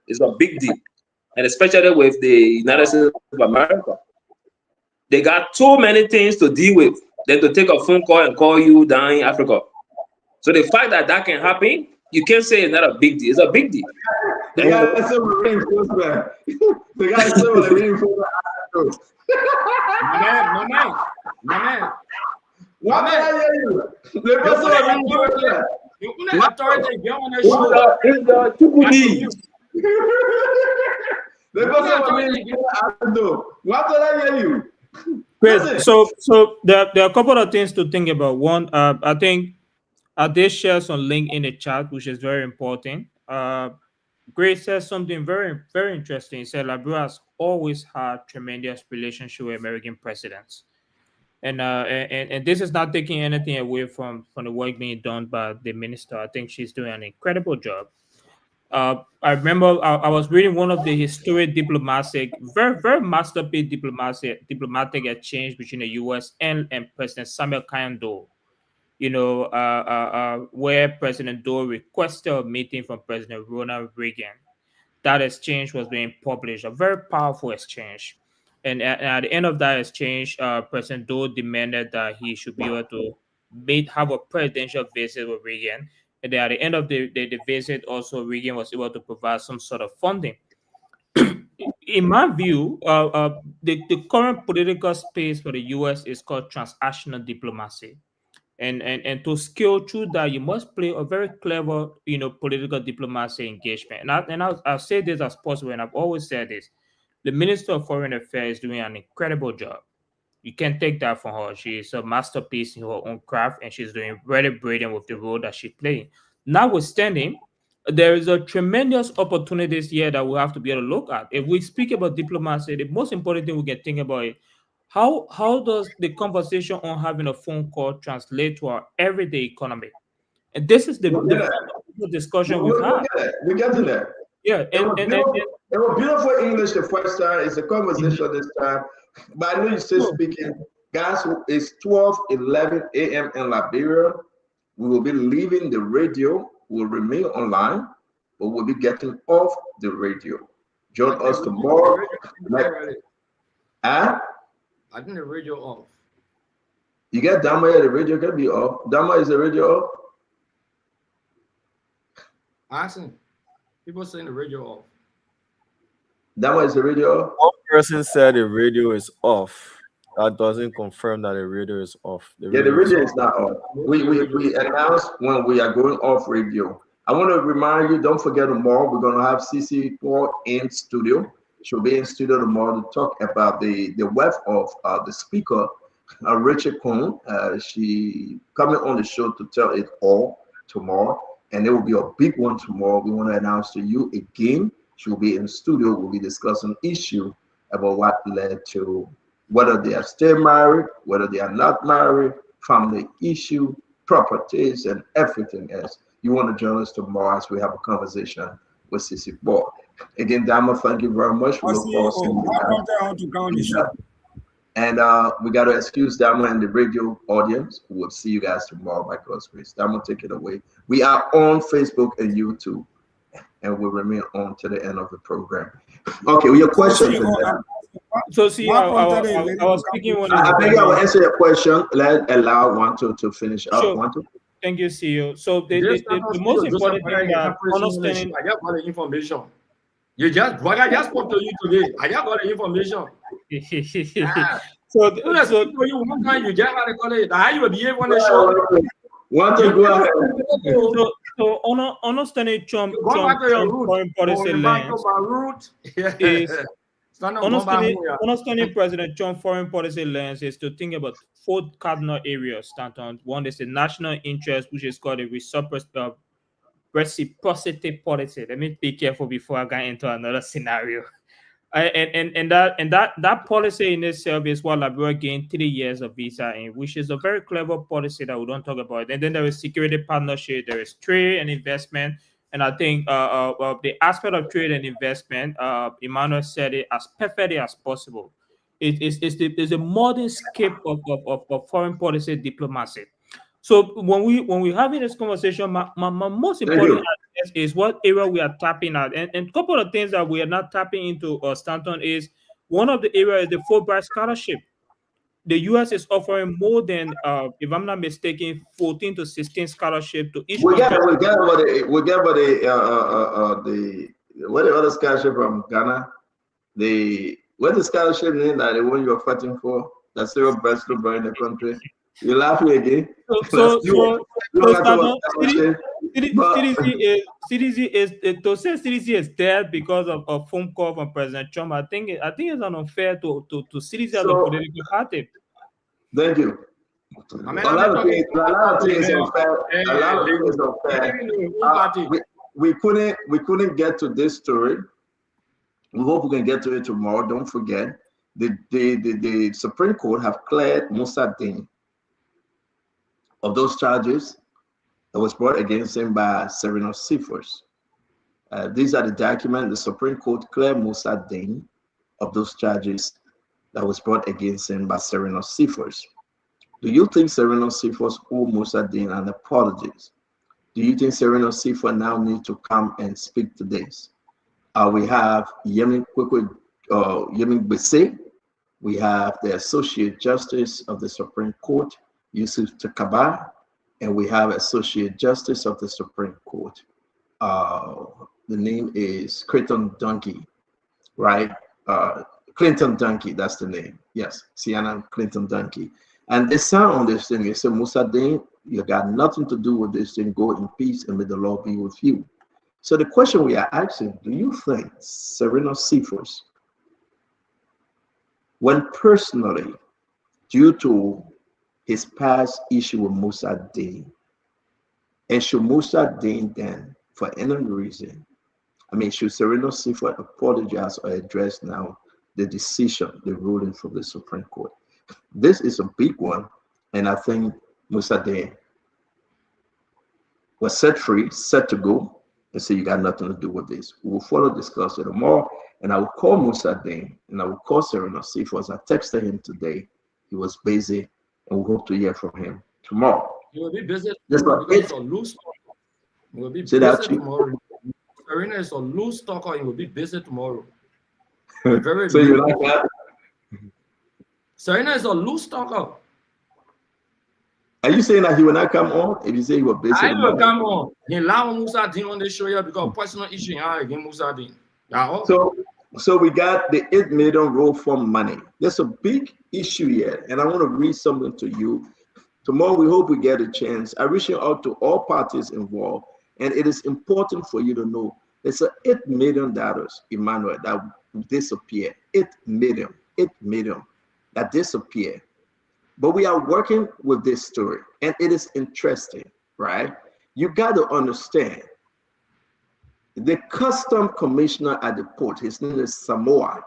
is a big deal. And especially with the United States of America. They got so many things to deal with than to take a phone call and call you down in Africa. So the fact that that can happen, you can't say it's not a big deal. It's a big deal. They got some reinforcement. They got some reinforcement. My man. What did I hear you? They got some reinforcement. You couldn't authority get on that show. They got some reinforcement. What did I hear you? Great. So there are a couple of things to think about. One, I think they share some link in the chat, which is very important. Grace says something very, very interesting. He said Liberia has always had tremendous relationship with American presidents. And this is not taking anything away from the work being done by the minister. I think she's doing an incredible job. I remember I was reading one of the historic diplomatic, very, very masterpiece diplomatic exchange between the U.S. and President Samuel Kayando. where President Doe requested a meeting from President Ronald Reagan. That exchange was being published, a very powerful exchange. And at the end of that exchange, President Doe demanded that he should be able to have a presidential visit with Reagan. And then at the end of the visit, also Reagan was able to provide some sort of funding. In my view, the current political space for the U.S. is called transactional diplomacy. And to scale through that, you must play a very clever, political diplomacy engagement. And I'll say this as possible, and I've always said this: the Minister of Foreign Affairs is doing an incredible job. You can't take that from her. She's a masterpiece in her own craft, and she's doing very brilliant with the role that she's playing. Notwithstanding, there is a tremendous opportunities here that we have to be able to look at. If we speak about diplomacy, the most important thing we can think about is how does the conversation on having a phone call translate to our everyday economy? And this is the discussion we've had. We get to that. Yeah, it was beautiful English the first time. It's a conversation this time. But I know you still speaking. Guys, it's 12:11 a.m. in Liberia. We will be leaving the radio. We'll remain online, but we'll be getting off the radio. Join us tomorrow. I think the radio off. You get Dama at the radio can be off. Dama, is the radio off? Asking. People saying the radio off. Dama, is the radio off? One person said the radio is off. That doesn't confirm that the radio is off. The radio is not off. We announce when we are going off radio. I want to remind you, don't forget tomorrow, we're going to have CC Paul in studio. She'll be in studio tomorrow to talk about the wealth of the speaker, Richard Cohn. She coming on the show to tell it all tomorrow. And there will be a big one tomorrow. We want to announce to you again. She'll be in studio. We'll be discussing issue about what led to whether they are still married, whether they are not married, family issue, properties, and everything else. You want to join us tomorrow as we have a conversation with CC Paul. Again, Dama, thank you very much. We look forward to you. And we got to excuse Dama and the radio audience. We'll see you guys tomorrow by God's grace. Dama, take it away. We are on Facebook and YouTube, and we'll remain on to the end of the program. Okay, well, your question. So see, I was speaking when I think I will answer your question. Let allow one to finish up. Sure. Thank you, CEO. So the most important thing that understanding. I just got the information. What I just spoke to you today. I just got the information. So you one time you just got to call it. How you behave on the show? Want to go ahead? So understanding Trump foreign policy lens is understanding President Trump foreign policy lens is to think about 4 cardinal areas. One is the national interest, which is called a reciprocity policy. Let me be careful before I get into another scenario. And that policy in itself is what Liberia gained 3 years of visa in, which is a very clever policy that we don't talk about. And then there is security partnership, there is trade and investment. And I think the aspect of trade and investment, Emmanuel said it as perfectly as possible. It's a modern scape of foreign policy diplomacy. So when we're having this conversation, my most important is what area we are tapping at. And a couple of things that we are not tapping into, Stanton, is one of the areas is the Fulbright scholarship. The U.S. is offering more than, if I'm not mistaken, 14 to 16 scholarship to each. We get about the other scholarship from Ghana. What's the scholarship name that the one you're fighting for? That's still best to burn the country. You're laughing again. CDC is dead because of a phone call from President Trump. I think it's unfair to CDC as a political party. Thank you. A lot of things unfair. We couldn't get to this story. We hope we can get to it tomorrow. Don't forget, the Supreme Court have cleared Musa Dini of those charges that was brought against him by Serena Cephas. These are the documents. The Supreme Court cleared Musa Dini of those charges that was brought against him by Serena Cephas. Do you think Sereno Cephas owes Musadin an apologies? Do you think Sereno Cephas now needs to come and speak to this? We have Yemin Bese. We have the Associate Justice of the Supreme Court, Yusuf Takaba, and we have Associate Justice of the Supreme Court. The name is Clinton Dungy, right? Clinton Dungy, that's the name. Yes, Sienna Clinton Dungy. And they sound on this thing. They say, Musadin, you got nothing to do with this thing. Go in peace and may the Lord be with you. So the question we are asking, do you think Sereno Cephas, when personally, due to his past issue with Musadin, and should Musadin then, for any reason, should Sereno Cephas apologize or address now the decision, the ruling from the Supreme Court? This is a big one, and I think Musadin was set free, set to go, and say, you got nothing to do with this. We will further discuss it more, and I will call Musadin, and I will call Sereno Cephas. I texted him today. He was busy, and we hope to hear from him tomorrow. He will be busy That's tomorrow not because it. it's a loose talker. He will be Say busy that, Chief. tomorrow. Serena is a loose talker. He will be busy tomorrow. Very So you like that? Serena is a loose talker. Are you saying that he will not come on if you say he was busy? I will come on. He allow Musadin on the show here because personal issue against Musadin. So we got the 8 million roll for money. There's a big issue here, and I want to read something to you. Tomorrow, we hope we get a chance. I reach out to all parties involved, and it is important for you to know there's a $8 million, Emmanuel, that will disappear. 8 million that disappear. But we are working with this story, and it is interesting, right? You got to understand the custom commissioner at the port, his name is Samoa.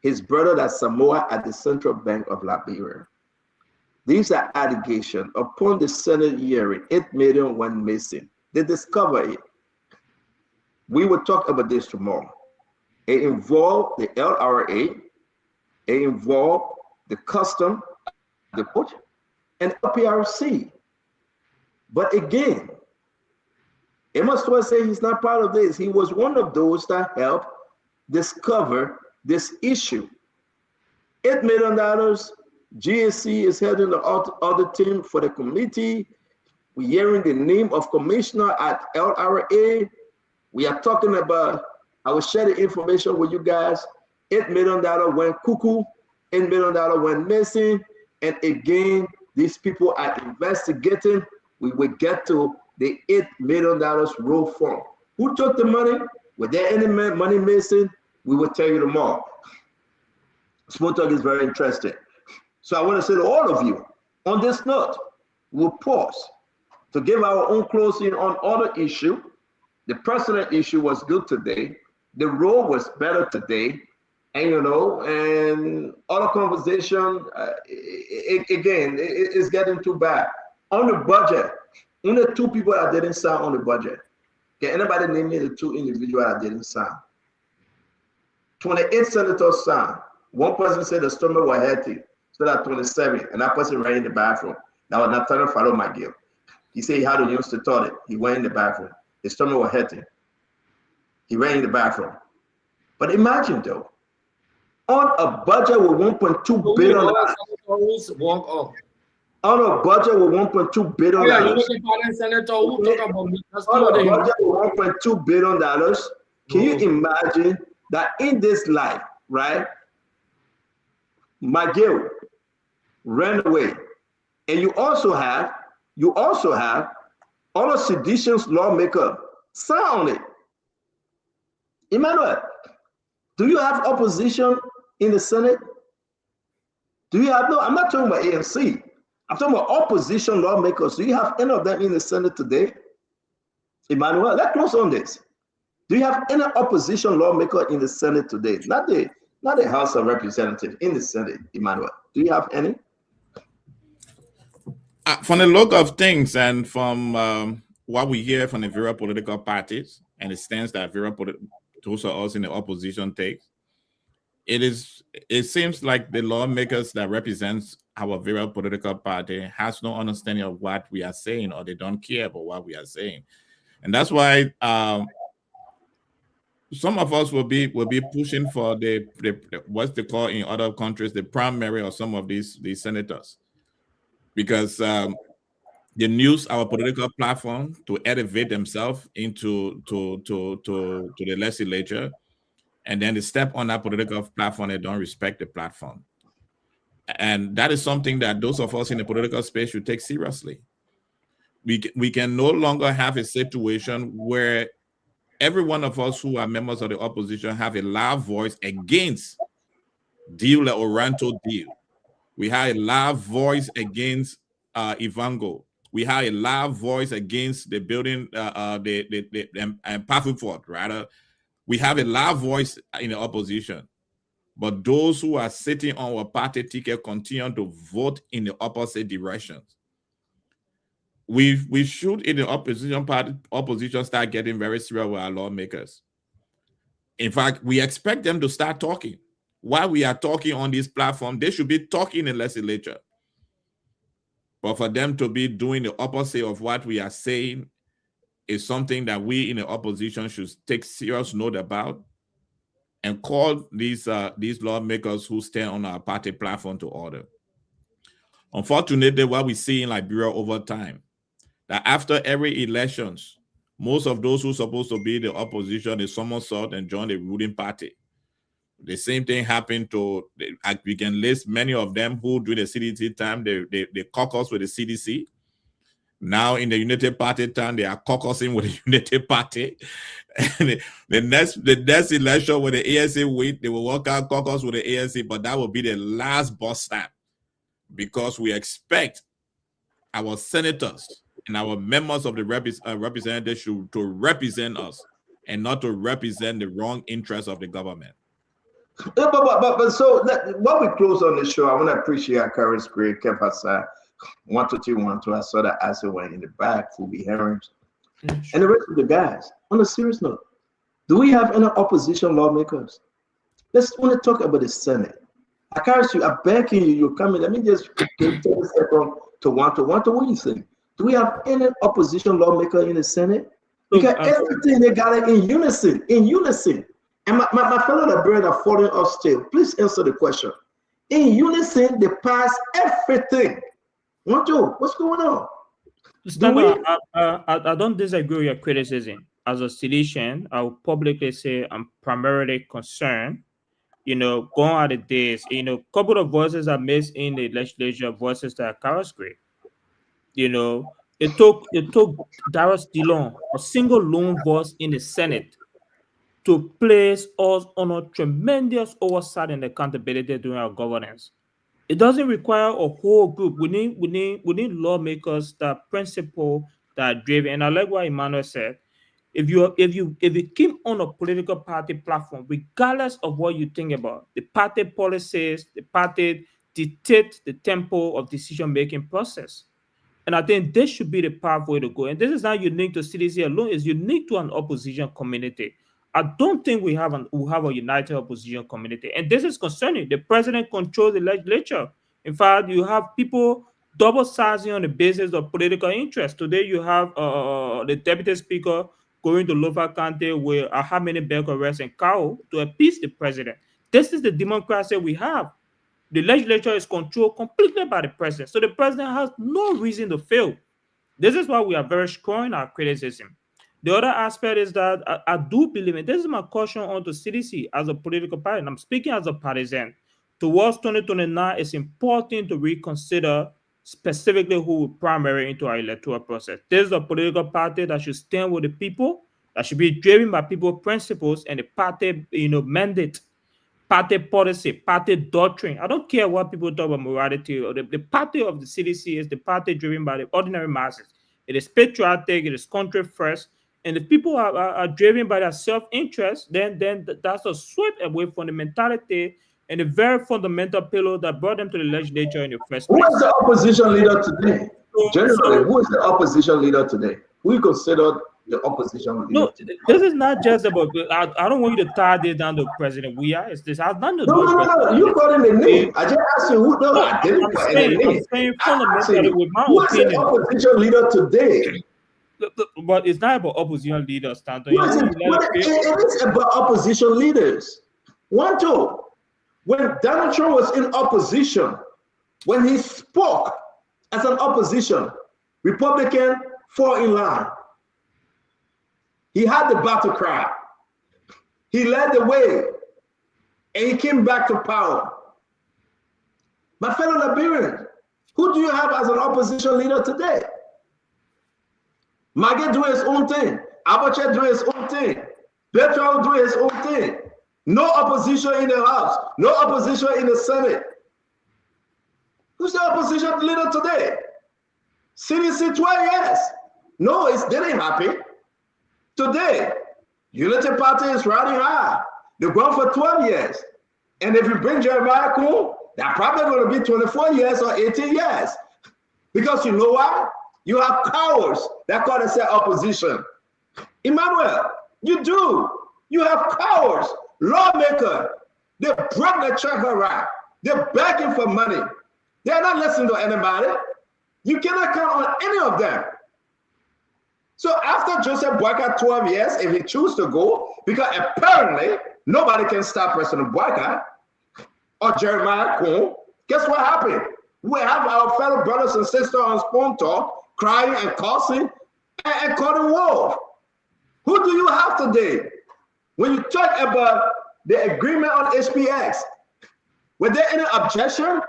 His brother that's Samoa at the Central Bank of Liberia. These are allegations. Upon the Senate hearing, 8 million went missing. They discover it. We will talk about this tomorrow. It involved the LRA, it involved the custom, the port, and LPRC. But again, Amos Stewart say he's not part of this. He was one of those that helped discover this issue. $8 million. GSC is heading the other team for the committee. We're hearing the name of commissioner at LRA. We are talking about, I will share the information with you guys. $8 million went cuckoo, $8 million went missing. And again, these people are investigating. We will get to the $8 million roll form. Who took the money? Were there any money missing? We will tell you tomorrow. Small talk is very interesting. So I want to say to all of you, on this note, we'll pause to give our own closing on other issue. The personal issue was good today. The role was better today. And, and other conversation, again, it's getting too bad. On the budget, only 2 people that didn't sign on the budget. Can anybody name me the 2 individuals that didn't sign? 28 senators signed. One person said the stomach was healthy, so that 27, and that person ran in the bathroom. That was Nathaniel Faro McGill. He said he had to use the toilet. He went in the bathroom. His stomach was healthy. He ran in the bathroom. But imagine though, on a budget with $1.2 billion. On a budget with $1.2 billion. Yeah, you look at Senator who talk about me. On a budget with $1.2 billion. Can you imagine that in this life, right? McGill ran away. And you also have all the seditions lawmaker sign on it. Emmanuel, do you have opposition in the Senate? Do you have, no, I'm not talking about ANC. I'm talking about opposition lawmakers. Do you have any of them in the Senate today? Emmanuel, let's close on this. Do you have any opposition lawmaker in the Senate today? Not the House of Representatives, in the Senate, Emmanuel. Do you have any? From the look of things and from what we hear from the various political parties and the stance that those of us in the opposition take, it seems like the lawmakers that represents our various political party has no understanding of what we are saying, or they don't care about what we are saying. And that's why some of us will be pushing for the what they call in other countries the primary of some of these senators, because they use our political platform to elevate themselves into to the legislature, and then they step on that political platform. They don't respect the platform, and that is something that those of us in the political space should take seriously. We can no longer have a situation where every one of us who are members of the opposition have a loud voice against deal the Oranto deal. We have a loud voice against Ivango. We have a loud voice against the building, the Pafifort, rather. We have a loud voice in the opposition. But those who are sitting on our party ticket continue to vote in the opposite directions. We should, in the opposition start getting very serious with our lawmakers. In fact, we expect them to start talking. While we are talking on this platform, they should be talking in the legislature. But for them to be doing the opposite of what we are saying is something that we in the opposition should take serious note about and call these lawmakers who stand on our party platform to order. Unfortunately, what we see in Liberia over time, that after every elections, most of those who are supposed to be the opposition is somersault and join the ruling party. The same thing happened to, we can list many of them who during the CDC time, they caucus with the CDC. Now in the United Party time, they are caucusing with the United Party. And the next election with the ANC win, they will work out caucus with the ANC, but that will be the last bus stop, because we expect our senators and our members of the representatives to represent us and not to represent the wrong interests of the government. But so while we close on the show, I want to appreciate Carol's great Kefasa 12212. I saw that answer went in the back for the hearings. And the rest of the guys, on a serious note, do we have any opposition lawmakers? Let's want to talk about the Senate. I encourage you, I beg you, you're coming. Let me just give 10 seconds to one. What do you think? Do we have any opposition lawmaker in the Senate? Because everything they got it in unison. And my fellow Liberians are following us still. Please answer the question. In unison, they pass everything. What's going on? I don't disagree with your criticism. As a citizen, I will publicly say I'm primarily concerned. Going out the days, a couple of voices are missed in the legislature, voices that are carelessly. It took Darius Dillon, a single lone voice in the Senate, to place us on a tremendous oversight and accountability during our governance. It doesn't require a whole group. We need lawmakers that principle, that are driven. And I like what Emmanuel said. If you keep on a political party platform, regardless of what you think about the party policies, the party dictate the tempo of decision-making process. And I think this should be the pathway to go. And this is not unique to CDC alone, it's unique to an opposition community. I don't think we have a united opposition community. And this is concerning. The president controls the legislature. In fact, you have people double sizing on the basis of political interest. Today, you have the deputy speaker going to Lofa County with how many bail arrests and cow to appease the president. This is the democracy we have. The legislature is controlled completely by the president. So the president has no reason to fail. This is why we are very strong in our criticism. The other aspect is that I do believe, and this is my caution on the CDC as a political party, and I'm speaking as a partisan. Towards 2029, it's important to reconsider specifically who will primary into our electoral process. This is a political party that should stand with the people, that should be driven by people's principles and the party, mandate, party policy, party doctrine. I don't care what people talk about morality. Or the party of the CDC is the party driven by the ordinary masses. It is patriotic, it is country first. And if people are driven by their self-interest, then that's a sweep away from the mentality and the very fundamental pillar that brought them to the legislature in the first place. Who is the opposition leader today? Generally, who is the opposition leader today? Who you consider the opposition leader No, today? this is not just about. I don't want you to tie this down to President Weah. This has nothing to do No, with no, no, President no. You Weah. got in the name. I just asked you who. No, No, I didn't put any name. I'm saying I asked fundamentally you, with my who is the opinion. opposition leader today? But it's not about opposition leaders, Stanton. What is it? It is about opposition leaders. 1, 2. When Donald Trump was in opposition, when he spoke as an opposition, Republican fall in line. He had the battle cry. He led the way, and he came back to power. My fellow Liberians, who do you have as an opposition leader today? Maggie doing his own thing. Abacha doing his own thing. Bertrand doing his own thing. No opposition in the House. No opposition in the Senate. Who's the opposition leader today? CDC 12 years. No, it didn't happen. Today, Unity Party is riding high. They're going for 12 years. And if you bring Jeremiah Kuhn, they're probably going to be 24 years or 18 years. Because you know why? You have cowards that call themselves opposition. Emmanuel, you do. You have cowards, lawmakers. They broke the tracker right. They're begging for money. They're not listening to anybody. You cannot count on any of them. So after Joseph Boyka 12 years, if he chooses to go, because apparently nobody can stop President Boyka or Jeremiah Kuhn, guess what happened? We have our fellow brothers and sisters on Spoon Talk crying and cursing and calling war. Who do you have today? When you talk about the agreement on HPX, were there any objection?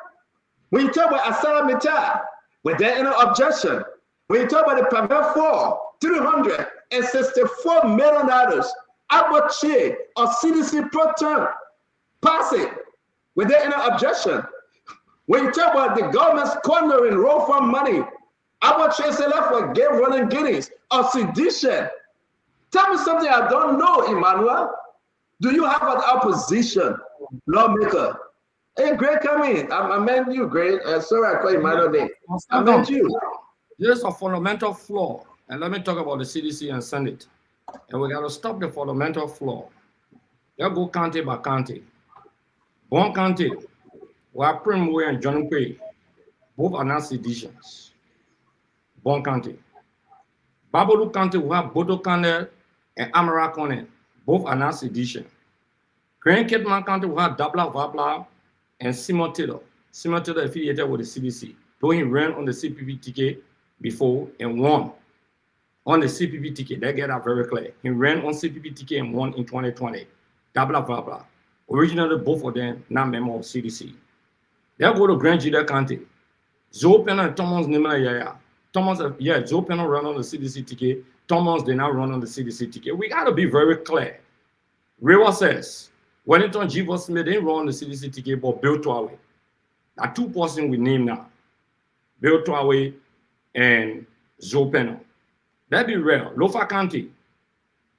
When you talk about Asara Mita, were there any objection? When you talk about the Pavel 4, $364 million, Abache or CDC pro term, pass it. Were there any objection? When you talk about the government squandering roll fund money, Abache select for game running guineas or sedition. Tell me something I don't know, Emmanuel. Do you have an opposition lawmaker? Hey, Greg, come in. I meant you, Greg. Sorry, I call you my name. I meant you. There's a fundamental flaw. And let me talk about the CDC and Senate. And we got to stop the fundamental flaw. Let's go county by county. One county, where Primway and John Quay both are not seditions. One county. Babalu County, we have Bodo County and Amara County, both are not sedition. Grand Kitman County, we have Dabla Vabla and Simon Taylor. Simon Taylor affiliated with the CDC. Though he ran on the CPP ticket before and won on the CPP ticket. They get that very clear. He ran on CPP ticket and won in 2020. Dabla Vabla. Originally, both of them not member of CDC. They go to Grand Juda County. Zopena and Thomas Nimla. Thomas, Zopena run on the CDC ticket. Thomas did not run on the CDC ticket. We got to be very clear. Rewa says, Wellington Jivo Smith didn't run on the CDC ticket, but Bill Tuawe. Now, 2 persons we name now. Bill Tuawe and Zopena. That be real. Lofa County,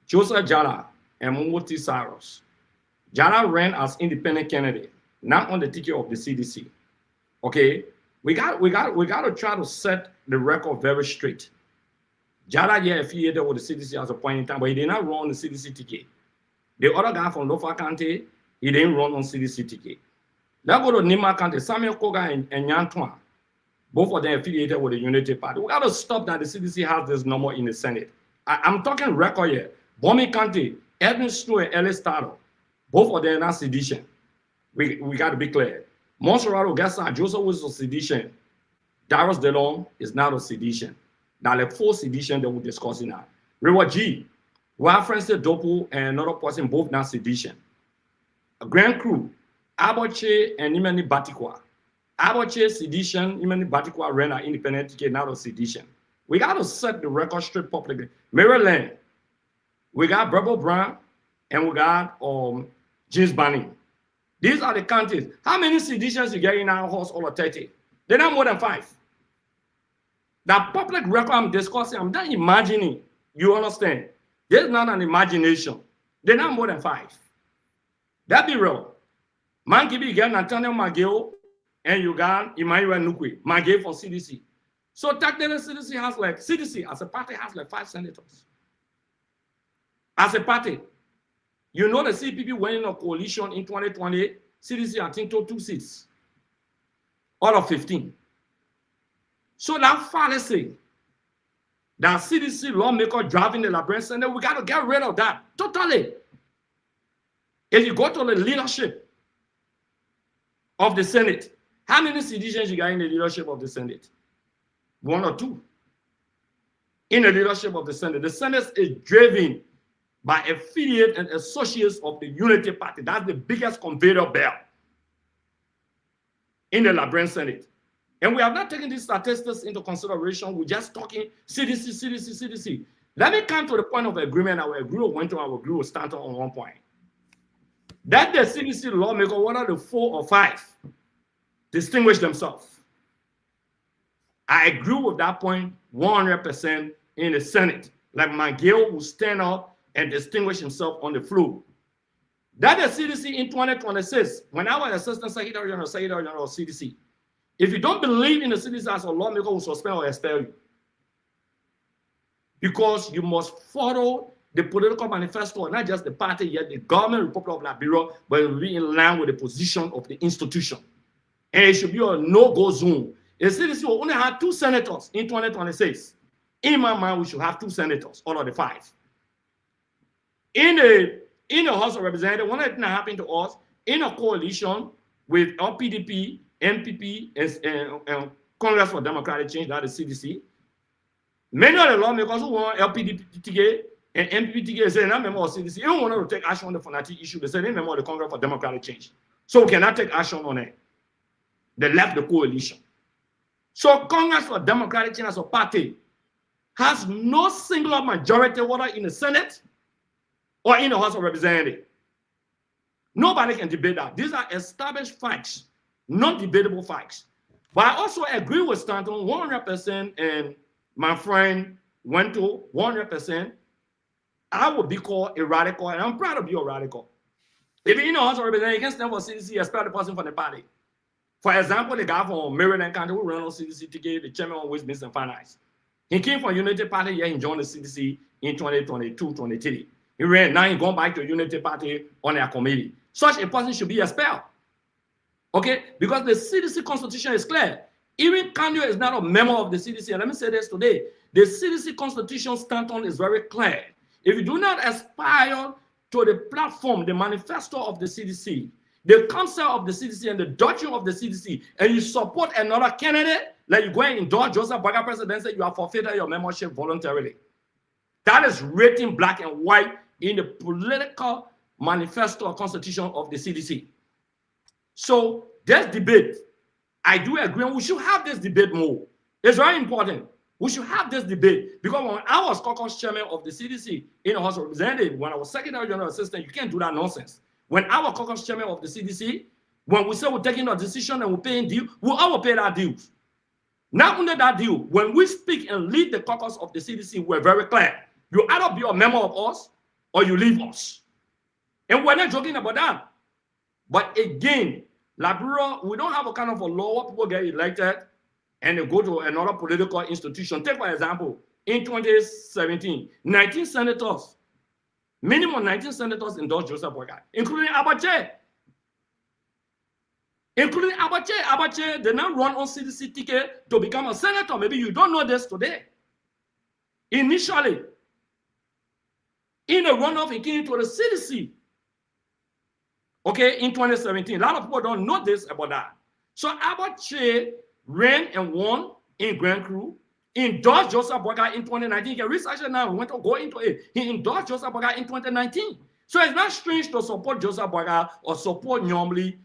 Joseph Jala and Mumoti Saros. Jala ran as independent candidate, not on the ticket of the CDC. Okay, we got to try to set the record very straight. Jala affiliated with the CDC at a point in time, but he did not run on the CDC ticket. The other guy from Lofa County, he didn't run on CDC ticket. Let's go to Nima County, Samuel Koga and Yantuan. Both of them affiliated with the Unity Party. We got to stop that the CDC has this number in the Senate. I'm talking record here. Bomi County, Edwin Snow and Ellis Taro. Both of them are not sedition. We got to be clear. Montserrat Augusta, Joseph was a sedition. Darius DeLong is not a sedition. Now, the 4 sedition that we're discussing now. Rewa G, we have Francis Dopo and another person, both not sedition. A Grand Crew, Abache and Imani Batikwa. Abache sedition, Imani Batikwa ran an independent ticket, not a sedition. We got to set the record straight publicly. Maryland, we got Bravo Brown and we got James Banning. These are the counties. How many seditions you get in our house all 30? They're not more than 5. That public record I'm discussing, I'm not imagining. You understand? There's not an imagination. They're not more than 5. That be real. Mankibi, you got Nathaniel Mageo, and you got Emmanuel Nukwe, Mageo for CDC. So technically, CDC as a party has like 5 senators. as a party. You know the CPP went in a coalition in 2020. CDC, I think, took 2 seats out of 15. So that fallacy, that CDC lawmaker driving the Labrador Senate, we got to get rid of that totally. If you go to the leadership of the Senate, how many citizens you got in the leadership of the Senate? 1 or 2. In the leadership of the Senate is driven by affiliates and associates of the Unity Party. That's the biggest conveyor belt in the Labrador Senate. And we have not taken these statistics into consideration. We're just talking CDC, CDC, CDC. Let me come to the point of agreement. Our agreement went to our agree with Stanton on one point. That the CDC lawmaker, one of the 4 or 5, distinguish themselves. I agree with that point 100% in the Senate. Like McGill will stand up and distinguish himself on the floor. That the CDC in 2026, when I was Assistant Secretary General of CDC, if you don't believe in the CDC as a lawmaker, will suspend or expel you. Because you must follow the political manifesto, not just the party, yet the government Republic of Liberia, but it will be in line with the position of the institution. And it should be a no-go zone. The CDC will only have 2 senators in 2026. In my mind, we should have 2 senators out of the 5. In the House of Representatives, one thing that happened to us, in a coalition with LPDP, MPP, and Congress for Democratic Change, that is CDC, many of the lawmakers who want LPDP ticket and MPP ticket say, not member of CDC, they don't want to take action on the Fonati issue. They say they're member of the Congress for Democratic Change. So we cannot take action on it. They left the coalition. So Congress for Democratic Change as a party has no singular majority, whether in the Senate or in the House of Representatives. Nobody can debate that. These are established facts, non-debatable facts. But I also agree with Stanton 100%, and my friend went to 100%. I would be called a radical, and I'm proud to be a radical. If you know House of Representatives, you can stand for CDC, expel the person from the party. For example, the guy from Maryland County who ran on CDC ticket, the chairman of Westminster Finance. He came from Unity Party, yeah, he joined the CDC in 2022, 23. He ran, now he's gone back to Unity Party on their committee. Such a person should be expelled. Okay? Because the CDC constitution is clear. Even Kanye is not a member of the CDC. And let me say this today. The CDC constitution Stanton is very clear. If you do not aspire to the platform, the manifesto of the CDC, the concept of the CDC and the doctrine of the CDC, and you support another candidate, like you go and endorse Joseph Boakai presidency, you have forfeited your membership voluntarily. That is written black and white in the political manifesto or constitution of the CDC. So this debate, I do agree, and we should have this debate more. It's very important. We should have this debate because when I was caucus chairman of the CDC in the House of Representatives, when I was Secretary General Assistant, you can't do that nonsense. When I was caucus chairman of the CDC, when we say we're taking a decision and we're paying due, we all pay that dues. Not only that deal, when we speak and lead the caucus of the CDC, we're very clear. You either be a member of us or you leave us. And we're not joking about that. But again, Liberia, we don't have a kind of a law where people get elected and they go to another political institution. Take, for example, in 2017, 19 senators, minimum 19 senators endorsed Joseph Boakai, including Abache. Including Abache. Abache did not run on CDC ticket to become a senator. Maybe you don't know this today. Initially, in a runoff, he came to the CDC. Okay, in 2017. A lot of people don't know this about that. So Abache ran and won in Grand Cru, endorsed Joseph Boakai in 2019. You can research it now. We want to go into it. He endorsed Joseph Boakai in 2019. So it's not strange to support Joseph Boakai or support normally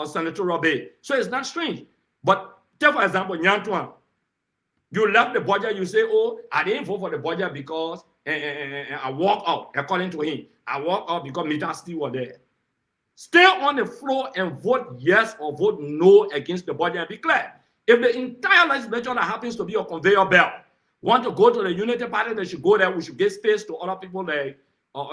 Senator Robert. So it's not strange. But take for example, Nyantuan. You left the budget, you say, oh, I didn't vote for the budget because I walk out, according to him. I walk out because Mita still were there. Stay on the floor and vote yes or vote no against the budget and be clear. If the entire legislature that happens to be a conveyor belt want to go to the Unity Party, they should go there. We should give space to other people like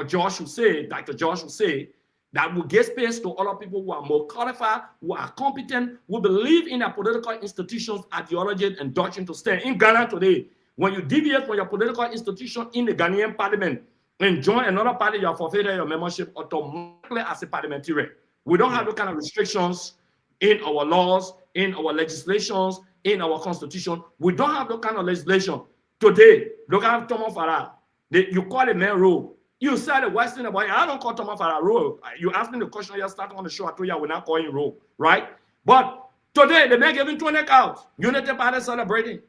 Josh would say, Dr. Josh would say, that will give space to other people who are more qualified, who are competent, who believe in their political institutions, ideology, and doctrine to stand. In Ghana today, when you deviate from your political institution in the Ghanaian parliament, and join another party, you have forfeited your membership automatically as a parliamentarian. We don't have those kind of restrictions in our laws, in our legislations, in our constitution. We don't have that kind of legislation. Today, look at Thomas Farah. You call a man rule. You said the West Indian about it. I don't call Thomas Farah rule. You asked me the question, you started on the show, I told you I will not call him rule, right? But today, the man giving 20 cows. Unity Party celebrating.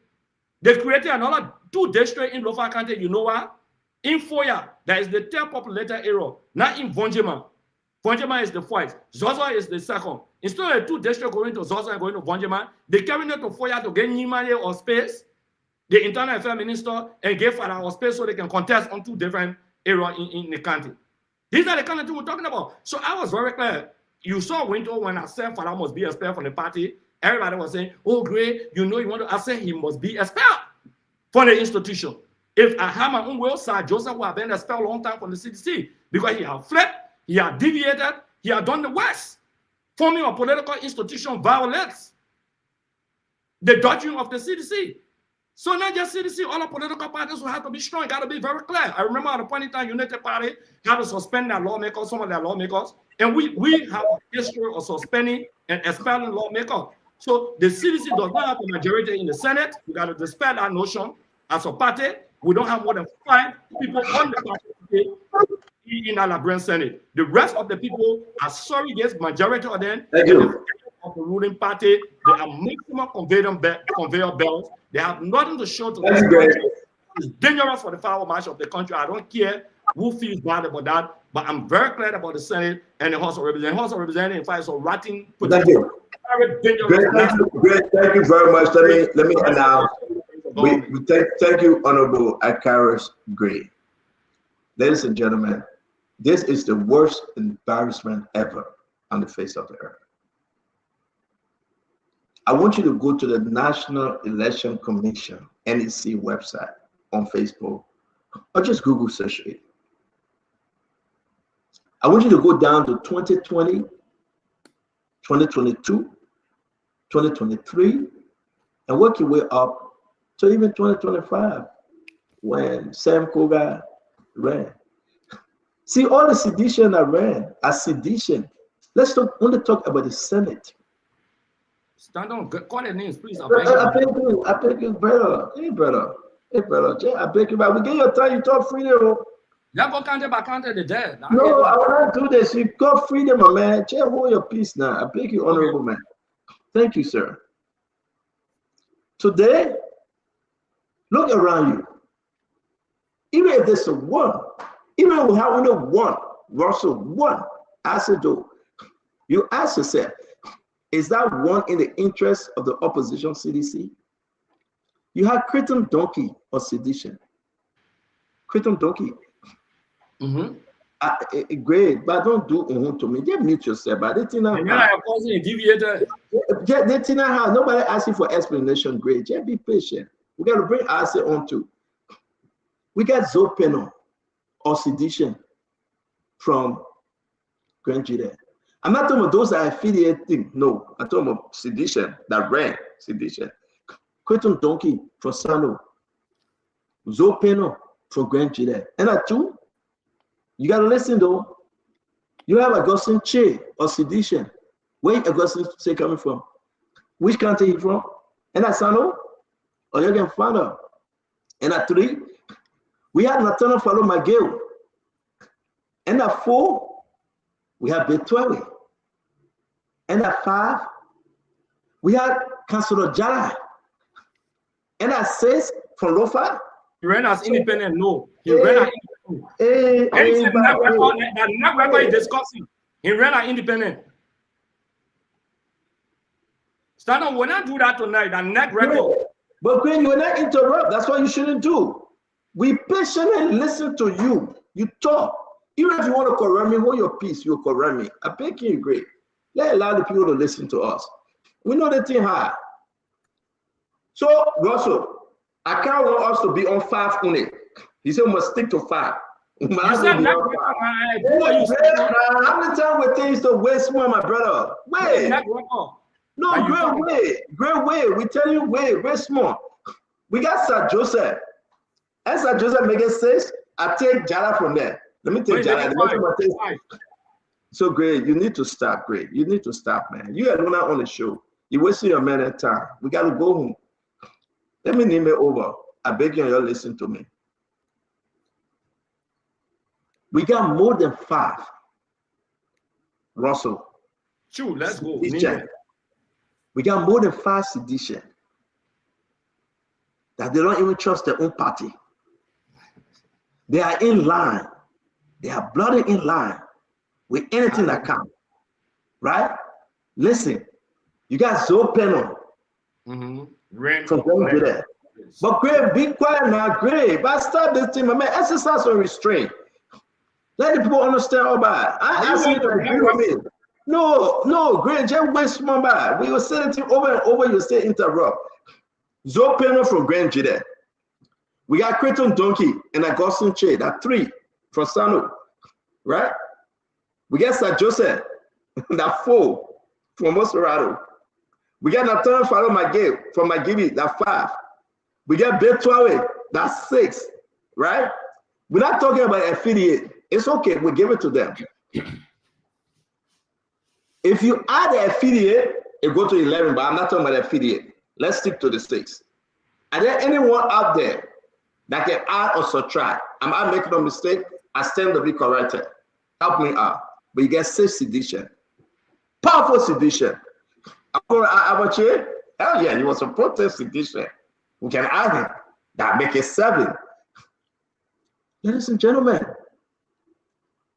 They created another 2 districts in Lofa County. You know what? In Foya, that is the 3rd populated area. Not in Vonjema. Vonjema is the 4th. Zozo is the 2nd. Instead of 2 districts going to Zozo and going to Vonjema, they carried it to Foya to get Nimane or space, the Internal Affairs Minister, and give Farah or space so they can contest on 2 different areas in the country. These are the kind of things we're talking about. So I was very clear. You saw Winter when I said Farah must be expelled from the party. Everybody was saying, oh, great, you know you want to. I said he must be expelled from the institution. If I had my own will, Sir Joseph would have been expelled a long time from the CDC because he had fled, he had deviated, he had done the worst. Forming a political institution violates the doctrine of the CDC. So not just CDC, all the political parties will have to be strong. It got to be very clear. I remember at the point in time, United Party had to suspend their lawmakers, some of their lawmakers, and we have a history of suspending and expelling lawmakers. So the CDC does not have a majority in the Senate. We got to dispel that notion. As a party, we don't have more than 5 people on the party in our Liberian Senate. The rest of the people are surrogates, majority of them of the ruling party. They are maximum conveyor belts. They have nothing to show to the country. It's dangerous for the power march of the country. I don't care who feels bad about that, but I'm very clear about the Senate and the House of Representatives. The House of Representatives, in fact, is a rotting position. Great. Thank you very much. Let me announce. We thank you, Honorable Akaris Gray. Ladies and gentlemen, this is the worst embarrassment ever on the face of the earth. I want you to go to the National Election Commission, NEC website on Facebook, or just Google search it. I want you to go down to 2020, 2022, 2023, and work your way up to even 2025, when Sam Koga ran. See, all the sedition I ran are sedition. Let's only talk about the Senate. Stand on, call their names, please. I beg you, brother. Hey, brother. I beg you, we get your time, you talk freedom. Yeah, go counter by counter the dead. No, I will not do this. You got freedom, my man. Just hold your peace now. I beg you, honorable man. Thank you, sir. Today, look around you. Even if there's a 1, even if we have only 1, Russell, 1, Asido, you ask yourself, is that 1 in the interest of the opposition CDC? You have Cretan Donkey or sedition. Cretan Donkey. Great, but don't do to me. Just mute yourself. But they think nobody asking for explanation. Great, just be patient. We got to bring us on too. We got Zopeno or sedition from Grand Judah. I'm not talking about those that are affiliating. No, I'm talking about sedition that ran sedition. Cretan Donkey from Sano. Zopeno from Grand Judah. And at 2, you got to listen though. You have Augustine Che or sedition. Where Augustine Che coming from? Which country he from? And at Sano? Or you can find out. And at 3, we have Nathaniel Fallow Mageo. And at 4, we have Betwele. And at 5, we have Councilor Jala. And at 6, from Lofa. He ran as independent, no. He ran as independent. That NAC record is discussing. He ran as independent. Stand on, we're not do that tonight, that NAC record. But Queen, you will not interrupt. That's what you shouldn't do. We patiently listen to you. You talk. Even if you want to correct me, hold your peace, you'll correct me. I beg you, great. Let allow the people to listen to us. We know the thing hard. So, Russell, I can't want us to be on 5 only. He said we must stick to 5. How many times we things to waste more, my brother? Wait. No, great way. We tell you, wait small. We got Sir Joseph. And Sir Joseph make it 6. I take Jala from there. Let me take Jala. So great, you need to stop. Great, you need to stop, man. You are not on the show. You're wasting your man at time. We got to go home. Let me name it over. I beg you, and y'all listen to me. We got more than 5. Russell. Sure, let's go. We got more than 5 sedition that they don't even trust their own party. They are in line. They are blooded in line with anything that comes. Right? Listen, you got Zoe Pennon from Grand Jide. But Greg, be quiet now, Greg. But stop this thing, my man. Exercise some restraint. Let the people understand all about it. I ask you to agree with me. No, Greg, just waste my mind. We will say it over and over, you say interrupt. Zoe Pennon from Grand Jide. We got Creighton Donkey and Augustine Che. That 3 from Sano. Right? We got Sir Joseph. That 4 from Mosferado. We got Nathan Faro Magay from Magibi. That 5. We got Betwawe. That's 6. Right? We're not talking about affiliate. It's okay. We give it to them. If you add the affiliate, it go to 11, but I'm not talking about affiliate. Let's stick to the 6. Are there anyone out there that can add or subtract? Am I making a mistake? I stand to be corrected. Help me out. But you get 6 sedition. Powerful sedition. Hell yeah, he was a protest sedition. We can add him. That make it 7. Ladies and gentlemen,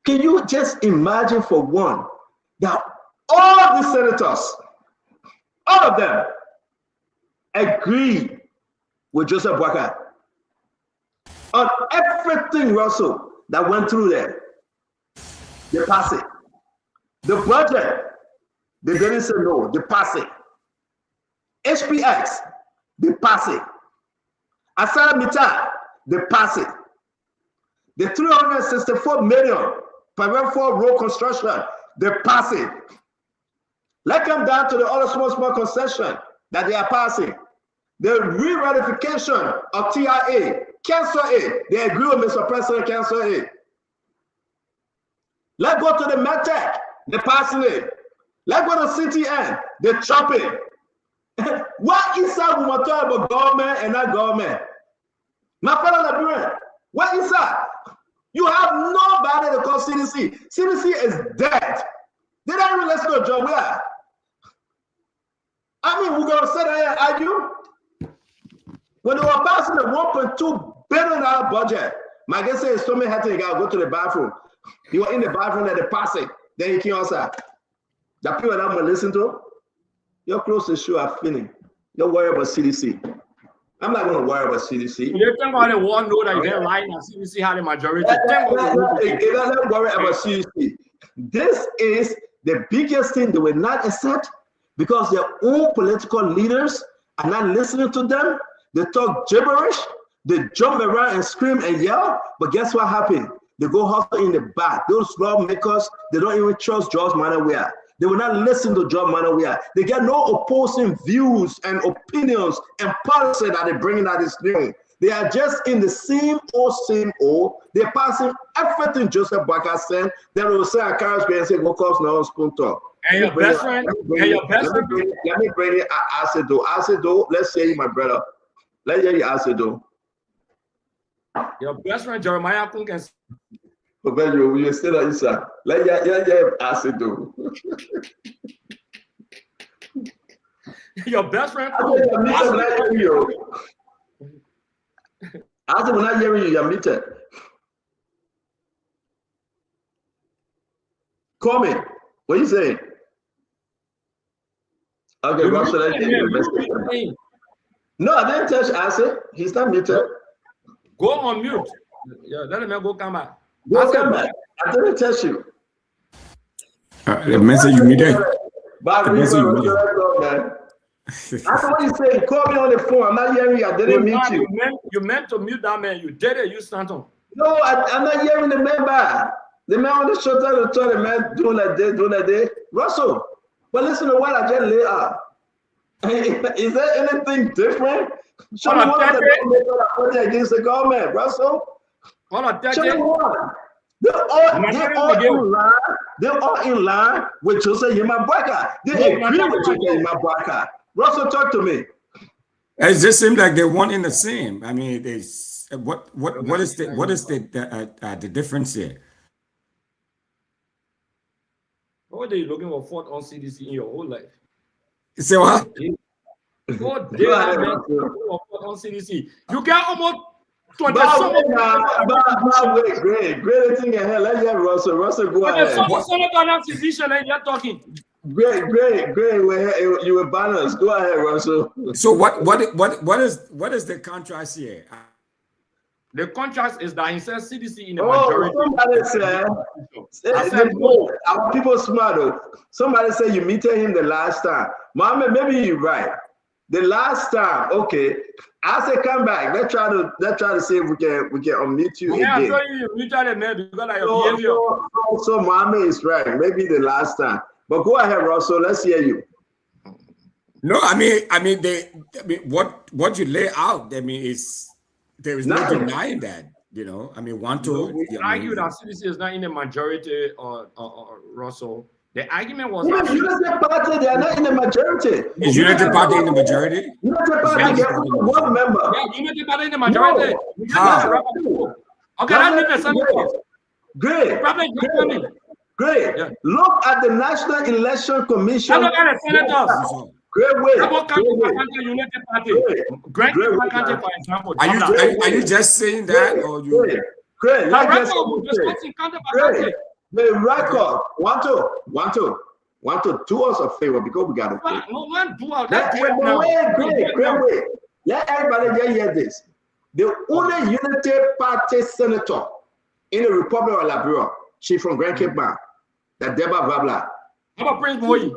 can you just imagine for one that all the senators, all of them, agreed with Joseph Boakai on everything, Russell, that went through there? They pass it. The budget, they didn't say no, they pass it. HPX, they pass it. Asara Mita, they pass it. The 364 million private for road construction, they pass it. Let them down to the other small concession that they are passing. The re-ratification of TIA, cancel it. They agree with Mr. President, cancel it. Let's go to the MedTech, they're passing it. Let's go to CTN, they're chopping. What is that we talk about government and not government? My fellow Liberian, what is that? You have nobody to call CDC. CDC is dead. They don't even listen to John Weir. I mean, we're going to sit there and argue. When they were passing a $1.2 billion budget, my guess is so many had to go to the bathroom. You were in the bathroom that they pass it. Then you came outside. The people that I'm going to listen to, you're close to sure are feeling. You're worried about CDC. I'm not going to worry about CDC. You think about the one know that they're lying and CDC had the majority. Don't worry about CDC. This is the biggest thing they will not accept because their own political leaders are not listening to them. They talk gibberish. They jump around and scream and yell. But guess what happened? They go hustle in the back. Those lawmakers, they don't even trust George Manawia. They will not listen to John Manawia. They get no opposing views and opinions and policy that they're bringing out this new. They are just in the same old. They're passing everything Joseph Boakai said. Then they will say, I can't and say, go cause no spoon talk. And your best friend, let me bring it. Asedo, let's say my brother. Let's hear you, Asedo. Your best friend, Jeremiah Kun can. But you still on inside. Let you Asedo. Your best friend. I will not hear you. You're muted. Call me. What are you saying? Okay, Russell, I think your message. No, I didn't touch Ase. He's not muted. Go on mute. Yeah, let him go come back. Go come back. I didn't touch you. The message you muted. The message you muted. That's what you say. Call me on the phone. I'm not hearing you. I didn't mute you. You meant to mute that man. You did it. You Stanton. No, I'm not hearing the man back. The man on the shoulder to tell the man doing like this. Russell, but listen to what I just laid out. Is there anything different? Show me what the against the government, Russell. Hold on, Channel 1. They're all in line with Joseph Yemabweka. They agree with Joseph Yemabweka. Russell, talk to me. It just seems like they're one in the same. I mean, what is the difference here? What are you looking for fault on CDC in your whole life? Say what? What day on CDC? You get almost 20 Great thing ahead. Let's get Russell. Russell, go ahead. Physician and you're talking. Great. You were balanced. Go ahead, Russell. So what is the contrast here? The contrast is that he says CDC in the majority. Somebody said, no. Our people smart. Somebody said you meted him the last time. Mohammed, maybe you're right. The last time, okay. I say come back. Let's try to see if we can unmute you again. I'm showing you muted the man because of your behavior. So Mohammed is right. Maybe the last time. But go ahead, Russell. Let's hear you. No, I mean, what you lay out. I mean, there is no denying that. You know, I mean, we argue that CDC is not in the majority, or Russell. The argument was United Party, they are not in the majority. Is United Party in the majority? United Party, they have one member. Yeah, United Party in the majority. No. Okay, that means the senators. Great. Yeah. Look at the National Election Commission. Look at the senators. Great way. United Party. Great way. For example. Are you just saying that, or you? Great. The record. Want to do us a favor because we got to pay. Great. Let everybody just hear this. The only United Party senator in the Republic of Liberia, she's from Grand Cape Mount, that Deborah Babla. How about Prince Moyi?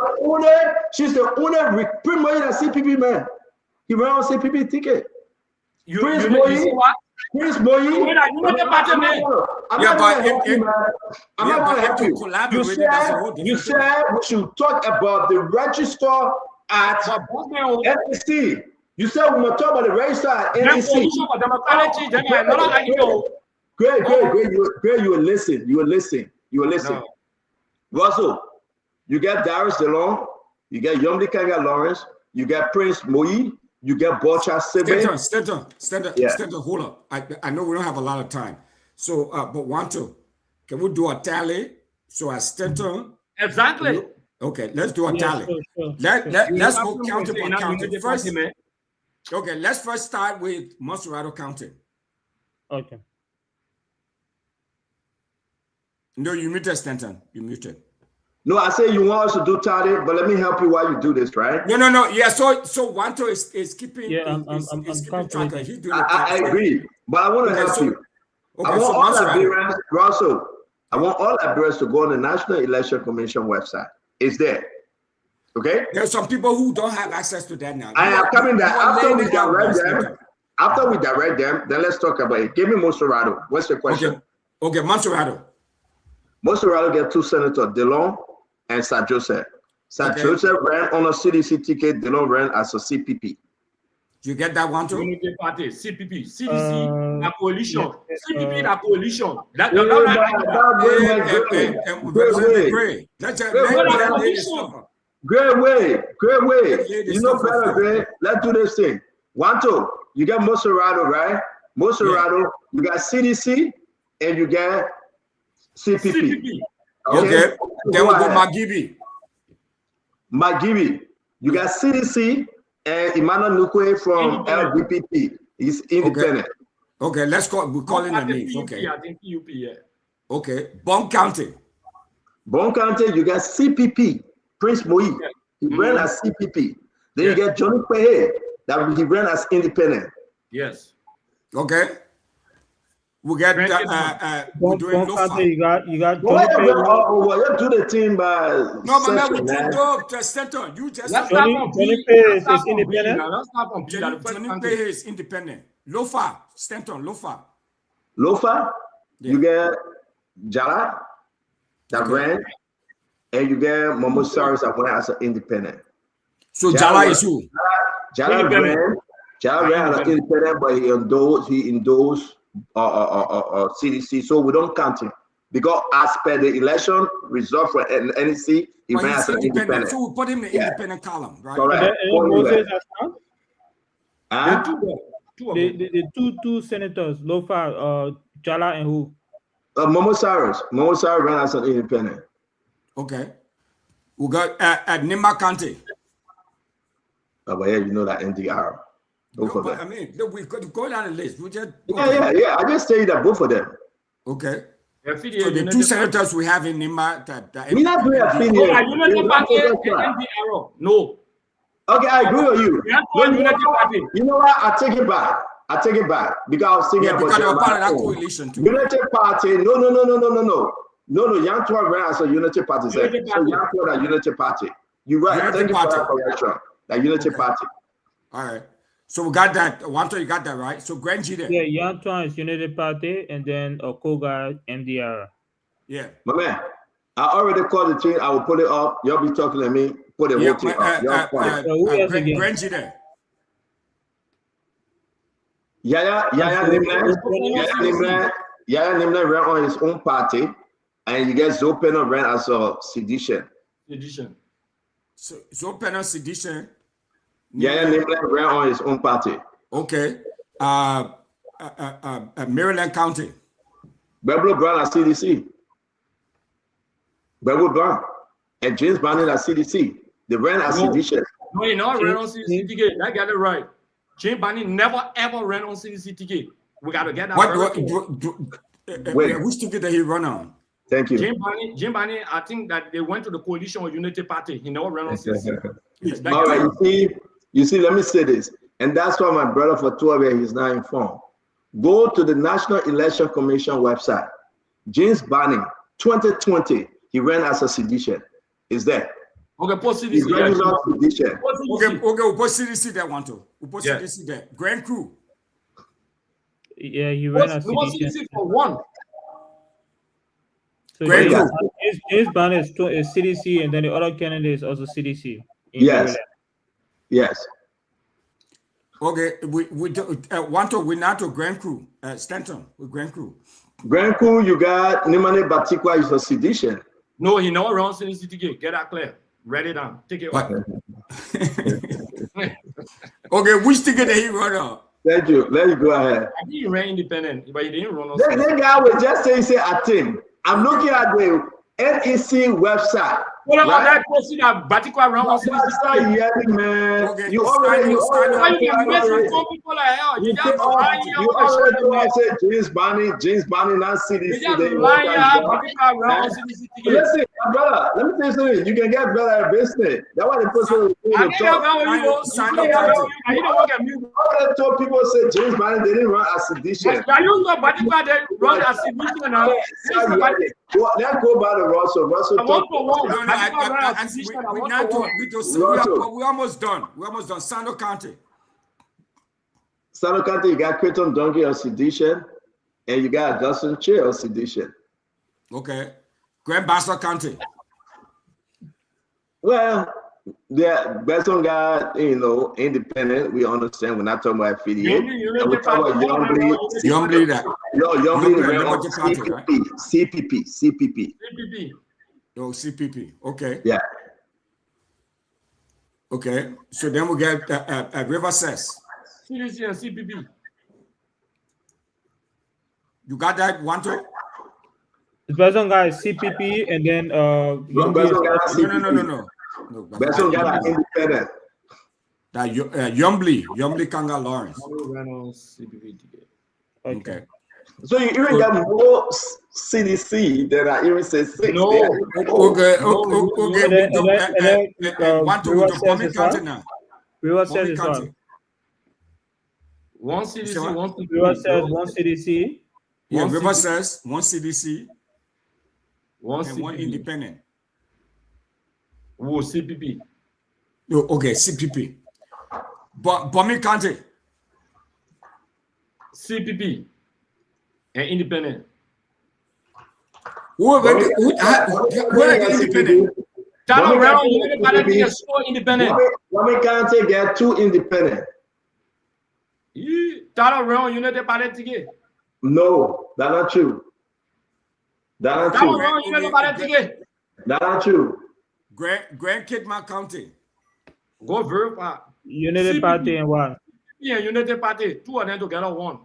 She's the only Prince Moyi that CPP man. He ran on CPP ticket. Prince Moyi. I'm not going to help you. You said we should talk about the register at NEC. You said we must talk about the register at NEC. Great. You will listen. No. Russell, you get Darius DeLong, you get Yomdi Kanga Lawrence, you get Prince Moyi, you get Bocha Sebe. Stanton, hold up. I know we don't have a lot of time. So, but can we do a tally? So as Stanton. Exactly. Okay, let's do a tally. Sure. Let's go county by county. First, okay, let's first start with Monserrato County. Okay. No, you muted, Stanton. You muted. No, I say you want us to do tally, but let me help you while you do this, right? No. Yeah, so Wanto is keeping. Yeah, I'm keeping track. He's doing I agree, but I want to help you. Okay, I want all Liberians, Russell. I want all Liberians to go on the National Election Commission website. It's there. Okay. There's some people who don't have access to that now. I am coming there after we direct them. Then let's talk about it. Give me Monserrato. What's the question? Okay, Monserrato. Monserrato get 2 senators, DeLong and Sir Joseph. Sir Joseph ran on a CDC ticket. DeLong ran as a CPP. You get that one too? Unity Party, CPP, CDC, a coalition, CPP, a coalition. Great way. You know better, Gray. Let's do this thing. You get Monserrato, right? Monserrato, you got CDC, and you get CPP. Okay. Then we go Magibi. You got CDC and Emmanuel Nukwe from LDPP. He's independent. Okay, let's call. We're calling the names. Okay. I think PUP, yeah. Okay. Bon County, you got CPP. Prince Moyi. He ran as CPP. Then you get Johnny Pehe. That he ran as independent. Yes. Okay. We got we're doing you got you do the team by we can go to center. You just Johnny Pehe is independent. Johnny Pehe is independent. Stanton, Lofa, you get Jala that ran, and you get Momo Saris that went as an independent. So Jala is who? Jala ran as an independent, but he endorsed CDC, so we don't count him. Because as per the election result for NEC, he ran as an independent. So we put him in the independent column, right? Correct. Moses Huh? the two senators, Lofa, Jala, and who? Momo Cyrus. Momo Cyrus ran as an independent. Okay. We got at Nima County. Oh, but yeah, you know that NDR. Both of them. I mean, we could go down the list. We just Yeah. I just tell you that both of them. Okay. So the two senators we have in Nima, We not doing affiliate. No. Okay, I agree with you. You know what? I take it back. Because I was thinking about because you're part of that coalition too. Unity Party. No. Yantua ran as a Unity Party. So Yantua that Unity Party. You're right. Unity Thank you for Party. that correction. That Unity Party. All right. So we got that. Wanto, you got that right. So Granji there. Yeah, Yantuan is Unity Party, and then Okoga MDR. Yeah. My man, I already called the team. I will put it up. Y'all be talking to me. Put the whole team up. Granji there. Yaya Nimna ran on his own party, and you get Zopena ran as a sedition. So Zopena sedition. Yaya Nimna ran on his own party. Okay. Maryland County. Beverly Brown at CDC. Beverly Brown and James Bannon at CDC. They ran as sedition. No, he not ran on CDC ticket. I got it right. James Bannon never ever ran on CDC ticket. We got to get that. Which ticket did he run on? Thank you. Jim Bannon, I think that they went to the coalition with Unity Party. He never ran on CDC. All right, you see, let me say this. And that's why my brother for 12 years, he's not informed. Go to the National Election Commission website. James Bannon, 2020, he ran as a sedition. Is there? Okay, post CDC. He's running as sedition. Okay, we'll put CDC there, Wanto. We'll put CDC there. Grand Crew. Yeah, he ran as CDC for one. So James Bannon is CDC, and then the other candidate is also CDC. Yes. Yes. Okay, we Wanto, we now to Grand Crew, Stanton with Grand Crew. Grand Crew, you got Nimane Batikwa is a sedition. No, he never runs CDC ticket. Get that clear. Write it down. Take it. Okay, which ticket did he run on? Thank you. Let's go ahead. I think he ran independent, but he didn't run on. That guy will just say a team. I'm looking at the NEC website. What about that question that Batikwa ran on CDC ticket? Yelling, man. Okay, You already say James Bannon, not CDC. Listen, brother, let me tell you something. You can get better at business. That's why the person told people say James Bannon didn't run as sedition. Let's go by the Russell. We're almost done. Sando County. Sando County, you got Creighton Donkey of sedition, and you got Justin Chair of sedition. Okay. Grand Bassa County. Well, yeah, Besson got, independent. We understand. We're not talking about affiliate. We're talking about Youngbleed that. CPP. Oh, CPP. Okay. Yeah. Okay. So then we get River Cess. CDC and CPP. You got that, Wanto? The person guy is CPP, and then no. Person got independent. That Yombly Kanga Lawrence. Okay. So you even got more CDC than I even say 6. No. Okay. Wanto County now. River Cess is one. One CDC, one CPP. River Cess, one CDC. Yeah, River Cess, one CDC. One and one independent. Oh, CPP. Oh, okay, CPP. Bomi County. CPP and independent. Where independent? Independent. Bomi County get 2 independent. Tara round United Party ticket. No, that's not true. That's not true. That's not true. Grand Kidman County. Go verify. Unity CPP. Party and what? Yeah, Unity Party. Two of them together one.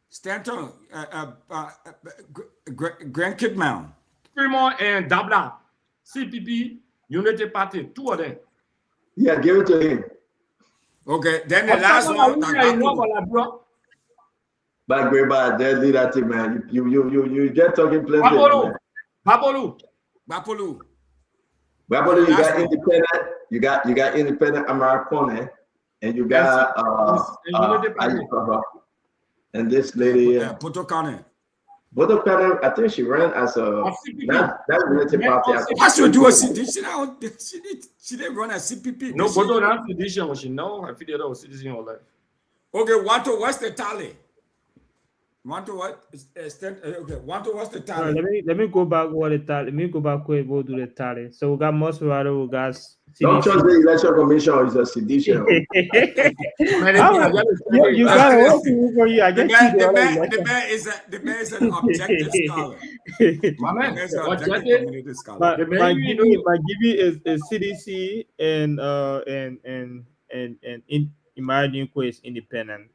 Stanton, Grand Kidman. Fremont and Dabla. CPP, Unity Party. Two of them. Yeah, give it to him. Okay, then the last one. But Greba, there's that thing, man. You just talking plenty. Bapolu, you got independent. You got independent Americana, and you got and this lady Potokane. Potokane, I think she ran as a that related party. What should do a sedition? She didn't run as CPP. No, but not sedition. She know I feel that was citizen or life. Okay, what's the tally? Okay, what's the tally? Let me go back. Let me go back quick. We'll do the tally. So we got Mosferatu, we got. Don't trust the election commission is a sedition. You got to work for you. I guess the man is an objective scholar. My man, my Gibi is CDC and Imagine is independent.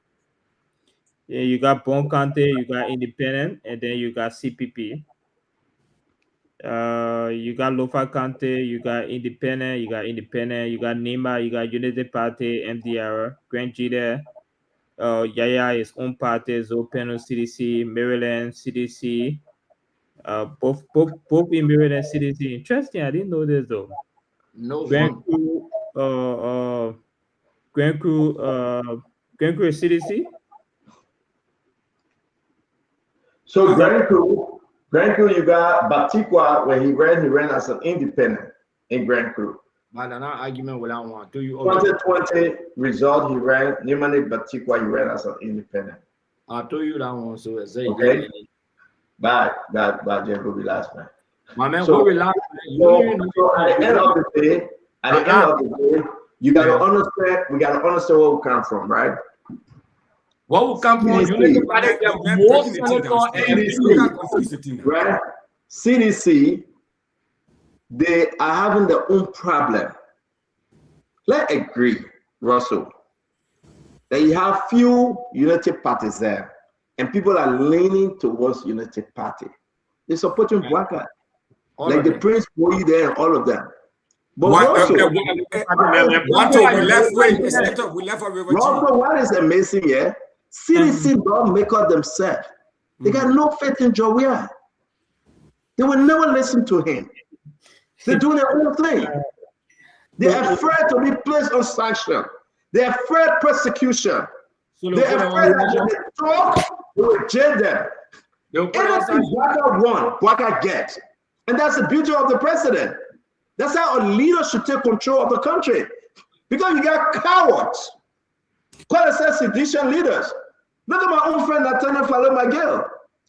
Yeah, you got Bon County, you got independent, and then you got CPP. You got Lofa County, you got independent, you got NEMA, you got Unity Party, MDR, Grand Jida, Yaya is own party, Zopeno CDC, Maryland CDC, both in Maryland CDC. Interesting, I didn't know this though. No. Grand Crew is CDC. So Grand Crew, you got Batikwa when he ran as an independent in Grand Crew. But an argument with that one. 2020 result, he ran Nimani Batikwa, he ran as an independent. I told you that one, so it's okay. But Jacob will be last man. My man, so, we last so at the end of the day, you gotta understand. We gotta understand where we come from, right? What will come from Unity Party? Right? CDC, they are having their own problem. Let's agree, Russell, that you have few Unity parties there, and people are leaning towards Unity Party. They're supporting Bwaka, like the Prince Boy there and all of them. But Russell, what is amazing here? CDC don't make up themselves. They got no faith in Jawia. They will never listen to him. They're doing their own thing. They're afraid to be placed on sanction. They're afraid of persecution. They're afraid that if they talk, they will jail them. Anything Bwaka want, Bwaka get. And that's the beauty of the president. That's how a leader should take control of the country. Because you got cowards. Quite a sedition leaders. Look at my own friend, Lieutenant Falo Miguel.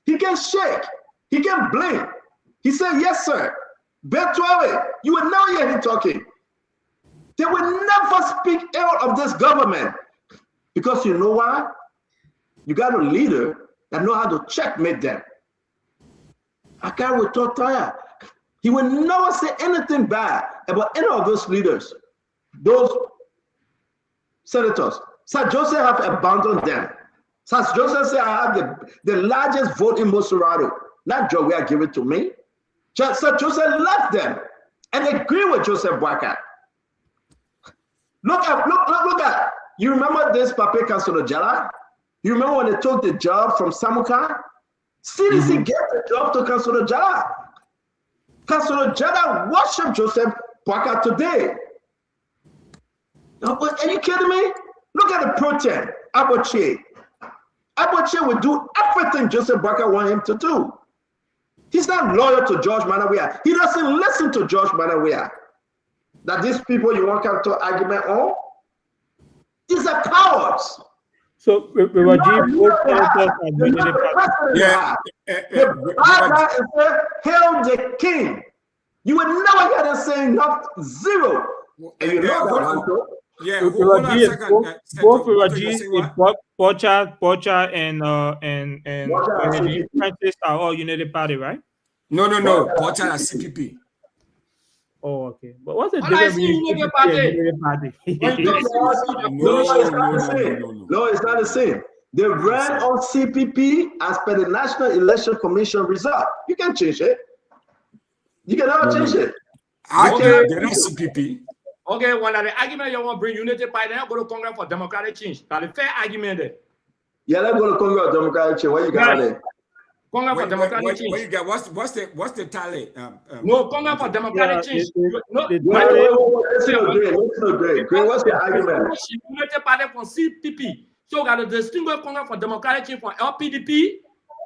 He can shake. He can blink. He said, yes, sir. Betwale, you will never hear him talking. They will never speak ill of this government. Because you know why? You got a leader that know how to checkmate them. I can't with Totaya. He will never say anything bad about any of those leaders, those senators. Sir Joseph have abandoned them. Sir Joseph said, I have the largest vote in Mosferatu. Not Jowea give it to me. Sir Joseph left them and agree with Joseph Bwaka. Look at, you remember this Pape Kansolojala? You remember when they took the job from Samuka? CDC gave the job to Kansolojala. Kansolojala worship Joseph Bwaka today. Are you kidding me? Look at the protest, Aboche. Aboche will do everything Joseph Bwaka want him to do. He's not loyal to George Manawea. He doesn't listen to George Manawea. That these people you want to come to argument on, these are cowards. So, the hail the king. You would never hear them saying not zero. And you know that, Yeah, hold on a second. Both Raji, Pocha, and Francis are all United Party, right? No. Pocha is CPP. Oh, okay. But what's the All I difference see between United CPP and Party. United Party? No, it's not the same. They ran on CPP as per the National Election Commission result. You can change it. You cannot change it. They're not CPP. Okay, one of the argument you want to bring United Party, then go to Congress for democratic change. That's a fair argument there. Yeah, let's go to Congress for democratic change. What you got there? Congress for democratic change. What you got? What's the tally? No, Congress for democratic change. No, listen to Greg. Greg, what's the argument? United Party from CPP. So we got to distinguish Congress for democratic change from LPDP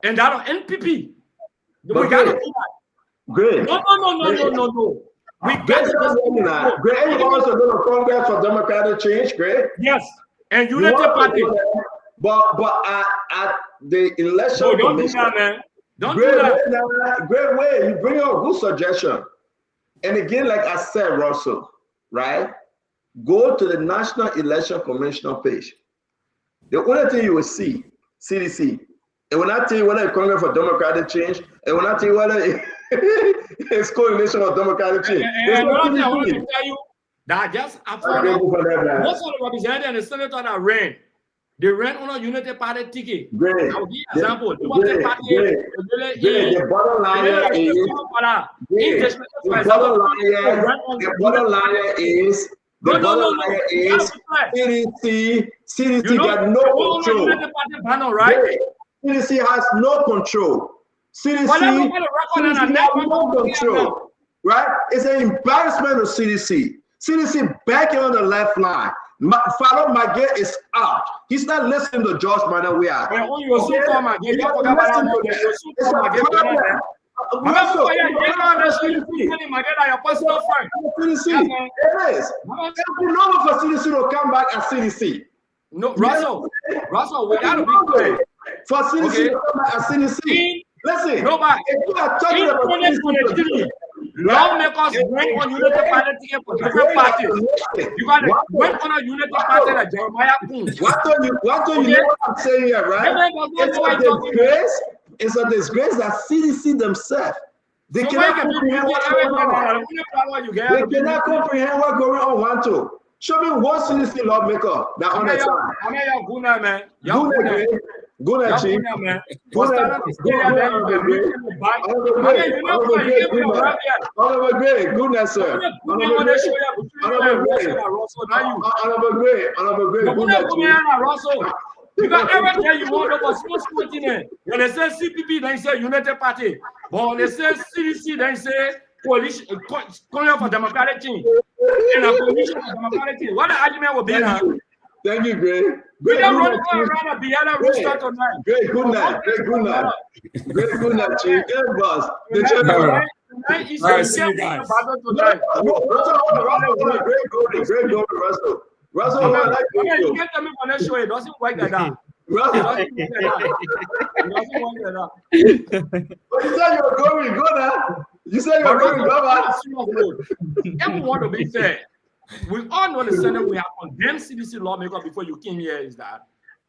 and that of NPP. We got to do that. Great. No. We got to Greg, you also go to Congress for democratic change, Greg? Yes. And United Party. But at the election don't do that, man. Don't do that. Great way. You bring up a good suggestion. And again, like I said, Russell, right? Go to the National Election Commission page. The only thing you will see, CDC, it will not tell you whether it's Congress for Democratic Change, it will not tell you whether it's Coalition for Democratic Change. And I want to tell you that just after most of the representatives and the senators that ran, they ran on a United Party ticket. Great. I'll give you an example. The bottom line is CDC got no control. Right? CDC has no control. CDC has no control. Right? It's an embarrassment to CDC. CDC backing on the left line. Falo Magé is out. He's not listening to George Manuel. We are. CDC to come back as CDC. No, Russell, we gotta be clear. For CDC to come back as CDC. Listen, if you are talking about CDC, lawmakers went on United Party ticket for different parties. You got to went on a United Party like Jeremiah Poon. What do you know what I'm saying here, right? It's a disgrace that CDC themselves, they cannot comprehend what's going on. They cannot comprehend what's going on. Want to show me one CDC lawmaker that understands. Guna chief. Honorable Gray, goodness, sir. Honorable Gray. Because everything you want about small continent. When they say CPP, they say United Party. But when they say CDC, they say Coalition for Democratic Change. And a Coalition for Democratic Change. What the argument will be now? Thank you, Gray. We don't run around a Biana rooster tonight. Great, good night. Great, good night, Chief. Good boss. All right, see you guys. Great going, Russell. Russell, I like you. Get them on that show. It doesn't work like that. But you said you were going good, huh? You said you were going good. Everyone to be fair. We all know the Senate we have condemned CDC lawmakers before you came here is that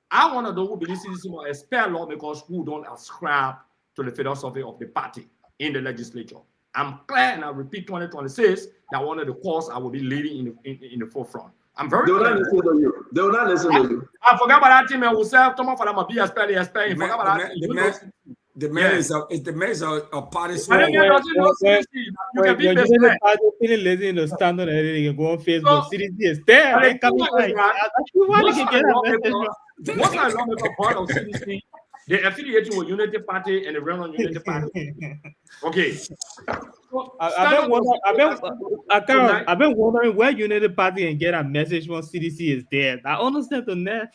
I want to know who believe CDC will expel lawmakers who don't ascribe to the philosophy of the party in the legislature. I'm clear and I repeat 2026 that one of the cause I will be leading in the forefront. I'm very clear. They will not listen to you. They will not listen to you. I forgot about that team and we say Thomas for them be expelled. Forgot about that. The man is a party. You can be feeling lazy in the stand on anything. You go on Facebook. CDC is there. Most of the part of CDC, they affiliated with Unity Party and they run on Unity Party. Okay. I've been wondering where United Party and get a message when CDC is there. I understand the net.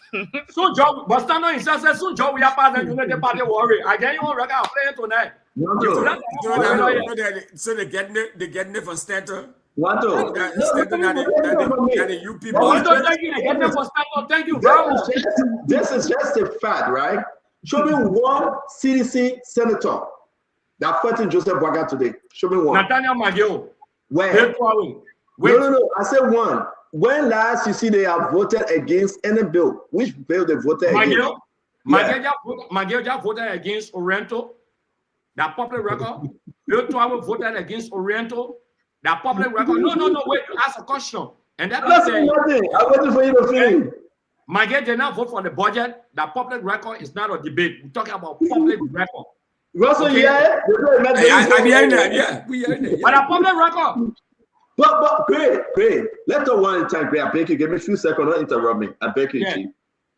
So job, but stand on himself says soon job we are part of United Party worry. I get you on record play tonight. So they getting it from Stanton. Thank you very much. This is just a fact, right? Show me one CDC senator that fighting Joseph Boaga today. Show me one. Nathaniel Magio. Where? No. I said one. when last you see they have voted against any bill? Which bill they voted against? Miguel just voted against Oriental. That public record. Bill 12 voted against Oriental. That public record. No, wait, you ask a question. And that I'm saying nothing. I'm waiting for you to finish. Miguel did not vote for the budget. That public record is not a debate. We're talking about public record. Russell, okay? Yeah. I'm hearing that. Yeah, we hearing it. But a public record. But great. Let's talk one at a time. Great. I beg you. Give me a few seconds. Don't interrupt me. I beg you, Chief.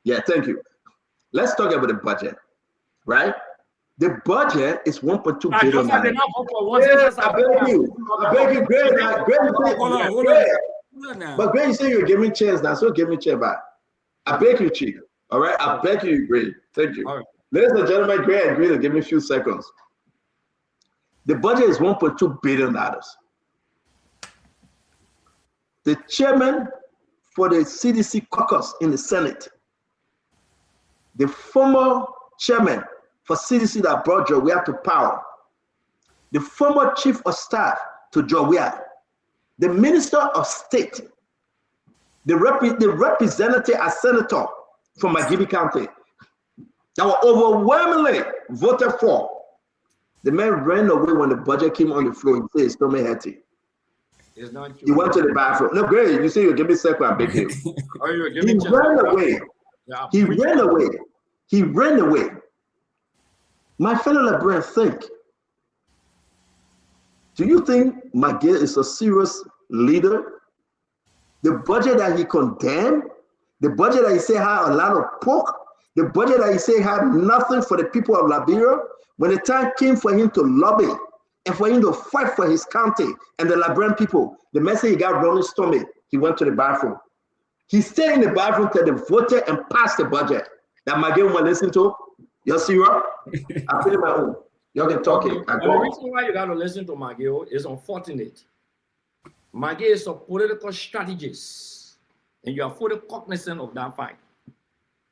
Yeah, thank you. Let's talk about the budget, right? The budget is 1.2 billion. Yes, I beg you. Great. But great, you say you're giving chance now, so give me chance back. I beg you, Chief. All right, I beg you, great. Thank you. Ladies and gentlemen, great. Agree to give me a few seconds. The budget is $1.2 billion. The chairman for the CDC caucus in the Senate, the former chairman for CDC that brought Jawea to power, the former chief of staff to Jawea, the minister of state, the representative as senator from Magibi County, that were overwhelmingly voted for. The man ran away when the budget came on the floor. He said his stomach hurting. It's not true. He went to the bathroom. No, great. You say you give me a second, I beg you. He ran away. He ran away. He ran away. My fellow Liberians, think. Do you think Miguel is a serious leader? The budget that he condemned, the budget that he said had a lot of pork, the budget that he said had nothing for the people of Liberia, when the time came for him to lobby and for him to fight for his county and the Liberian people, the message he got running stomach, he went to the bathroom. He stayed in the bathroom till they voted and passed the budget. That Miguel will listen to. You see what? I feel my own. Y'all can talk it. The reason why you got to listen to Miguel is unfortunate. Miguel is a political strategist, and you are fully cognizant of that fact.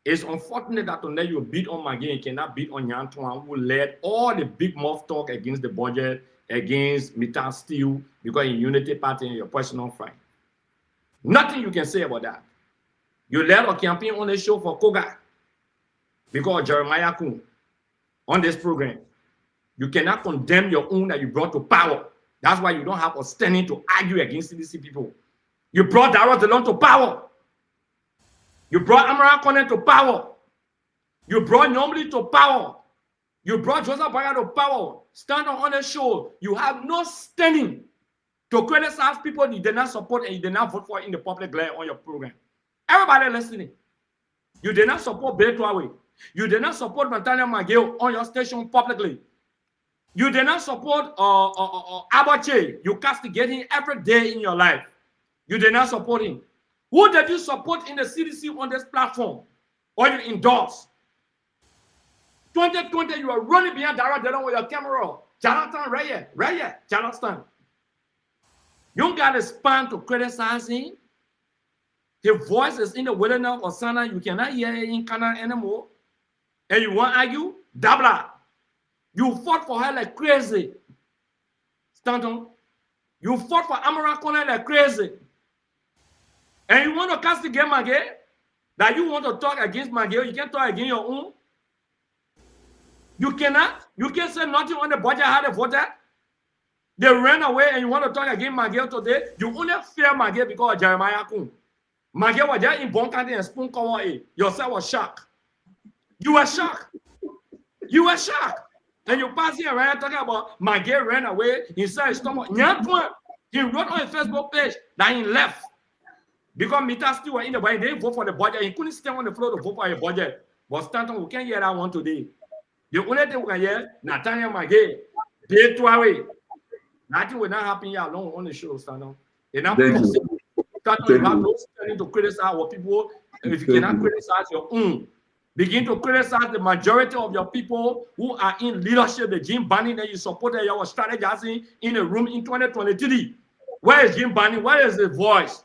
It's unfortunate that unless you beat on Miguel, you cannot beat on Yantuan, who led all the big mouth talk against the budget, against Mittal Steel, because in Unity Party and your personal fight. Nothing you can say about that. You led a campaign on the show for Koga because of Jeremiah Kuhn on this program. You cannot condemn your own that you brought to power. That's why you don't have a standing to argue against CDC people. You brought Darrell DeLong to power. You brought Amara Konen to power. You brought Nyomli to power. You brought Joseph Baga to power. Stand on the show. You have no standing to criticize people you did not support and you did not vote for in the public glare on your program. Everybody listening. You did not support Bill Tuawe. You did not support Nathaniel Miguel on your station publicly. You did not support Abache. You castigate him every day in your life. You did not support him. Who did you support in the CDC on this platform? Or you endorse? 2020, you are running behind Darrell DeLong with your camera. Jonathan Reye, Jonathan. You don't got a span to criticize him. His voice is in the wilderness of Sana. You cannot hear it in Canada anymore. And you want to argue? Dabla. You fought for her like crazy. Stanton. You fought for Amara Konen like crazy. And you want to castigate Miguel? That you want to talk against Miguel? You can't talk against your own? You cannot? You can't say nothing on the budget how they voted? They ran away and you want to talk against Miguel today? You only fear Miguel because of Jeremiah Kuhn. Miguel was there in Bon County and Spoon Cover A. Yourself was shocked. You were shocked. You were shocked. And you pass here around talking about Miguel ran away. He said his stomach. He wrote on his Facebook page that he left. Because Mittal still were in the budget. They didn't vote for the budget. He couldn't stand on the floor to vote for a budget. But Stanton, we can't hear that one today. The only thing we can hear, Nathaniel Miguel, Bill Tuawe. Nothing will not happen here alone on the show, Stanton. It's not possible. Stanton, you have no standing to criticize our people. And if you cannot criticize your own, begin to criticize the majority of your people who are in leadership. The Jim Barney that you supported, you were strategizing in a room in 2023. Where is Jim Barney? Where is his voice?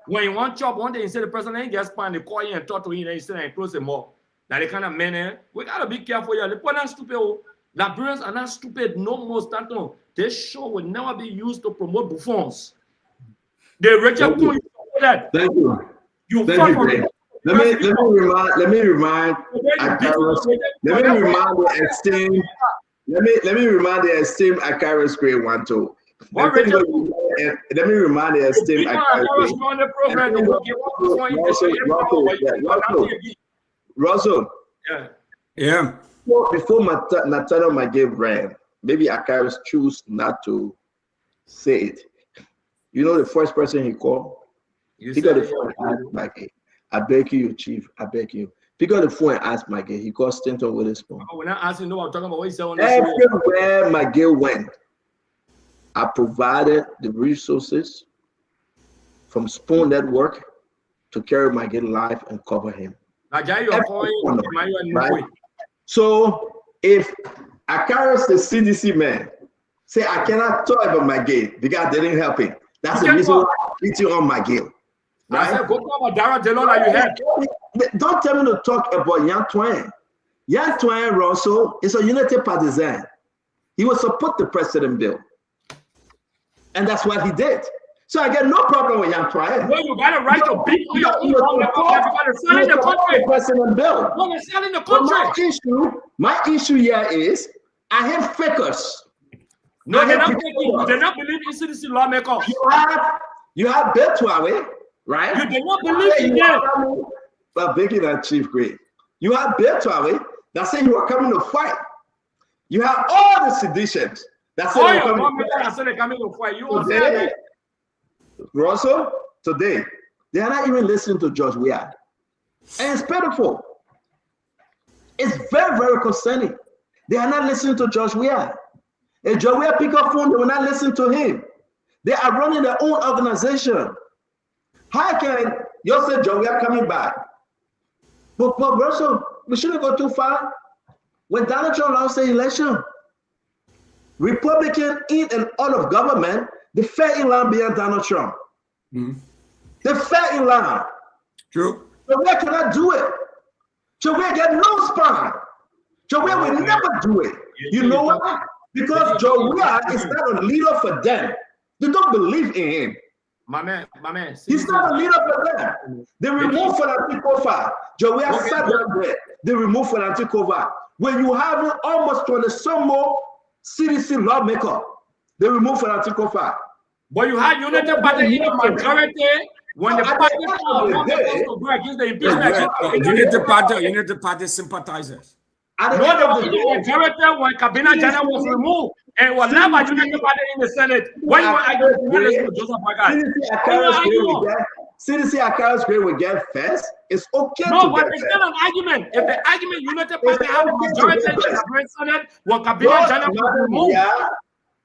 When you want chop one day, you say the president gets spanned, they call you and talk to him, and you say and close him up. That the kind of men, we gotta be careful here. The people are not stupid. Liberians are not stupid no more. Stanton. This show will never be used to promote buffoons. The Rachel Kuhn that. Thank you. You Thank fought you, for Greg. it. Let me remind the esteemed Akaris Gray one too. Let me remind the esteemed Russell. Yeah. Before Nathaniel McGee ran, maybe Akaris choose not to say it. You know the first person he called? He got the phone and asked McGee, I beg you, Chief, I beg you. Pick up the phone and ask McGee. He called Stanton with his phone. We're not asking no, I'm talking about what he said on the show. Everywhere McGee went, I provided the resources from Spoon Network to carry McGee live and cover him. Right? So if Akaris, the CDC man, say I cannot talk about McGee because they didn't help him, that's the reason why I'm beating on McGee. Right? I said, go talk about Dara Delon you had. Don't tell me to talk about Yan Twain. Yan Twain Russell is a unity partisan. He will support the president bill. And that's what he did. So I get no problem with Yan Twain. Well, you got a right to beat on your own. You got to sell in the country. President bill. You got to sell in the country. My issue here is I have fakers. No, they're not faking. They not believe in CDC lawmakers. You have Bill Twain, right? You do not believe in them. But bigger than Chief Gray. You have Bill Twain that say you are coming to fight. You have all the seditions that say you're coming to fight. You today, Russell, today, they are not even listening to George Weah. And it's pitiful. It's very, very concerning. They are not listening to George Weah. If George Weah pick up phone, they will not listen to him. They are running their own organization. How can you say George Weah coming back? But Russell, we shouldn't go too far. When Donald Trump lost the election, Republican in and out of government, they fell in line behind Donald Trump. Mm-hmm. They fell in line. True. Joe Weah cannot do it. Joe Weah get no spine. Joe Weah will never do it. You know why? Because Joe Weah is not a leader for them. They don't believe in him. My man. He's not a leader for them. They removed Fanati Kofa. Joe Weah sat down there. They removed Fanati Kofa. When you have almost 20 some more CDC lawmaker, they removed Fanati Kofa. But you had United Party in the majority when the party was to go against the impeachment. United Party sympathizers. No, the majority when Kabina Jana was removed and was left by United Party in the Senate. Why you want to argue with Joseph Bagai? CDC Akaris Gray will get first. It's okay. No, but it's not an argument. If the argument United Party have a majority in the Senate, when Kabina Jana was removed.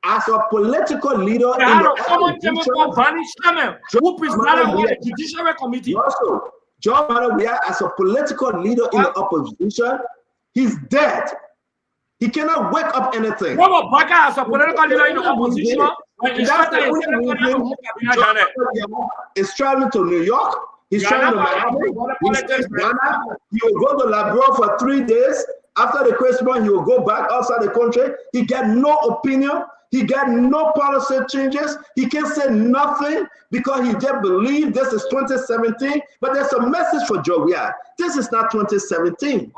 As a political leader, they had a common table called Barney Sherman, who presided over the Judiciary Committee. Also, John Manuel Weah, as a political leader in the opposition, he's dead. He cannot wake up anything. Robert Baga, as a political leader in the opposition, is traveling to New York. He's traveling to Miami. He will go to Labrador for 3 days. After the Christmas, he will go back outside the country. He get no opinion. He got no policy changes. He can say nothing because he just believes this is 2017. But there's a message for Joe Weah. This is not 2017.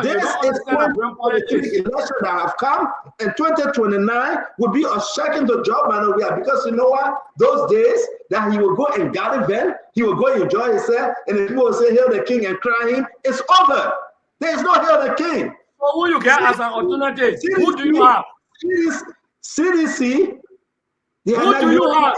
This is 2023 election that have come, and 2029 will be a shocking to Joe Weah because you know what? Those days that he will go and guard event, he will go enjoy himself, and the people will say, "Hail the King" and cry him. It's over. There is no Hail the King. So who you get as an alternative? Who do you have? CDC, who do you have?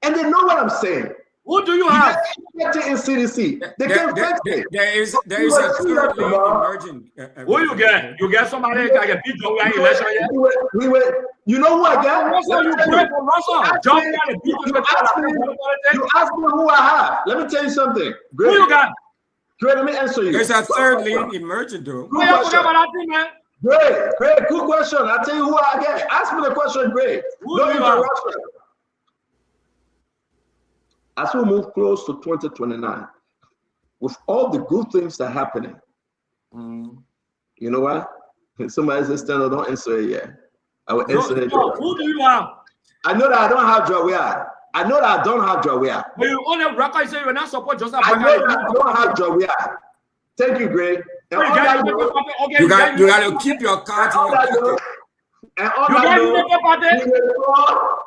And they know what I'm saying. Who do you have? In CDC, they can't fix it. There is a third league emerging. Who you get? You get somebody that can beat Joe Weah in election yet? We were. You know who I got? Russell, you pray for Russell. Joe Weah beat you asked me who I have. Let me tell you something. Who you got? Great, let me answer you. There's a third league emerging, though. Great, good question. I'll tell you who I get. Ask me the question, Great. Don't even rush it. As we move close to 2029, with all the good things that are happening, you know what? Somebody says, "Stand up, don't answer it yet." I will answer it. Who do you have? I know that I don't have Joe Weah. I know that I don't have Jawea. But you only record say you will not support Joseph I Boakai. know that I don't have Jawea. Thank you, Greg. And all that You got to keep your cards in your pocket. And all that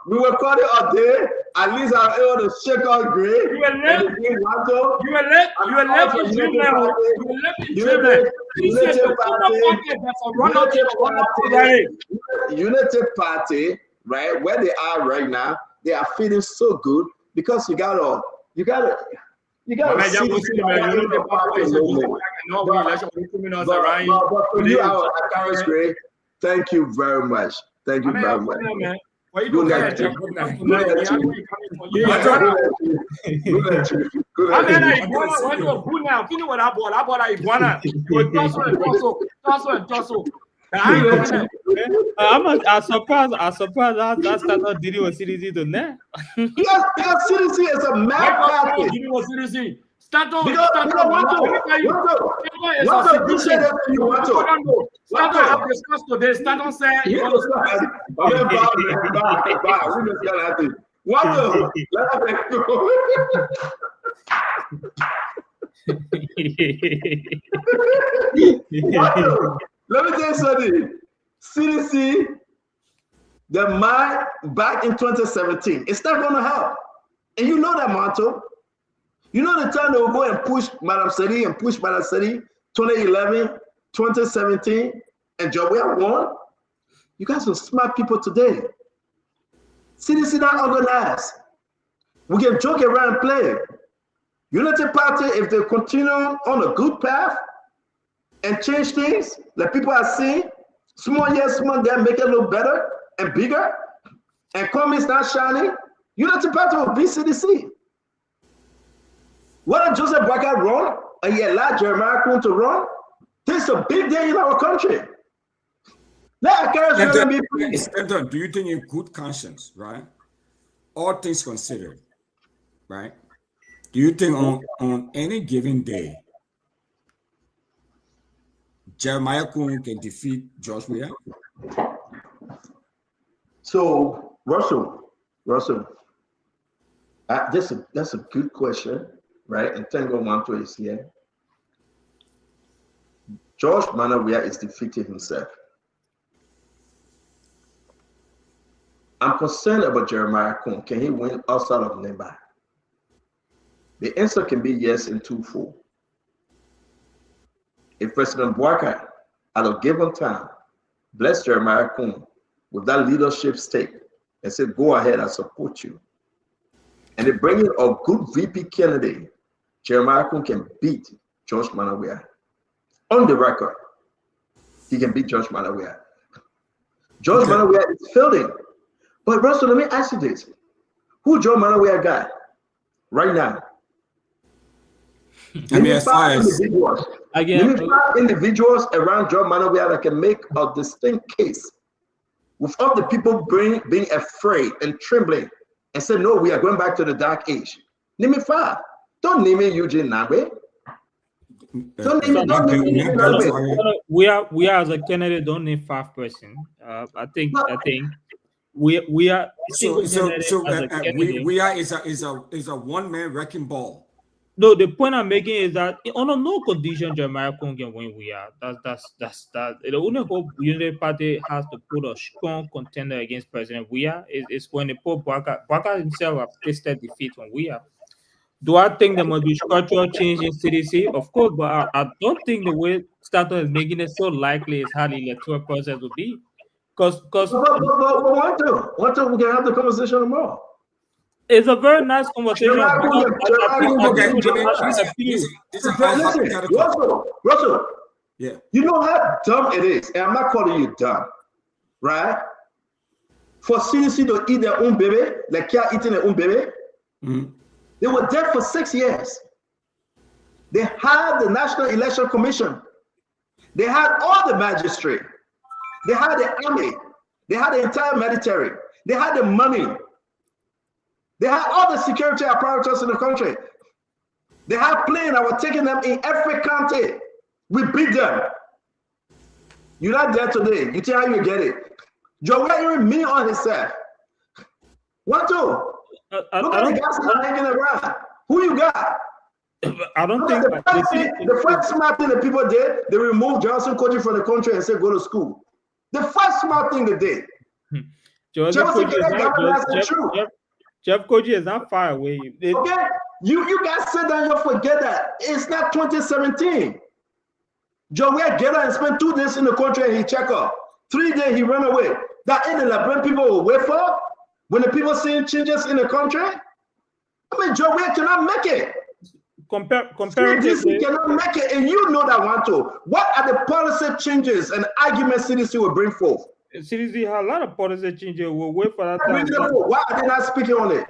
we were calling all day. At least I'm able to shake on Greg. You were left in Unity Party, right where they are right now, they are feeling so good because you gotta see but for you, our Akaris Gray, thank you very much. Thank you very much. Good night. I'm surprised that started dealing with CDC to now. Yes, CDC is a mad party. Stanton, you Stanton have discussed today. Stanton said he wants Let me tell you something. CDC, the mind back in 2017, it's not going to help. And you know that, Monto. You know the time they will go and push Madam Sadi and push Madam Sadi 2011, 2017, and Jawea won? You guys are smart people today. CDC not organized. We can joke around and play. Unity Party, if they continue on a good path and change things that people are seeing, small here, small there, make it look better and bigger, and Comey's not shining, Unity Party will beat CDC. Why don't Joseph Boakai run and he allowed Jeremiah Kun to run? This is a big day in our country. Stanton, do you think in good conscience, right? All things considered, right? Do you think on any given day, Jeremiah Kun can defeat Josh Weah? So, Russell, that's a good question, right? And Tango Manto is here. George Manawia is defeating himself. I'm concerned about Jeremiah Kun. Can he win outside of Nemba? The answer can be yes in twofold. If President Boakai, at a given time, bless Jeremiah Kun with that leadership stake and say, go ahead, I support you, and they bring in a good VP candidate, Jeremiah Kun can beat George Manawia. On the record, he can beat George Manawia. George Manawia is fielding. But Russell, let me ask you this. Who George Manawia got right now? Individuals around George Manawia that can make a distinct case without the people being afraid and trembling and say, no, we are going back to the dark age. Name me 5. Don't name me Eugene Nagbe. We are as a candidate don't need 5 person. I think we are we are is a one-man wrecking ball. No, the point I'm making is that under no condition Jeremiah Kun can win. We are that's that. The only hope Unity Party has to put a strong contender against President Weah is when they put Boakai himself have tasted defeat when Weah. Do I think there must be structural change in CDC? Of course, but I don't think the way Stanton is making it so likely is how the electoral process will be. Because what we can have the conversation tomorrow. It's a very nice conversation. Russell, yeah, you know how dumb it is, and I'm not calling you dumb, right? For CDC to eat their own baby, like cat eating their own baby, they were dead for 6 years. They had the National Election Commission. They had all the magistrate. They had the army. They had the entire military. They had the money. They had all the security apparatus in the country. They had planes that were taking them in every county. We beat them. You're not there today. You tell how you get it. Joe, even me on himself. What to? Look at the guys that are hanging around. Who you got? I don't think the first smart thing that people did, they removed Johnson Koji from the country and said go to school. The first smart thing they did. Jeff Koji is not far away. Okay, you guys sit down, you forget that it's not 2017. Joe Ware get out and spent 2 days in the country and he check up. 3 days he run away. That ain't the Liberian people will wait for when the people seeing changes in the country. I mean, Joe Ware cannot make it. Comparatively, cannot make it, and you know that one too. What are the policy changes and arguments CDC will bring forth? CDC has a lot of policy changes. We'll wait for that time. Why are they not speaking on it?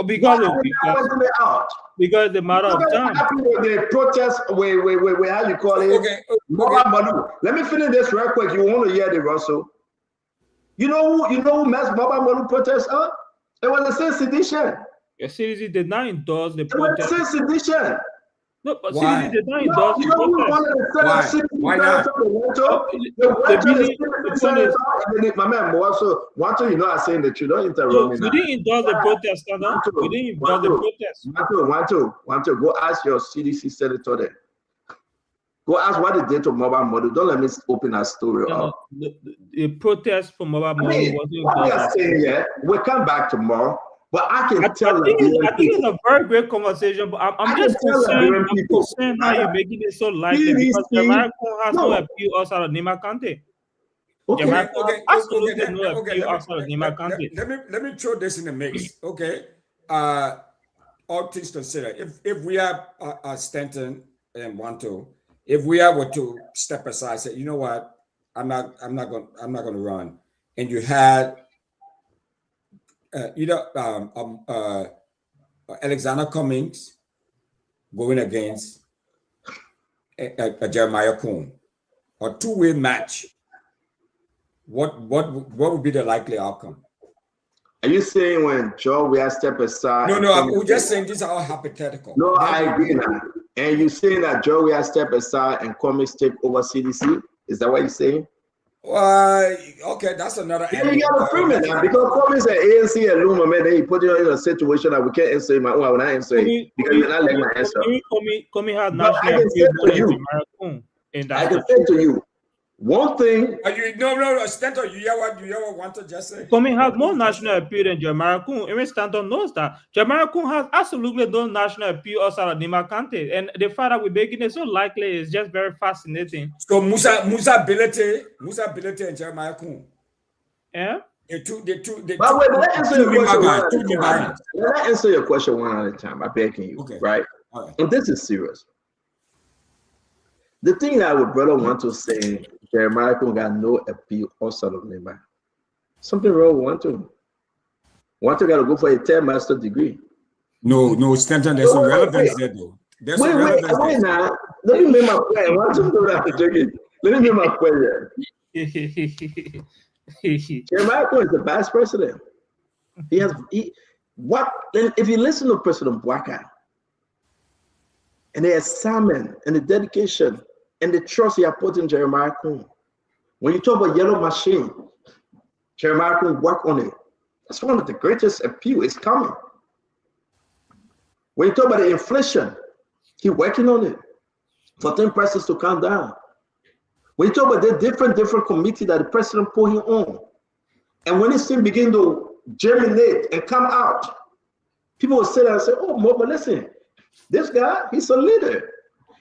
Because the matter of time. The protest, wait, how you call it? Okay. Let me finish this real quick. You want to hear the Russell? You know who messed Mobile Malu protest up? It was the same sedition. The CDC did not endorse the It was protest. the same sedition. No, but CDC did not endorse the protest. Why not? My man, Wato, you know I'm saying that you don't interrupt me now. We didn't endorse the protest, we didn't endorse the protest. Wato, go ask your CDC senator there. Go ask what they did to Mobile Model. Don't let me open that story up. The protest for Mobile Model wasn't what we are saying here, we'll come back tomorrow. But I think it's a very great conversation, but I'm just concerned how you're making it so likely because Jamaica has no appeal outside of Nima County. Jamaica absolutely no appeal outside of Nima County. Let me throw this in the mix, okay? All things considered, if we have Stanton and Wanto, if we were to step aside and say, you know what, I'm not gonna run, and you had Alexander Cummings going against Jeremiah Kuhn, a two-way match, what would be the likely outcome? Are you saying when Joe Ware step aside? No, we're just saying these are all hypothetical. No, I agree now. And you're saying that Joe Ware step aside and Cummings take over CDC? Is that what you're saying? Okay, that's another. Yeah, you got a freeman now because Cummings and ANC and Luma, man, they put you in a situation that we can't answer my own. I answer because you're not letting my answer. Cummings had I can say to you, one thing. No, Stanton, you hear what Wanto just say? Cummings has more national appeal than Jeremiah Kuhn. Even Stanton knows that. Jeremiah Kuhn has absolutely no national appeal outside of Nima County. And the fact that we're making it so likely is just very fascinating. So Musa Bilete and Jeremiah Kuhn. Yeah? But wait, let me answer your question. Let me answer your question one at a time. I'm begging you, right? All right. And this is serious. The thing that our brother Wanto saying, Jeremiah Kuhn got no appeal outside of Nima. Something wrong with Wanto. Wanto got to go for a 10 master degree. No, Stanton, there's some relevance there, though. There's some relevance wait now. Let me make my point. Wanto do that. Let me make my point here. Jeremiah Kuhn is the vice president. If you listen to President Bouaka and the assignment and the dedication and the trust he has put in Jeremiah Kuhn. When you talk about yellow machine, Jeremiah Kuhn work on it. That's one of the greatest appeal. It's coming. When you talk about the inflation, he working on it for 10 prices to come down. When you talk about the different committee that the president put him on, and when this thing begin to germinate and come out, people will sit there and say, oh, but listen, this guy, he's a leader.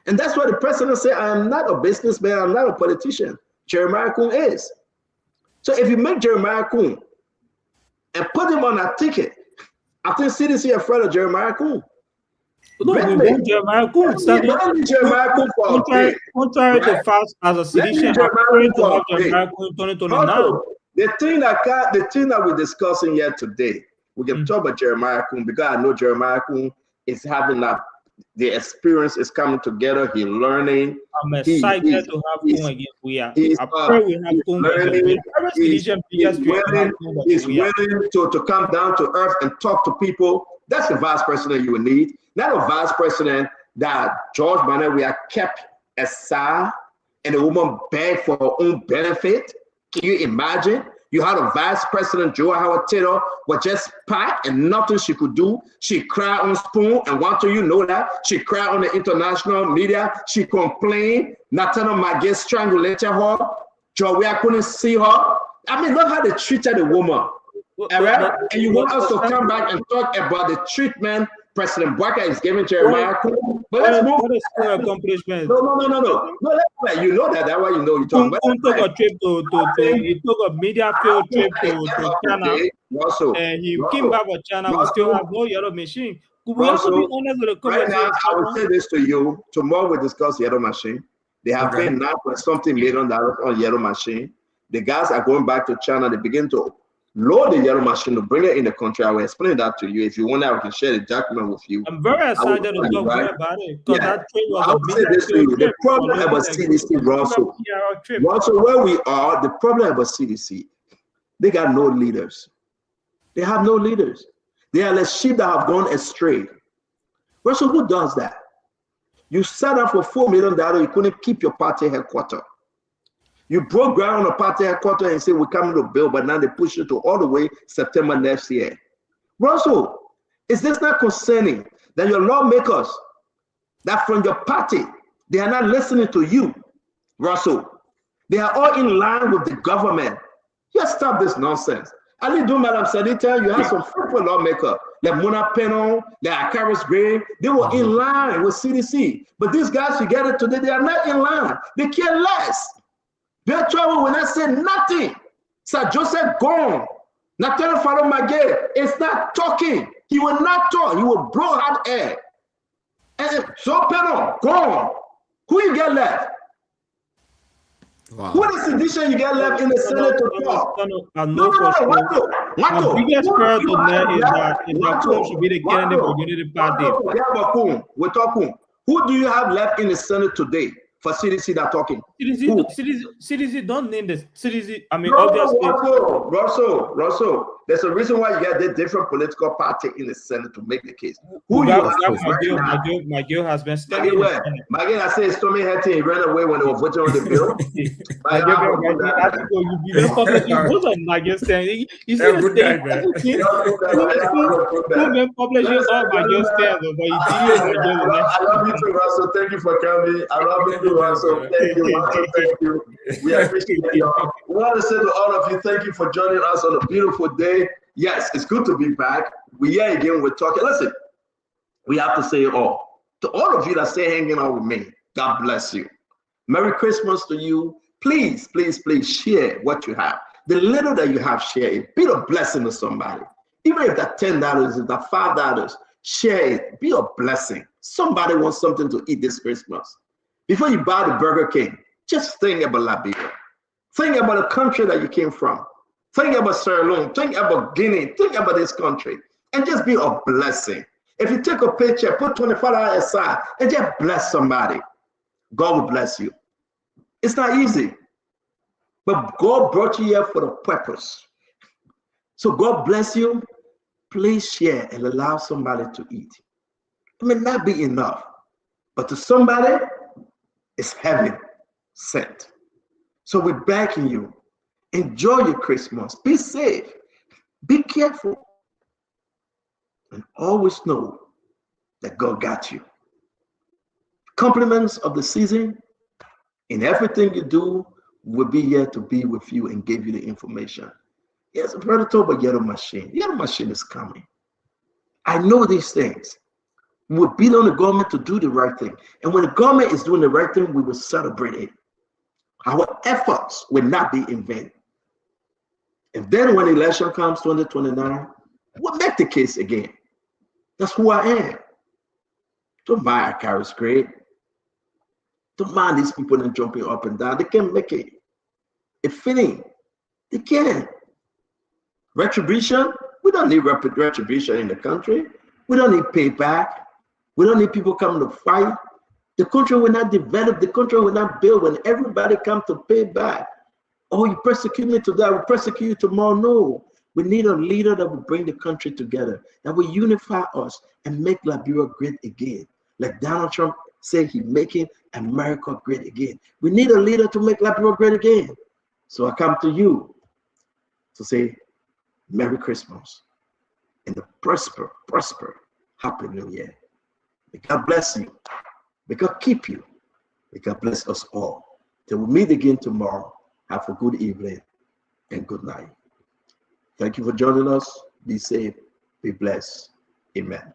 And that's why the president said, I am not a businessman, I'm not a politician. Jeremiah Kuhn is. So if you make Jeremiah Kuhn and put him on a ticket, I think CDC afraid of Jeremiah Kuhn. No, we want Jeremiah Kuhn. Contrary to facts as a sedition, I'm praying to have Jeremiah Kuhn in 2029. The thing that we're discussing here today, we can talk about Jeremiah Kuhn because I know Jeremiah Kuhn is having the experience is coming together. He's learning. I'm excited to have Kuhn against Weah. I pray we have Kuhn against He's willing to come down to earth and talk to people. That's the vice president you would need. Not a vice president that George Barnett we are kept aside and the woman begged for her own benefit. Can you imagine? You had a Vice President, Joe Howard Taylor, was just packed and nothing she could do. She cried on Spoon, and one of you know that. She cried on the international media. She complained. Natana Maggie strangulated her. Joey couldn't see her. I mean, look how they treated the woman. All right? And you want us to come back and talk about the treatment President Bwaka is giving Jeremiah. But let's move. Accomplishment. No, you know that. That's why you know you're talking about. Took a trip he took a media field trip to China. And he came back with China. We still have no yellow machine. We have to be honest with the right now, I will say this to you. Tomorrow we discuss yellow machine. They have been $9.something million on yellow machine. The guys are going back to China. They begin to load the yellow machine to bring it in the country. I will explain that to you. If you want, I can share the document with you. I'm very excited to talk more about it. Yeah. I will say this to you. The problem about CDC, Russell, where we are, the problem about CDC, they got no leaders. They have no leaders. They are like sheep that have gone astray. Russell, who does that? You set up for $4 million, you couldn't keep your party headquarters. You broke ground on a party headquarters and said we're coming to build, but now they push it to all the way September next year. Russell, is this not concerning that your lawmakers, that from your party, they are not listening to you, Russell? They are all in line with the government. Just stop this nonsense. Ali do, Madam Senator, you have some fruitful lawmakers, like Mona Pennon, like Akaris Gray. They were in line with CDC. But these guys together today, they are not in line. They care less. Their trouble when I say nothing. Sir Joseph gone. Nathan Faro Magé is not talking. He will not talk. He will blow hot air. And so Pennon gone. Who you get left? Wow. Who is the decision you get left in the Senate to talk? My biggest prayer to them is that Coon should be the candidate for Unity Party. We're talking. Who do you have left in the Senate today? For CDC that talking. CDC don't name this. CDC, I mean, obviously. Russell, there's a reason why you get the different political party in the Senate to make the case. Who my girl has been standing. My girl, I say Stormy Hattie, he ran away when they were voting on the bill. My girl standing. You see the thing? Who been publishing all my girl stands, but I love you too, Russell. Thank you for coming. I love you too, Russell. Thank you. We appreciate you. We want to say to all of you, thank you for joining us on a beautiful day. Yes, it's good to be back. We're here again. We're talking. Listen, we have to say it all. To all of you that stay hanging out with me, God bless you. Merry Christmas to you. Please, please, please share what you have. The little that you have, share it. Be a blessing to somebody. Even if that's $10, if that's $5, share it. Be a blessing. Somebody wants something to eat this Christmas. Before you buy the Burger King, just think about Liberia. Think about the country that you came from. Think about Sierra Leone. Think about Guinea. Think about this country. And just be a blessing. If you take a paycheck, put $25 aside and just bless somebody. God will bless you. It's not easy. But God brought you here for the purpose. So God bless you. Please share and allow somebody to eat. It may not be enough. But to somebody, it's heaven sent. So we're backing you. Enjoy your Christmas. Be safe. Be careful. And always know that God got you. Compliments of the season, in everything you do, will be here to be with you and give you the information. Yes, brother told about Yellow Machine. Yellow Machine is coming. I know these things. We'll beat on the government to do the right thing. And when the government is doing the right thing, we will celebrate it. Our efforts will not be in vain. And then when the election comes, 2029, we'll make the case again. That's who I am. Don't mind Akaris Gray. Don't mind these people that jumping up and down. They can't make it. It's fitting. They can. Retribution? We don't need retribution in the country. We don't need payback. We don't need people coming to fight. The country will not develop. The country will not build when everybody comes to pay back. Oh, you persecute me today, I will persecute you tomorrow. No. We need a leader that will bring the country together, that will unify us and make Liberia great again. Like Donald Trump said, he's making America great again. We need a leader to make Liberia great again. So I come to you. to say Merry Christmas and a prosper, Happy New Year. May God bless you. May God keep you. May God bless us all. Till we meet again tomorrow, have a good evening and good night. Thank you for joining us. Be safe. Be blessed. Amen.